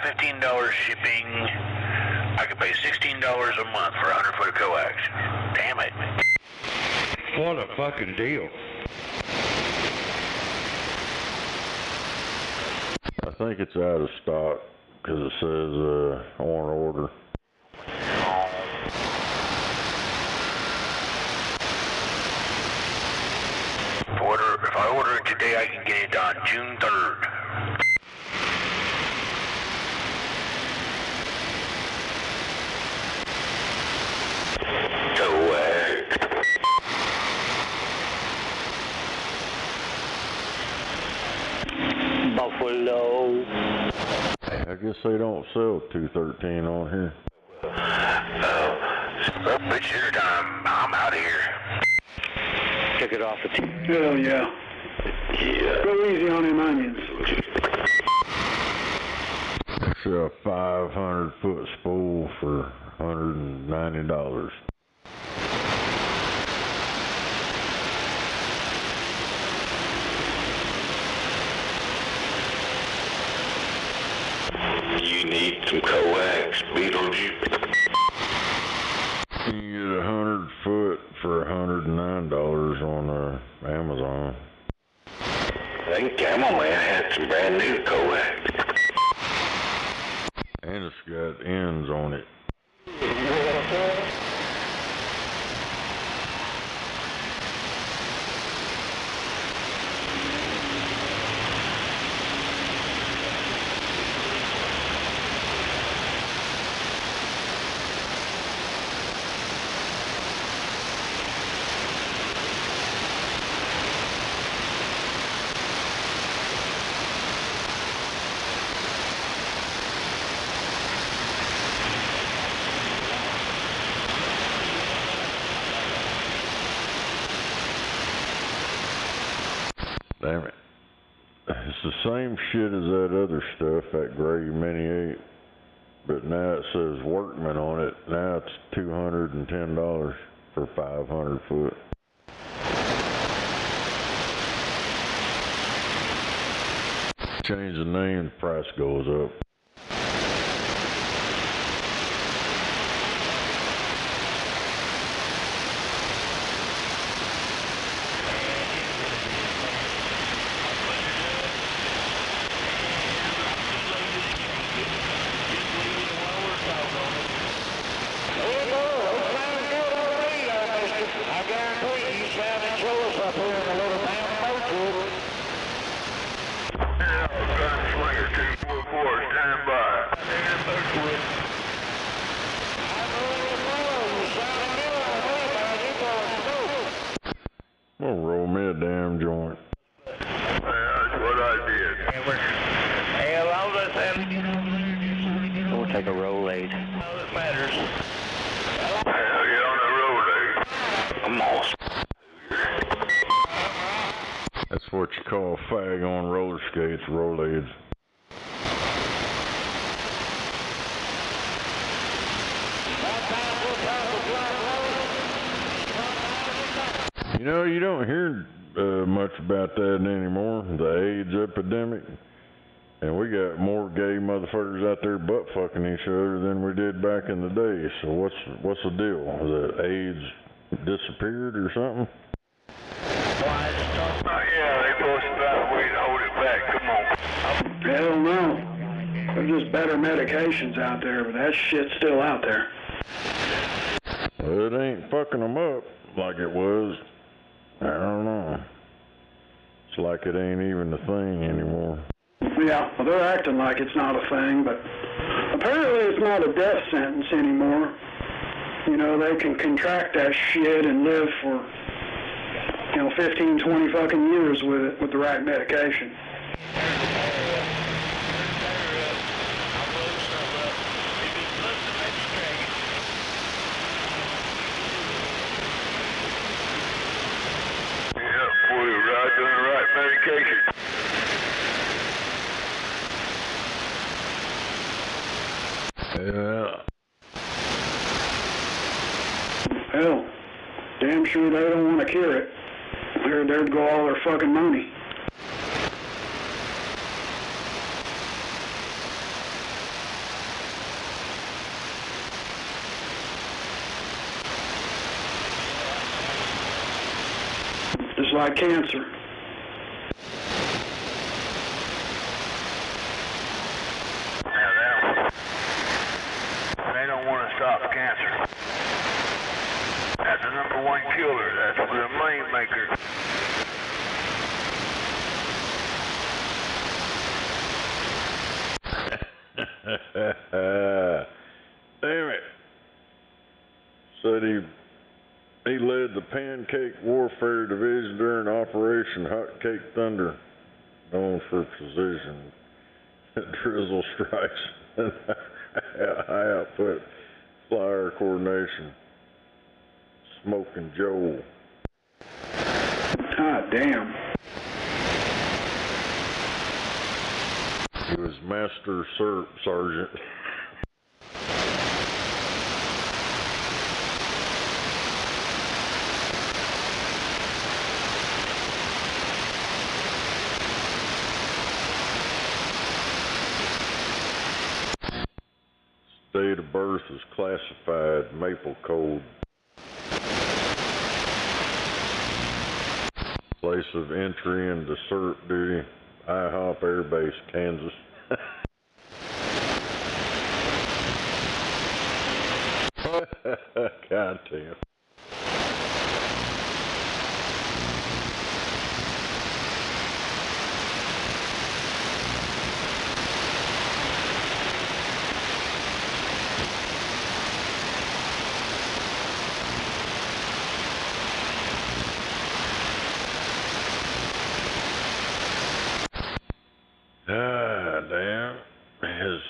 [SPEAKER 2] $15 shipping. I could pay $16 a month for 100 foot of coax. Damn it.
[SPEAKER 13] What a fucking deal.
[SPEAKER 12] I think it's out of stock because it says on order.
[SPEAKER 2] If I order it today, I can get it on June 3rd.
[SPEAKER 1] Buffalo.
[SPEAKER 12] I guess they don't sell 213 on here.
[SPEAKER 2] It's dinner time. I'm out of here.
[SPEAKER 1] Check it off the team.
[SPEAKER 14] Hell yeah.
[SPEAKER 2] Yeah.
[SPEAKER 14] Go easy on them onions.
[SPEAKER 12] It's a 500 foot spool for $190.
[SPEAKER 2] You need some coax, Beetlejuice.
[SPEAKER 12] You can get 100 foot for $109 on Amazon.
[SPEAKER 2] I think Camel Man had some brand new coax.
[SPEAKER 12] And it's got ends on it. Damn it. It's the same shit as that other stuff, that gray Mini 8. But now it says Workman on it. Now it's $210 for 500 foot. Change the name, price goes up.
[SPEAKER 1] up here in a little damn boat.
[SPEAKER 9] Gunslinger 244, stand by.
[SPEAKER 1] Damn boat.
[SPEAKER 12] I'm gonna roll me a damn joint.
[SPEAKER 9] That's what I did.
[SPEAKER 1] Hell, all this
[SPEAKER 5] We'll take a roll aid.
[SPEAKER 1] all that matters.
[SPEAKER 9] Hell, get on the road,
[SPEAKER 5] I'm lost.
[SPEAKER 12] That's what you call a fag on roller skates, rolaids. You know, you don't hear much about that anymore, the AIDS epidemic. And we got more gay motherfuckers out there butt fucking each other than we did back in the day. So what's the deal? Has the AIDS disappeared or something?
[SPEAKER 9] yeah, they posted out a way to hold it back. Come on.
[SPEAKER 14] Hell no. There's just better medications out there, but that shit's still out there.
[SPEAKER 12] Well, it ain't fucking them up like it was. I don't know. It's like it ain't even a thing anymore.
[SPEAKER 14] Yeah, well, they're acting like it's not a thing, but apparently it's not a death sentence anymore. You know, they can contract that shit and live for, 15, 20 fucking years with it, with the right medication.
[SPEAKER 9] Boy, you're right doing the right medication.
[SPEAKER 12] Yeah.
[SPEAKER 14] Hell, damn sure they don't want to cure it. There'd go all their fucking money. Just like cancer.
[SPEAKER 9] They don't want to stop cancer. That's the #1 killer. That's the main maker.
[SPEAKER 12] Damn it. Said he led the Pancake Warfare Division during Operation Hot Cake Thunder, known for precision, drizzle strikes, and high output flyer coordination. Smoking Joe.
[SPEAKER 14] God damn.
[SPEAKER 12] He was Master Sergeant. Date of birth is classified Maple Code. Place of entry into CERT duty, IHOP Air Base, Kansas. God damn. Damn. His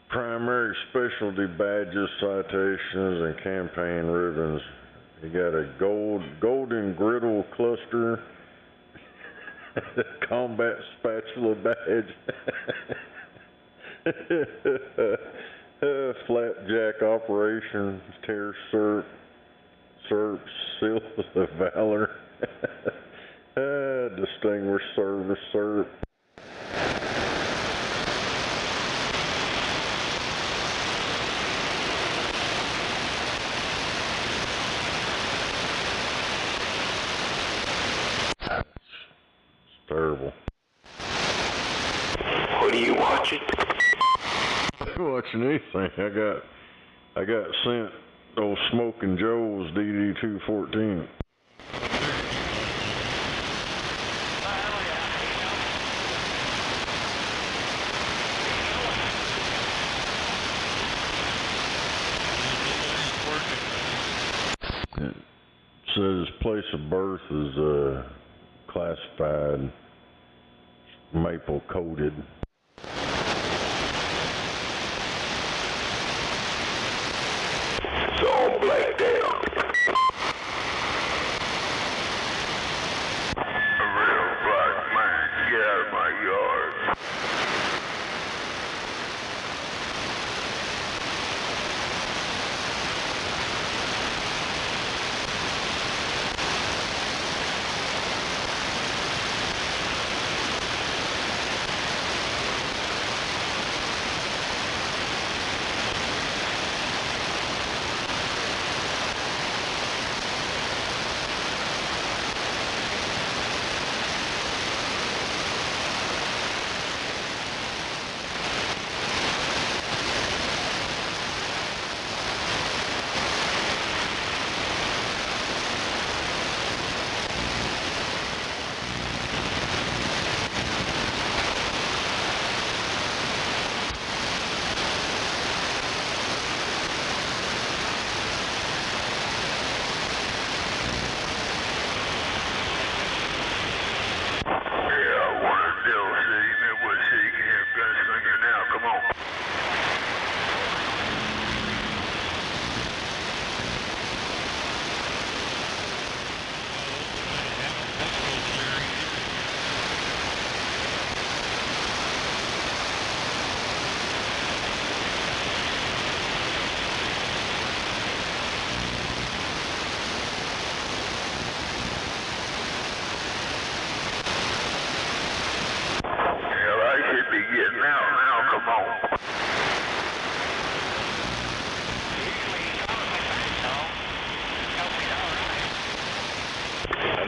[SPEAKER 12] primary specialty badges, citations, and campaign ribbons. He got a golden griddle cluster, combat spatula badge, flapjack operations, tear SERP, seals of valor, distinguished service SERP. Terrible.
[SPEAKER 8] What are you watching?
[SPEAKER 12] I'm watching anything. I got sent old Smoking Joe's DD-214. said his place of birth is classified, maple coated.
[SPEAKER 9] It's all blacked out. A real black man, get out of my yard.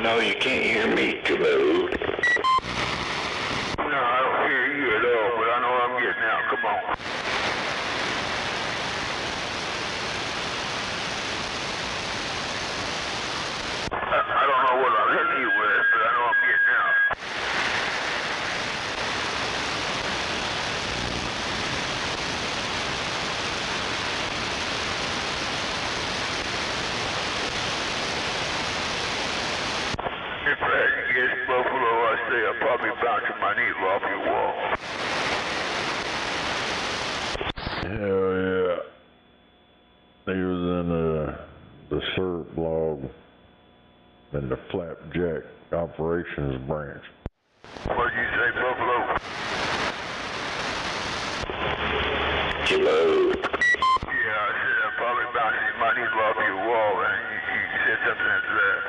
[SPEAKER 10] No, you can't hear me, Jalou.
[SPEAKER 9] No, I don't hear you at all, but I know I'm getting out. Come on. I don't know what I'm hitting you with, but I know I'm getting out. In fact, yes, Buffalo, I say I'm probably bouncing my knee off your wall.
[SPEAKER 12] Hell yeah. He was in the syrup log in the flapjack operations branch.
[SPEAKER 9] What'd you say, Buffalo?
[SPEAKER 10] Jalou.
[SPEAKER 9] Yeah, I said I'm probably bouncing my knee off your wall, and you said something after that.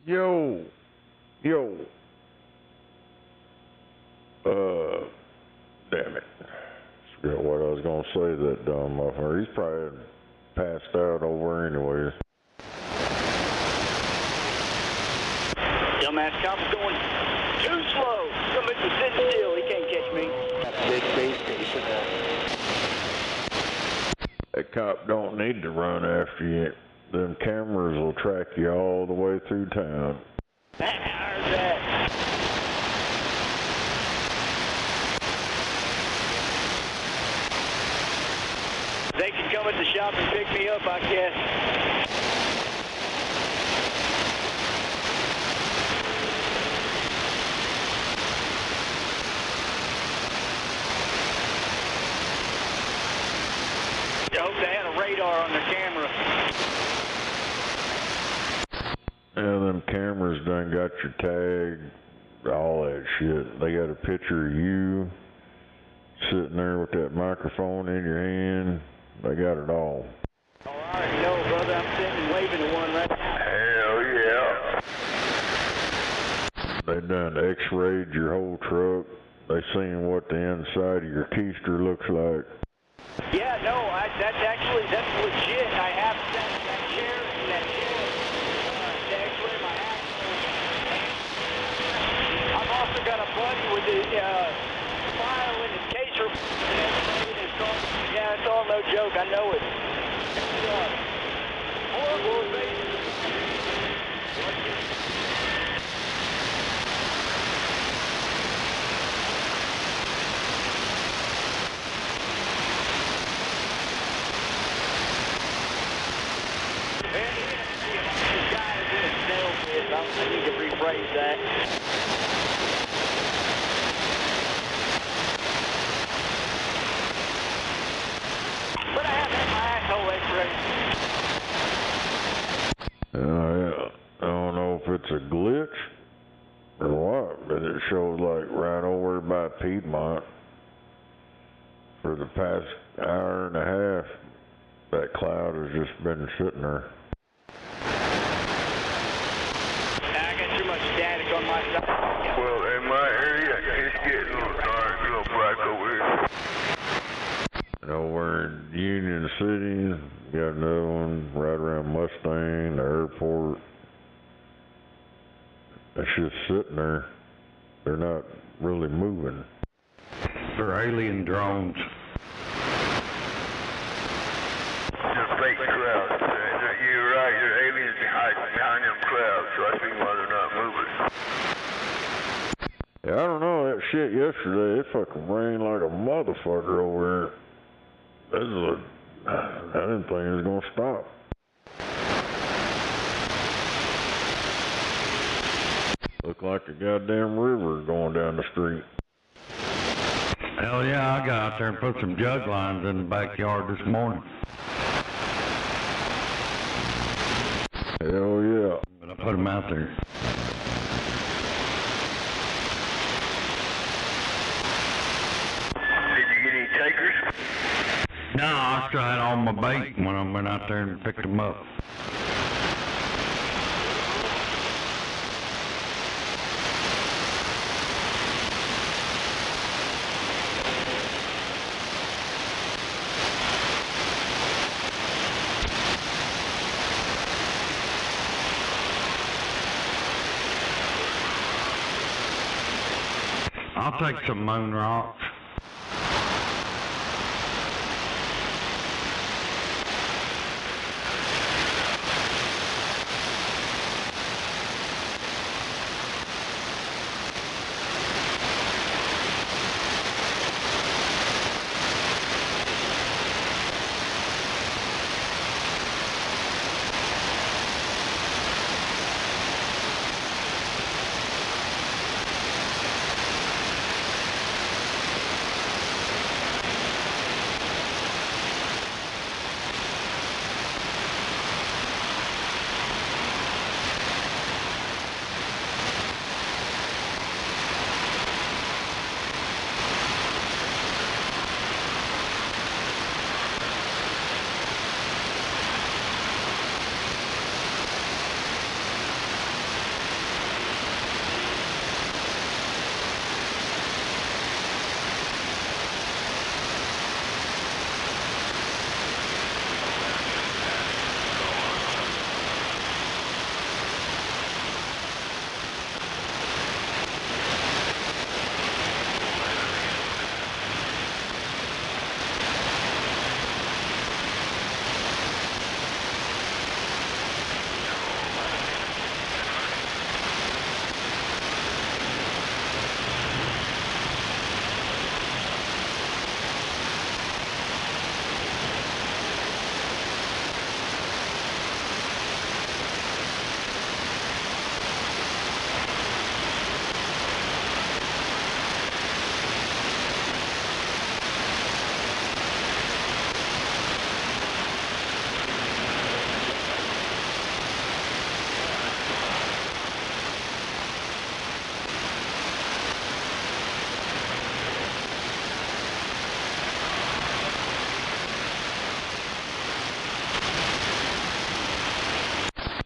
[SPEAKER 12] Yo. Damn it. Forgot what I was gonna say, that dumb motherfucker. He's probably passed out over anyways.
[SPEAKER 19] Dumbass cop is going too slow. Somebody's sitting still. He can't catch me. Big base station.
[SPEAKER 12] That cop don't need to run after you. Them cameras will track you all the way through town.
[SPEAKER 19] How's that? They can come at the shop and pick me up, I guess. I hope they had a radar on their camera.
[SPEAKER 12] Yeah, them cameras done got your tag, all that shit. They got a picture of you sitting there with that microphone in your hand. They got it all.
[SPEAKER 19] Oh, I already know, brother. I'm sitting and waving to one right now.
[SPEAKER 9] Hell yeah.
[SPEAKER 12] They done x-rayed your whole truck. They seen what the inside of your keister looks like.
[SPEAKER 19] Yeah, no, that's legit. I have that chair to x-ray my axle. I've also got a buddy with the file in his caser and everything in his car. Yeah, it's all no joke. I know it. It's horrible, baby. I need to rephrase that. But I have had my asshole x-rayed.
[SPEAKER 12] Yeah. I don't know if it's a glitch or what, but it shows like right over by Piedmont for the past hour and a half. That cloud has just been sitting there.
[SPEAKER 9] Well, in my area, it's getting real black over here.
[SPEAKER 12] And over in Union City, you got another one right around Mustang, the airport. It's just sitting there. They're not really moving.
[SPEAKER 13] They're alien drones.
[SPEAKER 9] They're fake clouds. You're right, they're aliens hiding behind them clouds, so I see why they're not moving.
[SPEAKER 12] Yeah, I don't know, that shit yesterday, it fucking rained like a motherfucker over here. I didn't think it was gonna stop. Looked like a goddamn river going down the street.
[SPEAKER 13] Hell yeah, I got out there and put some jug lines in the backyard this morning.
[SPEAKER 12] Hell yeah.
[SPEAKER 13] But I put them out there.
[SPEAKER 9] Did you get any takers?
[SPEAKER 13] No, I tried all my bait when I went out there and picked them up. I'll take some moon rocks.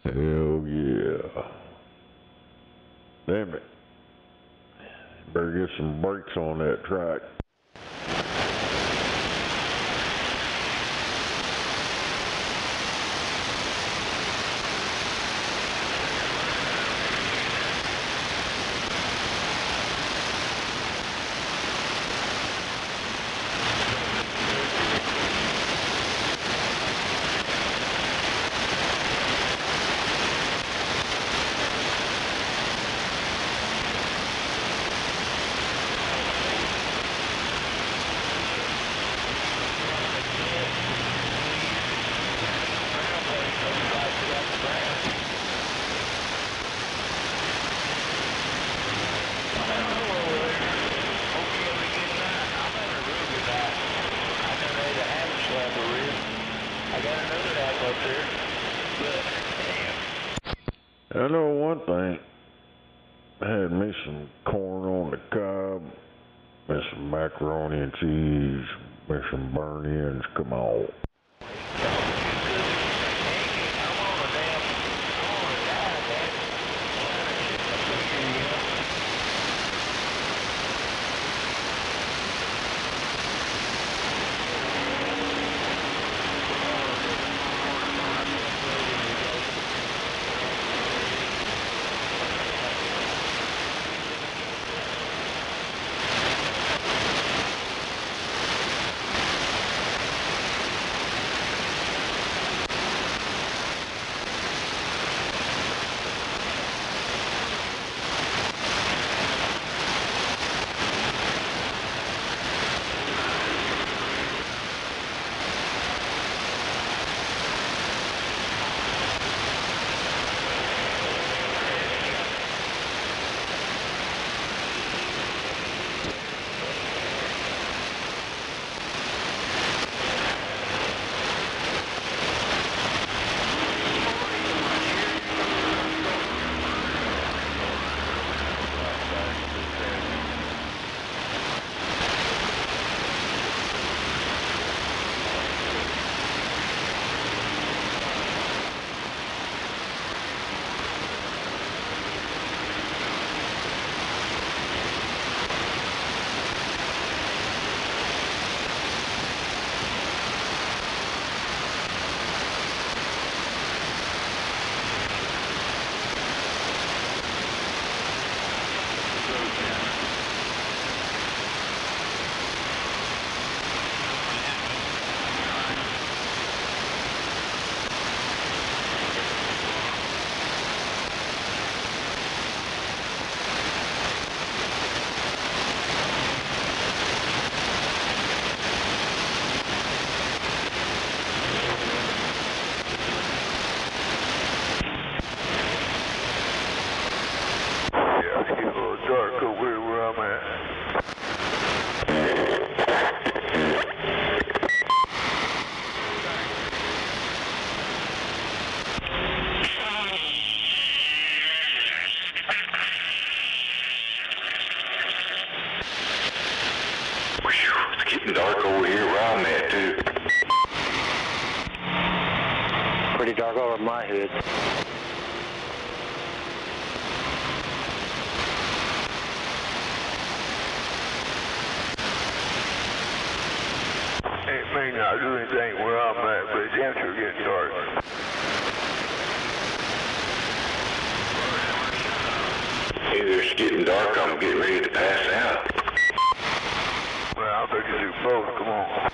[SPEAKER 12] Hell yeah. Damn it. Better get some brakes on that track. I know one thing. I had me some corn on the cob, and some macaroni and cheese, and some burnt ends. Come on. Dark over here where I'm at.
[SPEAKER 2] It's getting dark over here where I'm at too.
[SPEAKER 4] Pretty dark over my hood.
[SPEAKER 9] It may not do anything where I'm at, but it's damn sure getting dark.
[SPEAKER 2] Either it's getting dark or I'm getting ready to pass out.
[SPEAKER 9] Well, I bet you do both. Come on.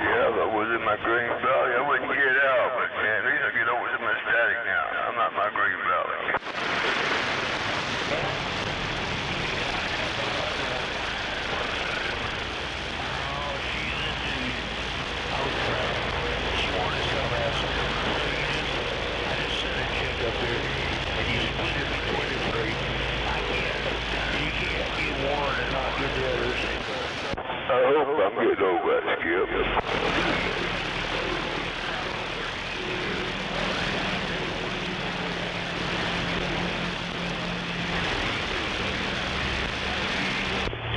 [SPEAKER 9] If I was in my Green Valley, I wouldn't get out, but man, at least I get over some static now. I'm not in my Green Valley. I hope I'm getting over that, Skip.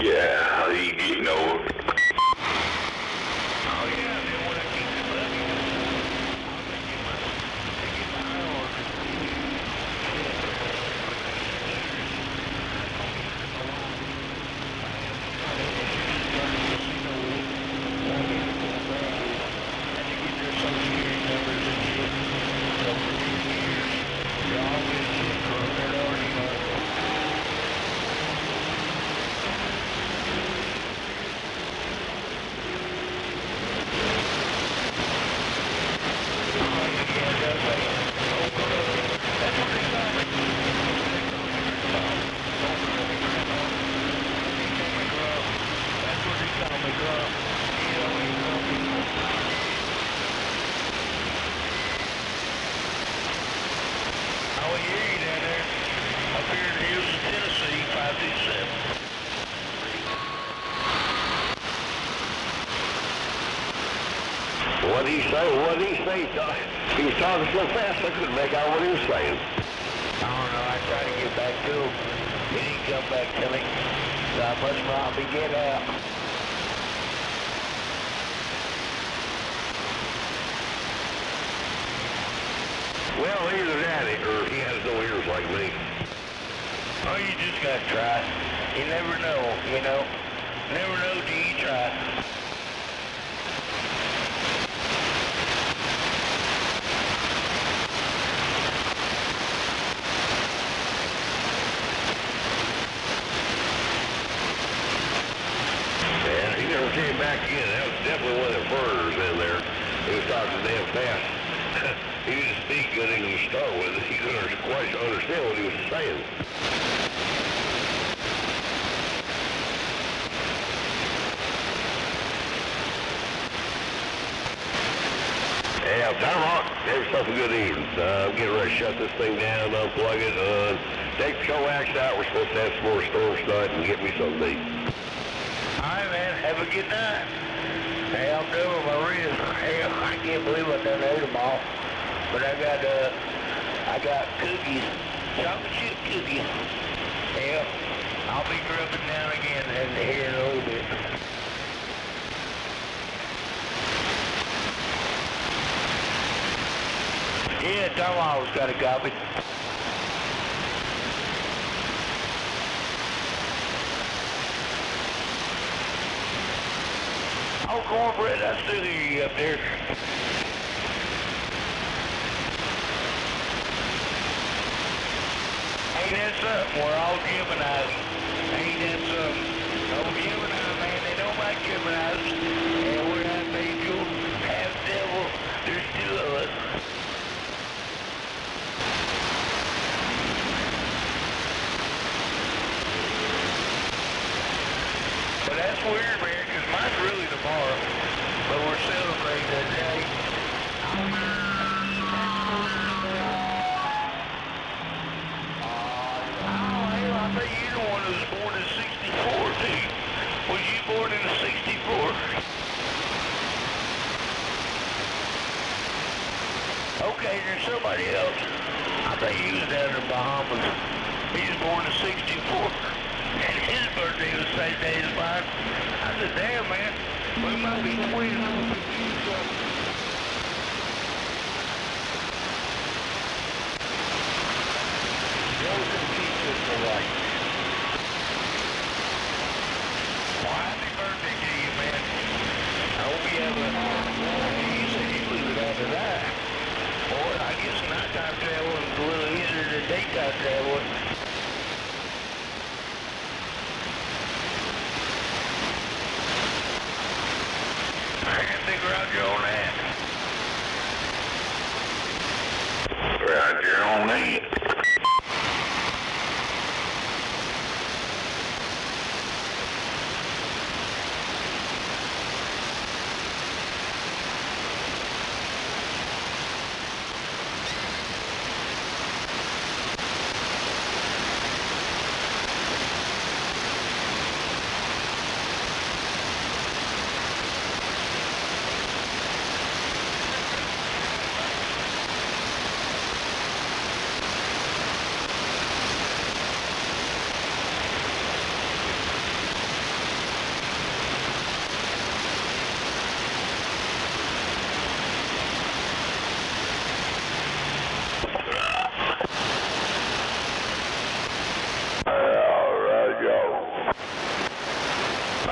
[SPEAKER 2] Yeah, he getting old.
[SPEAKER 13] Oh yeah, then when I keep the buggy, I'll take my own.
[SPEAKER 2] What did he say? What did he say? He was talking so fast I couldn't make out what he was saying.
[SPEAKER 5] I don't know. I tried to get back to him. He didn't come back to me. So I must probably get out.
[SPEAKER 2] Well, either that or he has no ears like me.
[SPEAKER 5] Oh, you just gotta try. You never know, you know. Never know till you try.
[SPEAKER 2] Yeah, he never came back again. That was definitely one of the foreigners in there. He was talking damn fast. He didn't speak good English to start with. He couldn't quite understand what he was saying. Yeah, time out. Have yourself a good evening. I'm getting ready to shut this thing down, unplug it, take the coax out. We're supposed to have some more storms tonight and get me something to eat.
[SPEAKER 5] All right, man. Have a good night. Hey, I'm done with my wrist. Hell, I can't believe I done ate them all. But I got cookies, chocolate chip cookies. Hell, I'll be grubbing down again here in a little bit. Yeah, Tom always got a copy. Oh, cornbread, I still hear you up there. Ain't that something? We're all Gemini's. Ain't that something? No Gemini, man. They don't like Gemini's. And we're half angel, half devil. There's two of us. But that's weird, man, because mine's really tomorrow. But we're celebrating that day. I bet you're the one who was born in 64, too. Was you born in 64? Okay, there's somebody else. I bet you was down in the Bahamas. He was born in 64. And his birthday was the same day as mine. I said, damn, man, we might be twins. Joseph Jesus the right. Well, happy birthday to you, man. I hope you have you said you leave it after that. Boy, I guess nighttime traveling is a little easier than daytime traveling. I can't think Roger on that.
[SPEAKER 2] Roger on that.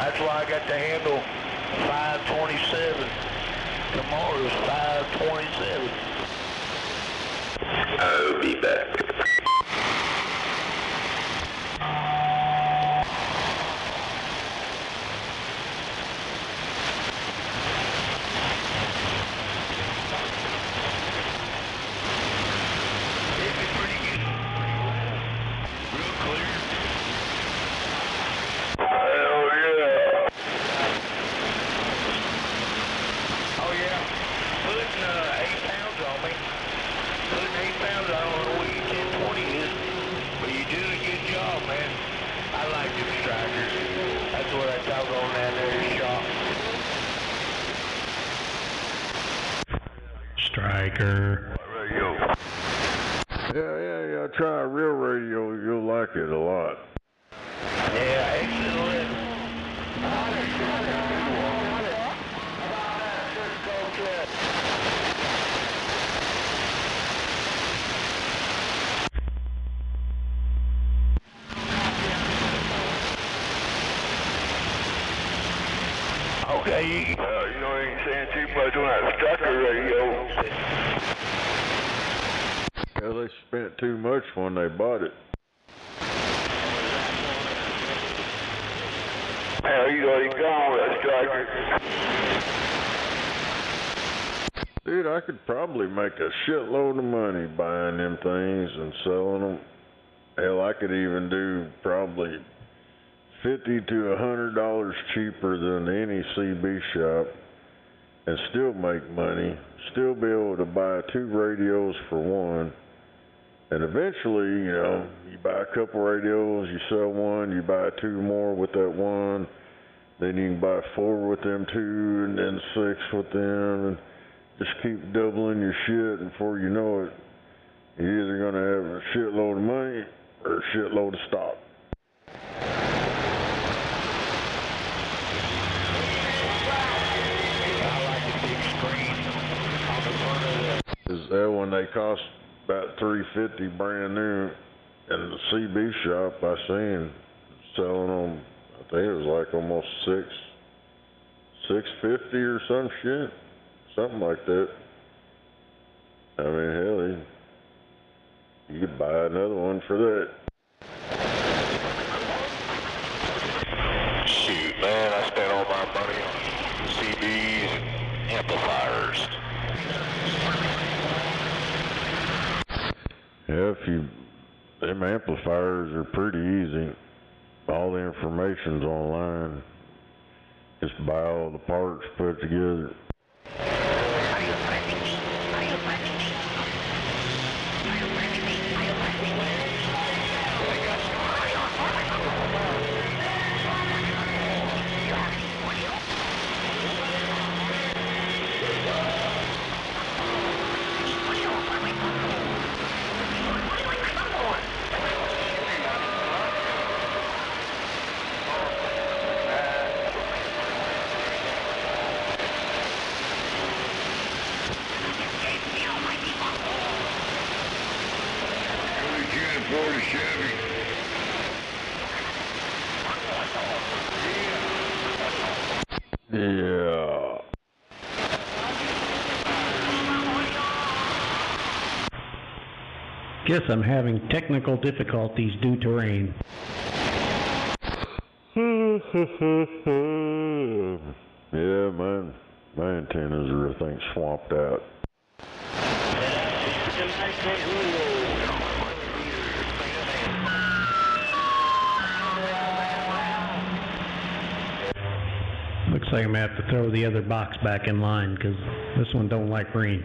[SPEAKER 1] That's why I got the handle 527. Tomorrow's 527.
[SPEAKER 2] I'll be back.
[SPEAKER 7] Striker.
[SPEAKER 12] Yeah, try a real radio, you'll like it a lot.
[SPEAKER 1] Yeah, excellent. Okay,
[SPEAKER 9] you ain't saying too much on that Striker radio.
[SPEAKER 12] Yeah, they spent too much when they bought it.
[SPEAKER 9] Hell, you ain't gone with that Striker.
[SPEAKER 12] Dude, I could probably make a shitload of money buying them things and selling them. Hell, I could even do probably $50 to $100 cheaper than any CB shop and still make money, still be able to buy 2 radios for one. And eventually, you buy a couple radios, you sell one, you buy 2 more with that one, then you can buy 4 with them 2, and then 6 with them, and just keep doubling your shit, and before you know it, you're either going to have a shitload of money or a shitload of stock. Is that when they cost about $350 brand new in the CB shop? I seen selling them. I think it was like almost $650 or some shit, something like that. I mean, hell, you could buy another one for that.
[SPEAKER 8] Shoot, man, I spent all my money on CBs and amplifiers.
[SPEAKER 12] Yeah, them amplifiers are pretty easy. All the information's online. Just buy all the parts, put it together. Yeah.
[SPEAKER 7] Guess I'm having technical difficulties due to rain.
[SPEAKER 12] Yeah, man. My antennas are, I think, swamped out.
[SPEAKER 7] Looks like I'm going to have to throw the other box back in line because this one don't like rain.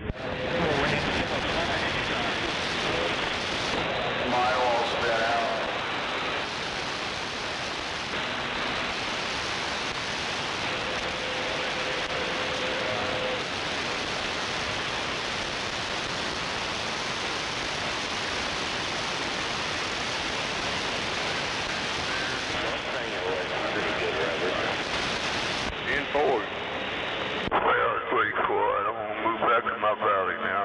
[SPEAKER 9] Well, it's pretty quiet. I'm gonna move back to my valley now.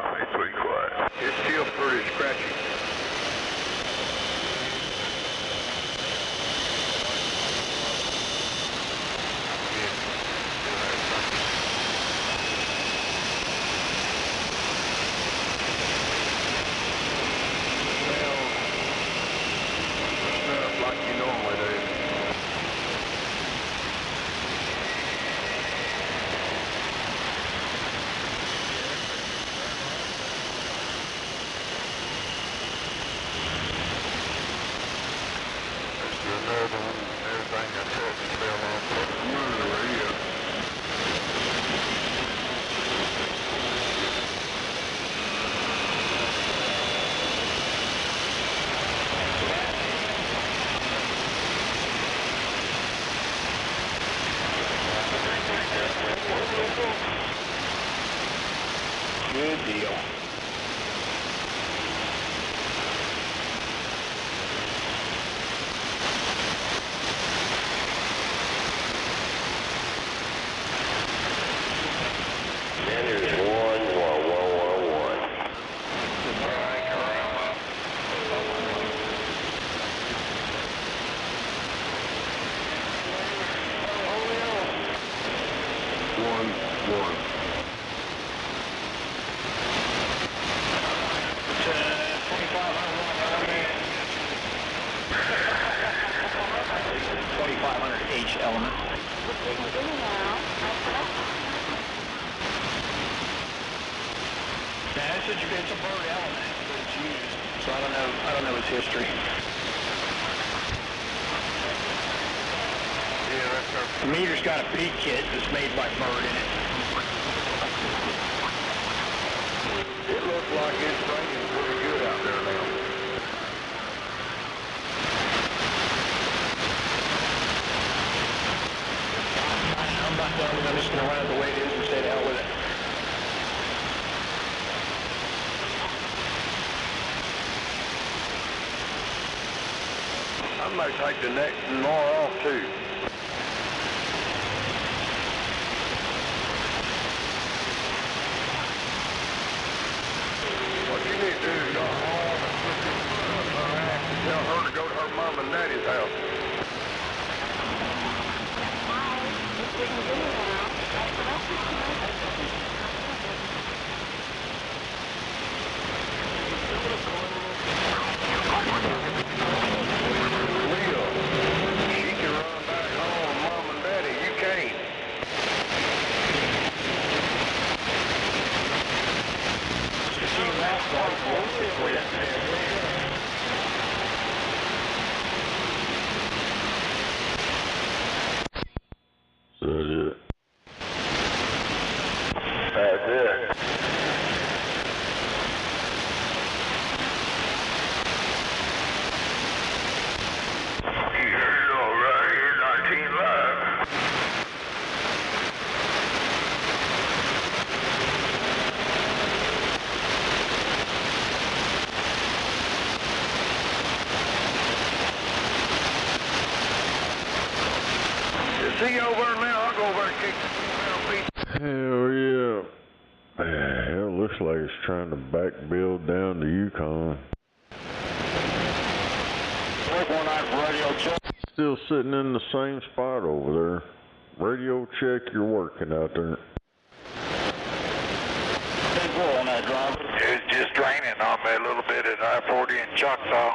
[SPEAKER 16] Good deal.
[SPEAKER 1] Sanders 11111.
[SPEAKER 16] H element. Yeah, it's a bird element that it's used. So I don't know its history. The meter's got a peak kit that's made by Bird in it.
[SPEAKER 9] It looks like it's raining pretty good out there now.
[SPEAKER 16] I'm not going. I'm just going to run it the way it is and stay the hell with it.
[SPEAKER 9] I might take the next and more off too. What you need to do is go home and tell her to go to her mom and daddy's house. That's it. You heard it all right here, 19 Live. Is he over there now? I'll go over and kick the feet.
[SPEAKER 12] Hell yeah. Yeah, it looks like it's trying to back build down the Yukon. Still sitting in the same spot over there. Radio check, you're working out there.
[SPEAKER 9] It's just raining on me a little bit at I-40 in Choctaw.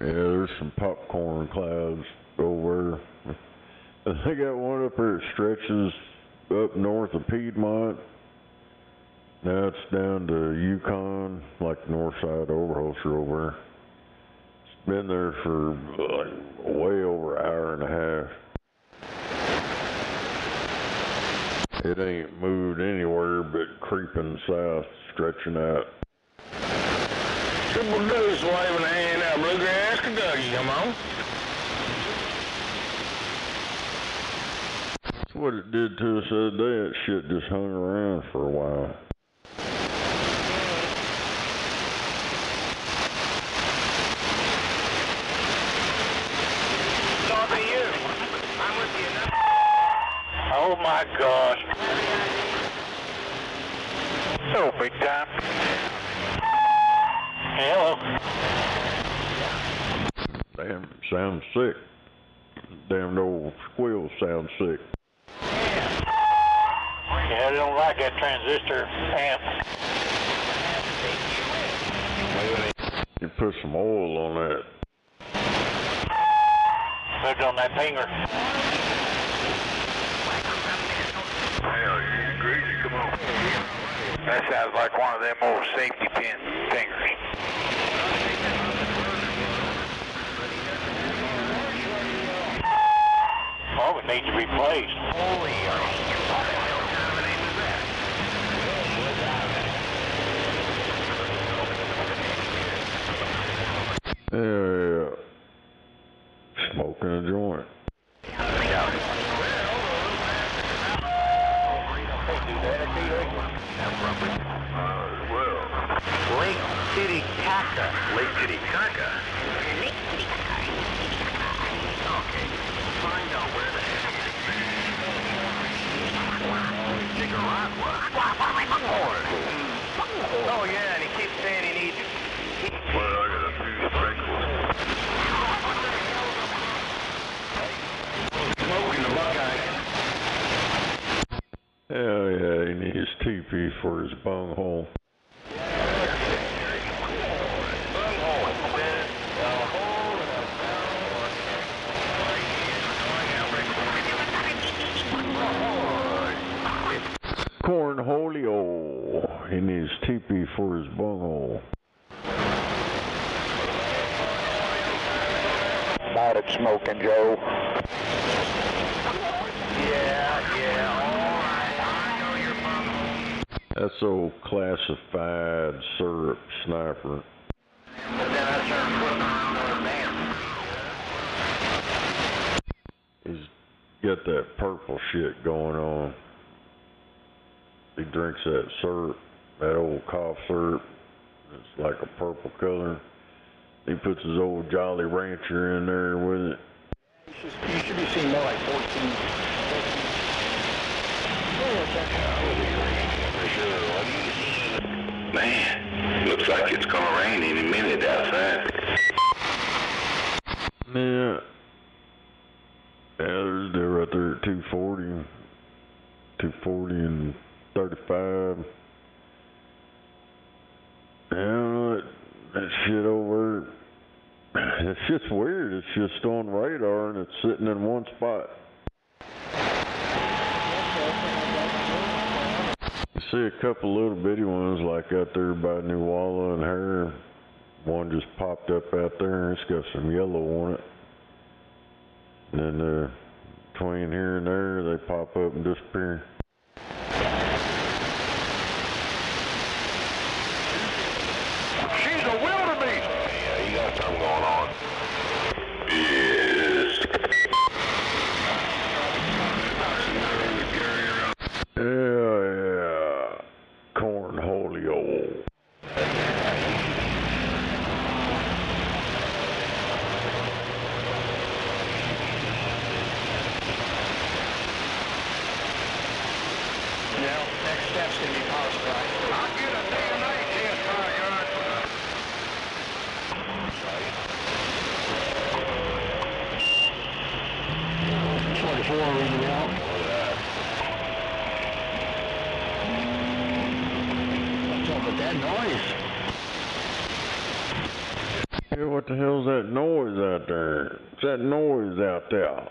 [SPEAKER 12] Yeah, there's some popcorn clouds over. They got one up there that stretches up north of Piedmont. Now it's down to Yukon, like the north side of Overholser over there. It's been there for like way over an hour and a half. It ain't moved anywhere but creeping south, stretching out.
[SPEAKER 9] Triple Deuce waving a hand out, Bluegrass Kentucky, come on.
[SPEAKER 12] That's what it did to us the other day. That shit just hung around for a while.
[SPEAKER 9] Talking to you. I'm with you now. Oh my gosh. So big time. Hello.
[SPEAKER 12] Damn, sounds sick. Damn old squeal sounds sick.
[SPEAKER 9] Yeah, I don't like that transistor amp.
[SPEAKER 12] You put some oil on that.
[SPEAKER 9] Put it on that finger. Hell, you're greasy, come on. That sounds like one of them old safety pin fingers. Oh, it needs to be replaced. Holy
[SPEAKER 12] Yeah, smoking a joint.
[SPEAKER 2] Well,
[SPEAKER 5] Lake City Caca.
[SPEAKER 2] Lake City Caca.
[SPEAKER 5] Okay. Find out where the heck Nicaragua. Oh yeah, and he keeps saying he needs.
[SPEAKER 2] Well, I got a few sprinkles.
[SPEAKER 5] Smoking the Buckeye.
[SPEAKER 12] Hell yeah, he needs TP for his bunghole. Cornholio. He needs TP for his bunghole.
[SPEAKER 11] About it, Smoking Joe.
[SPEAKER 12] That's old classified syrup sniper. He's got that purple shit going on. He drinks that syrup, that old cough syrup. It's like a purple color. He puts his old Jolly Rancher in there with it.
[SPEAKER 11] You should be seeing more like 14.
[SPEAKER 2] Man, looks like it's gonna rain any minute outside.
[SPEAKER 12] Yeah. Yeah, there's there right there at 240. 240 and 35. Yeah, that shit over. That shit's weird. It's just on radar and it's sitting in one spot. You see a couple little bitty ones like out there by New Walla and Hare. One just popped up out there and it's got some yellow on it. And then between here and there, they pop up and disappear.
[SPEAKER 2] She's a wildebeest! Yeah, you got something going on. Yes.
[SPEAKER 12] Yeah. Cornholio.
[SPEAKER 11] Well, next step's going to be possible.
[SPEAKER 2] I'll get a DNA test, my God.
[SPEAKER 11] 24 reading out. What's up with that noise?
[SPEAKER 12] Yeah, what the hell's that noise out there? What's that noise out there?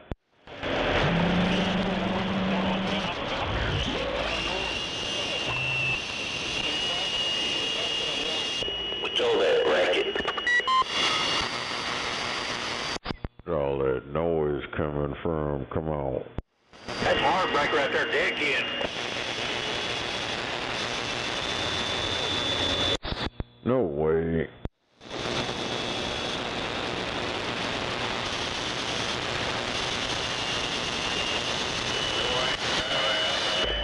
[SPEAKER 2] What's all that racket?
[SPEAKER 12] Where's all that noise coming from? Come on.
[SPEAKER 5] That's Heartbreaker right there, dead kid.
[SPEAKER 12] No way.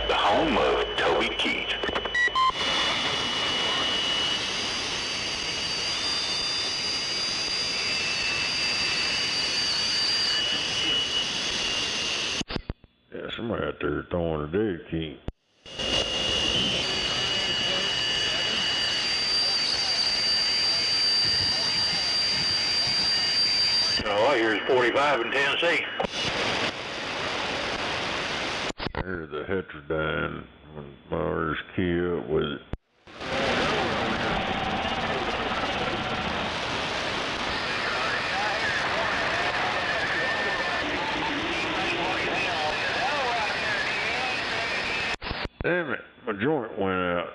[SPEAKER 2] The home of Toby Keith.
[SPEAKER 12] Yeah, somebody out there throwing a dead key.
[SPEAKER 5] Oh, I hear it's 45 in Tennessee.
[SPEAKER 12] There's the Heterodyne. Mars key up with it. Damn it, my joint went out.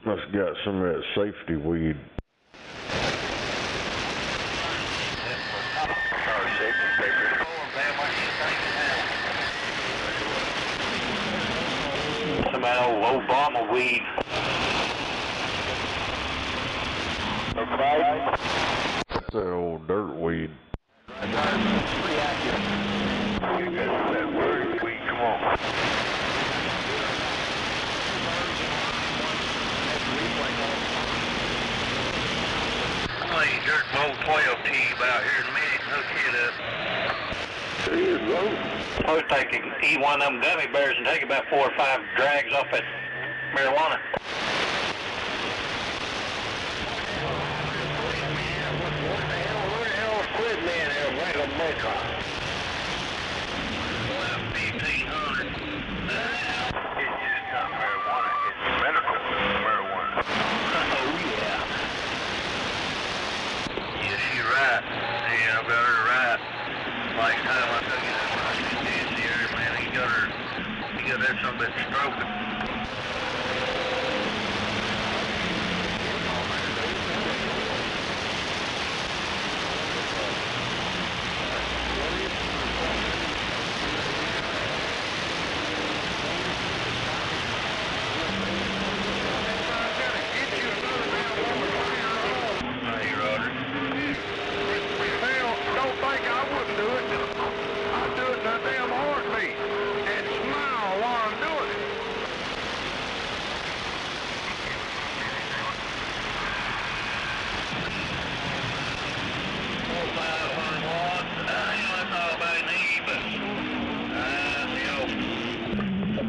[SPEAKER 12] Must have got some of that safety weed.
[SPEAKER 5] Some of that old Obama weed.
[SPEAKER 12] That's that old dirt weed.
[SPEAKER 2] That word weed, come on.
[SPEAKER 9] That is low.
[SPEAKER 5] Supposed to eat one of them gummy bears and take about 4 or 5 drags off that marijuana.
[SPEAKER 9] Where the hell is Quid Man there? Bring a metron.
[SPEAKER 2] 1,500. It's just not marijuana. It's medical marijuana.
[SPEAKER 9] Oh, yeah.
[SPEAKER 2] Yeah, she's right. Yeah, I've got her right. Last time I took it, I see her, man, he got that some bitch stroking.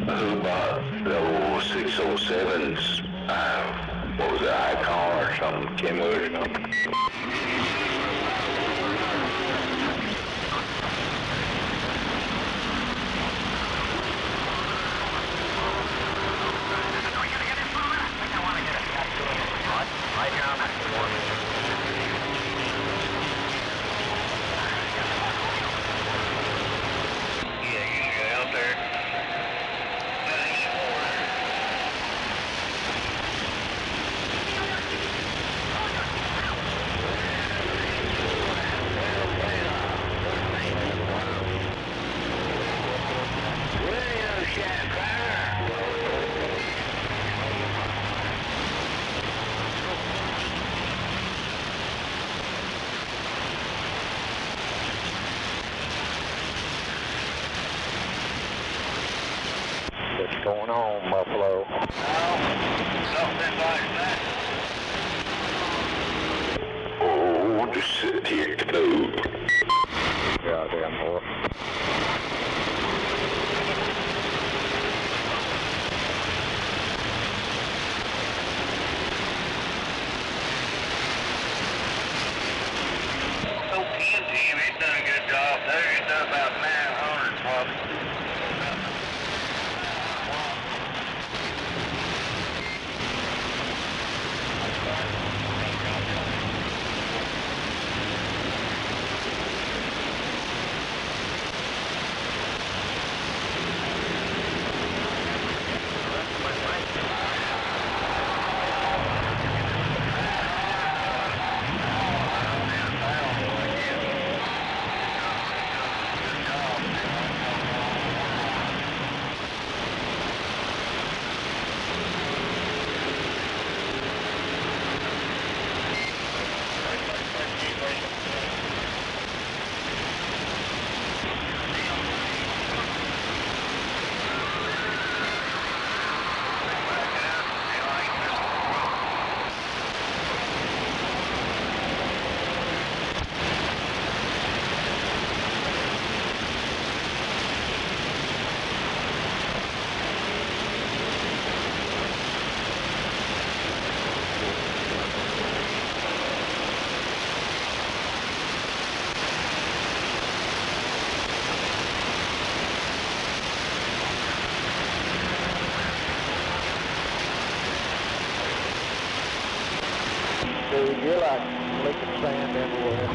[SPEAKER 9] Who bought the old 607s? What was it, Icon or something? Kenwood or something? What's going on, Buffalo?
[SPEAKER 2] Nothing like that.
[SPEAKER 9] Oh, just sit here to move. Goddamn boy.
[SPEAKER 2] So 10 team, it done a good job there. It done about 900 probably.
[SPEAKER 9] Dude, you're like licking sand everywhere.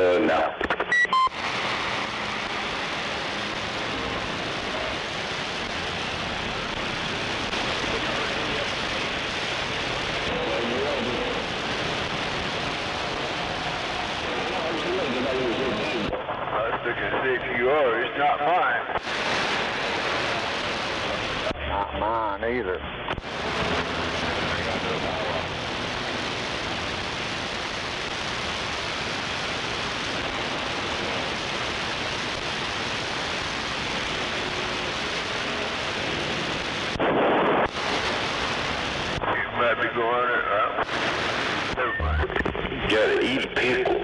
[SPEAKER 2] No.
[SPEAKER 9] I was looking to see if you are. It's not mine.
[SPEAKER 11] Not mine either.
[SPEAKER 9] You might be going it. Never mind.
[SPEAKER 2] You gotta eat pickle.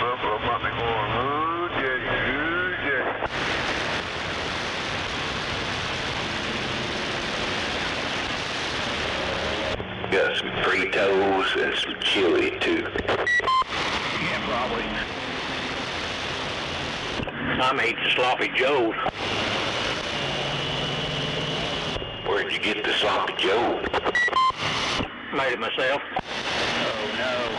[SPEAKER 9] Buffalo might be going, ooh, daddy, ooh, daddy.
[SPEAKER 2] Got some Fritos and some chili too.
[SPEAKER 13] Yeah, probably. I'm eating sloppy joes.
[SPEAKER 2] Where'd you get the sloppy joe?
[SPEAKER 13] Made it myself.
[SPEAKER 2] Oh no.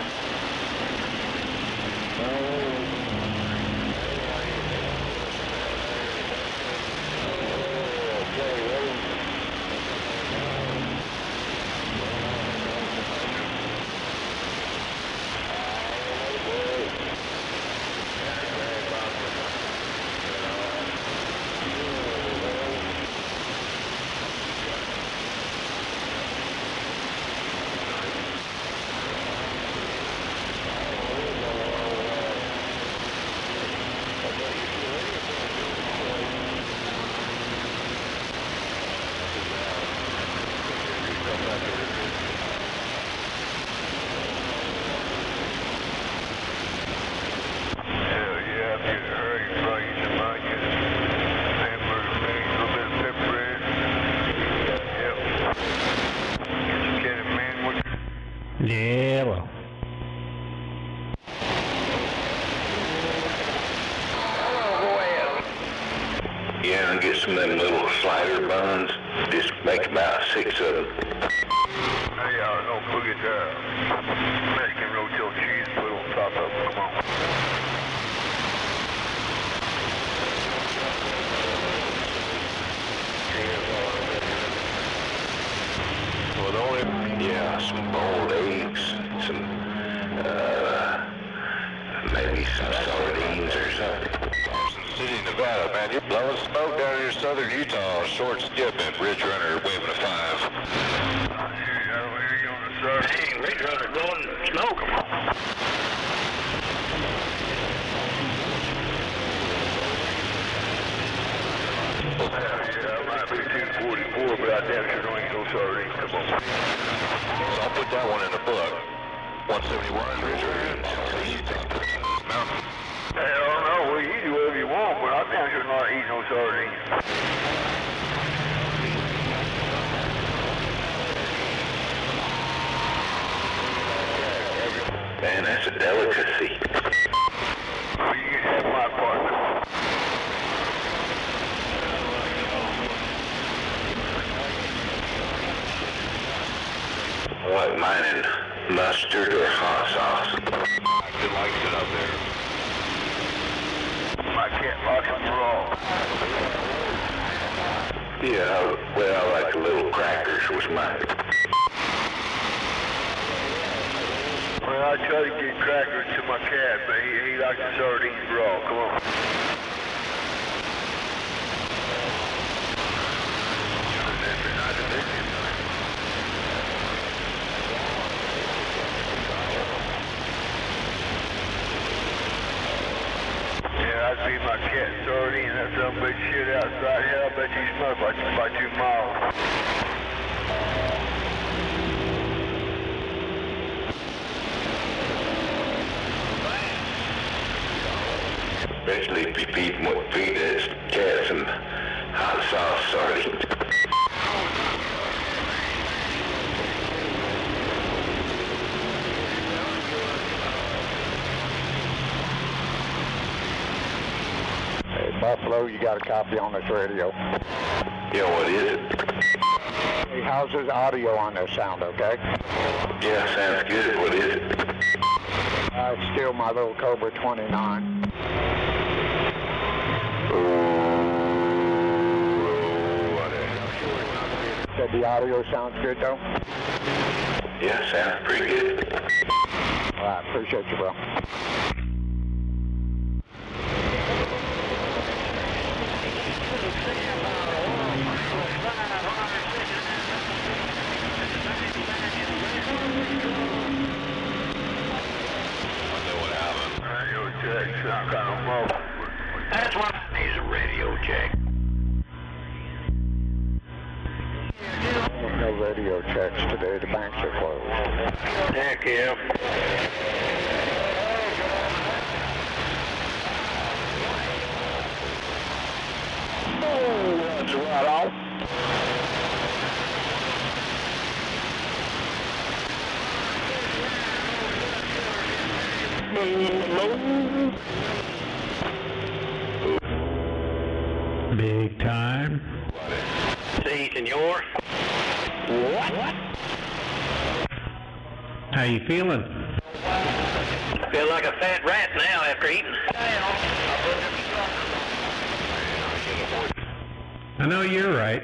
[SPEAKER 7] Yeah, well.
[SPEAKER 2] Yeah, and get some of them little slider buns. Just make about 6 of them.
[SPEAKER 9] Hey, y'all, don't forget Mexican rotel cheese put on top of them. Come on.
[SPEAKER 2] Well, only, yeah, some boiled eggs, some, maybe some sardines or something.
[SPEAKER 20] City, Nevada, man, you're blowing smoke down here in southern Utah. Short skip and Ridge Runner waving a 5.
[SPEAKER 9] I don't hear you on the side.
[SPEAKER 13] Dang, Ridge Runner blowing smoke.
[SPEAKER 9] Yeah, I might be 244, but I damn sure don't eat no sardines. Come on.
[SPEAKER 20] So I'll put that one in the book. 171 Ridge Runner, Mountain.
[SPEAKER 9] Hell no, well, you do whatever you want, but I damn sure not eat no sardines.
[SPEAKER 2] Man, that's a delicacy.
[SPEAKER 9] Well, you can have my partner.
[SPEAKER 2] I like mine in mustard or hot sauce.
[SPEAKER 20] Good likes it up there.
[SPEAKER 9] My cat likes them raw.
[SPEAKER 2] Yeah, well, I like little crackers with mine.
[SPEAKER 9] Well, I try to get crackers to my cat, but he likes the sardines raw. Come on. Yeah, I'd feed my cat sardine and that some big shit outside. Hell, I bet you smell by 2 miles.
[SPEAKER 2] Especially if you feed this cat some hot sauce sardines.
[SPEAKER 11] Hey, Buffalo, you got a copy on this radio?
[SPEAKER 2] Yeah, what is it?
[SPEAKER 11] How's his audio on this sound, okay?
[SPEAKER 2] Yeah, sounds good. What is it?
[SPEAKER 11] It's still my little Cobra 29. Said the audio sounds good, though?
[SPEAKER 2] Yeah, sounds pretty good.
[SPEAKER 11] All right, appreciate you, bro.
[SPEAKER 9] Radio check, sound kind of muffled.
[SPEAKER 2] That's what I need, a radio check.
[SPEAKER 11] No radio checks today. The banks are closed.
[SPEAKER 2] Heck yeah.
[SPEAKER 11] Oh, that's right off.
[SPEAKER 7] Big time.
[SPEAKER 5] See, senor.
[SPEAKER 11] What?
[SPEAKER 7] How you feeling?
[SPEAKER 5] Feel like a fat rat now after eating.
[SPEAKER 7] I know you're right.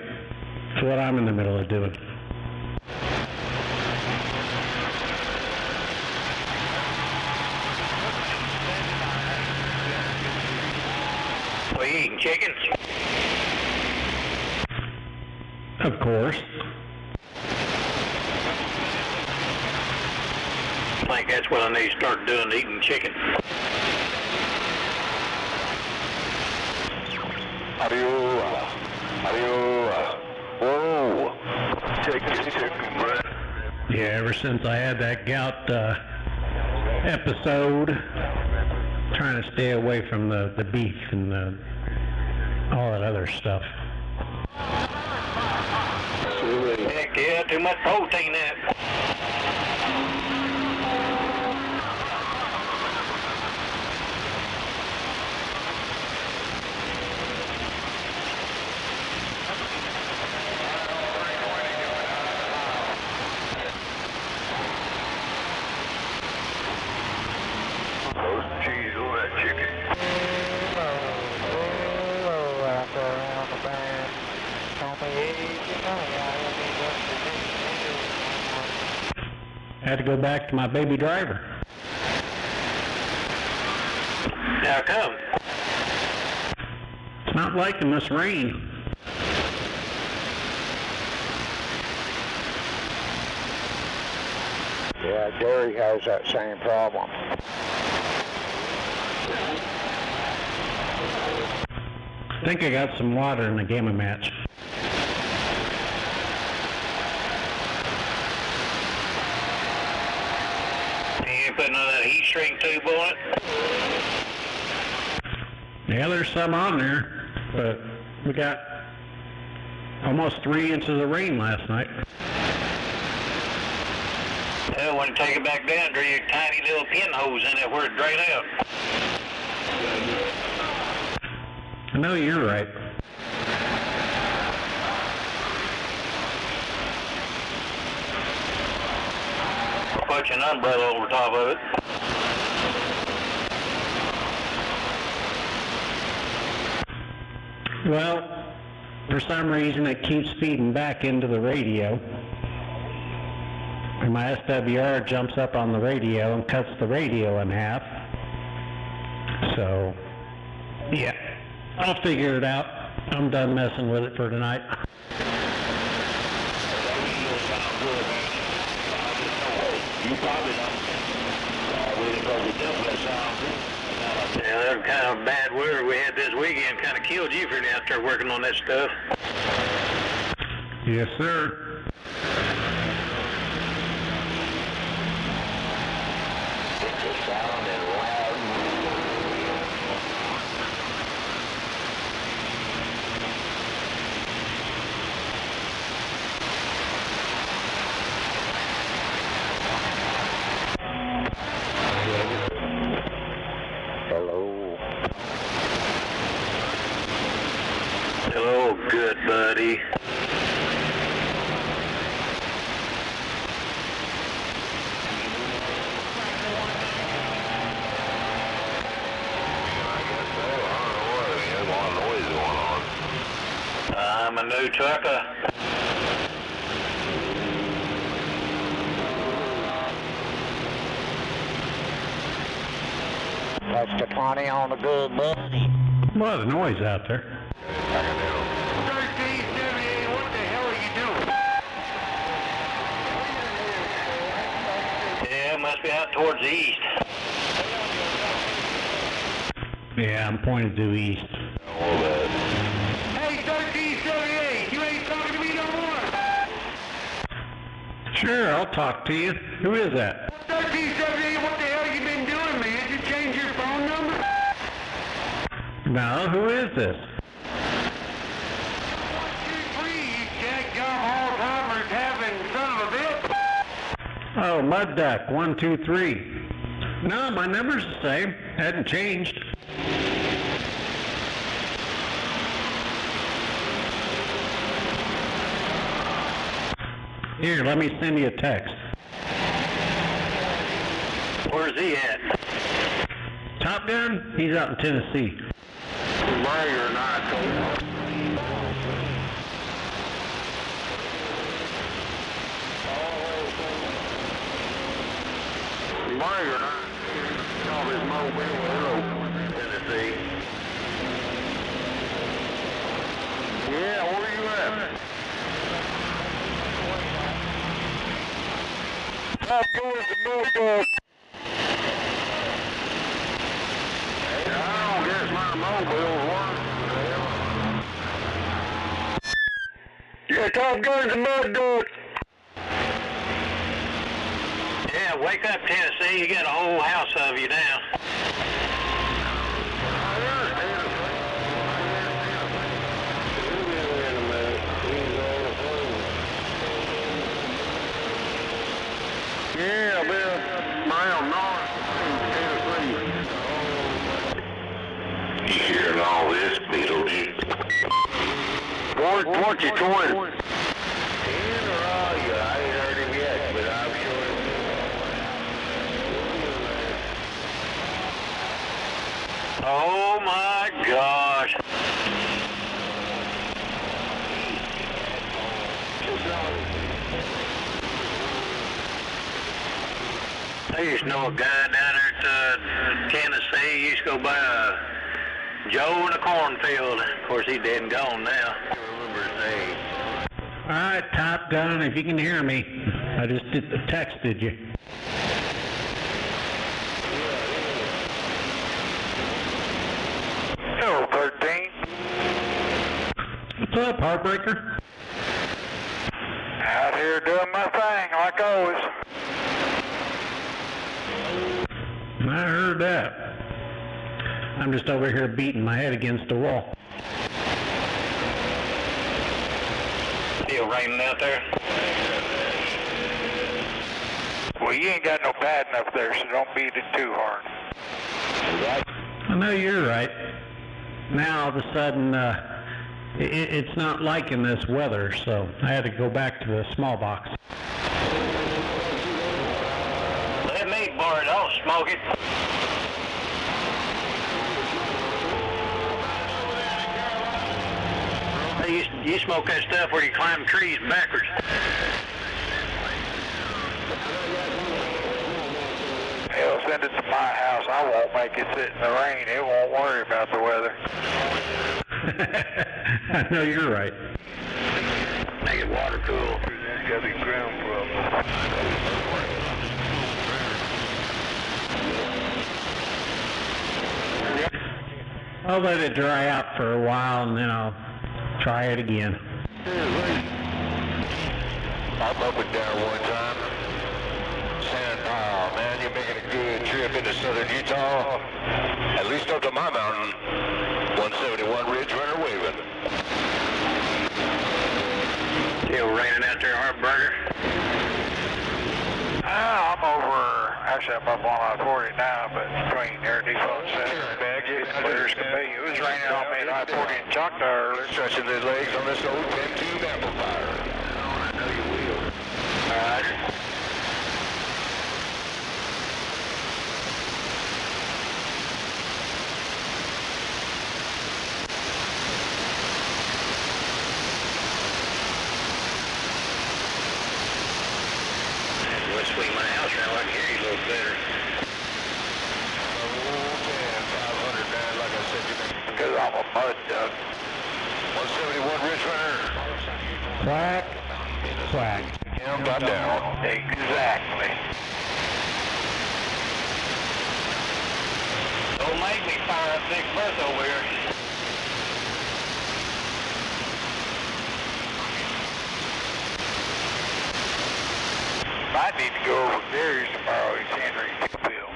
[SPEAKER 7] It's what I'm in the middle of doing.
[SPEAKER 5] Are you eating chicken?
[SPEAKER 7] Of course.
[SPEAKER 5] I think that's what I need to start doing, eating chicken.
[SPEAKER 9] Whoa. Take your breath.
[SPEAKER 7] Yeah, ever since I had that gout episode, trying to stay away from the beef and all that other stuff.
[SPEAKER 5] Heck yeah, too much protein in it.
[SPEAKER 9] Throw some cheese on that chicken.
[SPEAKER 7] Had to go back to my baby driver.
[SPEAKER 5] How come?
[SPEAKER 7] It's not liking this rain.
[SPEAKER 11] Yeah, Gary has that same problem.
[SPEAKER 7] I think I got some water in the gamma match.
[SPEAKER 5] You ain't putting none of that heat shrink tube on it?
[SPEAKER 7] Yeah, there's some on there, but we got almost 3 inches of rain last night.
[SPEAKER 5] Well, when you take it back down, drill your tiny little pinholes in it where it drain out.
[SPEAKER 7] I know you're right.
[SPEAKER 5] Put an umbrella over top of it.
[SPEAKER 7] Well, for some reason it keeps feeding back into the radio. And my SWR jumps up on the radio and cuts the radio in half. So, yeah, I'll figure it out. I'm done messing with it for tonight.
[SPEAKER 2] You probably don't. Because it definitely sounds good.
[SPEAKER 5] Yeah, that kind of bad weather we had this weekend kind of killed you for you to start working on that stuff.
[SPEAKER 7] Yes, sir.
[SPEAKER 2] It's just sounding loud.
[SPEAKER 5] Hello, good buddy. Blue Trucker.
[SPEAKER 8] That's the 20 on the good buddy.
[SPEAKER 7] A lot of noise out there.
[SPEAKER 1] 1378, what the hell are you doing?
[SPEAKER 5] Yeah, must be out towards the east.
[SPEAKER 7] Yeah, I'm pointed due east.
[SPEAKER 1] Hey, 1378, you ain't talking to me no more.
[SPEAKER 7] Sure, I'll talk to you. Who is that?
[SPEAKER 1] 1378, what the hell you been doing, man? Did you change your phone number?
[SPEAKER 7] No, who is this?
[SPEAKER 1] 123, you jack-job all-timers having son of a bitch.
[SPEAKER 7] Oh, Mud Duck, 123. No, my number's the same. Hadn't changed. Here, let me send you a text.
[SPEAKER 5] Where's he at?
[SPEAKER 7] Top Gun? He's out in Tennessee.
[SPEAKER 1] Liar, not.
[SPEAKER 5] Liar, not. Call his mobile Tennessee.
[SPEAKER 1] Yeah, where you at? I'm going to Norfolk.
[SPEAKER 5] I don't guess my mobile's working.
[SPEAKER 1] Yeah, Top Gun's a mud dog.
[SPEAKER 5] Yeah, wake up, Tennessee. You got a whole house of you now.
[SPEAKER 1] Yeah, Bill. Mile north, Tennessee.
[SPEAKER 2] You hearing all this, Beetlejuice?
[SPEAKER 1] 120.
[SPEAKER 5] Oh my gosh. I used to know a guy down there at Tennessee. He used to go by Joe in a cornfield. Of course, he's dead and gone now. I can't remember his name.
[SPEAKER 7] All right, Top Gun, if you can hear me. I just texted you.
[SPEAKER 1] Hello, 13.
[SPEAKER 7] What's up, Heartbreaker?
[SPEAKER 1] Out here doing my thing, like always.
[SPEAKER 7] I heard that. I'm just over here beating my head against the wall.
[SPEAKER 5] Still raining out there?
[SPEAKER 1] Well, you ain't got no padding up there, so don't beat it too hard.
[SPEAKER 7] I know you're right. Now, all of a sudden, it's not liking this weather, so I had to go back to the small box.
[SPEAKER 5] Let me borrow it. I'll smoke it. You smoke that stuff where you climb trees backwards.
[SPEAKER 1] Hell, send it to my house. I won't make it sit in the rain. It won't worry about the weather.
[SPEAKER 7] I know you're right.
[SPEAKER 5] Make it water cool.
[SPEAKER 1] There's got to be ground problem.
[SPEAKER 7] I'll let it dry out for a while, and then I'll try it again.
[SPEAKER 20] I'm up and down one time. Sand pile, man, you're making a good trip into southern Utah. At least up to my mountain. 171 Ridge Runner waving.
[SPEAKER 5] Still raining out there, Heartburger?
[SPEAKER 1] I'm over, actually I'm up on I-40 now, but between Air Depot and Center and Baggy, it's clear as can be. It was raining on me at I-40 in Choctaw earlier.
[SPEAKER 20] Stretching their legs on this old 10-tube amplifier.
[SPEAKER 5] I know you will.
[SPEAKER 1] All right.
[SPEAKER 5] swing my house around where I can hear you a little better.
[SPEAKER 20] Like I said,
[SPEAKER 9] Because I'm a mud duck.
[SPEAKER 20] 171 Ridge Runner.
[SPEAKER 7] Quack, quack.
[SPEAKER 20] Count that down.
[SPEAKER 9] Exactly.
[SPEAKER 5] Don't make me fire up big berth over here.
[SPEAKER 9] Might need to go over Gary's tomorrow. He's Henry 2 pill.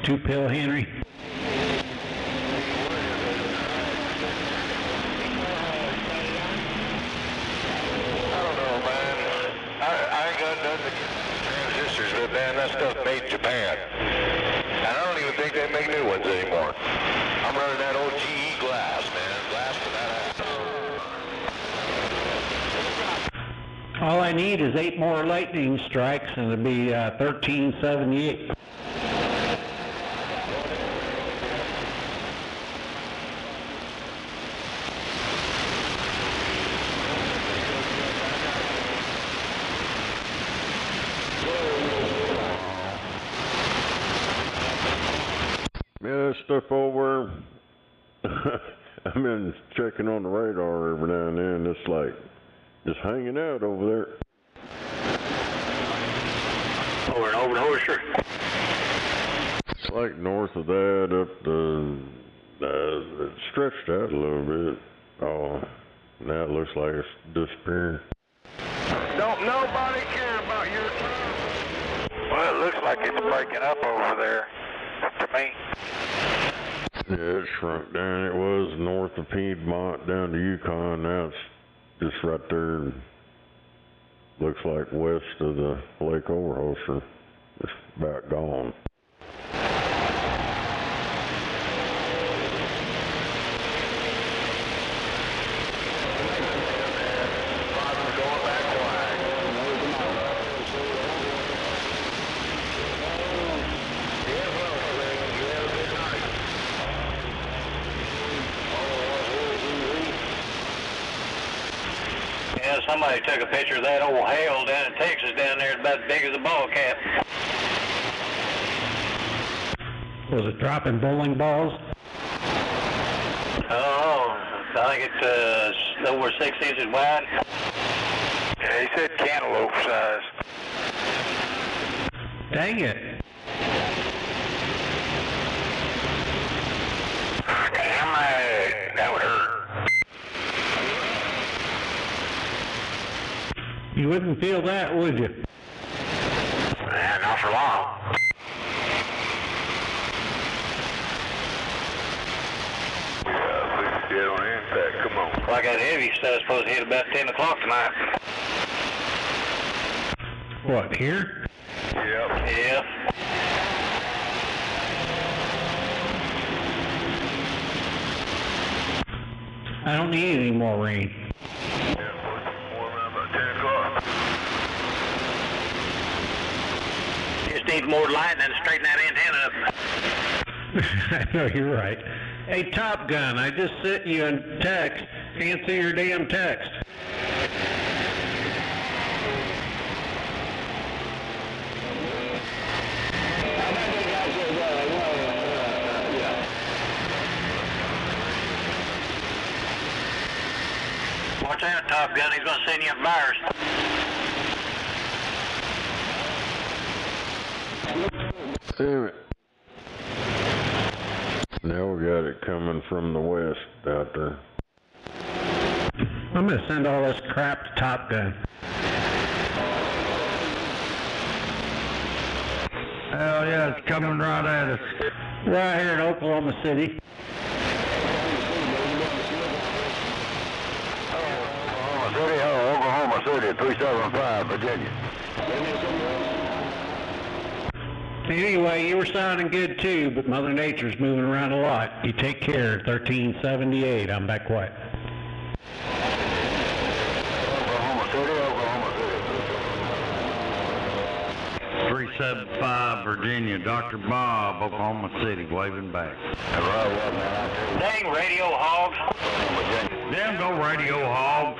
[SPEAKER 7] 2 pill Henry.
[SPEAKER 20] Transistors, but man, that stuff made in Japan. And I don't even think they make new ones anymore. I'm running that old GE glass, man. Glass for that.
[SPEAKER 7] All I need is 8 more lightning strikes and it'll be 1378.
[SPEAKER 12] Yeah, that stuff over. I've been checking on the radar every now and then. It's like just hanging out over there.
[SPEAKER 5] Over and over the Horseshoe.
[SPEAKER 12] It's like north of that, up the it stretched out a little bit. Oh, now it looks like it's disappearing.
[SPEAKER 9] Don't nobody care about your time. Well, it looks like it's breaking up over there to me.
[SPEAKER 12] Yeah, it shrunk down. It was north of Piedmont down to Yukon. Now it's just right there. Looks like west of the Lake Overholser. It's about gone.
[SPEAKER 5] Yeah, somebody took a picture of that old hail down in Texas down there. It's about as big as a ball cap.
[SPEAKER 7] Was it dropping bowling balls?
[SPEAKER 5] Oh, I think it's over 6 inches wide.
[SPEAKER 9] Yeah, he said cantaloupe size.
[SPEAKER 7] Dang it.
[SPEAKER 9] Damn it. That would hurt.
[SPEAKER 7] You wouldn't feel that, would you?
[SPEAKER 9] Not for long. Dead on impact. Come on.
[SPEAKER 5] Like that heavy stuff's supposed to hit about 10 o'clock tonight.
[SPEAKER 7] What, here?
[SPEAKER 9] Yep.
[SPEAKER 5] Yeah.
[SPEAKER 7] I don't need any more rain.
[SPEAKER 5] Just needs more lightning to straighten that antenna up.
[SPEAKER 7] I know, you're right. Hey, Top Gun, I just sent you a text. Can't see your damn text.
[SPEAKER 5] Watch out, Top Gun. He's going to send you a virus.
[SPEAKER 12] Damn it. Now we got it coming from the west out there.
[SPEAKER 7] I'm going to send all this crap to Top Gun.
[SPEAKER 13] Hell yeah, it's coming right at us.
[SPEAKER 7] Right here in Oklahoma City.
[SPEAKER 20] Oklahoma City, 375, Virginia.
[SPEAKER 7] Anyway, you were sounding good too, but Mother Nature's moving around a lot. You take care. 1378. I'm back quiet.
[SPEAKER 20] Oklahoma City, Oklahoma City.
[SPEAKER 13] 375, Virginia. Dr. Bob, Oklahoma City, waving back.
[SPEAKER 5] Dang radio hogs.
[SPEAKER 13] Damn, go radio hogs.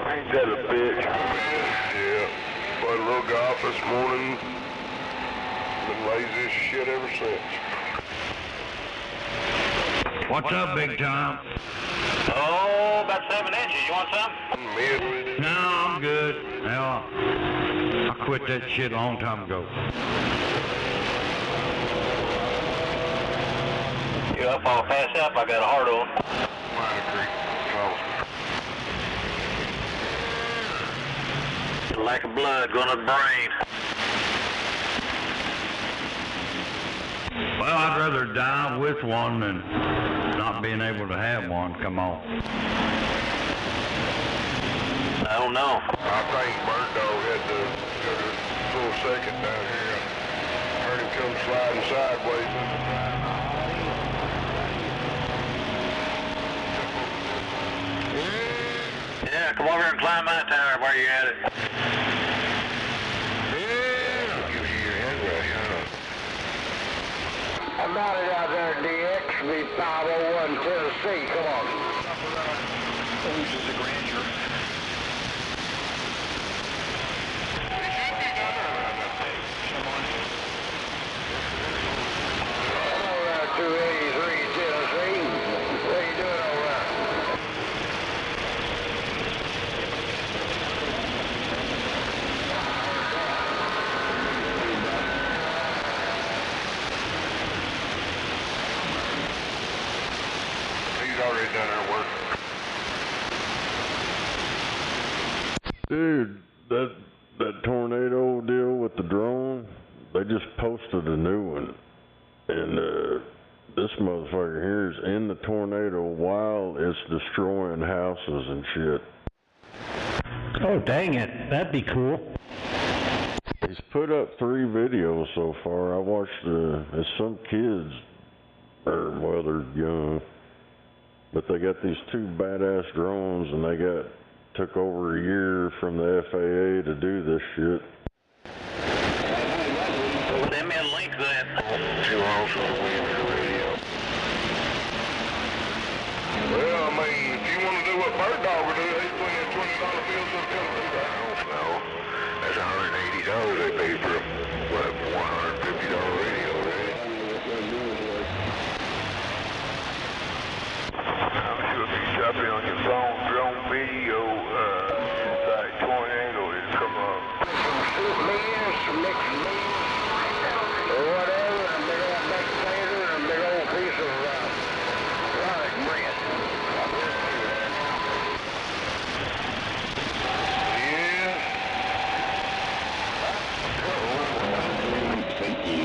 [SPEAKER 9] Ain't that a bit? off this morning. Been lazy as shit ever since.
[SPEAKER 13] What's up, Big Tom?
[SPEAKER 15] Oh, about 7 inches. You want some?
[SPEAKER 13] No, I'm good. Hell, I quit that shit a long time ago.
[SPEAKER 15] You up? I'll pass up. I got a hard on. Lack of blood going to the brain.
[SPEAKER 13] Well, I'd rather die with one than not being able to have one come on.
[SPEAKER 15] I don't know.
[SPEAKER 9] I think Bird Dog had the full second down here. I heard him come sliding sideways.
[SPEAKER 15] Yeah, come over and climb my tower while you're at it.
[SPEAKER 9] Gives you your head right, huh?
[SPEAKER 11] I'm out there, DX, V501 Tennessee, come on.
[SPEAKER 20] Loses the grandeur.
[SPEAKER 9] Already done our work.
[SPEAKER 12] Dude, that tornado deal with the drone, they just posted a new one. And this motherfucker here is in the tornado while it's destroying houses and shit.
[SPEAKER 7] Oh, dang it. That'd be cool.
[SPEAKER 12] He's put up 3 videos so far. I watched it's some kids, or well, they're young. But they got these 2 badass drones, and they took over a year from the FAA to do this shit.
[SPEAKER 15] Send me a link then.
[SPEAKER 9] Well, I mean, if you want to do what Bird Dog would do, he's putting in $20 bills in the company.
[SPEAKER 20] No, that's $180 they paid for a $150 radio, right?
[SPEAKER 9] I'm sure if you drop it on your phone, drone video, inside tornado, it'll come up.
[SPEAKER 11] Some soup beans, some mixed beans, or whatever, and a big old baked potato, and a big old piece of garlic bread.
[SPEAKER 20] Thank you.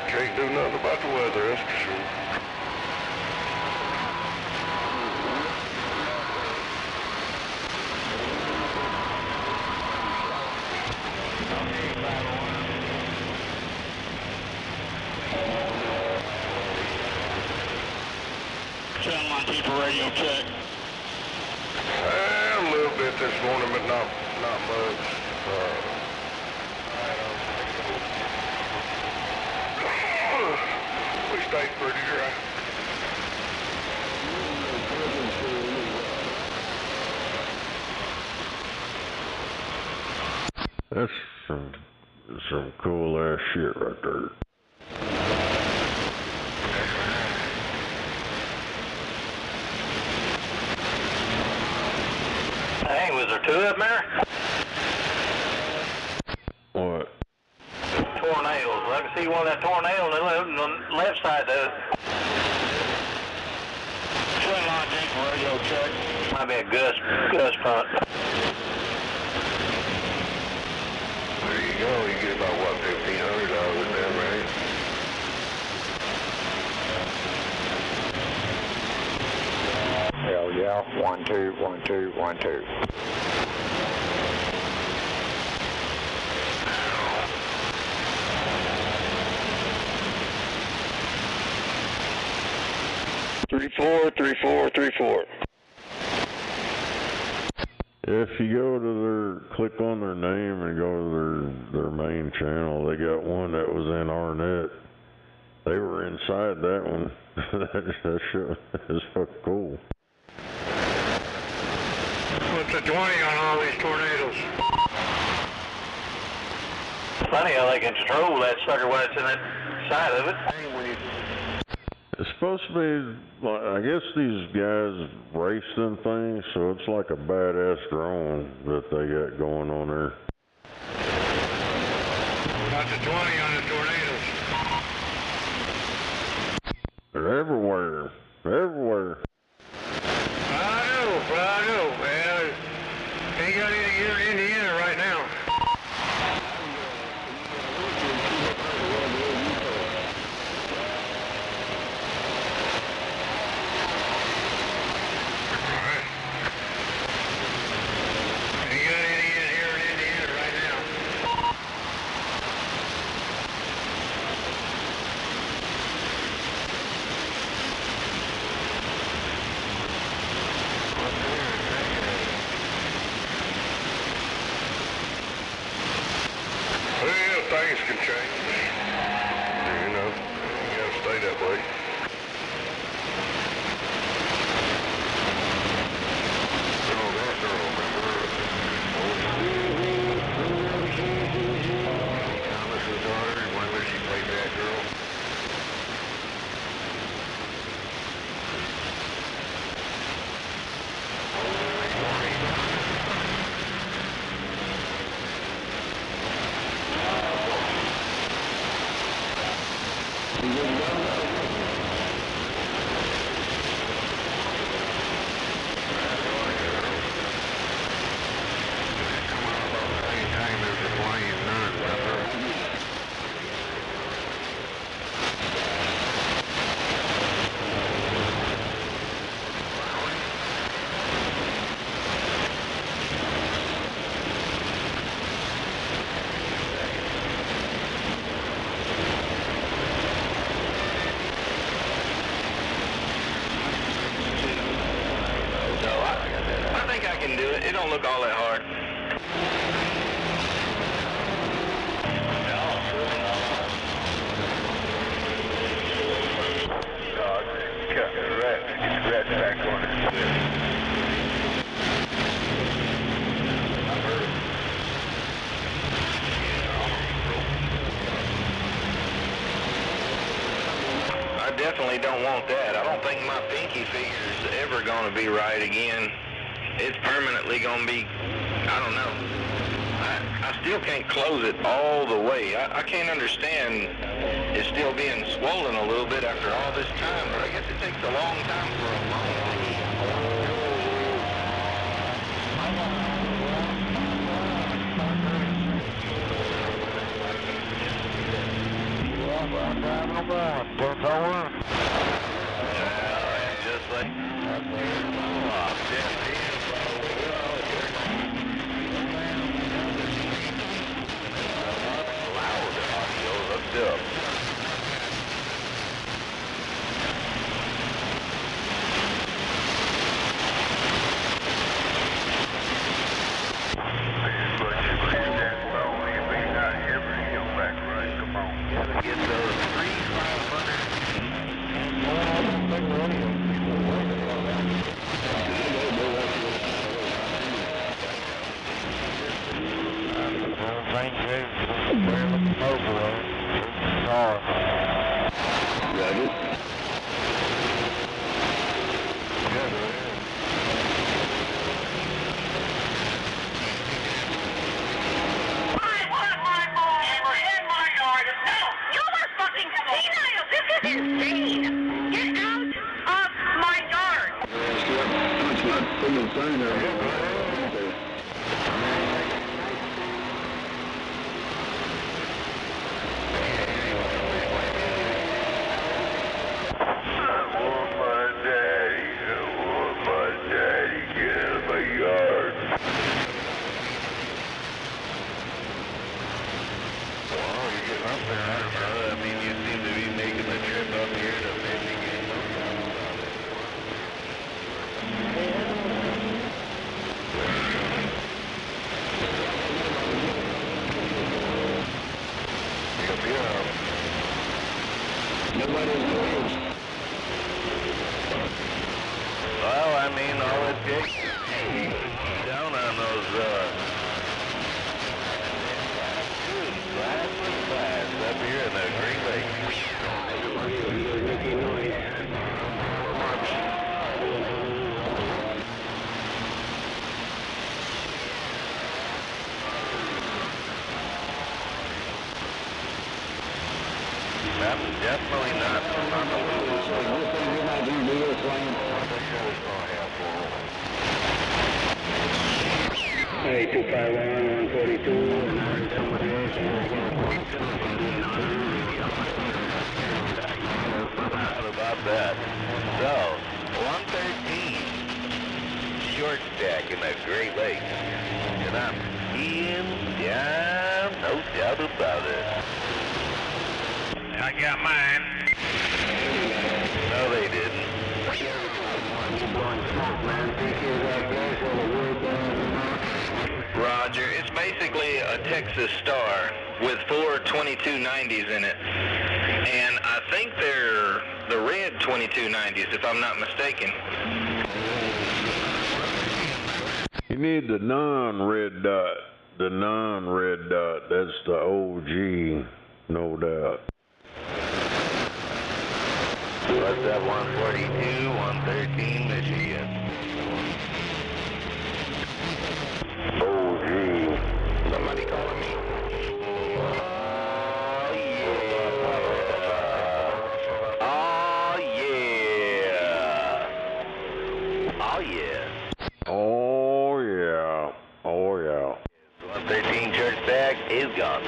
[SPEAKER 9] Can't do nothing about the weather, that's for sure.
[SPEAKER 20] Channel 19 for radio check.
[SPEAKER 9] A little bit this morning, but not much. We stayed pretty dry.
[SPEAKER 12] That's some cool ass shit right there.
[SPEAKER 15] Hey, was there 2 of them there?
[SPEAKER 12] What?
[SPEAKER 15] Tornadoes. I can see one of that tornado on the left side of it.
[SPEAKER 5] Twin logic, radio check. Might be a Gus punt.
[SPEAKER 20] There you go. You get about, what, $1,500 out of it then, right?
[SPEAKER 11] Hell yeah. 1, 2, 1, 2, 1, 2.
[SPEAKER 3] Three, 4, 3, 4, 3, 4.
[SPEAKER 12] If you go to their, click on their name and go to their main channel, they got one that was in Arnett. They were inside that one. that shit is fucking cool.
[SPEAKER 3] What's the 20 on all these tornadoes?
[SPEAKER 5] Funny how they can control that sucker when it's in that side of it.
[SPEAKER 12] It's supposed to be, like, I guess these guys race them things, so it's like a badass drone that they got going on there.
[SPEAKER 3] Got the 20 on the tornadoes.
[SPEAKER 12] They're everywhere. Everywhere.
[SPEAKER 3] I know. Well, ain't got any here in Indiana right now. Things can change. You know, you gotta stay that way.
[SPEAKER 20] Oh, that girl, remember? Thomas's daughter, remember she played that girl?
[SPEAKER 5] It don't look all that hard.
[SPEAKER 9] God, cut the rats. Get the rats back on it.
[SPEAKER 5] I definitely don't want that. I don't think my pinky finger's ever going to be right again. It's permanently going to be, I don't know. I still can't close it all the way. I can't understand it still being swollen a little bit after all this time, but I guess it takes a long time for a long just like up. Get those
[SPEAKER 18] 3,500. Insane! Get out of my yard!
[SPEAKER 20] Well, I mean, all it takes down on those, class up here in the Great Lakes. That's definitely not on the loose.
[SPEAKER 11] Hey, 251, 142, and I heard somebody else.
[SPEAKER 20] About that. So, 113 short stack in the Great Lakes. And I'm peeing down, no doubt about it.
[SPEAKER 6] I got mine.
[SPEAKER 20] No, they didn't.
[SPEAKER 5] Roger. It's basically a Texas Star with 4 2290s in it. And I think they're the red 2290s, if I'm not mistaken.
[SPEAKER 12] You need the non-red dot. The non-red dot. That's the OG, no doubt.
[SPEAKER 20] What's that, 142, 113, Michigan?
[SPEAKER 12] OG.
[SPEAKER 20] Somebody calling me. Oh, yeah. Oh, yeah.
[SPEAKER 12] Oh, yeah. Oh, yeah.
[SPEAKER 20] 113 church stack is gone.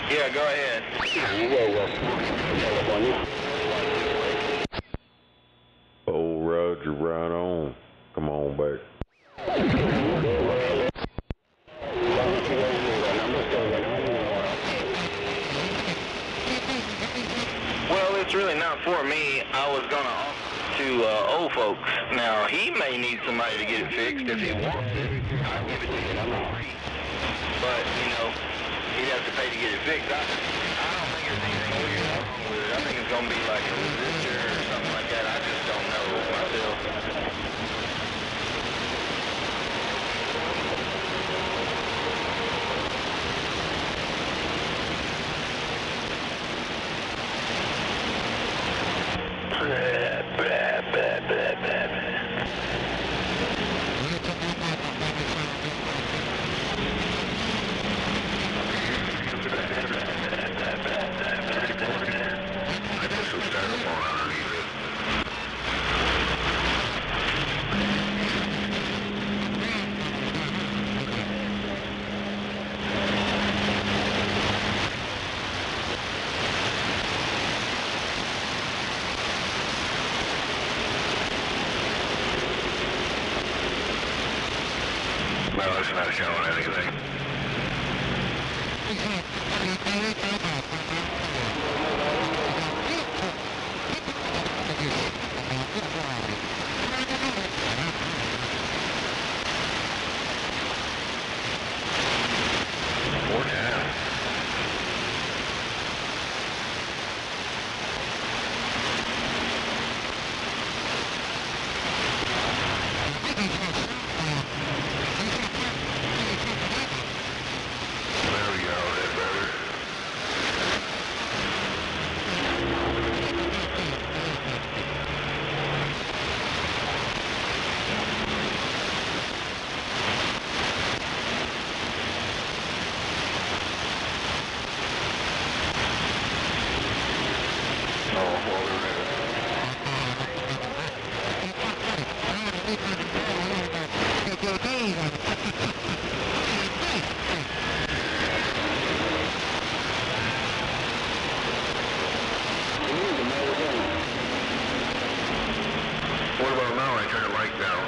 [SPEAKER 5] Yeah, go ahead.
[SPEAKER 12] Oh, Roger, right on. Come on back.
[SPEAKER 5] Well, it's really not for me. I was going to offer to old folks. Now, he may need somebody to get it fixed if he wants it. I'll give it to him for free. But, you know, he'd have to pay to get it fixed. I don't think there's anything wrong with it. I think it's going to be like a resistor or something like that. I just don't know myself.
[SPEAKER 20] No, it's not showing anything. What about now? I turn the light down.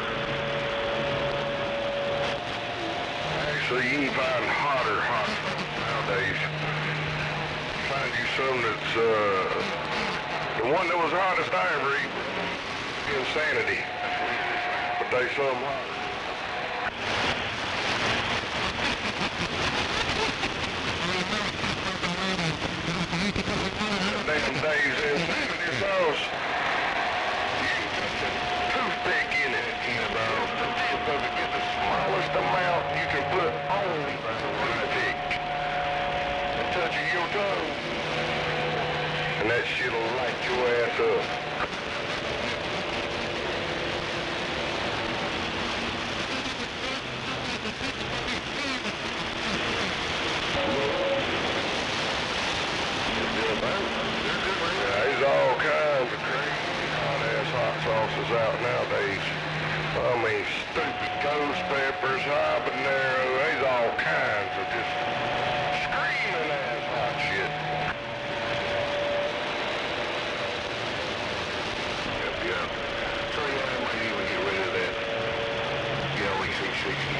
[SPEAKER 20] Actually, you can find hotter hot nowadays. Find you some that's, the one that was hottest I ever ate, Insanity. But they some hotter. Damn days, Insanity sauce. Toothpick in it, you know. Get the smallest amount you can put on the toothpick and touch your tongue. And that shit'll light your ass up. There's all kinds of crazy hot-ass hot sauces out nowadays. I mean, stupid ghost peppers, habanero, there's all kinds of just screaming-ass hot shit. Yep. So yeah, I might even get rid of that Yelly C60.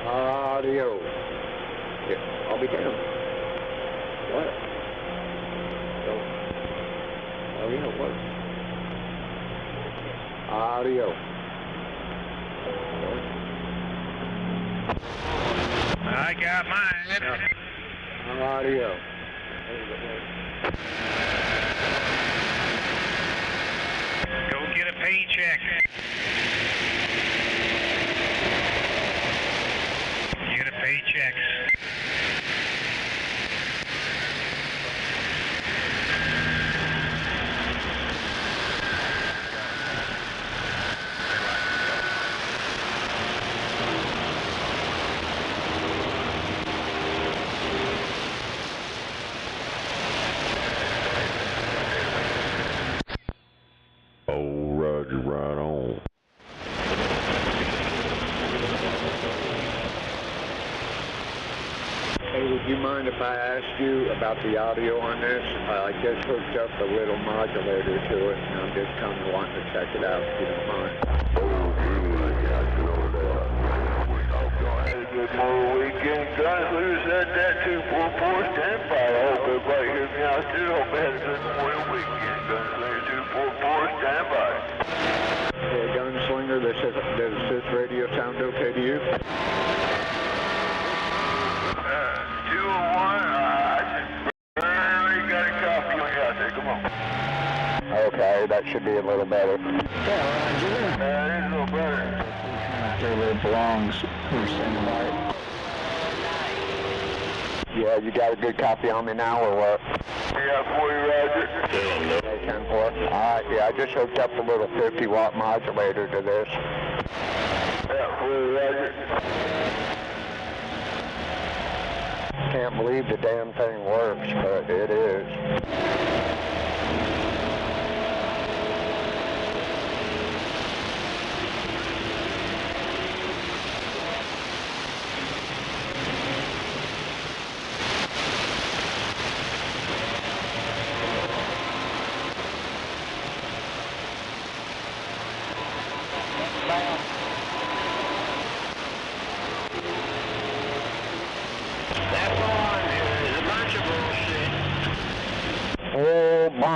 [SPEAKER 20] Audio. Yeah, I'll be down. What? Oh, yeah, what? Audio.
[SPEAKER 6] I got mine.
[SPEAKER 20] Audio.
[SPEAKER 6] Go get a paycheck. Get a paycheck.
[SPEAKER 12] Oh, Roger, right on.
[SPEAKER 20] Hey, would you mind if I asked you about the audio on this? I just hooked up a little modulator to it, and I'm just kind of wanting to check it out, if you don't mind.
[SPEAKER 9] Good morning, weekend gunslingers at that 244 standby. I hope everybody hears me out there. Hope they had a good morning weekend. Gunslinger 244 standby.
[SPEAKER 20] Hey, Gunslinger, does this radio sound okay to you?
[SPEAKER 9] 201, I just barely got a copy on you out there. Come on.
[SPEAKER 20] Okay, that should be a little better.
[SPEAKER 9] Yeah, Roger. It is a little better.
[SPEAKER 20] Where it belongs. Yeah, you got a good copy on me now, or what?
[SPEAKER 9] Yeah, for you, Roger.
[SPEAKER 20] 10-4. Alright, yeah, I just hooked up a little 50-watt modulator to this.
[SPEAKER 9] Yeah, for you, Roger.
[SPEAKER 20] Can't believe the damn thing works, but it is.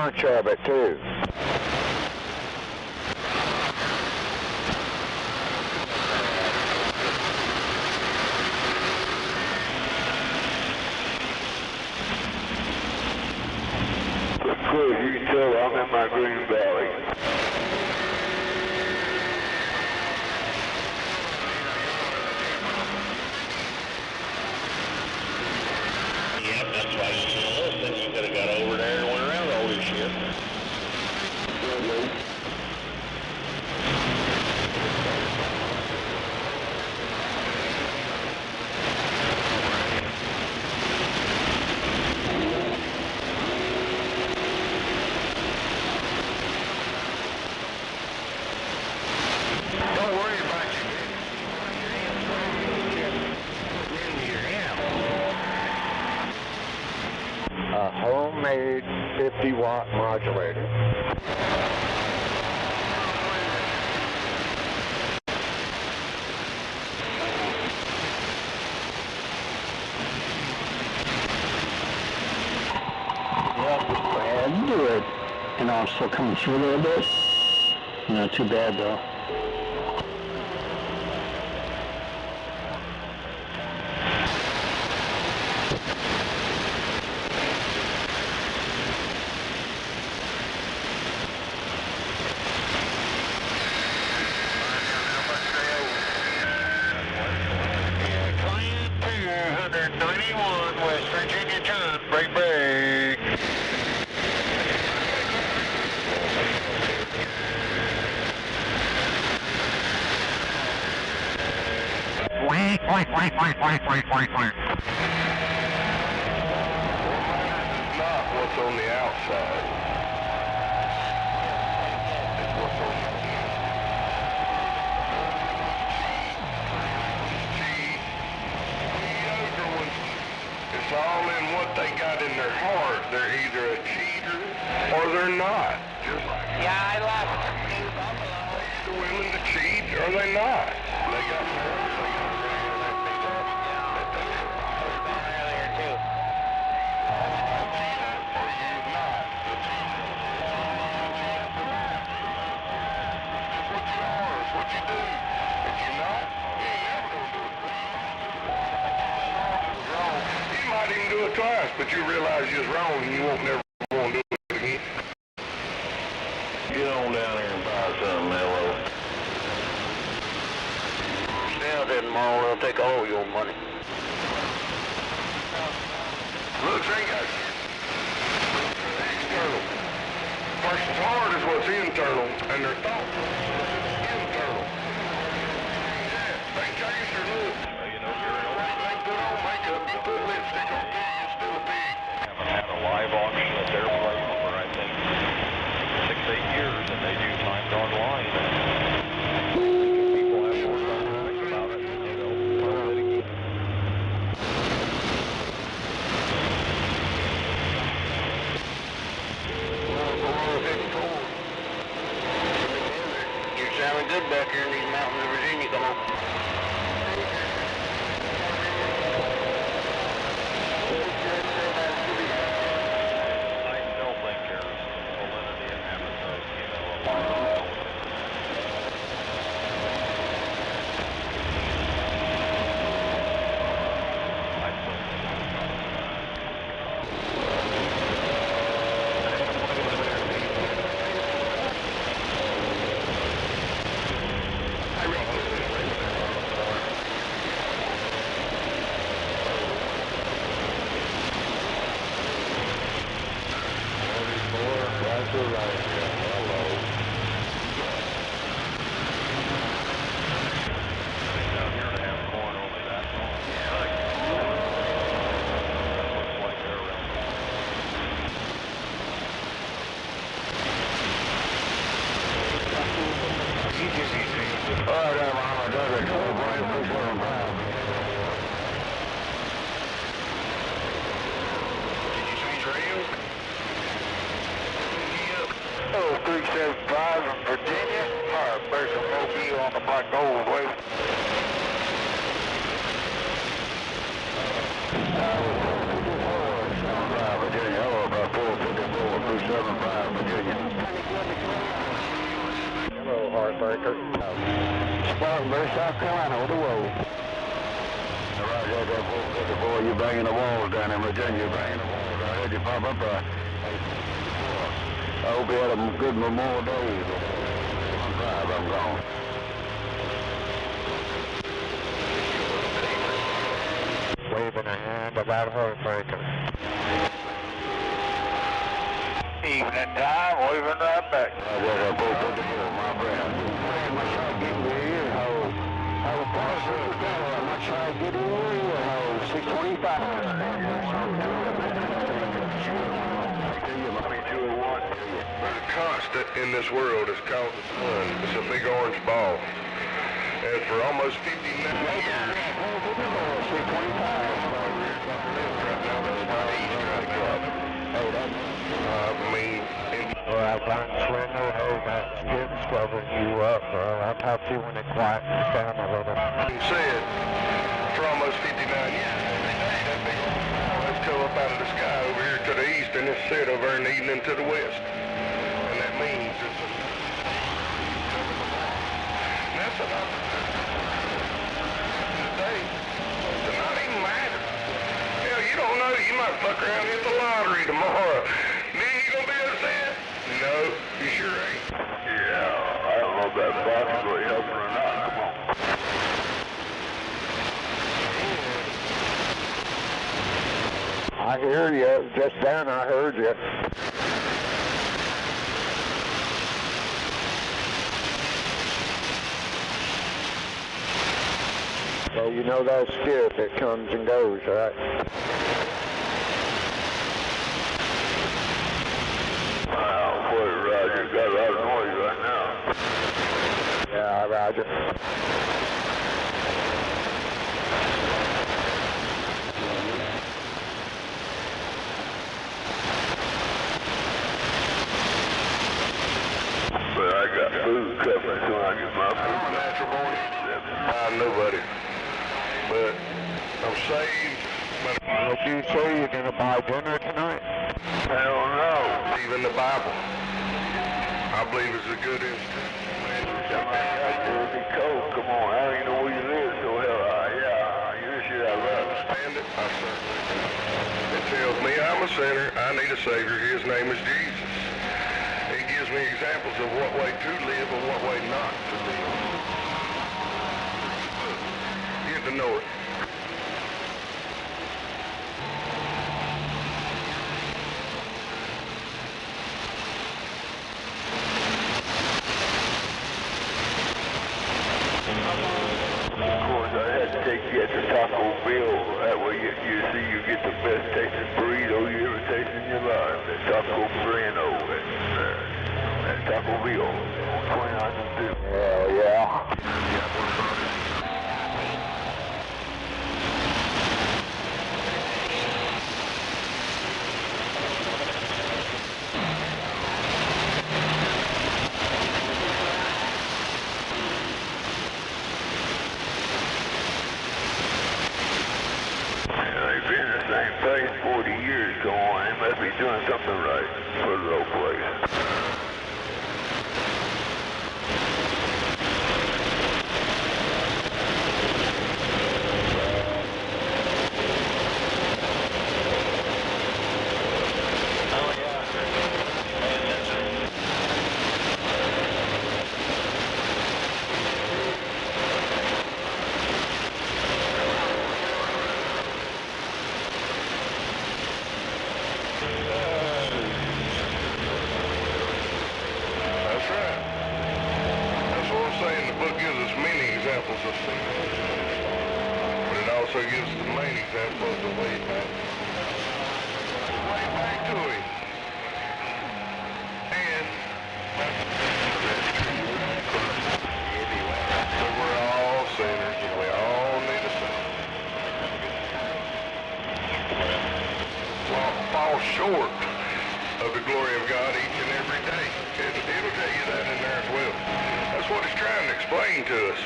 [SPEAKER 11] bunch of it too.
[SPEAKER 9] Good, you can tell I'm in my green valley.
[SPEAKER 20] Yep, that's why you know, then you could have got over there and went around all this shit. Don't worry about you.
[SPEAKER 11] A homemade 50-watt modulator.
[SPEAKER 14] Yep, go ahead and do it. And I'm still coming through a little bit. Not too bad though.
[SPEAKER 20] West Virginia, John, break, break.
[SPEAKER 9] Not what's on the outside. It's what's on the It's all in what they got in their heart. They're either a cheater or they're not. Just like
[SPEAKER 19] Yeah, I left.
[SPEAKER 9] they're willing to cheat or they not. They got
[SPEAKER 19] Earlier too.
[SPEAKER 9] what you do. If you're not, you ain't never gonna do it. Wrong. You might even do it twice, but you realize you're wrong and you won't never want to do it again. Get on down here and buy something, Mello.
[SPEAKER 11] Stay out there tomorrow, they'll take all your money.
[SPEAKER 9] Looks ain't got external. Person's heart is what's internal, and their thoughts internal. Yeah, they change their looks. You know, they put on makeup, you put lipstick on, you're still a pig.
[SPEAKER 15] Haven't had a live auction at their place for, I think, 6-8 years, and they do timed online. People have more comments about it, you know, promote it again.
[SPEAKER 11] You're sounding good back here in these mountains of Virginia, come on.
[SPEAKER 15] I still think there's validity in having the, you know, a live auction. I still think down here to have corn only that long. That looks like they're around.
[SPEAKER 11] Oh, 375 from Virginia. Alright, there's a Mobile on the black gold way. Virginia, hello, about 454, 375. Heartbreaker. Spartanburg, South Carolina, with the road. Roger, boy, you're banging the walls down in Virginia. You're banging the walls. I heard you pop up there. I hope you had a good Memorial Day. I'm drive, I'm gone. Waving a hand about Heartbreaker.
[SPEAKER 1] Evening time, waving right back.
[SPEAKER 11] I was a boat to the hill, my friend. I'm not sure I get in your ear. I was passing the car. I'm not sure I get in your ear. I was 625.
[SPEAKER 10] There's a constant in this world is called the sun. It's a big orange ball. And for almost 59 years,
[SPEAKER 11] Well, I'm Slender, hope that's good covering you up. I'll talk to you when it quietens down a little.
[SPEAKER 10] He said, for almost 59 years, that big orange ball has come up out of the sky over here to the east and it's set over in the evening to the west. And that means it's a... And that's an opportunity today to not even matter. Hell, you don't know. You might fuck around and hit the lottery tomorrow. Then you gonna be upset? No, you sure ain't.
[SPEAKER 9] Yeah, I don't know if that box is really helping or not. Come on.
[SPEAKER 11] I hear you. Just then I heard you. Well, you know that skiff, it comes and goes, right?
[SPEAKER 9] Wow, boy, Roger, got a lot of noise right now.
[SPEAKER 11] Yeah, Roger.
[SPEAKER 9] But I got food coming, so I get my food.
[SPEAKER 10] Natural born. I'm nobody. But I'm saved. But
[SPEAKER 11] What you say, you're gonna buy dinner tonight?
[SPEAKER 9] Hell no.
[SPEAKER 10] Even the Bible, I believe is a good instrument.
[SPEAKER 9] It'll be cold. Come on, I don't even know where you live, so hell, yeah, you should have
[SPEAKER 10] Understand it? I certainly do. It tells me I'm a sinner. I need a Savior. His name is Jesus. It gives me examples of what way to live and what way not to live. Get to know it.
[SPEAKER 9] Of course, I had to take you at the Taco Bell. That way you see you get the best tasting burrito you ever tasted in your life. That Taco Bueno at Taco Bell on 29th and 5th.
[SPEAKER 11] Hell yeah.
[SPEAKER 9] They've been in the same place 40 years. Come on, they must be doing something right for the old place.
[SPEAKER 10] That's right. That's what I'm saying. The book gives us many examples of sin. But it also gives us the main example of the way back. Way back to Him. And so we're all sinners and we all need a Savior. Fall short of the glory of God each and every day. It'll tell you that in there as well. That's what it's trying to explain to us.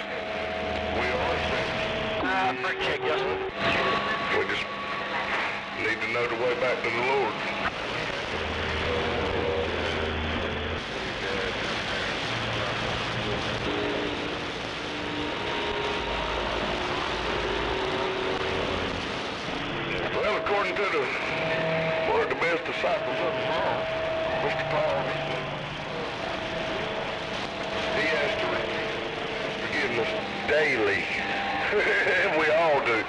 [SPEAKER 10] We are sinners. We just need to know the way back to the Lord.
[SPEAKER 9] according to one of the best disciples of them all, Mr. Paul, he has to forgiveness daily. We all do.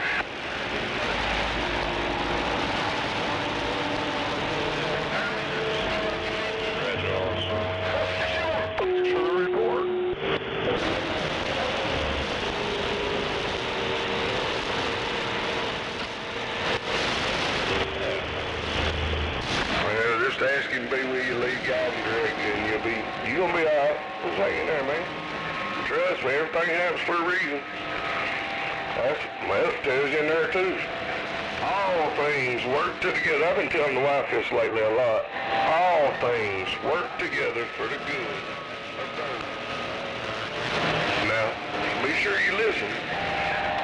[SPEAKER 9] Ask him to be with you, lead, guide, and direct, and you're gonna be all right. Just hang in there, man. Trust me, everything happens for a reason. Well, it tells you in there too. All things work together. I've been telling the wife this lately a lot. All things work together for the good of those. Now, be sure you listen.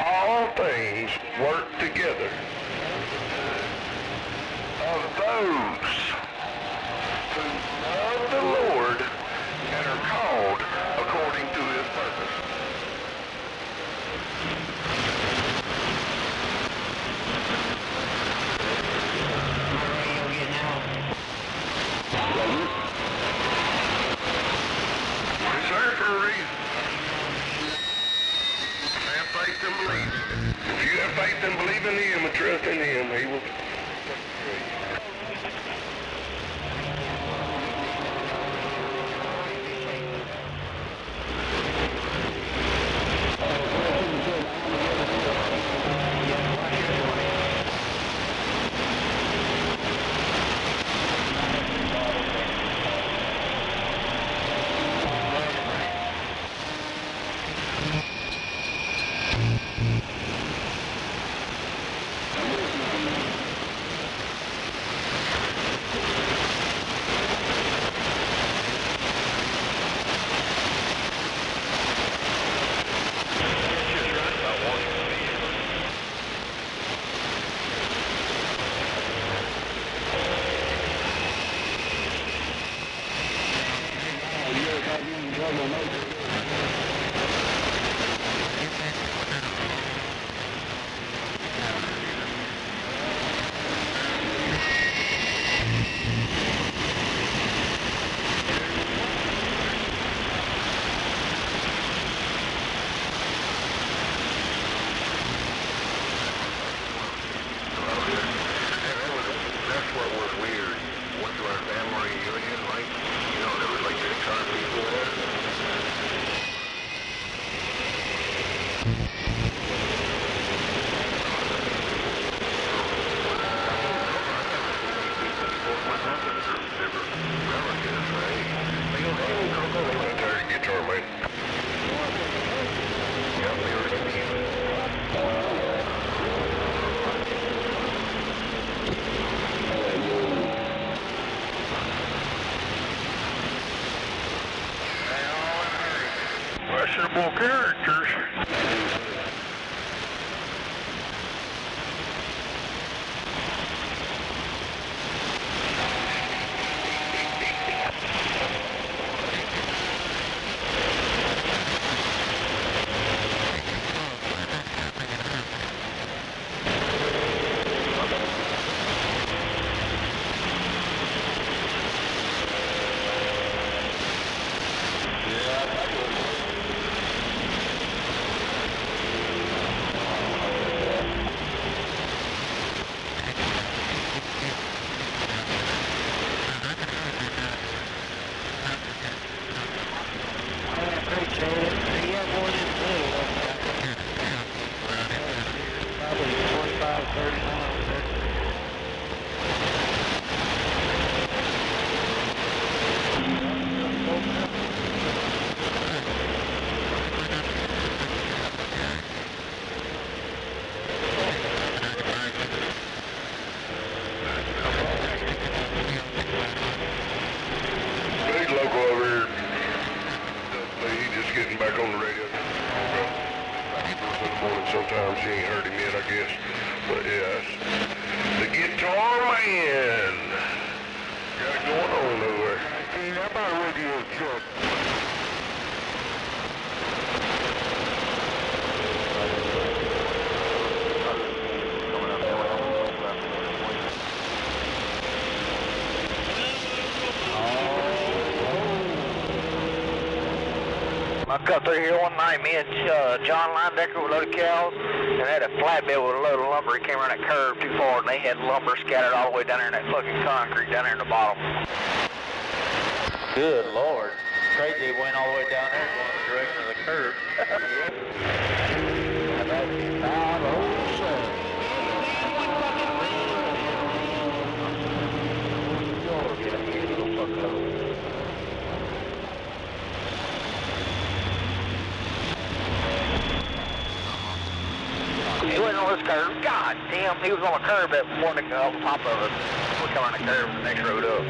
[SPEAKER 9] All things work together of those who love the Lord and are called according to his purpose. It's there for a reason. Have faith and believe. If you have faith and believe in him and trust in him, he will. Questionable characters. Sometimes she ain't heard him yet, I guess. But yes, the guitar man. Got it going on over there. Hey, how about a radio truck?
[SPEAKER 5] I cut through here one night, me and John Linedecker with a load of cows, and they had a flatbed with a load of lumber. He came around that curve too far, and they had lumber scattered all the way down there in that fucking concrete down there in the bottom.
[SPEAKER 15] Good Lord. Crazy it went all the way down there going the direction of the curve.
[SPEAKER 5] He wasn't on this curve. God damn, he was on a curve that morning on top of us. We're coming on the curve the next road up.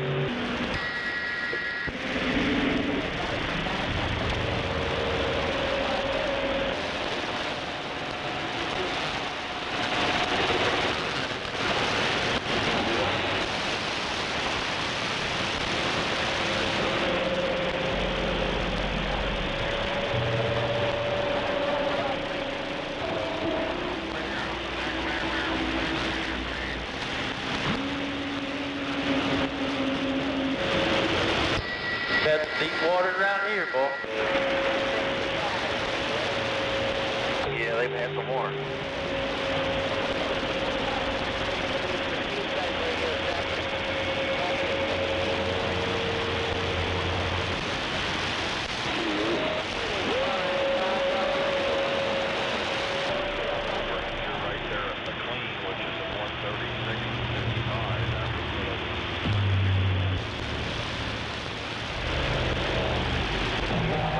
[SPEAKER 15] That's deep water around here, boy.
[SPEAKER 5] Yeah, they've had some more.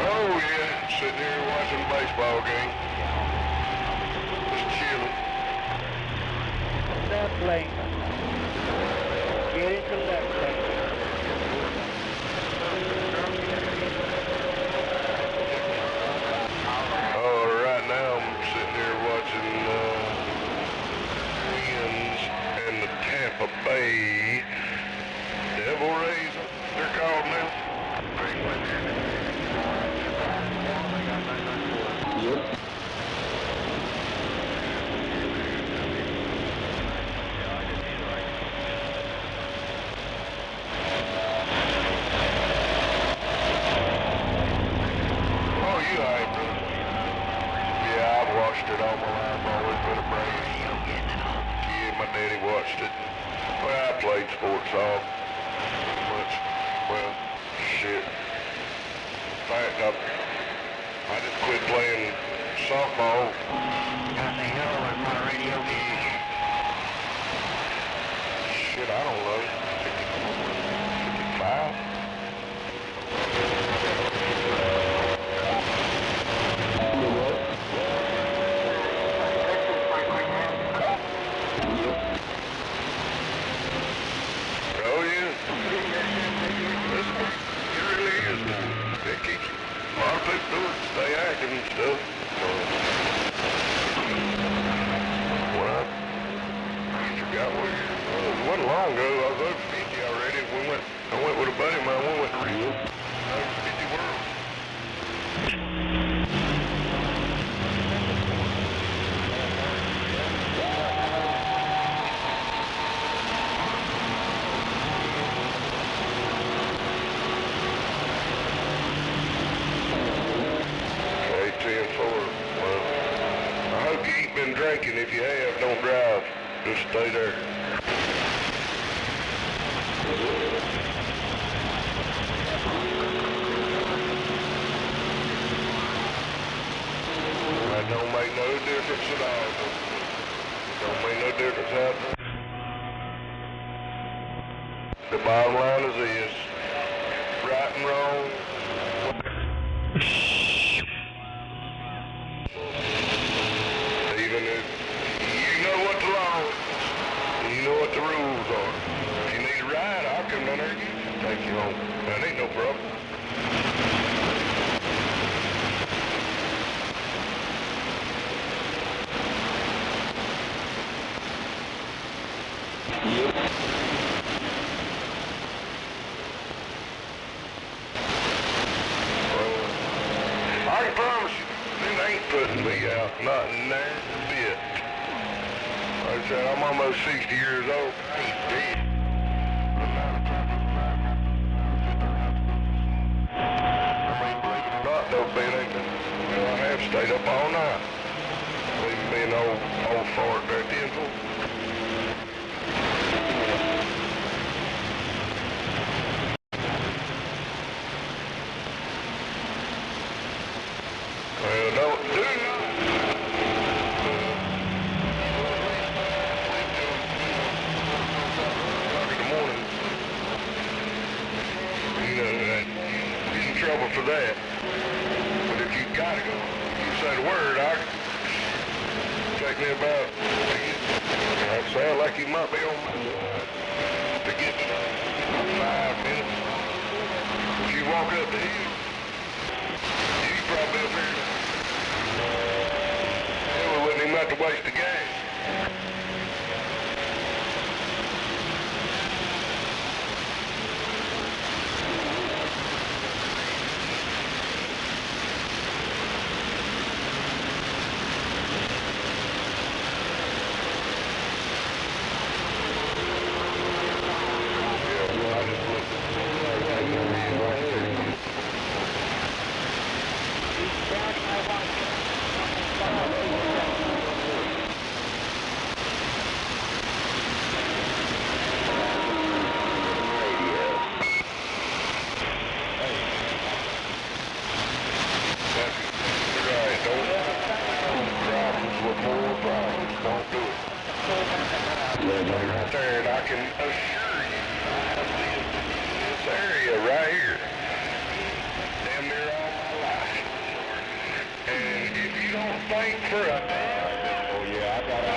[SPEAKER 9] Oh yeah, sitting here watching a baseball game. Just chilling.
[SPEAKER 19] Left lane. Get into left lane.
[SPEAKER 9] Oh, right now I'm sitting here watching Twins and the Tampa Bay Devil Rays. They're called now. Yep. Oh, you alright, brother? Yeah, I've watched it all my life. I've always been a Braves kid. My daddy watched it. Well, I played sports all much. Well, shit. In fact, I just quit playing softball.
[SPEAKER 5] Got the hell with my radio gig.
[SPEAKER 9] Shit, I don't know. 55? Oh yeah. It really is. It keeps a lot of people doing it, stay active and stuff. Well, I forgot what it wasn't long ago. I was over 50 already. I went with a buddy of mine. We went to Rio. Over 50 World. Been drinking. If you have, don't drive. Just stay there. That don't make no difference at all. Don't make no difference how. The bottom line is this: right and wrong. Even if you know what the law is, you know what the rules are. If you need a ride, I'll come down there and get you, take you home. That ain't no problem. I can promise you, it ain't putting me out, not in there a bit. Like I said, I'm almost 60 years old. I ain't dead. Not though, man, ain't that. But if you gotta go, you say the word, I take me about, it sounds like you might be on my side to get 5 minutes. If you walk up the hill, you probably up here. Yeah, we wouldn't even have to waste the gas. Right there, and I can assure you, this area right here, damn near all my life. And if you don't think for a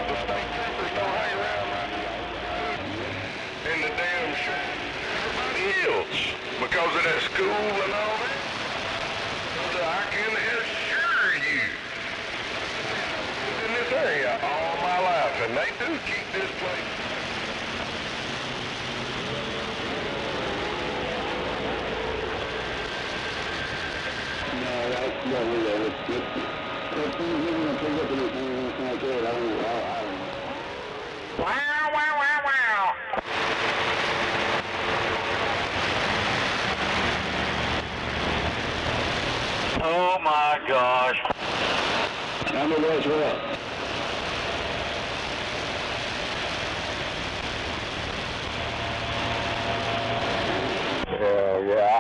[SPEAKER 9] the state troopers don't hang around right now. And the damn shit, everybody else, because of that school and all that. So I can assure you, in this area all my life, and they do keep this place.
[SPEAKER 6] Wow, wow, wow, wow. Oh my gosh.
[SPEAKER 11] How many was what?
[SPEAKER 6] Yeah.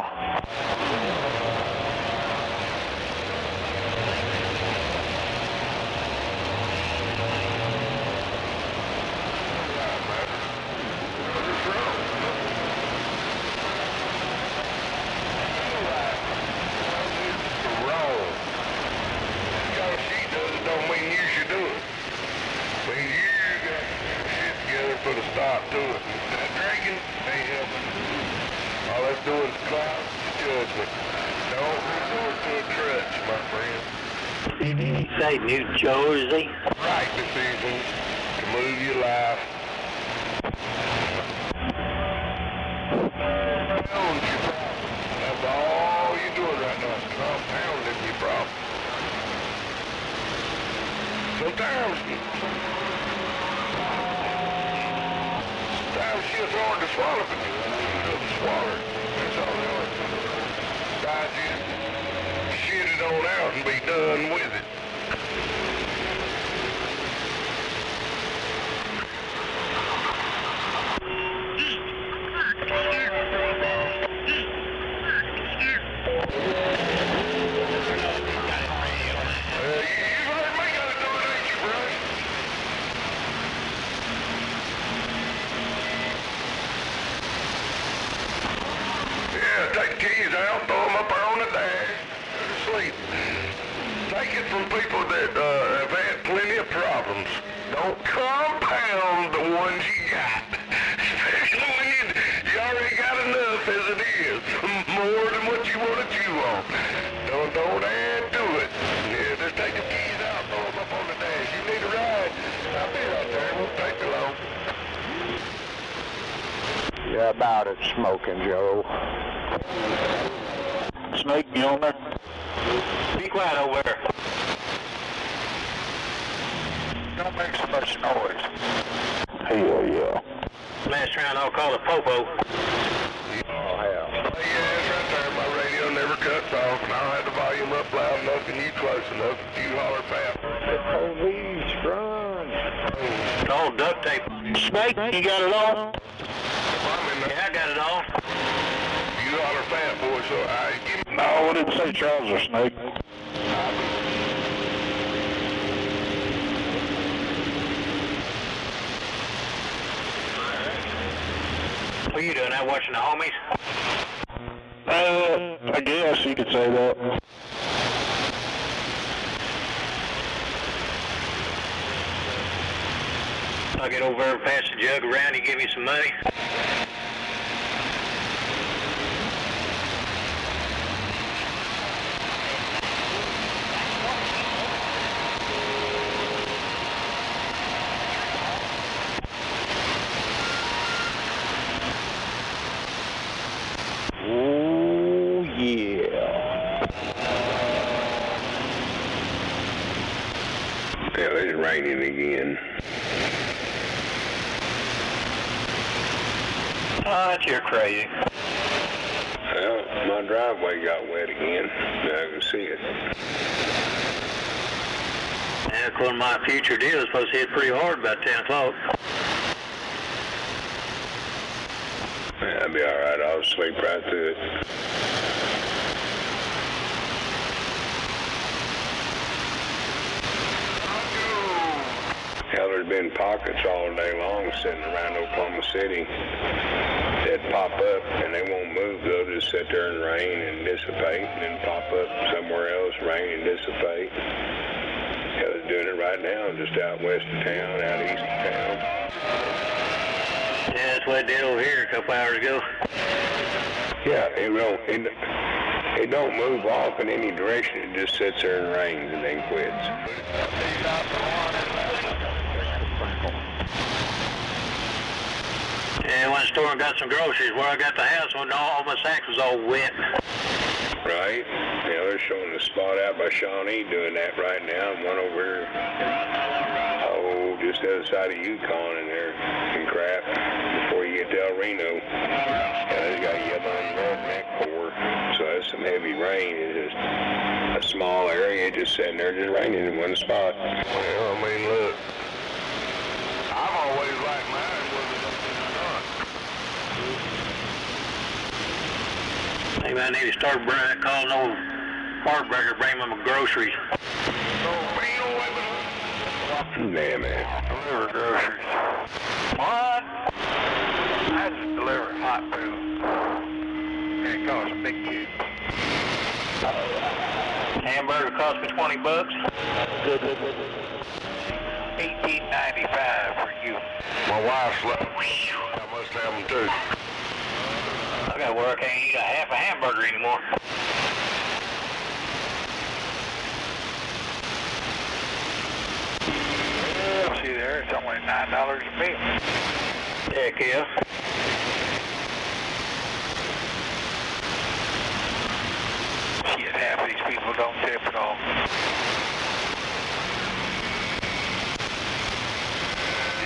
[SPEAKER 9] Put a stop to it. That drinking ain't helping. All that's doing is clouding your judgment. Don't resort to a crutch, my friend.
[SPEAKER 6] Did you say New Jersey?
[SPEAKER 9] Right decisions to move your life. That's all you're doing right now is compounding your problem. Sometimes shit's hard to swallow, but you don't swallow it. That's all they are. Digest, shit it on out and be done with it. Take the keys out, throw them up there on the dash, go to sleep. Take it from people that have had plenty of problems. Don't compound the ones you got. Especially when you already got enough as it is. More than what you want to chew on. Don't add to it. Yeah, just take the keys out, throw them up on the dash. You need a ride, I'll be right there. It won't take me long.
[SPEAKER 11] Yeah, about it, Smoking Joe.
[SPEAKER 6] Snake, you on there? Be quiet over there.
[SPEAKER 11] Don't make so much noise.
[SPEAKER 6] Hell yeah. Last round I'll call it Popo.
[SPEAKER 9] Oh, hell. Yeah, it's right there. My radio never cuts off, and I don't have the volume up loud enough and you close enough if you holler fast.
[SPEAKER 11] Police, run.
[SPEAKER 6] It's all duct tape. Snake, you got it all? Yeah, I got it all.
[SPEAKER 9] You holler fat, boy, so I give me...
[SPEAKER 11] No, I didn't say trouser, Snake.
[SPEAKER 6] What are you doing out watching the homies?
[SPEAKER 11] I
[SPEAKER 12] I guess you could say that.
[SPEAKER 5] I'll get over there and pass the jug around. You give me some money.
[SPEAKER 12] Oh, yeah.
[SPEAKER 10] Hell, it's raining again.
[SPEAKER 5] Oh, you're crazy.
[SPEAKER 10] Well, my driveway got wet again. I can see it.
[SPEAKER 5] And according to my future deal, it's supposed to hit pretty hard about 10 o'clock.
[SPEAKER 10] Yeah, I'll be all right. I'll sleep right through it. Hell, there's been pockets all day long sitting around Oklahoma City that pop up and they won't move. They'll just sit there and rain and dissipate and then pop up somewhere else, rain and dissipate. Hell, it's doing it right now, just out west of town, out east of town.
[SPEAKER 5] Yeah, that's what it did over here a couple hours ago.
[SPEAKER 10] Yeah, it don't move off in any direction. It just sits there and rains and then quits.
[SPEAKER 5] Yeah, I went to the store and got some groceries. Where I got the house, when all my sacks was all wet.
[SPEAKER 10] Right? Yeah, they're showing the spot out by Shawnee doing that right now. And one over, just the other side of Yukon in there and crap before you get to El Reno. Yeah, they got yellow and redneck core. So that's some heavy rain. It's just a small area just sitting there just raining in one spot. Well, I mean, look. I've always liked mine was it up in the dark.
[SPEAKER 5] Maybe I need to start calling old Heartbreaker, bring them my groceries.
[SPEAKER 10] Damn it.
[SPEAKER 5] Deliver groceries. What? I just deliver hot food. And it costs a big kid. Hamburger cost me $20. Good. $18.95 for you.
[SPEAKER 10] My wife's left. I must have them too.
[SPEAKER 5] I got where I can't eat a half a hamburger anymore.
[SPEAKER 6] See there, it's only $9 a meal.
[SPEAKER 5] Heck yeah.
[SPEAKER 6] Shit, half of these people don't tip at all.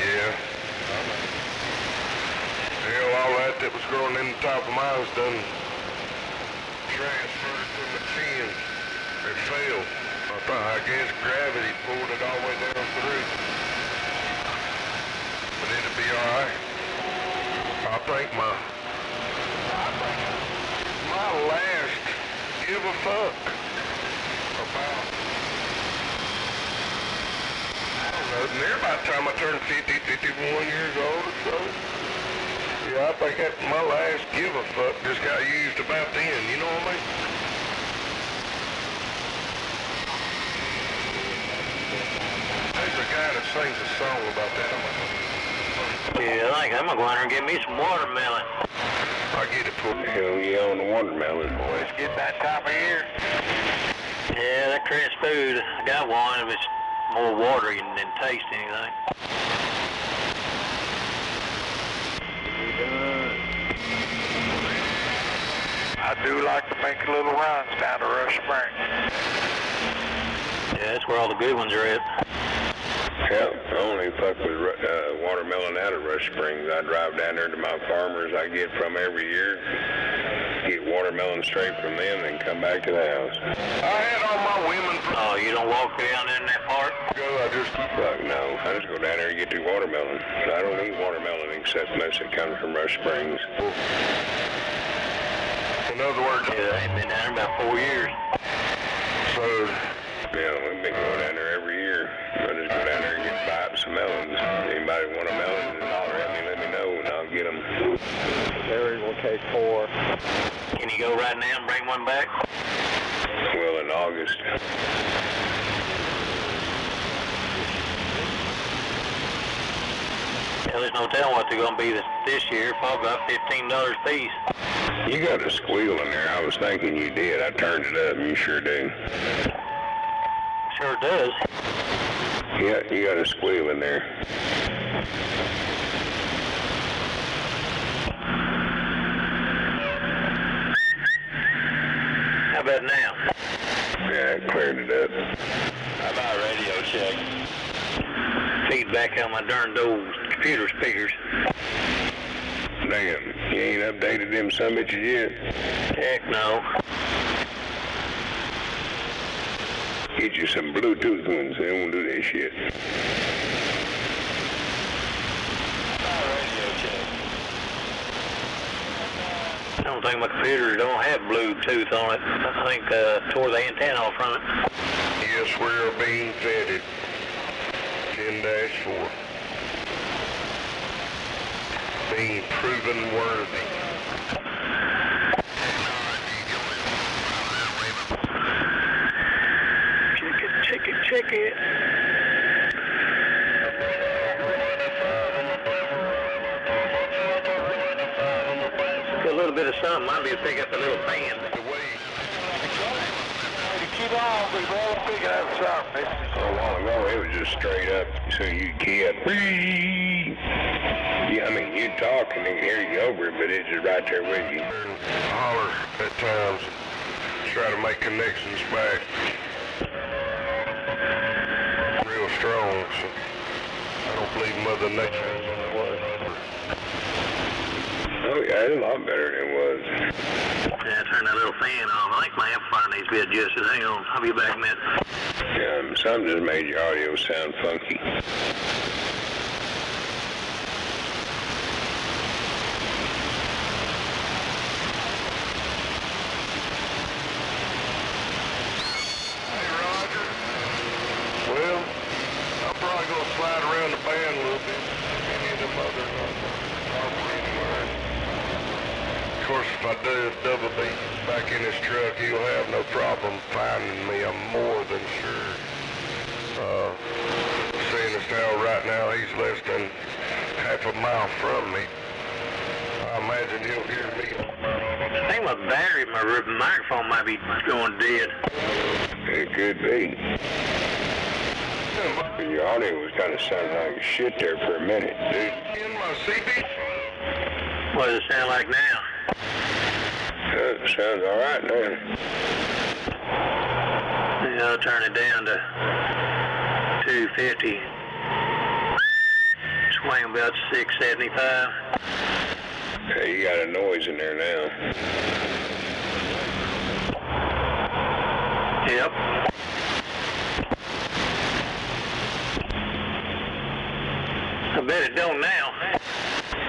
[SPEAKER 10] Yeah. Hell, all that was growing in the top of mine was done transferred to my chin. It failed. I guess gravity pulled it all the way down through. But it'll be all right. I think my last give a fuck about, I don't know, near about the time I turned 50, 51 years old or so. Yeah, I think that my last give a fuck just got used about then, you know what I mean? There's a guy that sings a song about that.
[SPEAKER 5] Yeah, I think I'm gonna go in there and get me some watermelon.
[SPEAKER 10] I get it for hell yeah on the watermelon.
[SPEAKER 6] Boy, it's getting that time of year.
[SPEAKER 5] Yeah, that crisp food, I got one, but it's more watery than taste anything.
[SPEAKER 6] I do like to make little runs down to Rush Spring.
[SPEAKER 5] Yeah, that's where all the good ones are at.
[SPEAKER 10] Hell, I only fuck with watermelon out of Rush Springs. I drive down there to my farmers I get from every year, get watermelon straight from them, and come back to the house. I had all my women.
[SPEAKER 5] Oh, you don't walk down in that park?
[SPEAKER 10] I just fuck no. I just go down there and get the watermelon. I don't eat watermelon except unless it comes from Rush Springs. In other words,
[SPEAKER 5] yeah, I ain't been down there about 4 years.
[SPEAKER 10] So, yeah, we've been going down there every year. I just go down there and get bites of melons. Anybody want a melon, just holler at me, let me know, and I'll get them.
[SPEAKER 15] There is one case 4.
[SPEAKER 5] Can you go right now and bring one back?
[SPEAKER 10] Well, in August.
[SPEAKER 5] Yeah, there's no telling what they're going to be this year. Probably about $15 a piece.
[SPEAKER 10] You got a squeal in there. I was thinking you did. I turned it up, and you sure do.
[SPEAKER 5] Sure does.
[SPEAKER 10] Yeah, you got a squeal in there.
[SPEAKER 5] How about now?
[SPEAKER 10] Yeah, I cleared it up.
[SPEAKER 5] How about radio check? Feedback on my darn those computer speakers.
[SPEAKER 10] Damn, you ain't updated them summits yet?
[SPEAKER 5] Heck no.
[SPEAKER 10] Get you some Bluetooth ones. They won't do that shit.
[SPEAKER 5] Radio check. I don't think my computer don't have Bluetooth on it. I think tore the antenna off from it.
[SPEAKER 10] Yes, we're being vetted. 10-4. Being proven worthy.
[SPEAKER 5] Check it. A little bit of something might be to pick up a little fan.
[SPEAKER 11] Keep on, we will pick up something.
[SPEAKER 10] So long ago, it was just straight up, so you can't. Yeah, I mean, you talk and they can hear you over it, but it's just right there with you. Holler at times, try to make connections back. Real strong, so I don't believe Mother Nature is in the way. Oh yeah, it's a lot better than it was.
[SPEAKER 5] Yeah, turn that little fan off. I think my amplifier needs to be adjusted. Hang on, I'll be back in a minute.
[SPEAKER 10] Yeah, something just made your audio sound funky. Hey, Roger. Well, I'm probably going to slide around the band a little bit. Any of them others anywhere. Of course, if I do double B back in this truck, he'll have no problem finding me. I'm more than sure. Seeing as how right now he's less than half a mile from me, I imagine he'll hear me.
[SPEAKER 5] I think my battery, my microphone might be going dead.
[SPEAKER 10] It could be. Your audio was kind of sounding like shit there for a minute, dude. In my CB?
[SPEAKER 5] What does it sound like now?
[SPEAKER 10] Sounds all right now.
[SPEAKER 5] Yeah, I'll turn it down to 250. Swing about 675.
[SPEAKER 10] Hey, you got a noise in there now.
[SPEAKER 5] Yep. I bet it don't now.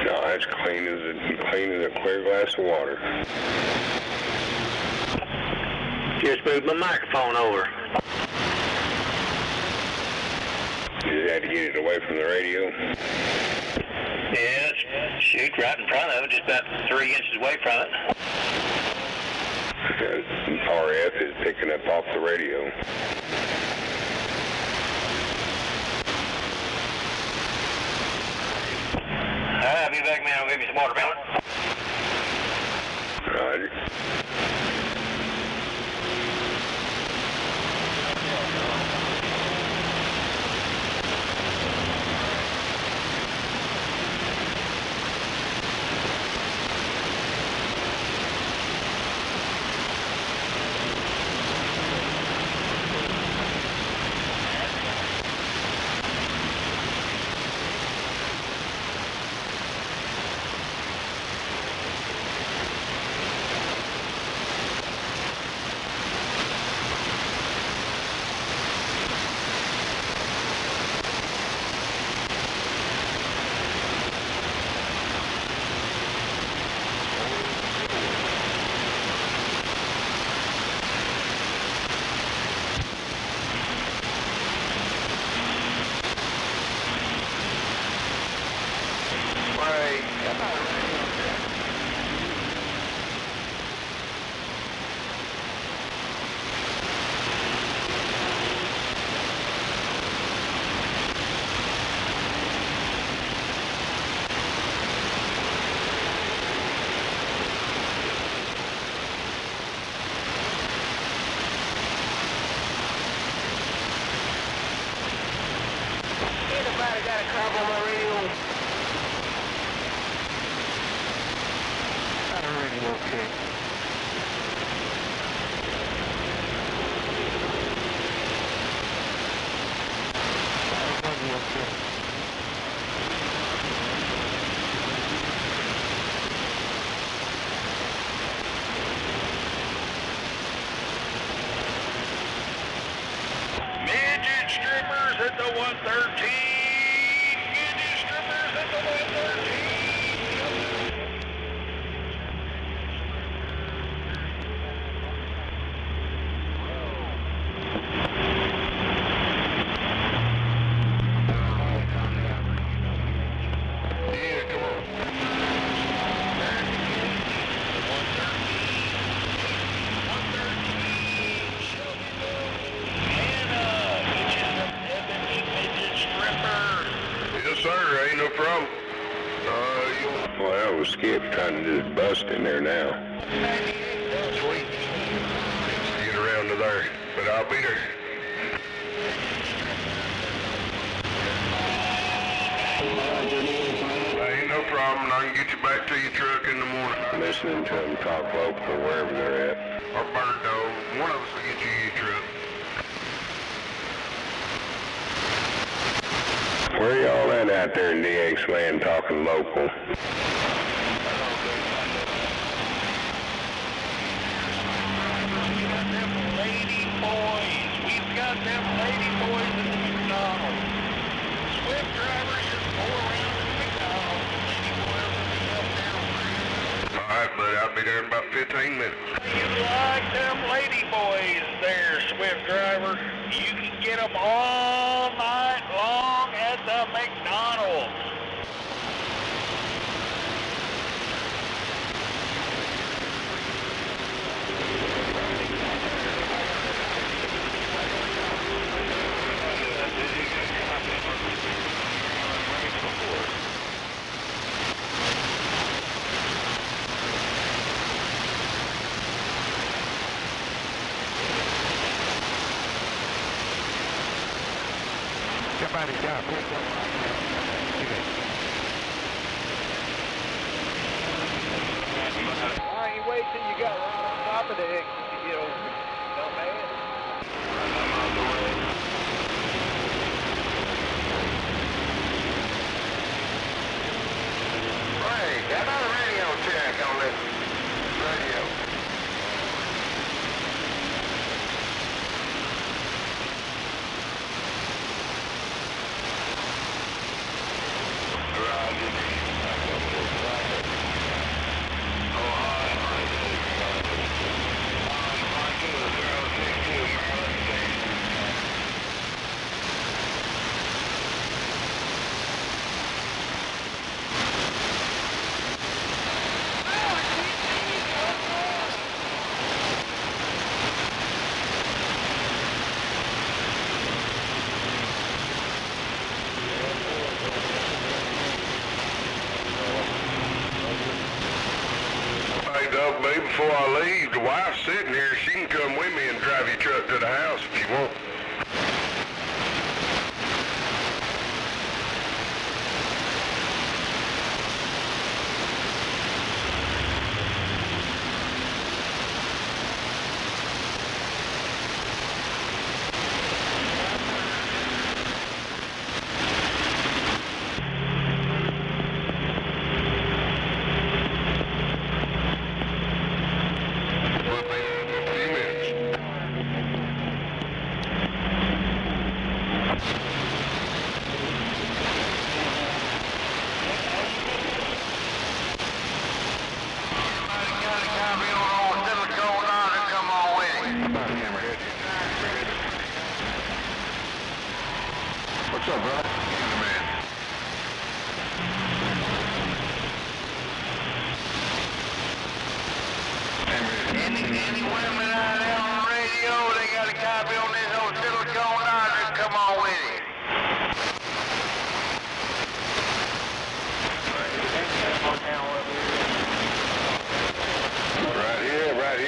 [SPEAKER 10] No, it's clean as a clear glass of water.
[SPEAKER 5] Just moved my microphone over.
[SPEAKER 10] You just had to get it away from the radio?
[SPEAKER 5] Yeah, shoot right in front of it, just about 3 inches away from it.
[SPEAKER 10] RF is picking up off the radio.
[SPEAKER 5] I'll be back, man. I'll give you some water, Bella.
[SPEAKER 10] Roger.
[SPEAKER 11] Anybody got a cop on my radio? Got a radio, okay.
[SPEAKER 13] Midget strippers at the 113. Midget strippers at the 113.
[SPEAKER 10] Well, was Skip trying to just bust in there now.
[SPEAKER 9] Get around to there, but I'll be there. Ain't no problem. I can get you back to your truck in the morning.
[SPEAKER 10] Listening to them talk local wherever they're at.
[SPEAKER 9] Or Bird Dog. One of us will get you your truck.
[SPEAKER 10] Where y'all at out there in DX land talking local?
[SPEAKER 13] We've got them lady boys in the McDonald's. Swift drivers just pull around in the McDonald's. The lady boys will be up there.
[SPEAKER 9] All right, buddy. I'll be there in about 15 minutes.
[SPEAKER 13] You like them lady boys there, Swift driver? You can get them all night long at the McDonald's.
[SPEAKER 11] Somebody got picked up.
[SPEAKER 19] Why you wait till you got right on top of the exit to get over it, dumbass?
[SPEAKER 11] Hey, got another radio check on this radio.
[SPEAKER 9] Dog, babe, before I leave, the wife's sitting here. She can come with me and drive your truck to the house if you want.
[SPEAKER 20] What's up, brother?
[SPEAKER 11] Any women out there on the radio, they got a copy on this old silicone line, come on with it.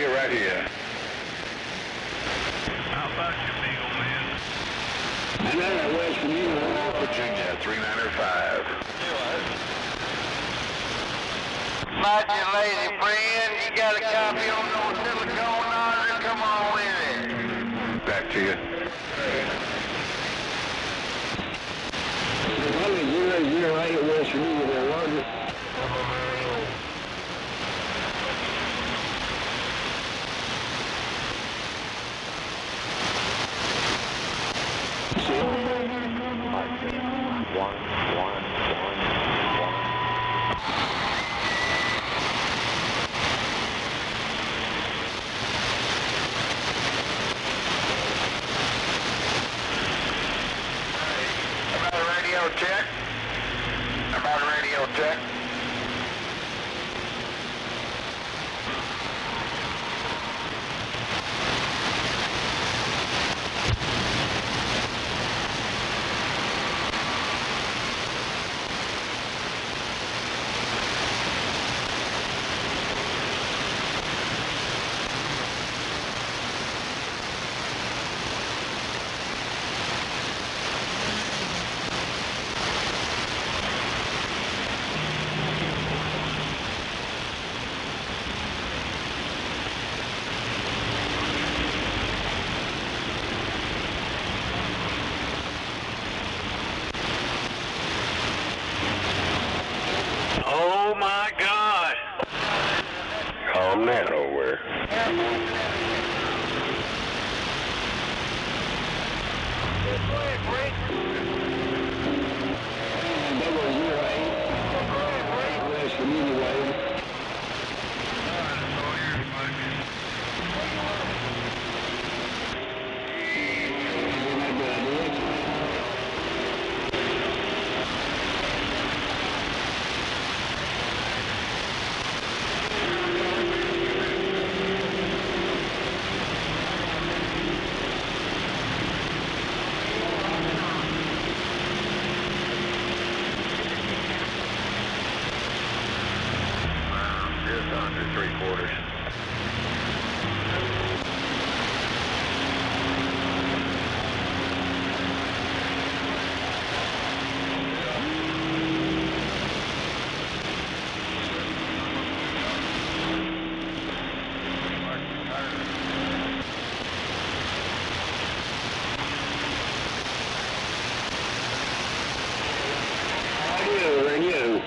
[SPEAKER 10] Right here.
[SPEAKER 11] How about you, Beagle, man?
[SPEAKER 10] Man, I got West Virginia, Virginia.
[SPEAKER 11] about your lady friend? You got a copy on those silicone nozzles? Come on with it.
[SPEAKER 20] Back to you.
[SPEAKER 11] 008 West Virginia, there, Roger.
[SPEAKER 20] Check. About a radio check.
[SPEAKER 11] Oh my God!
[SPEAKER 10] Calm down over there.
[SPEAKER 20] Just under 3/4.
[SPEAKER 11] Radio.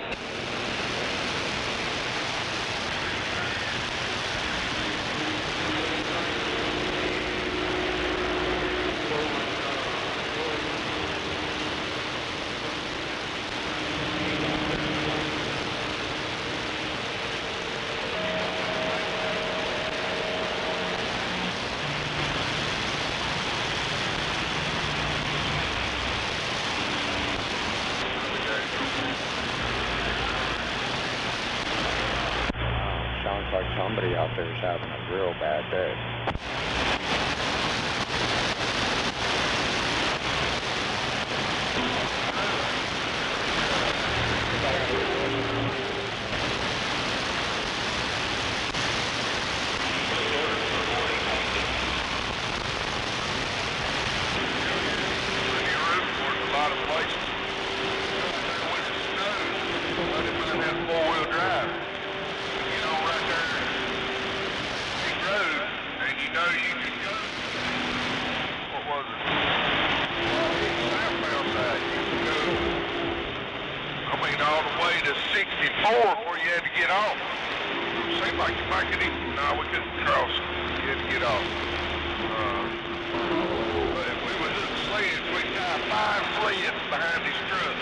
[SPEAKER 15] Sounds like somebody out there is having a real bad day.
[SPEAKER 20] All the way to 64 before you had to get off. It seemed like you might get in. No, we couldn't cross. You had to get off. But if we was in sleds, we tied 5 sleds behind his truck.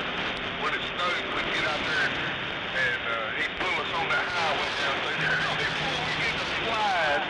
[SPEAKER 20] When it snowed, we'd get out there and he'd pull us on that highway down through there. Before we get to slide,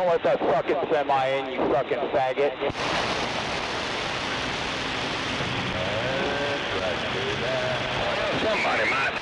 [SPEAKER 19] Don't let that fucking semi in, you fucking faggot.
[SPEAKER 20] Somebody might.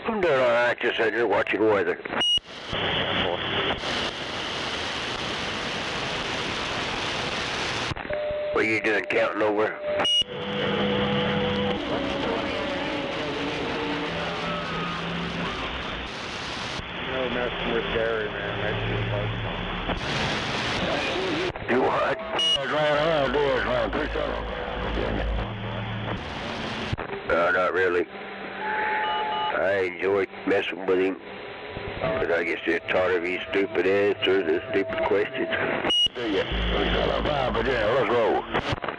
[SPEAKER 20] I'm doing all right, just sitting here watching weather. What are you doing, counting over?
[SPEAKER 3] No, nothing
[SPEAKER 15] with Gary, man. Make sure
[SPEAKER 11] Do what?
[SPEAKER 9] Not really. I enjoy messing with him, but I guess they're tired of his stupid answers and stupid questions.
[SPEAKER 11] Do you? Let's roll.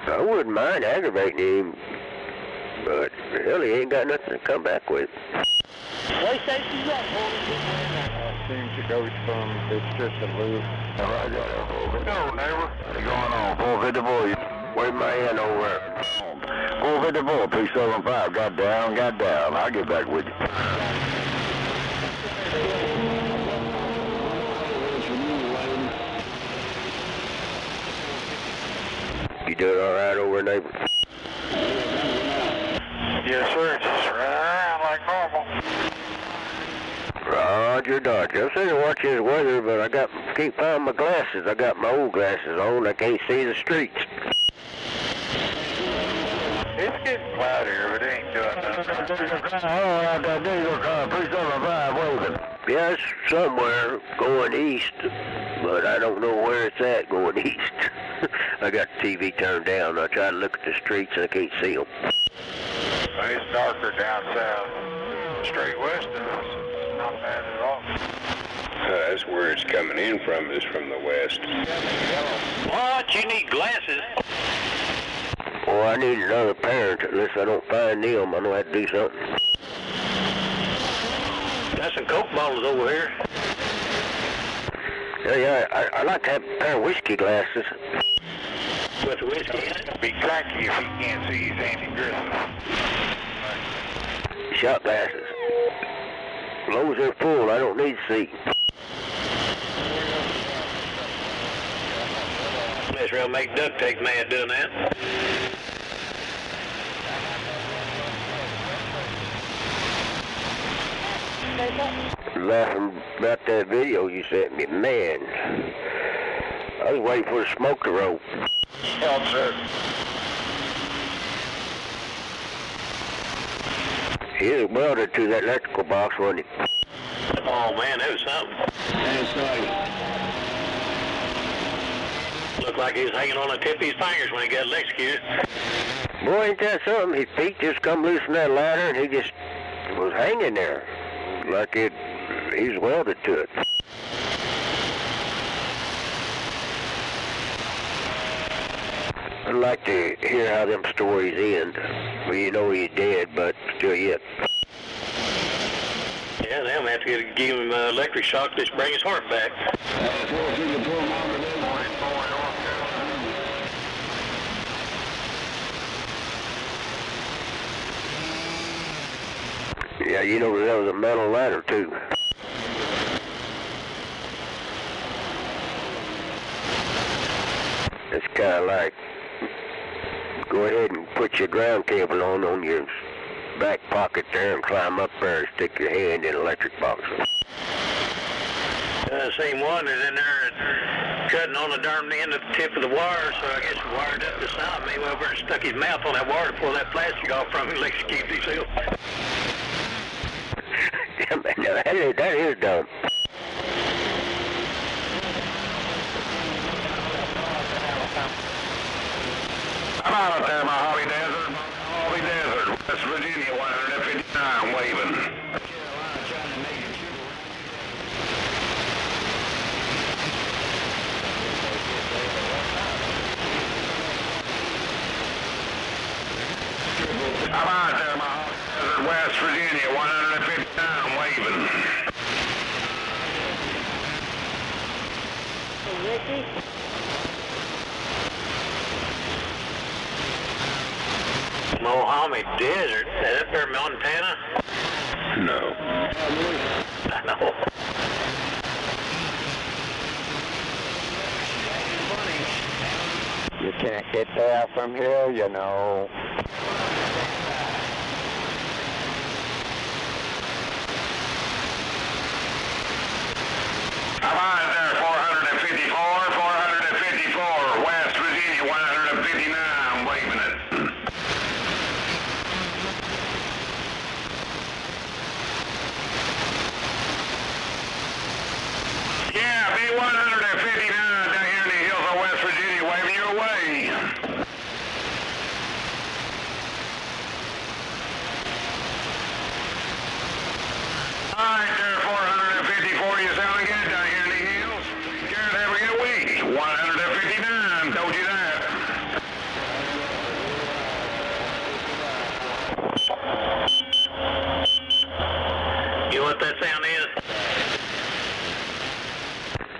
[SPEAKER 9] I wouldn't mind aggravating him, but hell, he ain't got nothing to come back with.
[SPEAKER 19] PlayStation's up,
[SPEAKER 15] seems to go from it's just a loop.
[SPEAKER 11] All right, go, neighbor. What's going on? 454. Where's my hand over there? 454, 375. Got down. I'll get back with you.
[SPEAKER 9] You doing all right over there, neighbor?
[SPEAKER 15] Yes, sir. Just right around like normal.
[SPEAKER 9] Roger, Dodger. I'm sitting here watching this weather, but I can't find my glasses. I got my old glasses on. I can't see the streets.
[SPEAKER 15] It's getting cloudier, but it ain't doing nothing.
[SPEAKER 11] Oh, I got diesel car, 375 waving.
[SPEAKER 9] Yeah, it's somewhere going east, but I don't know where it's at going east. I got the TV turned down. I try to look at the streets and I can't see them.
[SPEAKER 15] It's darker down south. Straight west of us. Not bad at all.
[SPEAKER 10] That's where it's coming in from, is from the west.
[SPEAKER 19] What? You need glasses?
[SPEAKER 9] Well, I need another pair unless I don't find them. I know I have to do something.
[SPEAKER 19] Got some Coke bottles over here.
[SPEAKER 9] Yeah, I like to have a pair of whiskey glasses.
[SPEAKER 19] With the whiskey in it?
[SPEAKER 15] Be cranky if he can't see his Andy Griffith.
[SPEAKER 9] Shot glasses. As long as they're full, I don't need to see.
[SPEAKER 19] That's real make duct tape mad doing that.
[SPEAKER 9] Laughing about that video you sent me. Man, I was waiting for the smoke to roll.
[SPEAKER 11] Help, sir.
[SPEAKER 9] He was welded to that electrical box, wasn't he?
[SPEAKER 19] Oh man, that was something.
[SPEAKER 11] That's right.
[SPEAKER 19] Looked like he was hanging on the tip of his fingers when he got electrocuted.
[SPEAKER 9] Boy, ain't that something? His feet just come loose from that ladder and he just was hanging there. Like he was welded to it. I'd like to hear how them stories end. Well, you know he's dead, but still yet.
[SPEAKER 19] Yeah, they'll have to give him electric shock to bring his heart back.
[SPEAKER 9] Yeah, you know that was a metal ladder too. It's kind of like, go ahead and put your ground cable on your back pocket there and climb up there and stick your hand in the electric box.
[SPEAKER 19] Same one is in there cutting on the darn end of the tip of the wire, so I guess he wired up the side. Maybe over and stuck his mouth on that wire to pull that plastic off from him, electrocuted himself.
[SPEAKER 9] Yeah, man, that is dumb.
[SPEAKER 11] I'm out there, my Holly Desert. West Virginia, 159, waving. I'm out there, my Holly Desert, West Virginia, 159, waving.
[SPEAKER 19] Ricky? Mojave Desert? Is that up there in Montana?
[SPEAKER 10] No.
[SPEAKER 19] I know.
[SPEAKER 11] You can't get there from here, you know. I'm out there, 454, West Virginia, 159, waving it.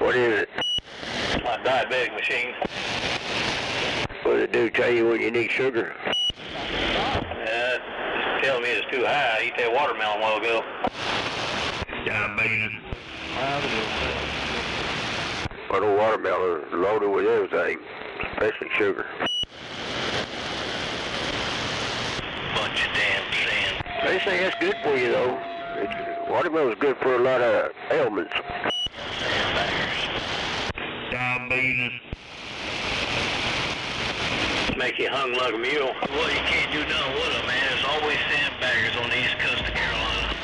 [SPEAKER 10] What is it?
[SPEAKER 15] My diabetic machine.
[SPEAKER 10] What did it do? Tell you when you need sugar?
[SPEAKER 15] It's telling me it's too high. I ate that watermelon a while ago.
[SPEAKER 13] Diabetes.
[SPEAKER 10] But a watermelon is loaded with everything, especially sugar.
[SPEAKER 15] Bunch of damn sand.
[SPEAKER 10] They say that's good for you, though. Watermelon's good for a lot of ailments.
[SPEAKER 13] Diabetes.
[SPEAKER 15] Make you hung like a mule. Well, you can't do nothing with them, man. There's always sandbaggers on the east coast of Carolina.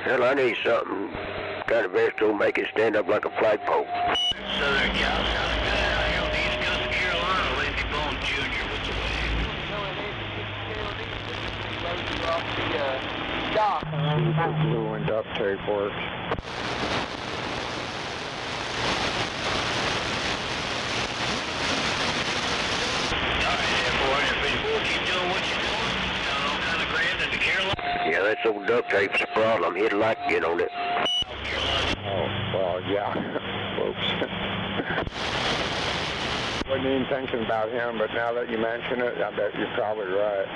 [SPEAKER 10] Hell, I need something kind of vest to make it stand up like a flagpole.
[SPEAKER 15] Southern Cal sounds good. I on the east coast of Carolina, Lazy Bone Jr. was away.
[SPEAKER 11] Glue and duct tape works.
[SPEAKER 10] Yeah, that old duct tape's a problem. He'd like to get on it.
[SPEAKER 11] Oh, well, yeah. Whoops. Wasn't even thinking about him, but now that you mention it, I bet you're probably right.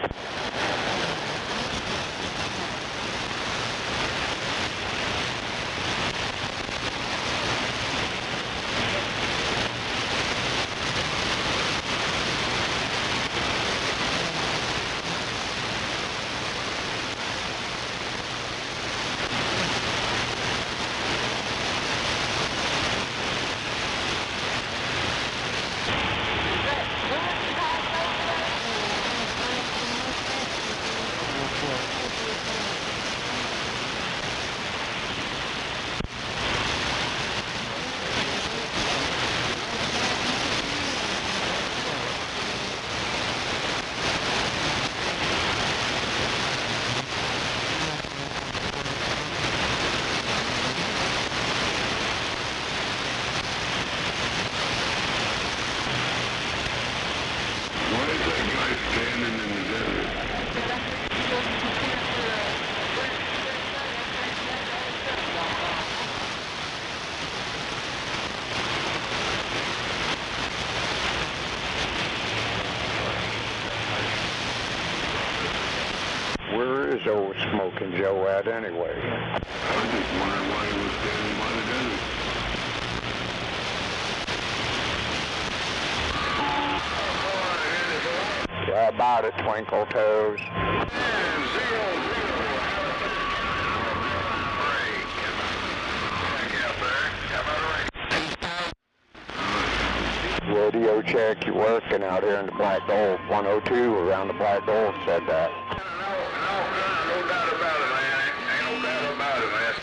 [SPEAKER 11] Where is old Smoking Joe at anyway?
[SPEAKER 9] I was just wondering why he was standing by the desert.
[SPEAKER 11] How about it, Twinkle Toes? Radio check, you're working out here in the Black Gold. 102 around the Black Gold said that.
[SPEAKER 9] No doubt about it, man. Ain't no doubt about it, man.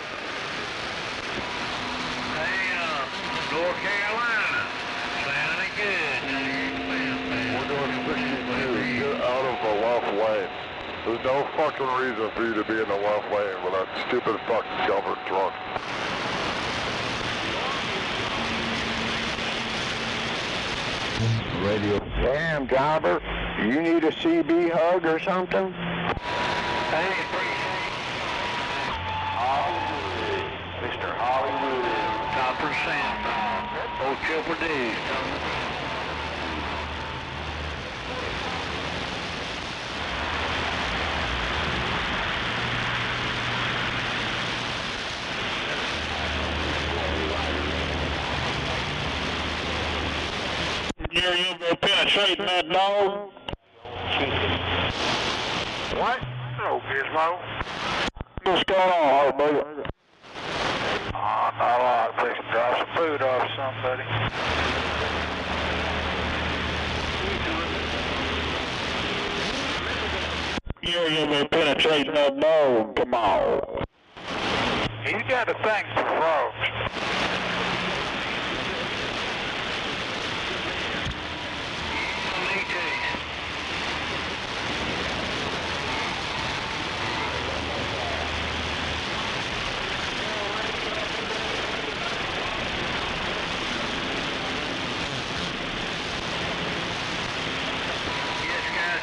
[SPEAKER 6] Hey, North Carolina. Sounding good.
[SPEAKER 9] We're doing 62. Get out of the left lane. There's no fucking reason for you to be in the left lane with that stupid fucking covered truck.
[SPEAKER 11] Radio. Damn, Jobber, you need a CB hug or something?
[SPEAKER 6] Hey, Hollywood. Mr. Hollywood. Top percent. Old Triple D.
[SPEAKER 9] Gary, you gonna penetrating that dog? What? Oh, Gizmo. What's going on, Harbaugh? Not a lot. Please drop some food off somebody. Gary, you gonna penetrating that dog? Come on. He's got a thing for frogs.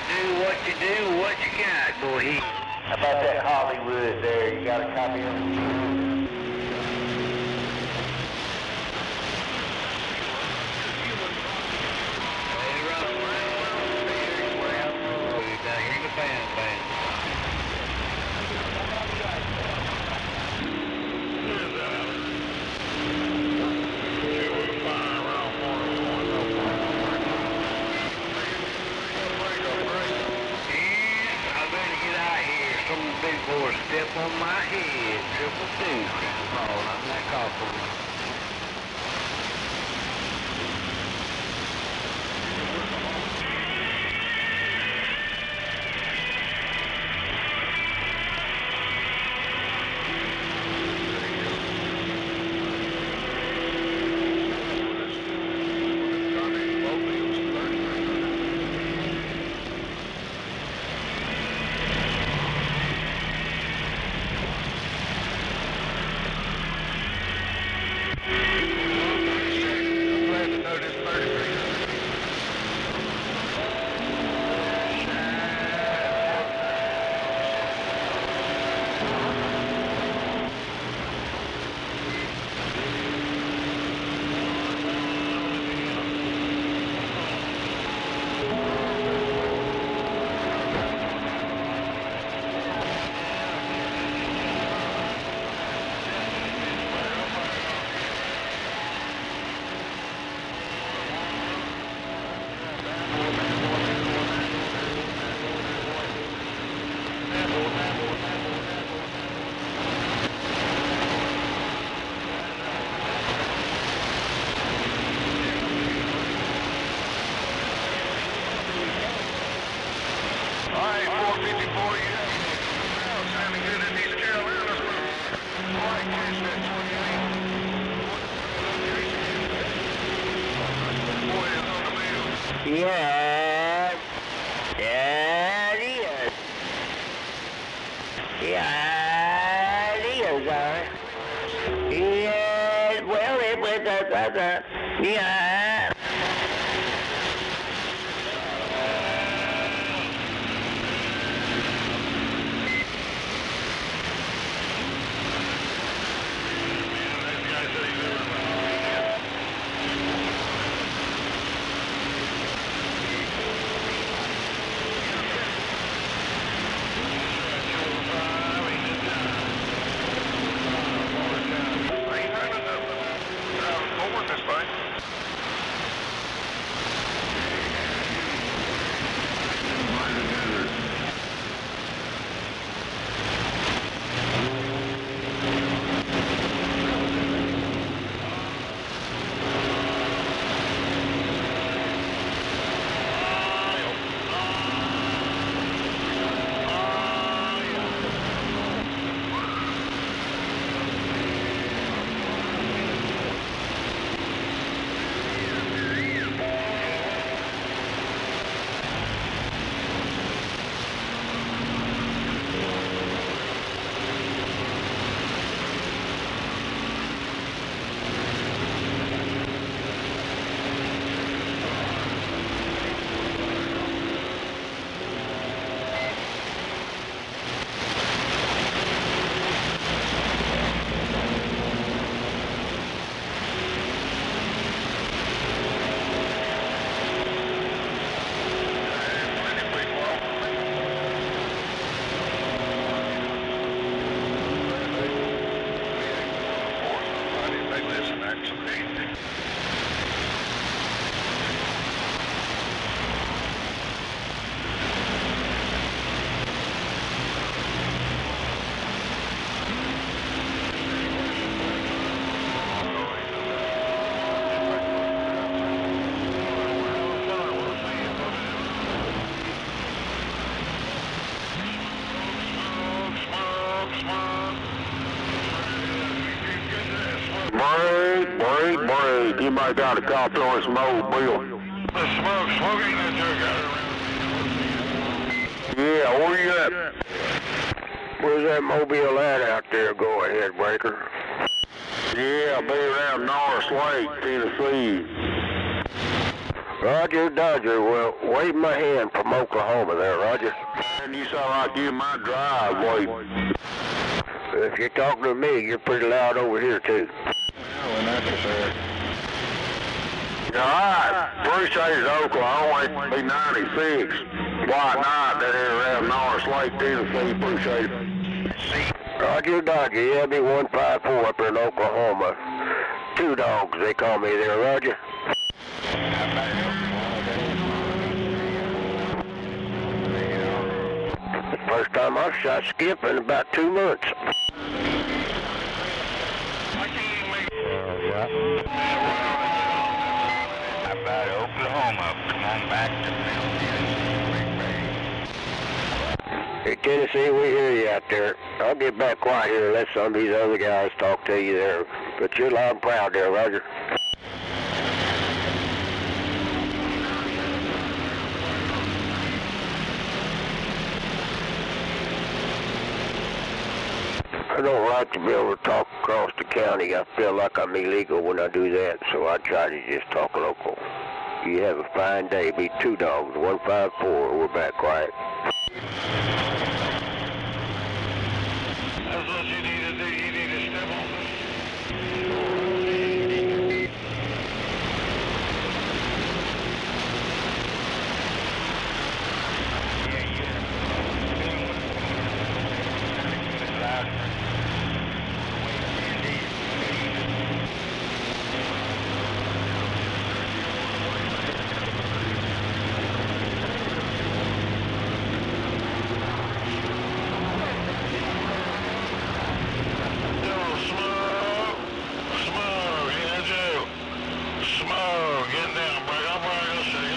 [SPEAKER 6] Do what
[SPEAKER 5] you do, what you got, boy?
[SPEAKER 4] How about that Hollywood there? You got a copy of it?
[SPEAKER 5] Big boy step on my head, triple two, Paul, I'm that coughing.
[SPEAKER 11] Yeah. Yeah, it is. Yeah, it is, yeah, well, it was yeah.
[SPEAKER 9] Break. You might got a cop on smoke, Bill.
[SPEAKER 20] The smoke ain't that jug out around.
[SPEAKER 9] Yeah, where you at? Where's that mobile at out there? Go ahead, Breaker. Yeah, I'll be around Norris Lake, Tennessee.
[SPEAKER 11] Roger, Dodger. Well, wave my hand from Oklahoma there, Roger.
[SPEAKER 9] And you sound like you in my driveway.
[SPEAKER 11] If you're talking to me, you're pretty loud over here, too.
[SPEAKER 9] Well, necessary. Yeah, I appreciate Oklahoma. Be 96. White night that here around Norris Lake, Tennessee. Appreciate it.
[SPEAKER 11] Roger, Dodger. Yeah, be 154 up there in Oklahoma. Two dogs, they call me there, Roger. First time I've shot skip in about 2 months.
[SPEAKER 13] How about Oklahoma? Come on back to
[SPEAKER 11] Hey, Tennessee, we hear you out there. I'll get back quiet here and let some of these other guys talk to you there. But you're loud and proud there, Roger. I don't like to be able to talk across the county. I feel like I'm illegal when I do that, so I try to just talk local. You have a fine day. Be two dogs, 154. We're back quiet.
[SPEAKER 9] That's what you need to do. You need to step on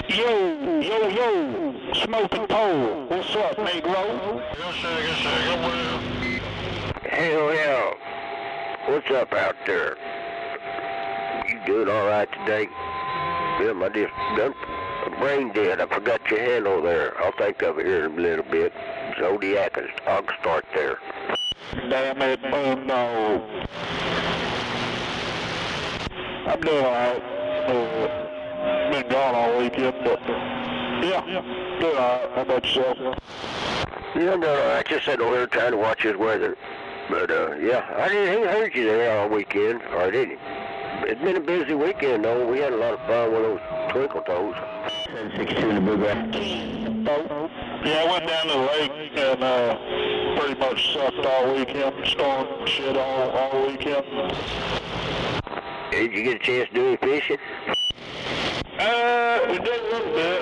[SPEAKER 11] Yo, smoking pole. What's up, Negro?
[SPEAKER 9] Yes, sir.
[SPEAKER 11] Hell yeah. What's up out there? You doing all right today? Bill, I just done brain dead. I forgot your handle there. I'll think of it here in a little bit. Zodiac, I'll start there.
[SPEAKER 9] Damn it, no. I'm doing all right. Been gone all weekend, but yeah, doing all right. How about yourself?
[SPEAKER 11] Yeah, I'm doing all right. Just sitting over here trying to watch this weather. But yeah, I didn't heard you there all weekend, or did he? It's been a busy weekend though. We had a lot of fun with those twinkle toes. 762 in the Blue Grass.
[SPEAKER 9] Yeah, I went down to the lake and pretty much sucked all weekend. Storm shit all weekend.
[SPEAKER 11] Did you get a chance to do any fishing?
[SPEAKER 9] We did a little bit.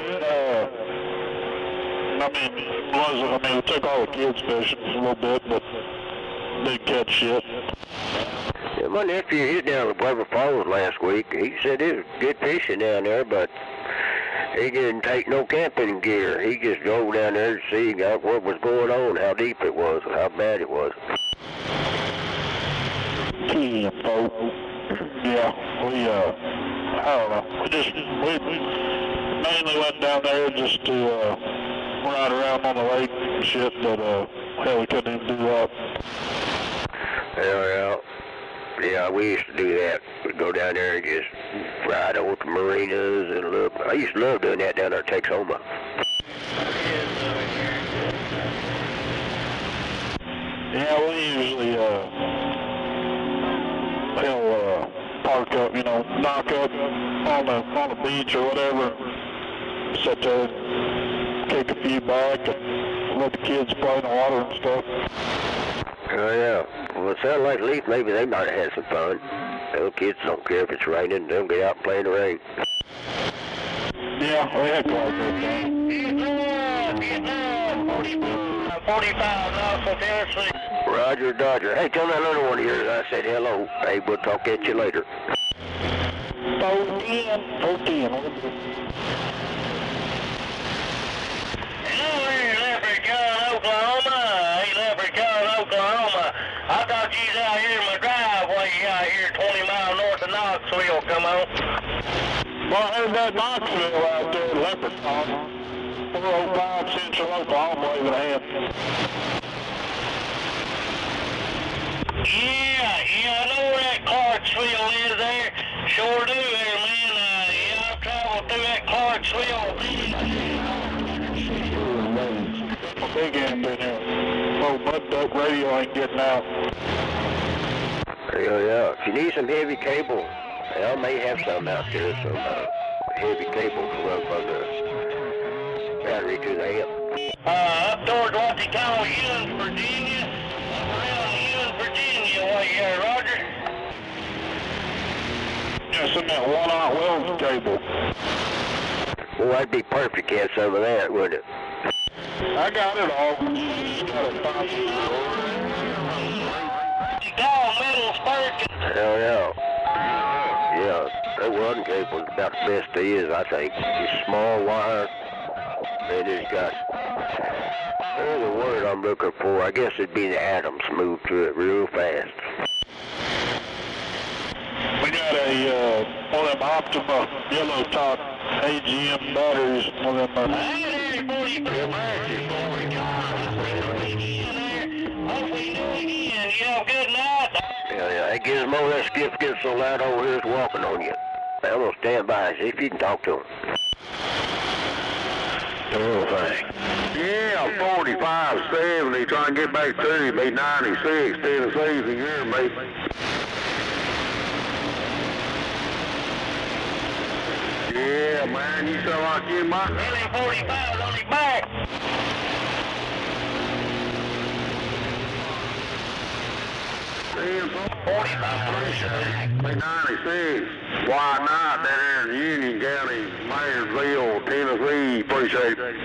[SPEAKER 9] We took all the kids fishing a little bit, but didn't catch shit.
[SPEAKER 11] Yeah, my nephew, he was down at Weber Falls last week. He said it was good fishing down there, but he didn't take no camping gear. He just drove down there to see what was going on, how deep it was, how bad it was.
[SPEAKER 9] Yeah, I don't know. We mainly went down there just to ride around on the lake and shit, but hell, we couldn't even do that.
[SPEAKER 11] Yeah, we used to do that. We'd go down there and just ride over to marinas and look. I used to love doing that down there at Texoma.
[SPEAKER 9] Yeah, we usually park up, knock up on the beach or whatever, sit there and kick a few back and let the kids play in the water and stuff.
[SPEAKER 11] Oh yeah. Well, it sounded like at least maybe they might have had some fun. Little kids don't care if it's raining; they'll get out and play in the rain.
[SPEAKER 9] Yeah, we had quite a good time.
[SPEAKER 11] 45 Knoxville, Tennessee. Roger, Dodger. Hey, tell that little one here that I said hello. Hey, we'll talk at you later.
[SPEAKER 9] 410.
[SPEAKER 11] Hello here, Leprechaun, Oklahoma. Hey, Leprechaun, Oklahoma. I thought you was out here in my driveway out here 20 miles north of Knoxville. Come on.
[SPEAKER 9] Well, there's that Knoxville out there, Leprechaun. 405 Central Oklahoma, waving a hand.
[SPEAKER 11] Yeah, I know where that Clarksville is there. Sure do there, man. Yeah, I've traveled through that Clarksville
[SPEAKER 1] big antenna. Oh, mud duck radio ain't getting out.
[SPEAKER 11] Yeah. If you need some heavy cable, I may have some out there, some heavy cable to run from the battery to the amp.
[SPEAKER 1] Up towards what they call Ewan, Virginia. Around Ewan, Virginia, what you got, Roger? Just in that 1-aught Wells cable.
[SPEAKER 11] Well, that'd be perfect to have some of that, wouldn't it?
[SPEAKER 1] I got it all. Just got a pop. You got metal spark.
[SPEAKER 11] Hell yeah. Yeah, that one cable is about the best there is, I think. It's small wire. It has got, the word I'm looking for, I guess it'd be the atoms move through it real fast.
[SPEAKER 1] We got one of them Optima yellow top AGM batteries, one of them.
[SPEAKER 11] Yeah, that gizmo, that skip gets so loud over here, it's walking on you. I'm gonna stand by and see if you can talk to him. The little thing.
[SPEAKER 10] Yeah, 45, 70, trying to get back to you, be 96, Tennessee's a year, mate. Yeah, man, you sound like you might.
[SPEAKER 1] 45 on his back.
[SPEAKER 10] Yeah, 45, 96. Why not down there in Union County, Mayersville, Tennessee? Appreciate it.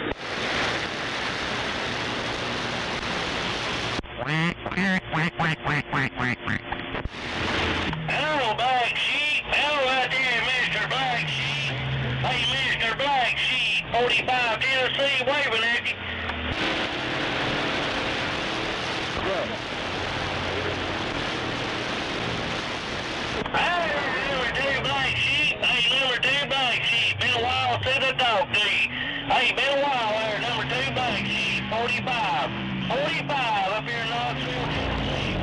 [SPEAKER 1] Hello, Black Sheep. Hello, right there, Mr. Black Sheep. Hey, Mr. Black Sheep, 45 Tennessee, waving at you. Hey, number 2 Black Sheep. Hey, number 2 Black Sheep. Been a while since I talked to you. Hey, been a while there, number 2 Black Sheep, 45. 45 up here in Knoxville, Tennessee.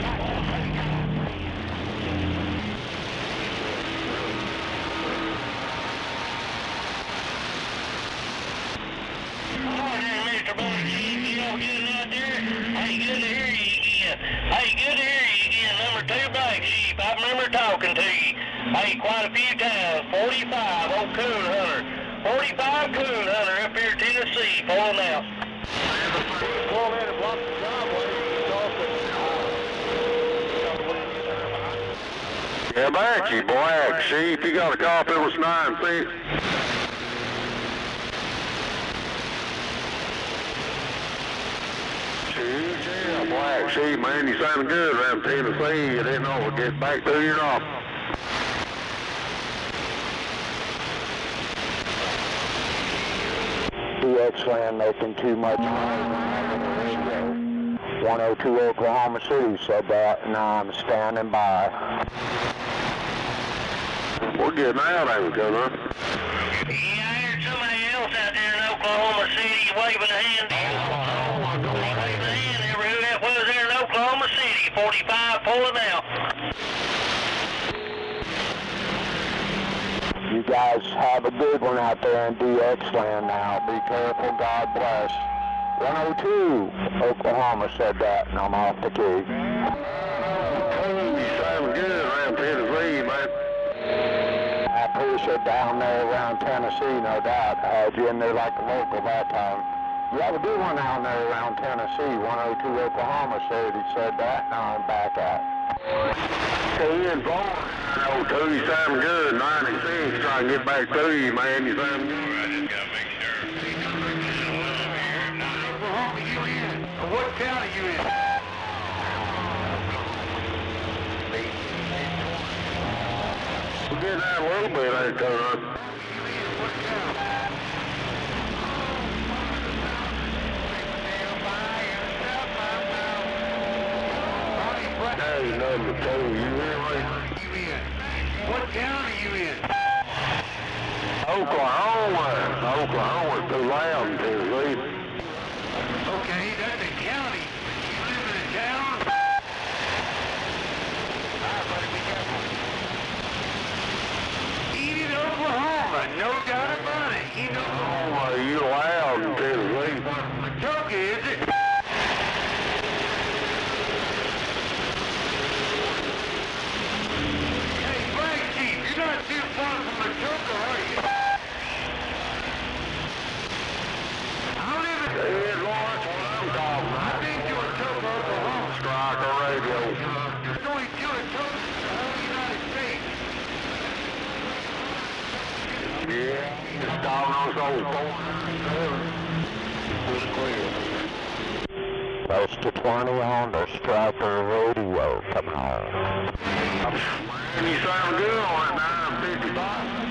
[SPEAKER 1] Mr. Black Sheep, you know, getting out there. Hey, good to hear you again. Hey, good to hear you again, number 2 Black Sheep. I remember talking to you. Hey, quite a few times. 45, old coon hunter. 45 coon hunter up here in Tennessee, pulling out. Pull in and block the driveway.
[SPEAKER 10] Yeah, back you, Black Sheep. You got a copy, it was 9-6. Yeah, Black Sheep, man, you sounded good around Tennessee. You didn't know it get back to you or not.
[SPEAKER 11] DX land making too much noise. 102 Oklahoma City said that, and I'm standing by.
[SPEAKER 10] We're getting out, ain't we, Gunner?
[SPEAKER 1] Yeah, I heard somebody else out there in Oklahoma City waving a hand. Waving a hand there, who that was there in Oklahoma City. 45 pulling out.
[SPEAKER 11] You guys have a good one out there in DX land now. Be careful, God bless. 102 Oklahoma said that, and I'm off the key.
[SPEAKER 10] You sound good around Tennessee, man.
[SPEAKER 11] I appreciate down there around Tennessee, no doubt. I had you in there like a local that time. You have a good one down there around Tennessee. 102 Oklahoma said that, now I'm back out.
[SPEAKER 10] Hey, and 902, you sound good. 96, trying to get back to you, man. You sound good. I just got to make sure.
[SPEAKER 1] What county you in?
[SPEAKER 10] We're getting out a little bit, ain't we? Hey, number 2, you hear me?
[SPEAKER 1] What county you in?
[SPEAKER 10] Oklahoma. Oklahoma's too loud in Tennessee.
[SPEAKER 1] Okay, that's a county. You live in a town? Enid, Oklahoma, no doubt about it.
[SPEAKER 10] Oklahoma, you loud in Tennessee.
[SPEAKER 1] Kentucky, is it?
[SPEAKER 11] old 497. Was clear. That's the 20 on the Striper radio. Come on.
[SPEAKER 3] And you sound good on that 955.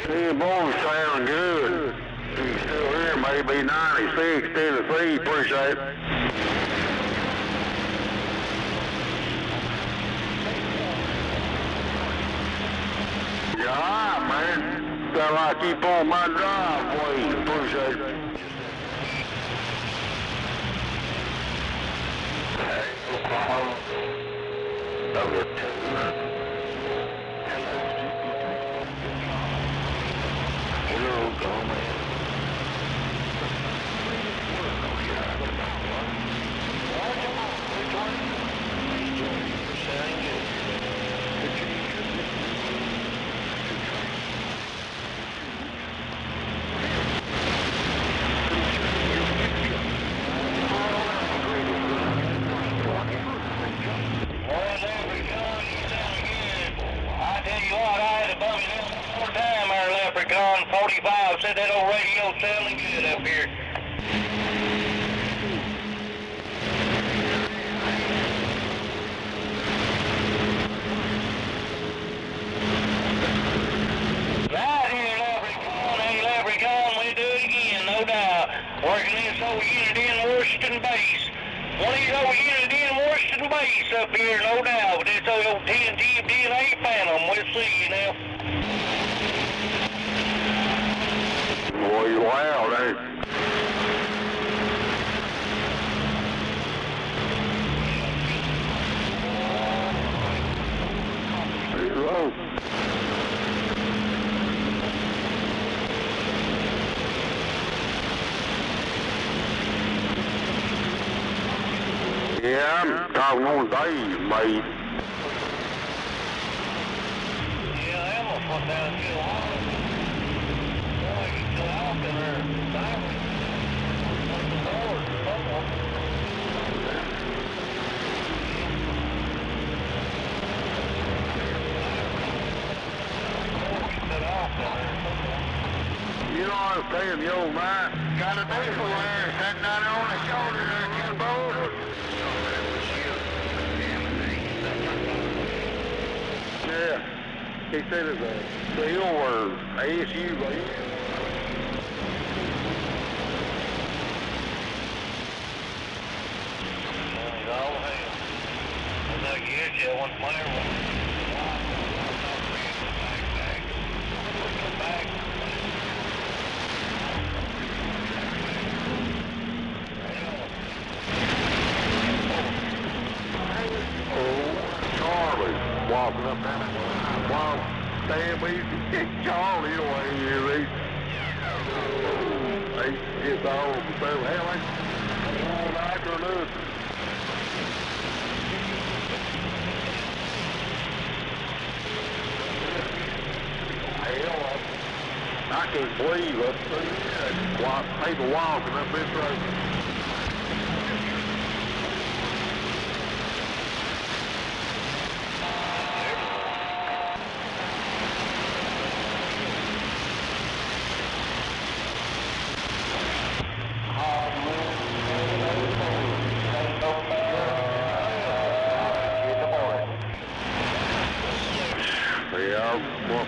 [SPEAKER 3] Hey, boy, sound good. You still here, maybe 96, Tennessee, appreciate it. Yeah, all right, man. Sound like you on my driveway, appreciate it.
[SPEAKER 11] Number 2. Hello, go, man.
[SPEAKER 1] Leprechaun 45 said that old radio's sounding good up here. Right here, Leprechaun. Hey, Leprechaun, we do it again, no doubt. Working this old unit in Washington Base. One of these old units in Washington Base up here, no doubt. This old TNT DNA Phantom. We'll see you now.
[SPEAKER 3] Boy, you loud, eh? Hello. Yeah, I'm talking on Dave, mate.
[SPEAKER 1] Yeah, I am a foot down here.
[SPEAKER 3] You know what I'm saying, the old man? Got a diesel there, sitting down there on the shoulder there, get bored. Yeah, he said it's a seal or ASU, buddy. Walking up there, while Stan, we kick Charlie away here, they get all the same. Hell, they one after another. Hell, I can't believe it. People walking up this road.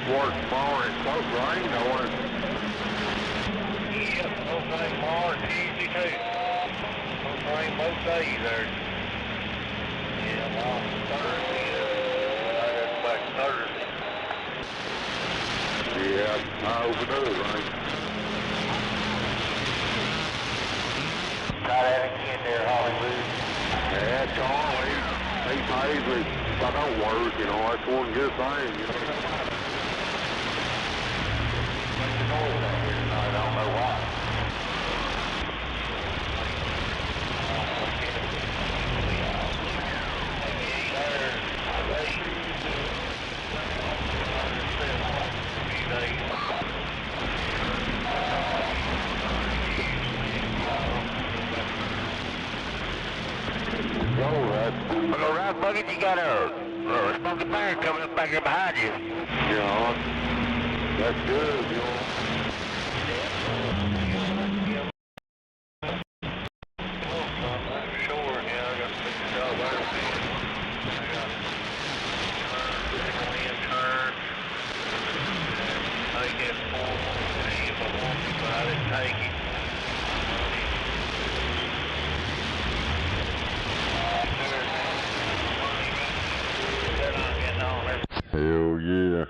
[SPEAKER 3] Work tomorrow, it's supposed to rain, I want
[SPEAKER 1] Yeah, supposed to rain tomorrow and Tuesday too. Supposed to rain both days there. Yeah, well, Thursday, I got back Thursday.
[SPEAKER 3] Yeah, I hope it does rain.
[SPEAKER 1] Try that again there, Hollywood.
[SPEAKER 3] Yeah, Charlie, he pays me if I don't work, you know, that's one good thing, you know.
[SPEAKER 1] I don't know why.
[SPEAKER 11] it, you got a smoking bear coming up back there behind you.
[SPEAKER 9] Yeah, that's good, you know. Hell yeah.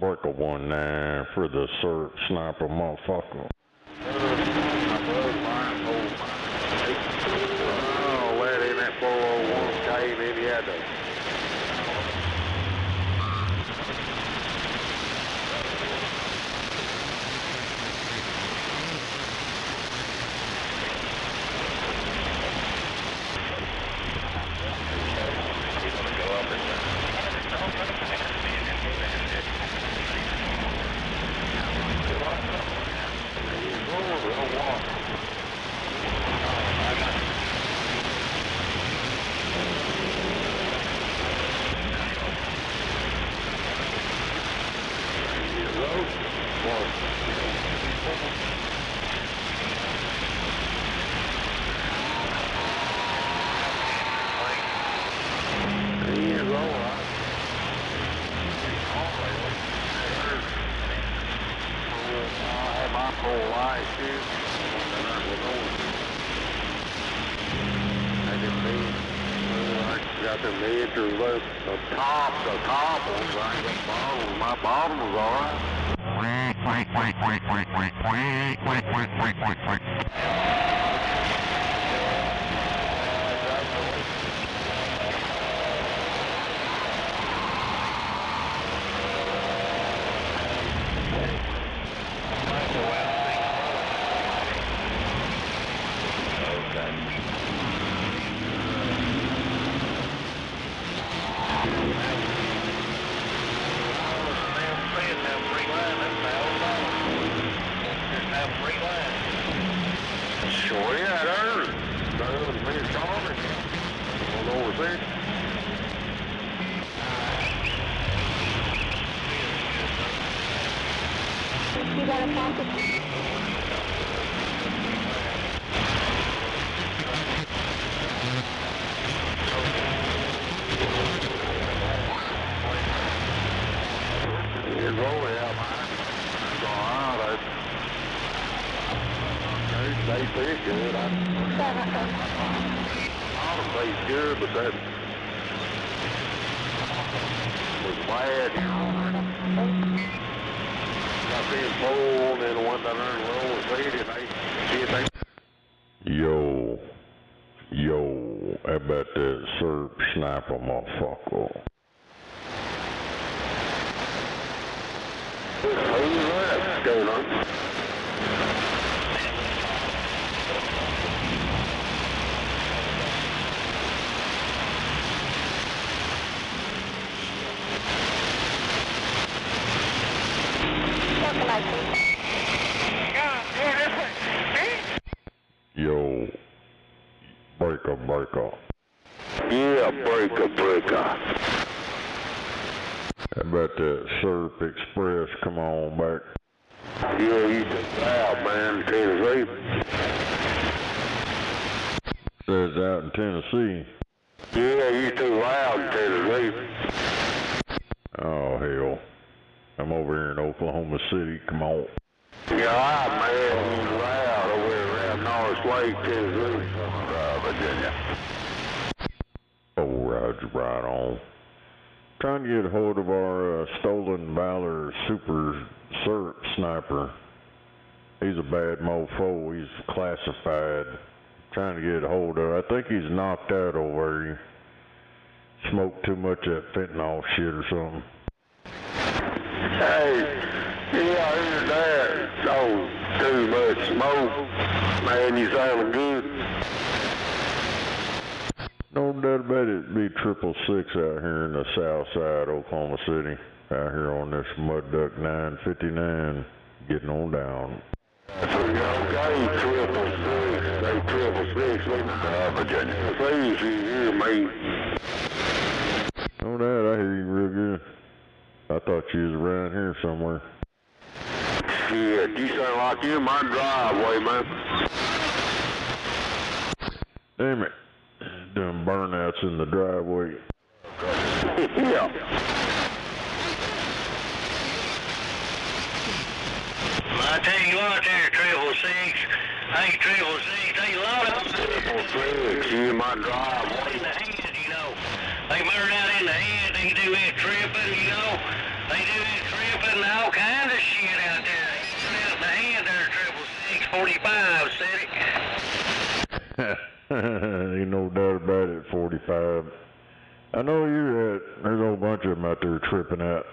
[SPEAKER 9] Break a 1-9 for the Surf Sniper motherfucker. Oh, let in that 401 cave in, he had to. The top ones, I ain't got bottoms. My bottom was alright. Sure, yeah, there. That was me and Tommy. Going over there.
[SPEAKER 18] You got a pocket?
[SPEAKER 9] It's over out, man. It's alright. They feel good. All the place good, but that was bad. Got them pole and then the one that earned low seat and they Yo, how about that Surf Sniper motherfucker? Who's that going on? Yo, breaker. Yeah, breaker. How about that Surf Express? Come on back. Yeah, you just out, man, Tennessee. Says out in Tennessee. Yeah, you too loud in Tennessee. Oh, hell. I'm over here in Oklahoma City. Come on. Yeah, man, you loud over here around North Lake, Tennessee. Virginia. Oh, Roger, right on. Trying to get a hold of our stolen Valor Super Surf Sniper. He's a bad mofo. He's classified. Trying to get a hold of. I think he's knocked out over here. Smoked too much of that fentanyl shit or something. Hey, yeah, I heard that. Oh, too much smoke. Man, you sounding good. No doubt about it. Be 666 out here in the south side, Oklahoma City. Out here on this Mud Duck 959. Getting on down. Okay, 666. They 666 in Virginia. It's easy here, mate.
[SPEAKER 12] you was around here somewhere.
[SPEAKER 9] Shit, you sound like you in my driveway, man.
[SPEAKER 12] Damn it. Doing burnouts in the driveway.
[SPEAKER 9] Yeah.
[SPEAKER 1] I tell you what there, 666. Hey, 666, hey, a lot of them.
[SPEAKER 9] 666, you in my driveway.
[SPEAKER 1] In the head, you know. They murder out in the head, they do that tripping, you know. They do that tripping and all kinds of shit out there. They murder out in the head there, 666, 45, said it.
[SPEAKER 12] Ain't no doubt about it, 45. I know you're at. There's a whole bunch of them out there tripping out.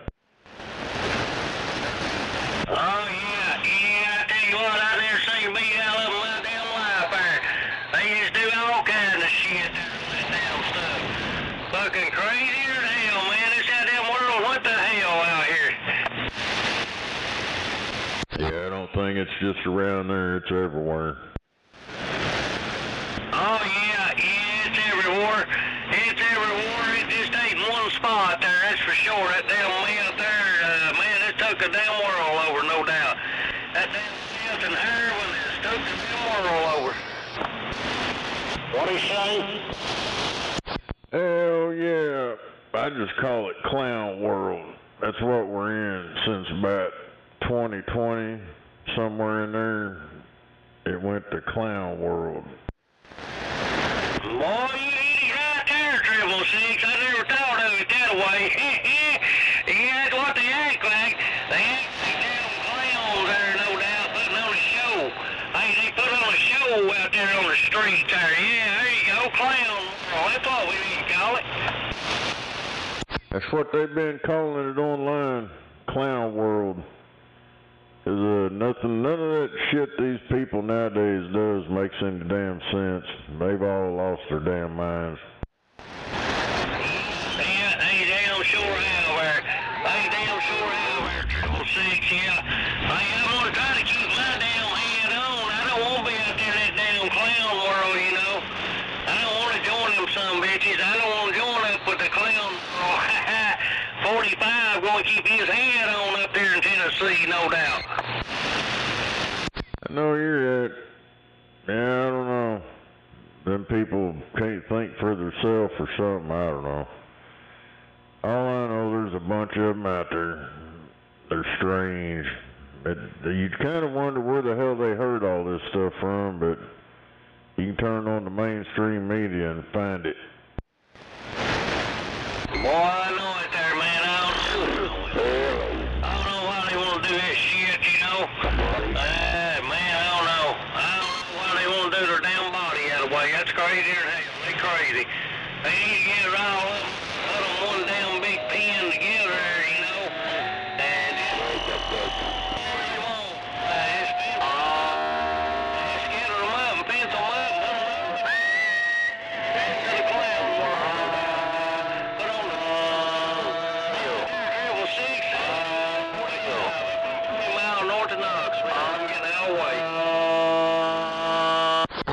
[SPEAKER 1] Oh, yeah, I tell you what, I never seen me out of my damn life there. They just do all kinds of shit there, that damn stuff. Fucking crazier than hell, man. This goddamn world, what the hell out here?
[SPEAKER 12] Yeah, I don't think it's just around there. It's everywhere.
[SPEAKER 1] Oh, yeah, it's everywhere. It's everywhere. It just ain't one spot there, that's for sure. That damn meth there, man, it took the damn world over, no doubt. That damn meth and heroin has took the damn world over. What do you say?
[SPEAKER 12] Hell yeah. I just call it clown world. That's what we're in since about 2020. Somewhere in there, it went to clown world.
[SPEAKER 1] Boy, you hit it right there, 666. I never thought of it that way. Yeah, that's what they act like. They act like damn clowns there, no doubt, putting on a show. Hey, they put on a show out there on the street there. Yeah, there you go, clown. Oh, that's what we need to call it.
[SPEAKER 12] That's what they've been calling it online, clown world. Cause none of that shit these people nowadays does makes any damn sense. They've all lost their damn minds.
[SPEAKER 1] Yeah, they damn sure have there. They damn sure have there, 666, yeah. Hey, I'm gonna try to keep my damn head on. I don't want to be out there in that damn clown world, you know. I don't want to join them some bitches. I don't want to join up with the clown world. 45 going to keep his head on up there in Tennessee, no doubt.
[SPEAKER 12] I know you're at. Yeah, I don't know. Them people can't think for themselves or something. I don't know. All I know, there's a bunch of them out there. They're strange. You kind of wonder where the hell they heard all this stuff from, but you can turn on the mainstream media and find it.
[SPEAKER 1] Boy, I know it there, man. I don't know why they want to do that shit, you know. Man, I don't know. I don't know why they want to do their damn body that way. That's crazy as hell. They crazy. They need to get it all up, put them one damn big pen together there, you know. And just scatter them up and pencil them up and put them up. To the clown world. Put on the 666, 40 mile north of Knoxville. I'm getting out of the way.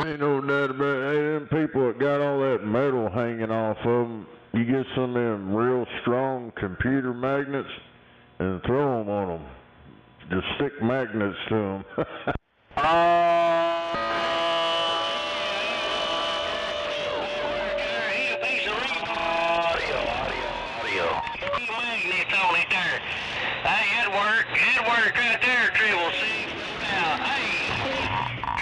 [SPEAKER 12] Ain't no doubt about it. Hey, them people that got all that metal hanging off of them, you get some of them real strong computer magnets and throw them on them. Just stick magnets to them.
[SPEAKER 1] Magnets on it there. Hey, that worked right there, 666. Now, hey,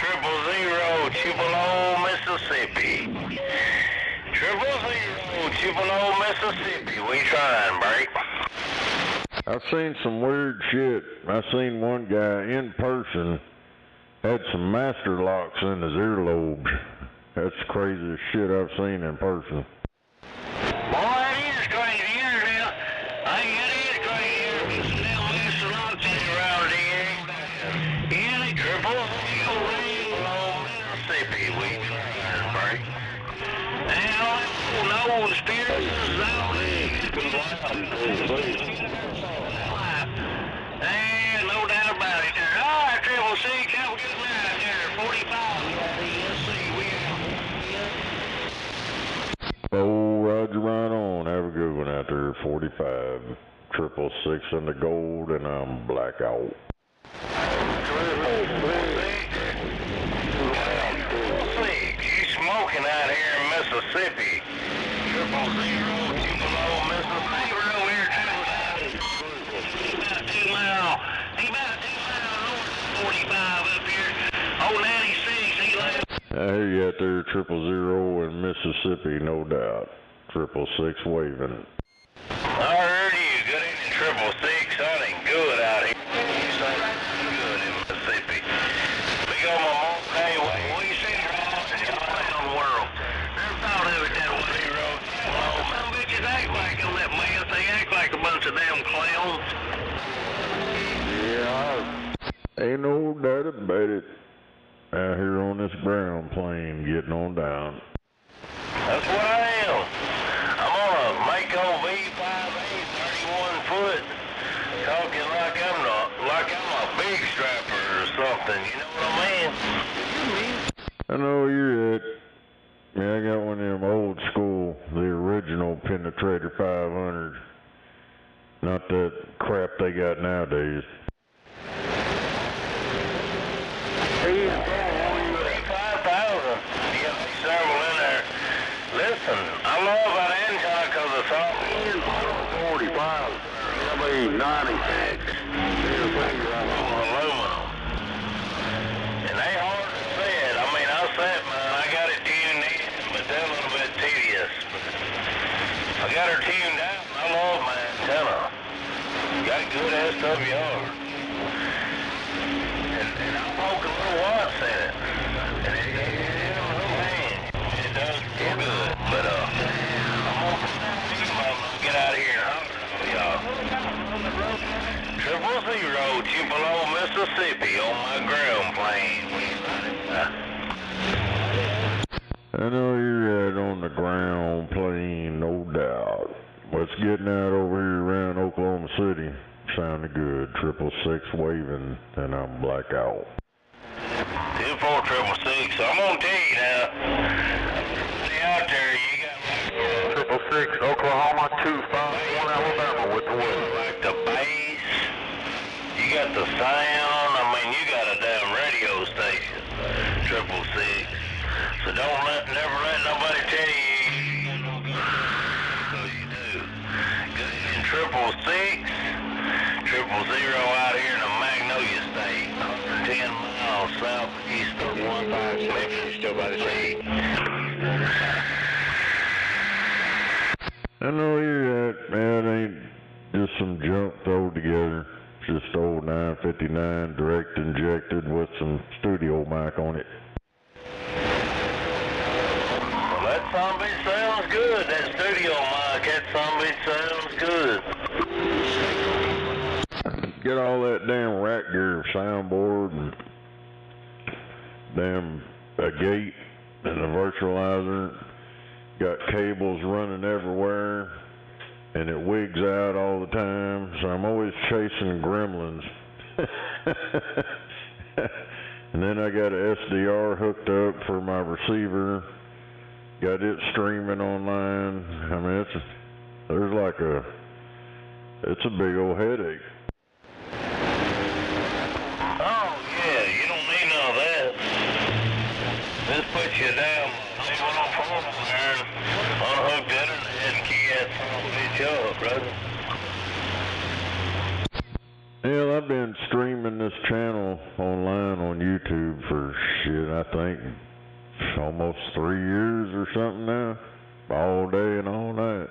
[SPEAKER 1] 000 Tupelo, Mississippi. 000 Tupelo, Mississippi. We trying, Bert.
[SPEAKER 12] I've seen some weird shit. I seen one guy in person had some master locks in his earlobes. That's the craziest shit I've seen in person.
[SPEAKER 1] Boy, that is crazy here now. Hey, it is crazy here. There's some damn master locks in around here. Yeah, they 000 Mississippi. We trying, Bert. Now, no spirits out there. No doubt about it there. All right, 666, have a good night there. 45.
[SPEAKER 12] Oh, Roger, right on. Have a good one out there. 45, 666 in the gold, and I'm blackout.
[SPEAKER 1] You smoking out here in Mississippi. 000, below Mississippi. We're over here about 2 miles. He about 2 miles north of 45 up here. Oh, 96, he left.
[SPEAKER 12] I hear you out there, 000 in Mississippi, no doubt. 666 waving.
[SPEAKER 1] I heard you. Good evening, 666. Hunting good out here. You say good in Mississippi. Big old mom, hey, what you see across and y'all around the world? Never thought of it that way, Road. Oh, some bitches act like them, that mess. They act like a bunch of damn clowns.
[SPEAKER 12] Yeah, ain't no doubt about it. Out here on this ground plane, getting on down.
[SPEAKER 1] That's what I am. I'm on a Mako V5A 31 foot, talking like I'm a big strapper or something. You know what I mean?
[SPEAKER 12] I know you're it. Yeah, I got one of them old school, the original Penetrator 500. Not that crap they got nowadays.
[SPEAKER 1] 5,000. You got me several in there. Listen, I love that antenna because it's all 45. I mean, 96. Aluminum. And they hard to set. I mean, I set mine. I got it tuned in, but they're a little bit tedious. I got her tuned out. I love my antenna. Got good SWR. And I'm poking little watts in it. And it does feel good. But I'm gonna get out of here and holler at y'all. 000, Tupelo, Mississippi on my ground plane.
[SPEAKER 12] I know you're out on the ground plane, no doubt. What's getting out over here around Oklahoma City? Sounding good. 666 waving, and I'm blackout.
[SPEAKER 1] 24666. I'm gonna tell you now. See out there, you got 666 Oklahoma 251 Alabama with the wind. Like the bass, you got the sound. I mean, you got a damn radio station. 666. So never let nobody tell you. So you do. Good in 666. 000 out here in the Magnolia State, 110 miles southeast of 156, still by the sea.
[SPEAKER 12] I know you're at, man, ain't just some junk thrown together. Just old 959 direct injected with some studio mic on it.
[SPEAKER 1] Well, that zombie sounds good. That studio mic, that zombie sounds good.
[SPEAKER 12] Get all that damn rack gear, soundboard, and damn a gate and a virtualizer. Got cables running everywhere, and it wigs out all the time, so I'm always chasing gremlins. And then I got a SDR hooked up for my receiver. Got it streaming online. I mean, it's a big old headache.
[SPEAKER 1] Oh, yeah, you don't need none of that. Just put you down, leave one on phone there, and unhook the internet and key that son of a bitch up, brother.
[SPEAKER 12] Yeah, I've been streaming this channel online on YouTube for shit, I think almost 3 years or something now. All day and all night.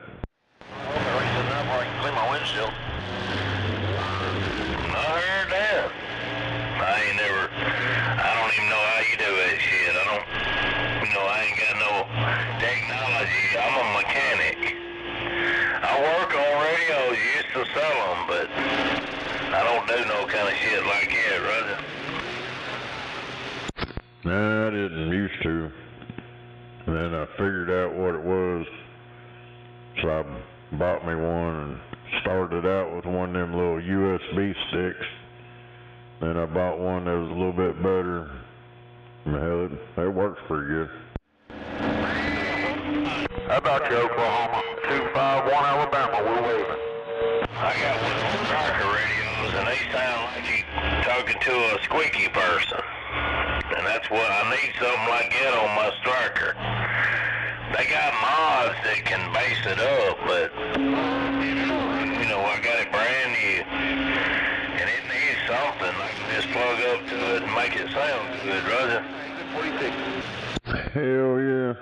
[SPEAKER 1] I'm raising up where I can clean my windshield. I heard that. I don't even know how you do that shit. I ain't got no technology. I'm a mechanic. I work on radios, used to sell them, but I don't do no kind of shit like that, brother.
[SPEAKER 12] Nah, I didn't used to. And then I figured out what it was, so I bought me one and started out with one of them little USB sticks. Then I bought one that was a little bit better. Hell, it works pretty good.
[SPEAKER 1] How about you, Oklahoma?
[SPEAKER 20] 251 Alabama, we're waving.
[SPEAKER 1] I got one of those striker radios, and they sound like you talking to a squeaky person. And that's what I need, something like that on my striker. They got mods that can bass it up, but you know, I got it brand new, and it needs something I can just plug up to it and make it sound good, Roger.
[SPEAKER 20] 46.
[SPEAKER 12] Hell yeah.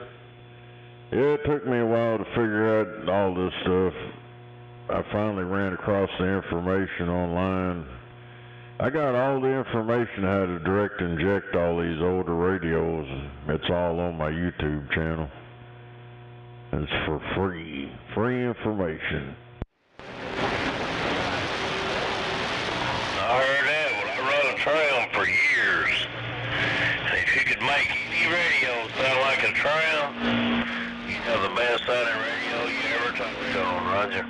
[SPEAKER 12] Yeah, it took me a while to figure out all this stuff. I finally ran across the information online. I got all the information how to direct inject all these older radios. It's all on my YouTube channel. It's for free information.
[SPEAKER 1] I heard that. Well, I run a tram for years. And if you could make any radio sound like a tram, you have the best sounding radio you ever touched on, Roger.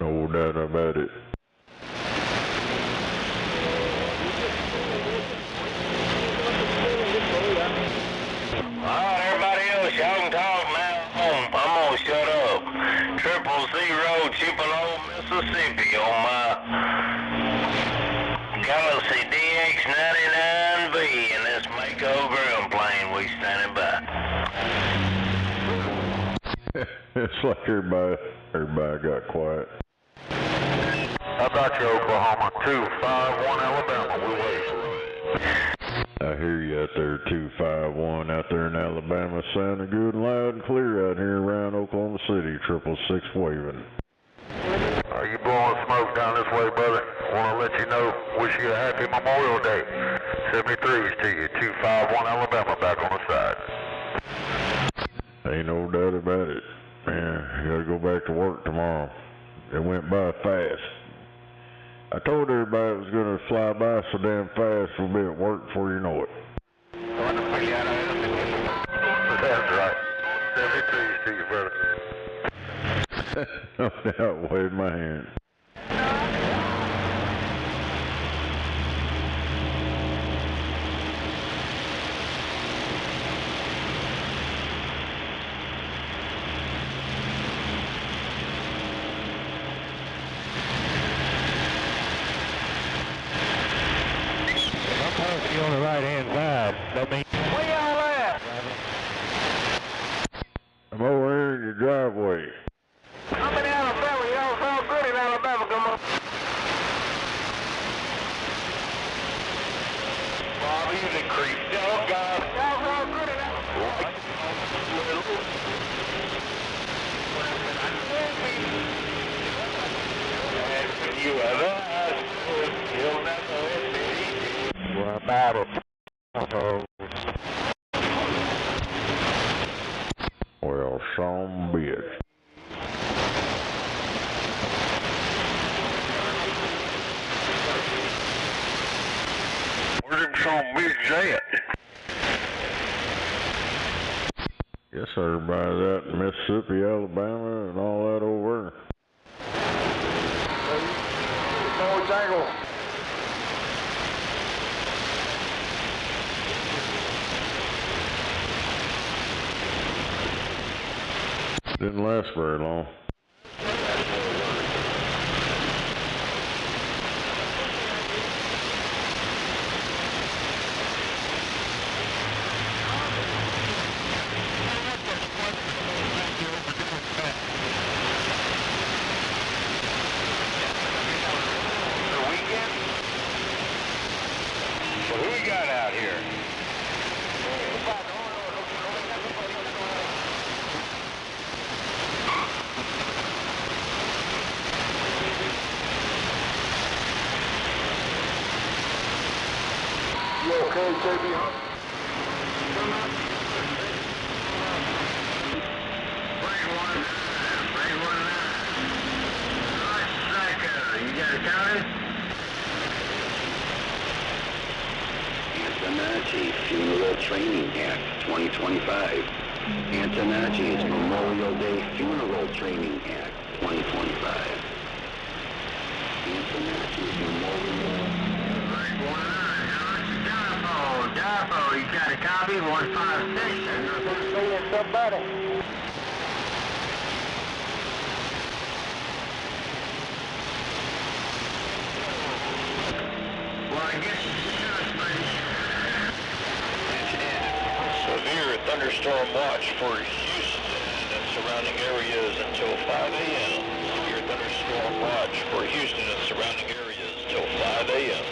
[SPEAKER 12] No doubt about it.
[SPEAKER 1] Alright, everybody else, y'all can talk now. I'm gonna shut up. 000 Tupelo, Mississippi on my Galaxy DX99V, and this Mako ground plane we standing by.
[SPEAKER 12] It's like everybody got quiet.
[SPEAKER 20] How about you, Oklahoma? 251 Alabama, we're waving.
[SPEAKER 12] I hear you out there, 251 out there in Alabama, sounding good and loud and clear out here around Oklahoma City, 666 waving.
[SPEAKER 20] Are you blowing smoke down this way, brother? Want to let you know, wish you a happy Memorial Day. 73s to you, 251 Alabama, back on the side.
[SPEAKER 12] Ain't no doubt about it. Man, I gotta go back to work tomorrow. It went by fast. I told everybody it was gonna fly by so damn fast we'll be at work before you know it.
[SPEAKER 20] That's right. 73s to you, brother.
[SPEAKER 12] No doubt, wave my hand.
[SPEAKER 11] On the right hand side. That means
[SPEAKER 19] Where y'all at?
[SPEAKER 12] I'm over here in your driveway.
[SPEAKER 19] I'm in Alabama. Y'all sound good in Alabama. Come on.
[SPEAKER 20] Bob, you increased. Oh, God.
[SPEAKER 19] Y'all sound good in Alabama.
[SPEAKER 20] You ever you'll never
[SPEAKER 11] well, about it.
[SPEAKER 12] Well, some bitch.
[SPEAKER 20] Where's them some bitch at?
[SPEAKER 12] Guess everybody's out in Mississippi, Alabama, and all that over there.
[SPEAKER 3] Jangle.
[SPEAKER 12] Didn't last very long.
[SPEAKER 20] What do we got out here?
[SPEAKER 3] You okay, JB?
[SPEAKER 11] You got it counted? Antonacci Funeral Training Act 2025. Antonacci's Memorial Day Funeral Training Act 2025. Antonacci's Memorial
[SPEAKER 19] Dafo, you got a copy? 156.
[SPEAKER 3] Seeing somebody.
[SPEAKER 1] thunderstorm watch for Houston and surrounding areas until 5 a.m. Severe thunderstorm watch for Houston and surrounding areas till 5 a.m.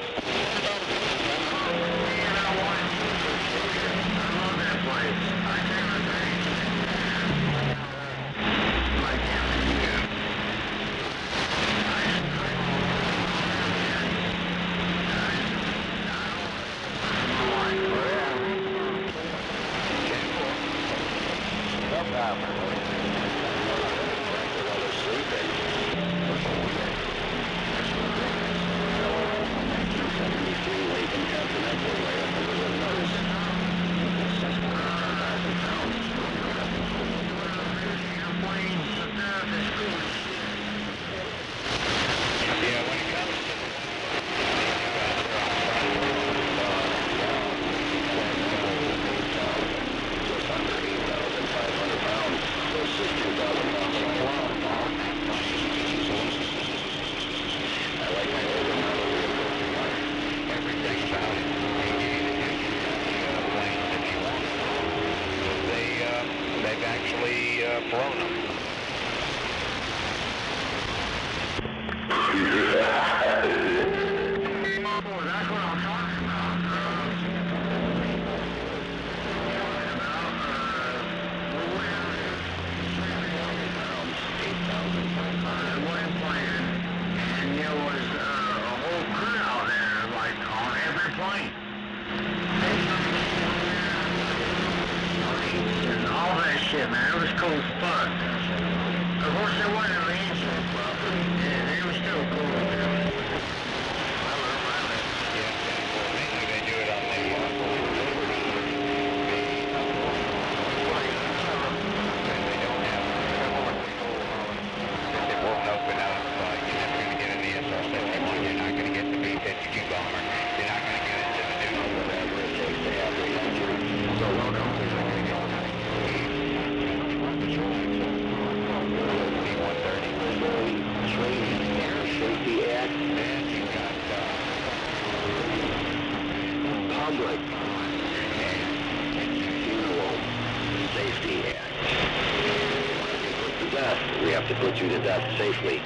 [SPEAKER 11] We have to put you to death safely.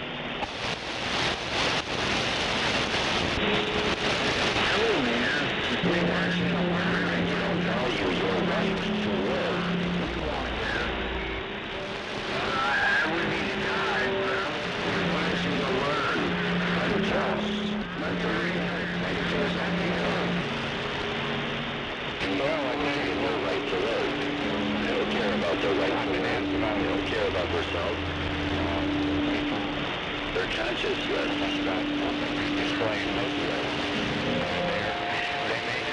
[SPEAKER 11] Hello, man. I'll tell you your right to live. I would need to die, but I'm advising you to learn how to trust, mentally, make it as I can. Well, I tell you your right to live. They don't care about their right to live. They don't care about themselves. Their consciousness displays most of it. They made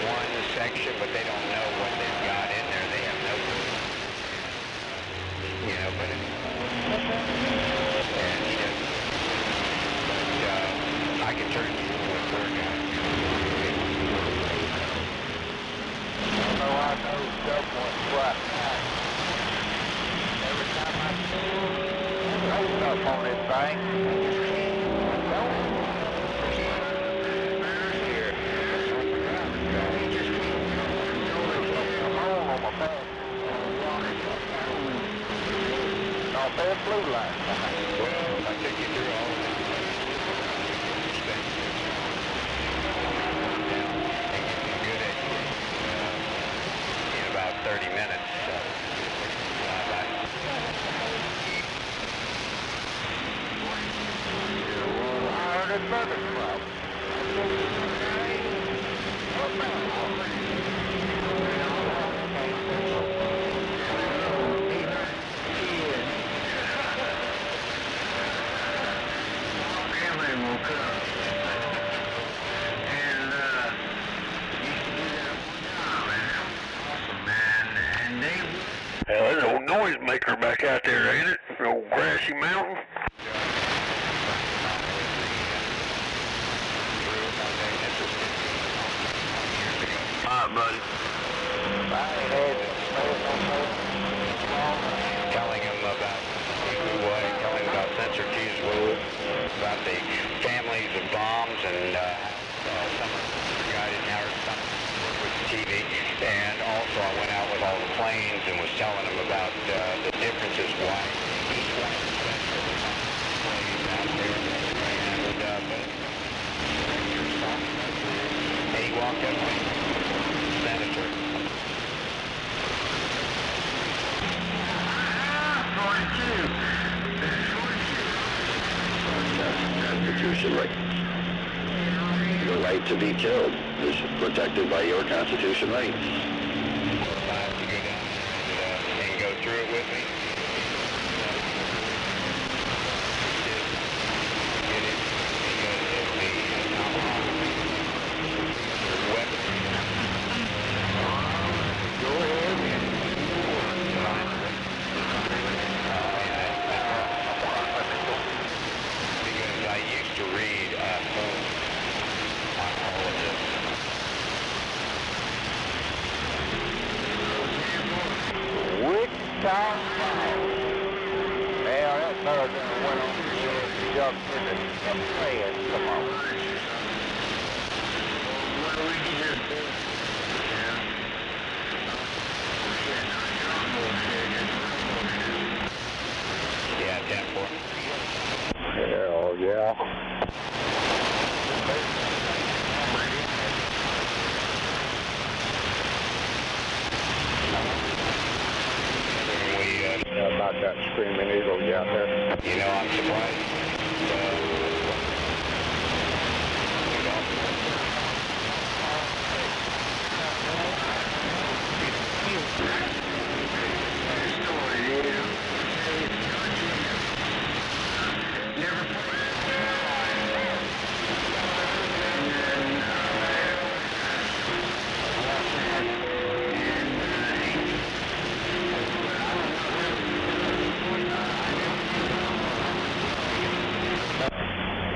[SPEAKER 11] one section, but they don't know what they've got in there. They have no clue. You know, but and he doesn't. But I can turn you into a tour guide. I know stuff went flat. Every time I see stuff on this thing. Bad blue line. Well, I take you through all of it. Good in about 30 minutes.
[SPEAKER 2] Well, there's an old noisemaker back out there, ain't it? An old grassy mountain. Alright, buddy.
[SPEAKER 8] Telling him about telling him about Sensor T's rule, about the families of bombs, and some guided now some with the TV, and also I went out with all the
[SPEAKER 5] telling him about the differences why each one of the special plays out there. And he walked up to me, Senator.
[SPEAKER 11] 42. Constitution right. The right to be killed is protected by your Constitution rights.
[SPEAKER 5] And go through it with me.
[SPEAKER 11] Go ahead.
[SPEAKER 5] Because I used to read at home on all of this.
[SPEAKER 11] Wichita Falls. Yeah, that fellow just went on and jumped in the plane. Come on. What do we get here?
[SPEAKER 5] Yeah, 10-4.
[SPEAKER 11] Hell yeah. About that screaming eagle you out there.
[SPEAKER 5] You know, I'm surprised.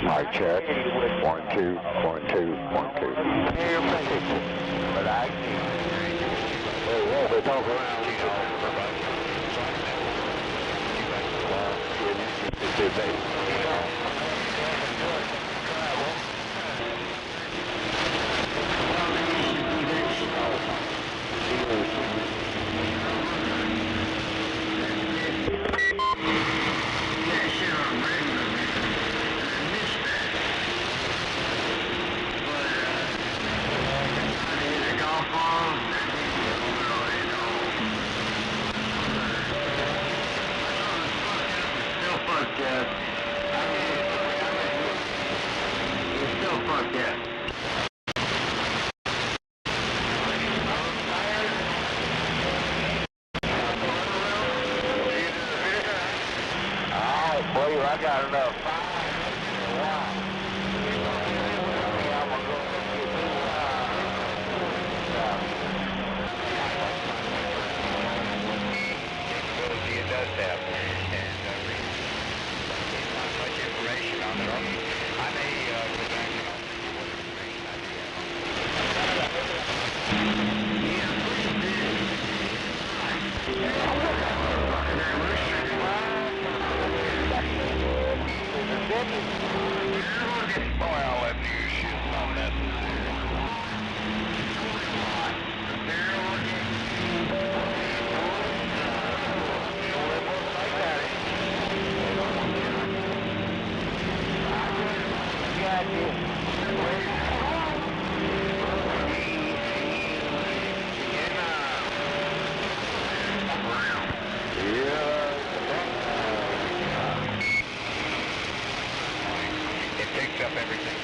[SPEAKER 11] Mic check. 1, 2, 1, 2, 1, 2. But I they talk around. I got enough.
[SPEAKER 5] It does have. And not much information on it. I may go back and see what information I do Boy, all that news shit is unnecessary. It picks up everything.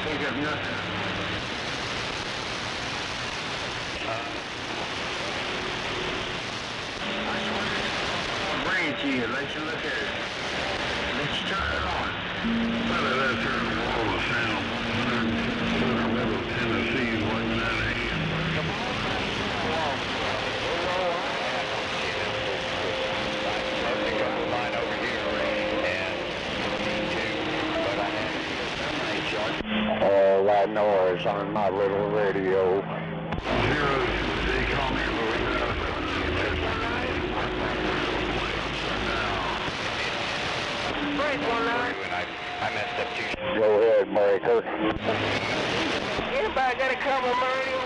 [SPEAKER 11] pick up nothing. I swear, I'll bring it to you, let you look at it. Let's turn it on.
[SPEAKER 9] Well, that's her wall of sound. Middle Tennessee, waiting out of here.
[SPEAKER 11] All that noise on my little radio.
[SPEAKER 9] They call me
[SPEAKER 5] I messed up too.
[SPEAKER 11] Go ahead, Breaker.
[SPEAKER 19] Anybody got a cover radio?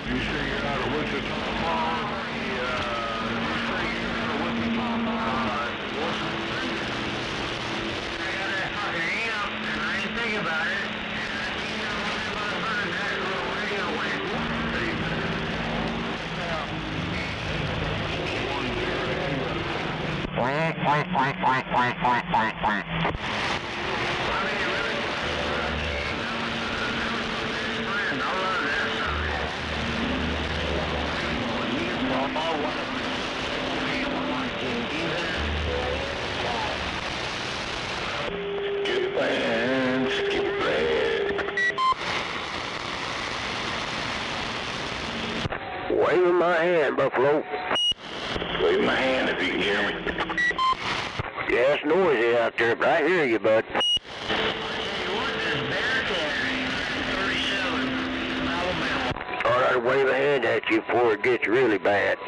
[SPEAKER 9] You say you're out of Wichita?
[SPEAKER 11] About it. Waving my hand, Buffalo.
[SPEAKER 9] Wave my hand if you can hear me.
[SPEAKER 11] Yeah, it's noisy out there, but I hear you, bud. Thought I'd wave a hand at you before it gets really bad.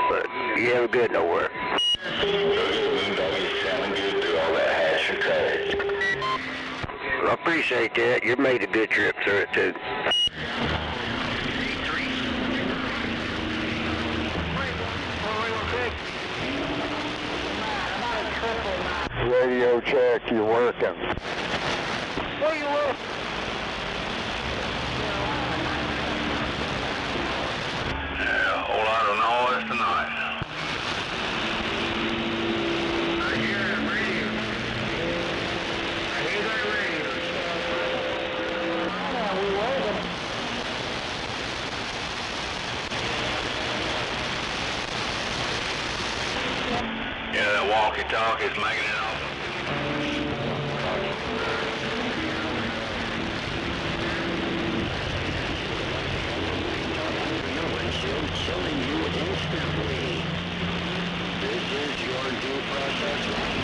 [SPEAKER 11] But you have a good nowhere. Well, I appreciate that. You made a good trip through it, too. Radio check, you're working.
[SPEAKER 19] Where you at?
[SPEAKER 9] Yeah, a whole lot of noise tonight.
[SPEAKER 11] I hear that radio. I hear that radio.
[SPEAKER 19] We waiting.
[SPEAKER 9] Yeah, that walkie-talkie is making it off.
[SPEAKER 11] Showing you instantly. This is your due process right.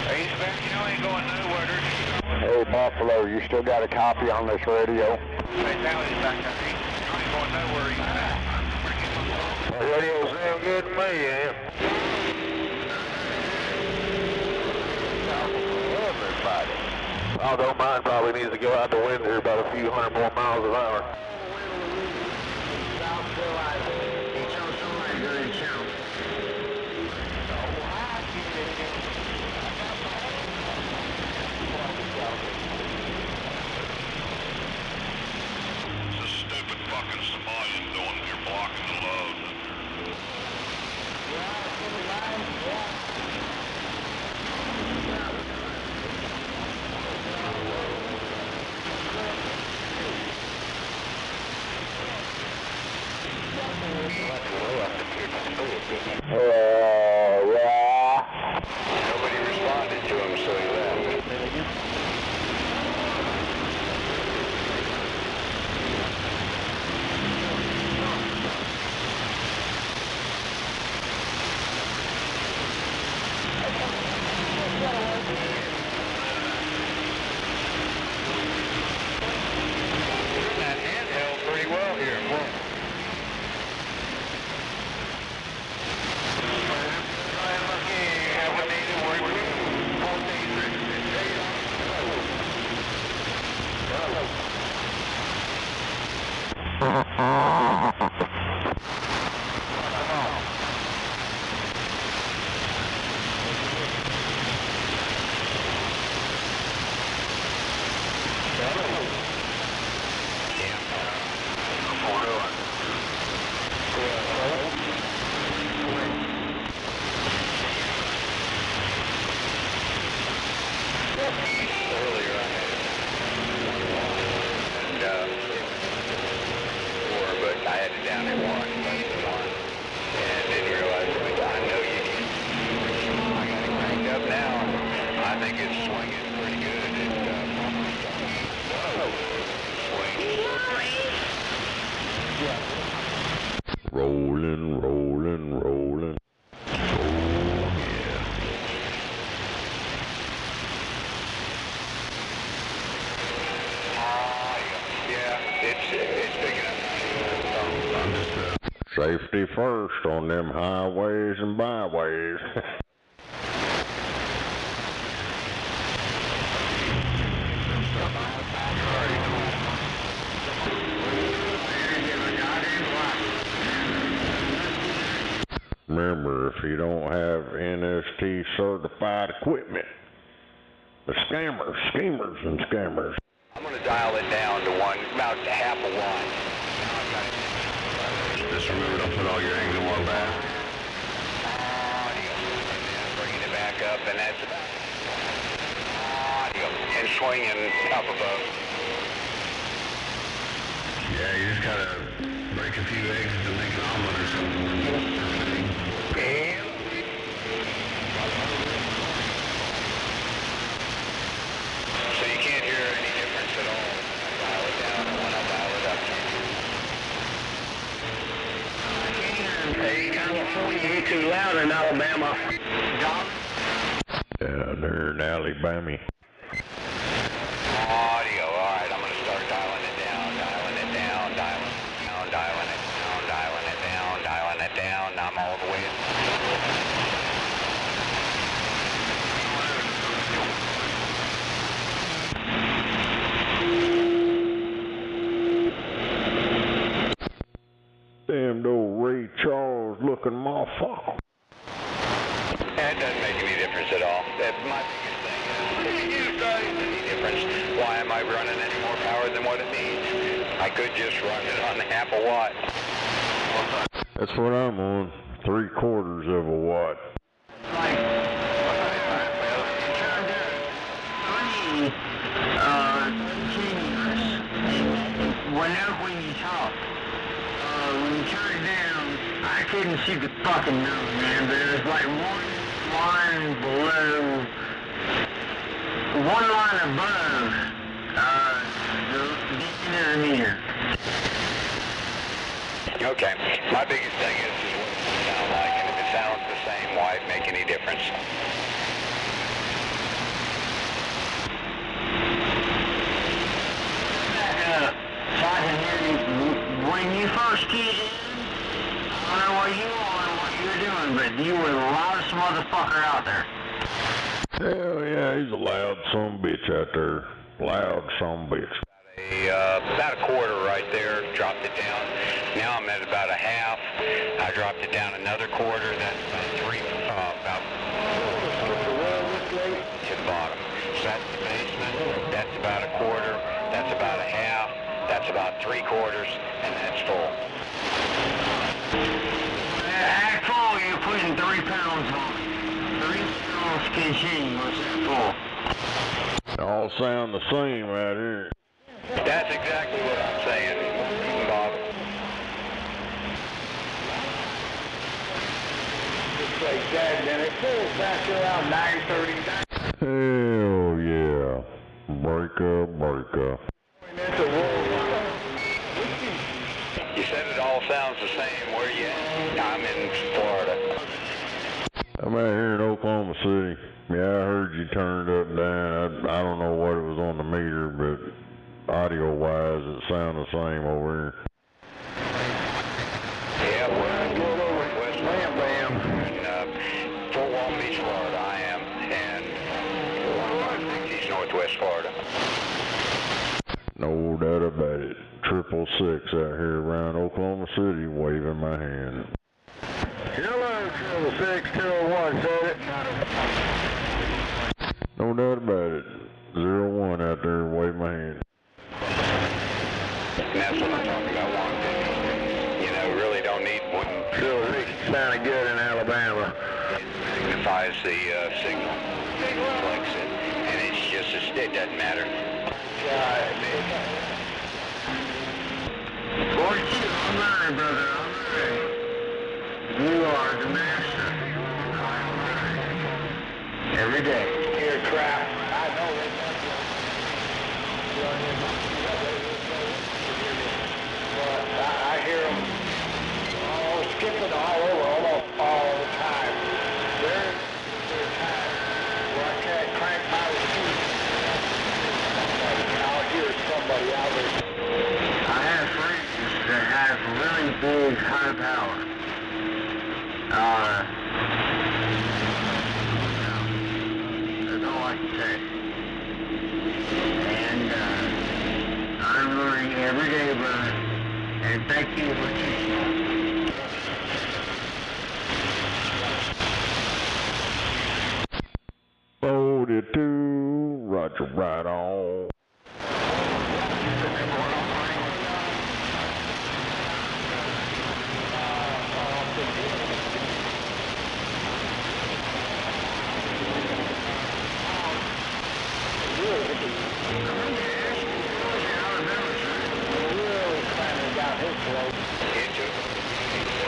[SPEAKER 19] Hey, Spence, you know I ain't going nowhere.
[SPEAKER 11] Hey, Buffalo, you still got a copy on this radio?
[SPEAKER 19] Hey, Tally's back there. You ain't going nowhere.
[SPEAKER 11] The radio sound good to me, yeah. Everybody.
[SPEAKER 9] Although mine probably needs to go out the window here about a few hundred more miles an hour. It's a stupid fucking Somalian doing here blocking the load.
[SPEAKER 11] Yeah.
[SPEAKER 20] Nobody responded to him, so he left.
[SPEAKER 5] That handheld pretty well here.
[SPEAKER 12] Rolling, rolling, rolling.
[SPEAKER 20] It's big enough.
[SPEAKER 12] Safety first on them highways and byways. Remember, if you don't have NST certified equipment, the schemers and scammers.
[SPEAKER 20] I'm going to dial it down to about half a watt.
[SPEAKER 10] Just remember, don't put all your eggs in one basket.
[SPEAKER 20] Bringing it back up, and that's and swinging up above.
[SPEAKER 10] Yeah, you just gotta break a few eggs to make an omelet or something.
[SPEAKER 20] So you can't hear any difference at all. Dial it down, and when I dial it up.
[SPEAKER 19] Hey, California, you too loud in Alabama.
[SPEAKER 12] Down there in Alabama.
[SPEAKER 20] Audio, all right, I'm going to start dialing it down, dialing it down, dialing it down, dialing it down, dialing it down, dialing it down. I'm all the way.
[SPEAKER 12] Damn old Ray Charles looking motherfucker.
[SPEAKER 20] That doesn't make any difference at all. That's my biggest thing. Any difference? Why am I running any more power than what it needs? I could just run it on half a watt.
[SPEAKER 12] That's what I'm on. 3/4 of a watt.
[SPEAKER 19] Whenever you talk, when you turn it down, I couldn't see the fucking number, man, but it was like one line below, one line above, the end of the meter.
[SPEAKER 20] Okay. My biggest thing is what it sounds like, and if it sounds the same, why it make any difference?
[SPEAKER 19] So I can hear you. When you first keyed in, I don't know what you are and what you're doing, but you were the loudest motherfucker out there.
[SPEAKER 12] Hell yeah, he's a loud son of a bitch out there. Loud son of a bitch.
[SPEAKER 20] About a quarter right there, dropped it down. Now I'm at about a half. I dropped it down another quarter, that's about to the bottom. So that's the basement, that's about a quarter, that's about a half, that's about 3/4, and that's full.
[SPEAKER 19] At full, you're putting 3 pounds on it. 3 pounds kg was at full.
[SPEAKER 12] All sound the same out here.
[SPEAKER 20] That's exactly what I'm saying, Bob.
[SPEAKER 19] Just like that, then it pulls back around 9:30.
[SPEAKER 12] Hell yeah. Breaker.
[SPEAKER 20] You said it all sounds the same. Where you at? I'm in Florida.
[SPEAKER 12] I'm out here in Oklahoma City. Yeah, I heard you turned up and down. I don't know what it was on the meter, but audio-wise, it sounded the same over here.
[SPEAKER 20] Yeah, we're West Bam Bam in Fort Walton Beach, Florida. I am, and I think he's Northwest Florida.
[SPEAKER 12] No doubt about it. 666 out here around Oklahoma City, waving my hand.
[SPEAKER 3] Hello, 666-201, said it.
[SPEAKER 12] No doubt about it. 01 out there, waving my hand.
[SPEAKER 20] And that's what I'm talking about. One thing, you know, really don't need one.
[SPEAKER 3] Still sounded good in Alabama.
[SPEAKER 20] It magnifies the signal, reflects it, and it's just it doesn't matter.
[SPEAKER 19] Boy, I'm learning, brother. I'm learning. You are the master. Every day.
[SPEAKER 3] Hear crap. I know that. I hear them all
[SPEAKER 19] high power. That's all I can say. And I'm learning every day, brother. And thank you for teaching me.
[SPEAKER 12] 42, Roger, right on.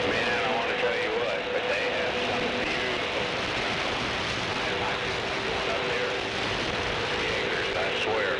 [SPEAKER 20] Man, I want to tell you what, but they have some beautiful. I feel like going up there. The acres, I swear.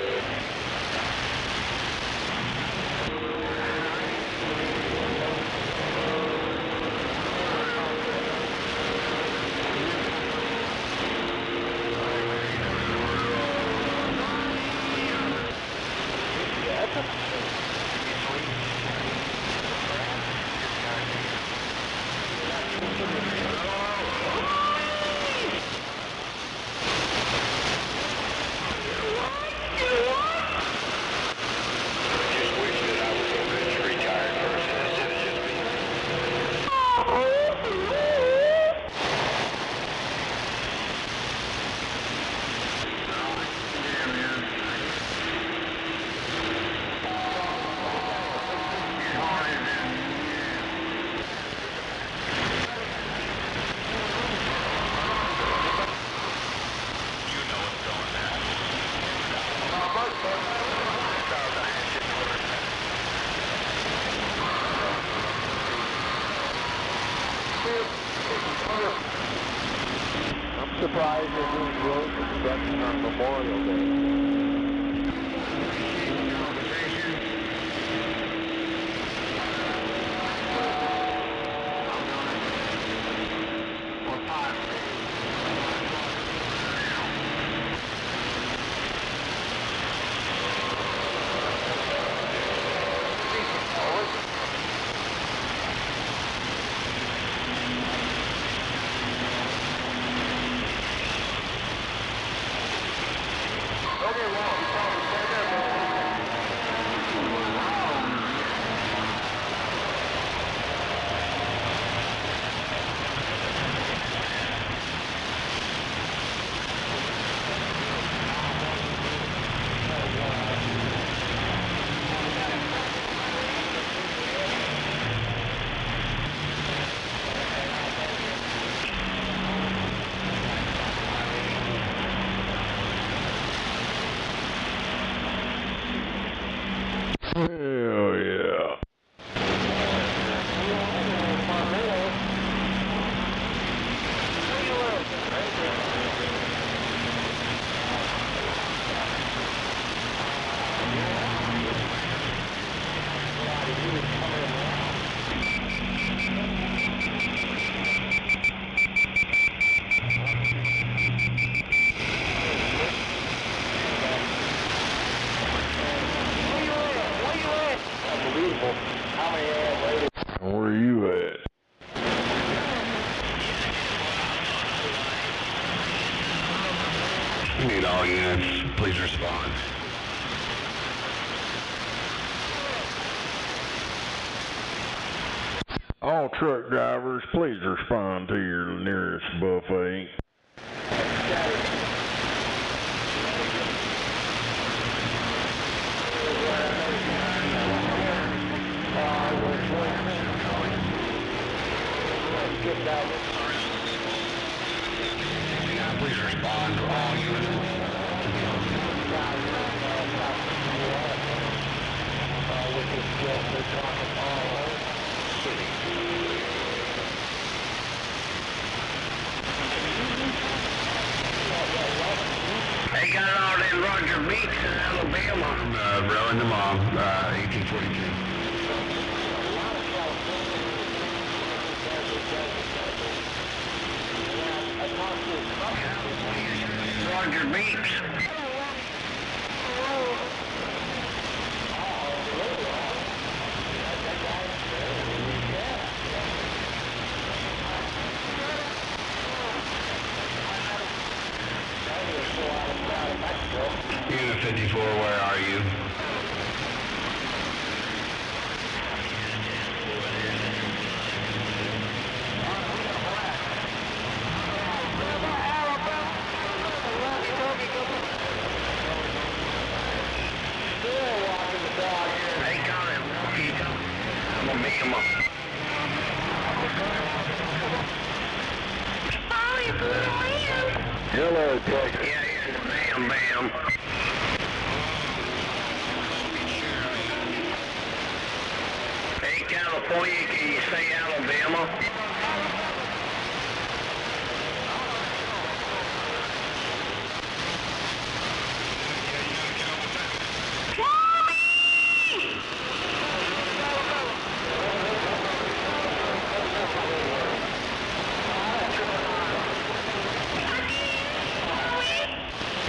[SPEAKER 11] I'm surprised they're doing road construction on Memorial Day.
[SPEAKER 12] Hell yeah. Where you at?
[SPEAKER 20] We need all units. Please respond.
[SPEAKER 12] All truck drivers, please respond to your nearest buffet.
[SPEAKER 20] Please respond to all units.
[SPEAKER 19] They got all them Roger Beats in Alabama.
[SPEAKER 20] Rolling them off, 1842.
[SPEAKER 19] Roger Beats.
[SPEAKER 13] 54, where are you?
[SPEAKER 19] Hey, Colin, I'm gonna meet him up.
[SPEAKER 11] Hello, Texas.
[SPEAKER 19] Yeah, bam, bam. Hey, California, can you say Alabama?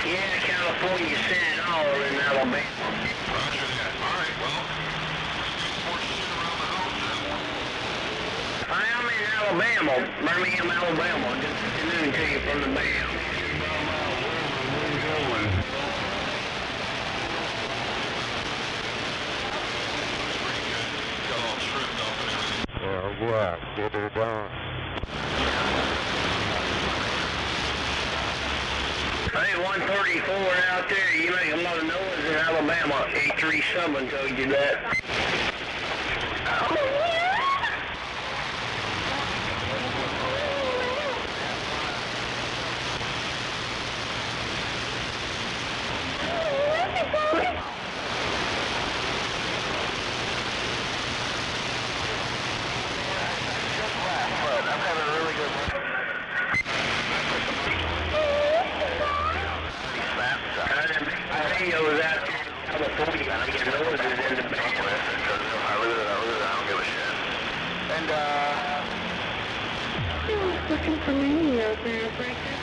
[SPEAKER 19] Yeah, California said it all in Alabama.
[SPEAKER 20] Roger that. All right, well,
[SPEAKER 19] I'm in Alabama, Birmingham, Alabama. Just listening to you from the band.
[SPEAKER 11] Well, what? Get it done.
[SPEAKER 19] Hey, 134 out there, you make a lot of noise in Alabama. 837 told you that.
[SPEAKER 11] I'm having a really good one.
[SPEAKER 19] Radio was out there in California. I get noises in the band.
[SPEAKER 20] I don't give a shit.
[SPEAKER 11] And,
[SPEAKER 19] He was looking for me out there, Breaker.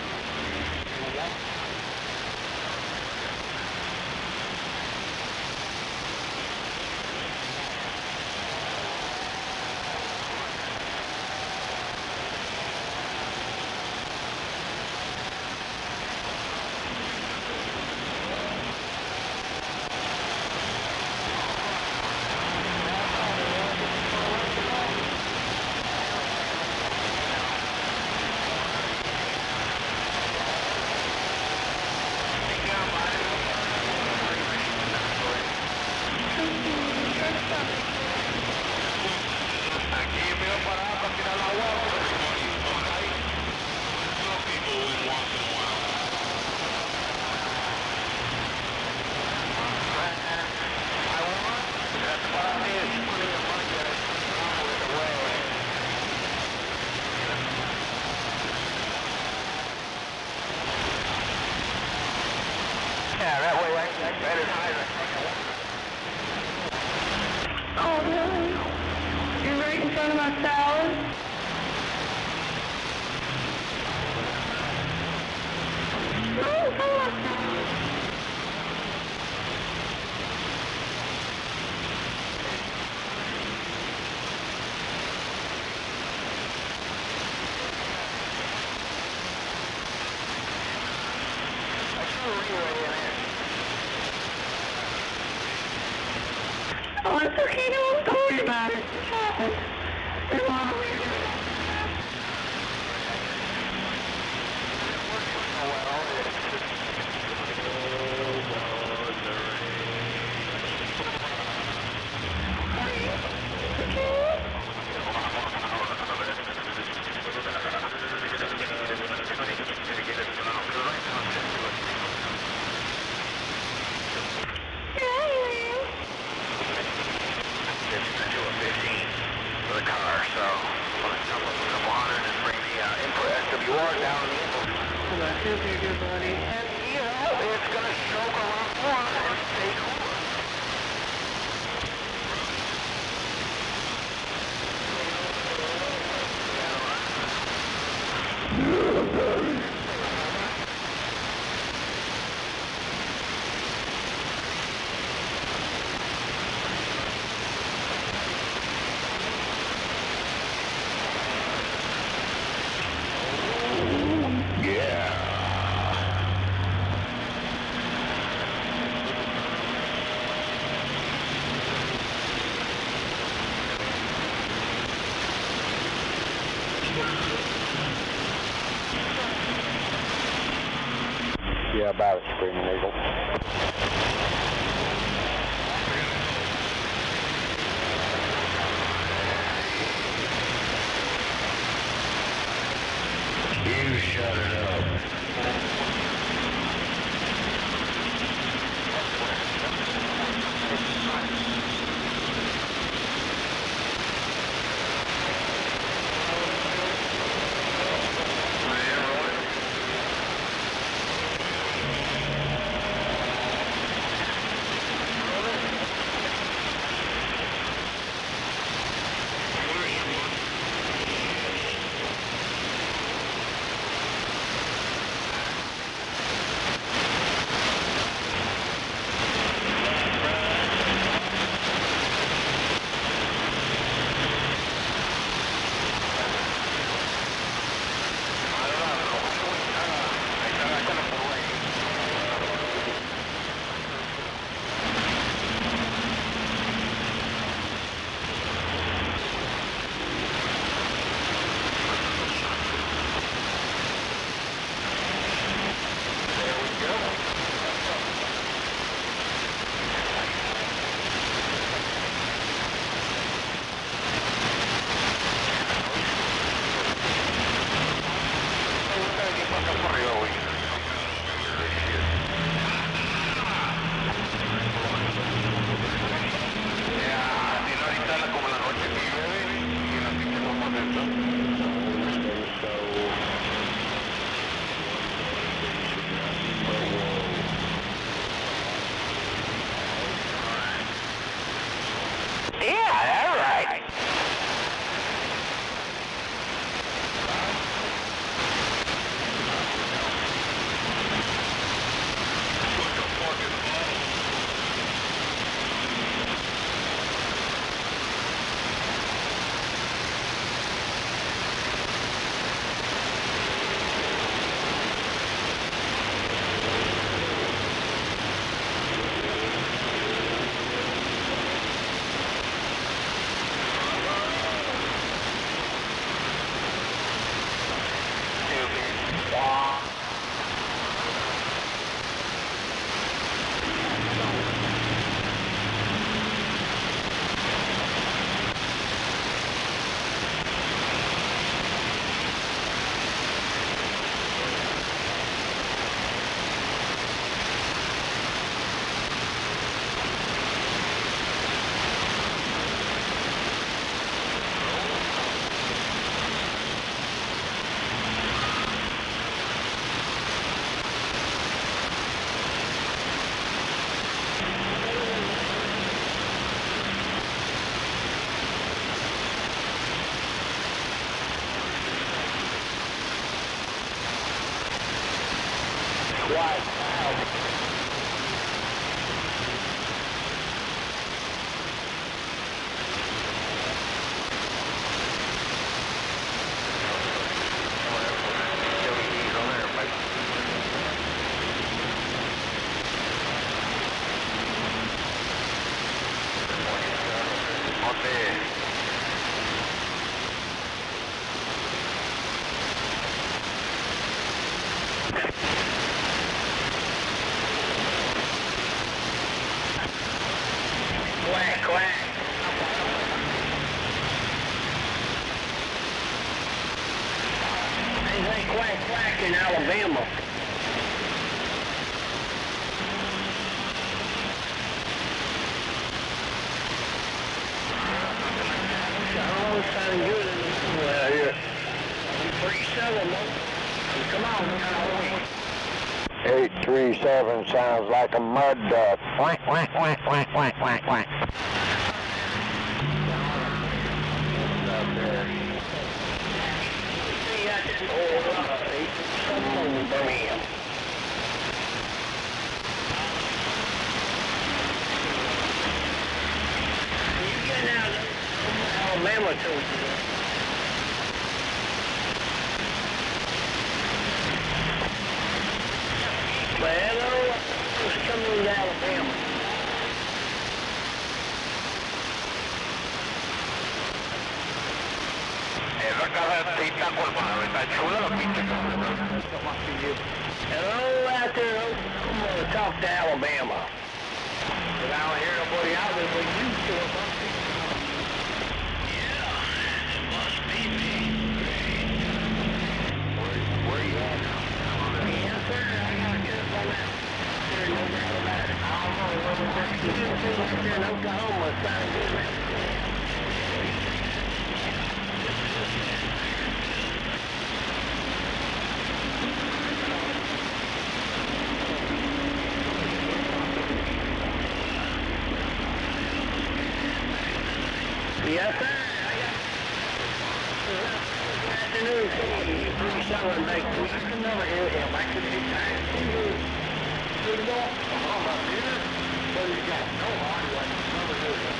[SPEAKER 11] yeah, that way I can better hide it.
[SPEAKER 19] Oh, really? You're right in front of my salad? Oh, it's okay, don't worry about it. It happened. It's all
[SPEAKER 11] Good, buddy. And, you know, it's going to stroke a lot more and stay cool. Yeah, about it, Screaming Eagle.
[SPEAKER 20] You shut it up.
[SPEAKER 19] In Alabama. Oh, it's sounding good. Well, yeah. 37, come on.
[SPEAKER 11] 837 sounds like a mud duck. Quack, quack, quack, quack, quack, quack, quack.
[SPEAKER 19] Birmingham. You getting out of Alabama to well, it's coming to Alabama.
[SPEAKER 20] Hello?
[SPEAKER 5] está colmado, está chula la pinche cosa.
[SPEAKER 19] Hello out there, I'm going to talk to Alabama. But I don't hear nobody out there but you still something. Yeah, it must be me. Where you at now? Yes, sir, I got to get up on that. There's no doubt about it. I don't know whether that's the good thing out there in Oklahoma is trying to do that. Yes, sir. Good afternoon. Pretty someone make me. I can never hear him. I could be tired. Good to go. Oh, my dear. What do you got? No, I never hear him.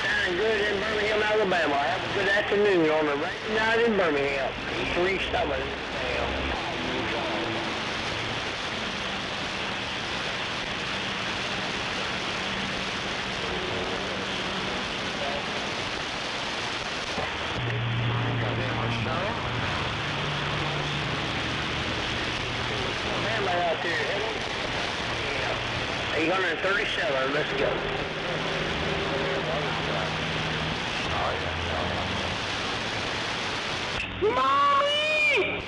[SPEAKER 19] Sounding good in Birmingham, Alabama. Have a good afternoon on the right night in Birmingham. E37. Out there, 837, let's go. Mommy!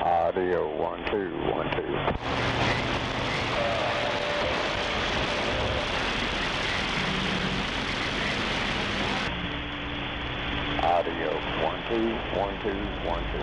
[SPEAKER 8] Audio, 1, 2, 1, 2. Audio, 1, 2, 1, 2, 1, 2.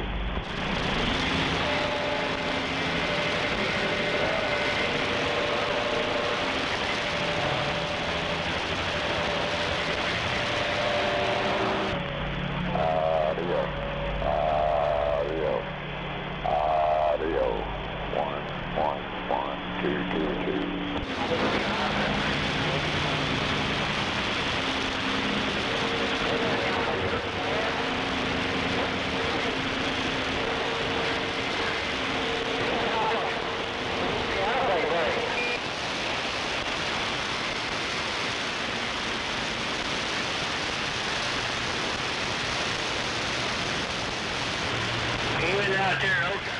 [SPEAKER 8] Out there, okay.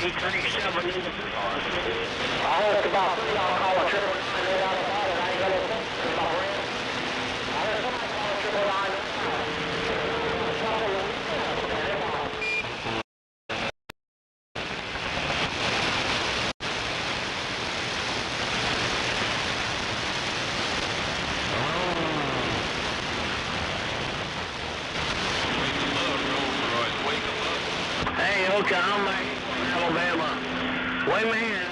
[SPEAKER 8] 837 in the car. I heard about y'all call a triple line right out about it. I ain't gonna think about it. I heard somebody call a triple line. Oklahoma, Alabama. Wait a minute.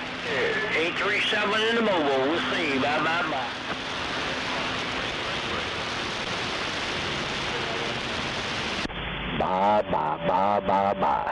[SPEAKER 8] 837 in the mobile. We'll see. Bye, bye, bye. Bye, bye, bye, bye, bye.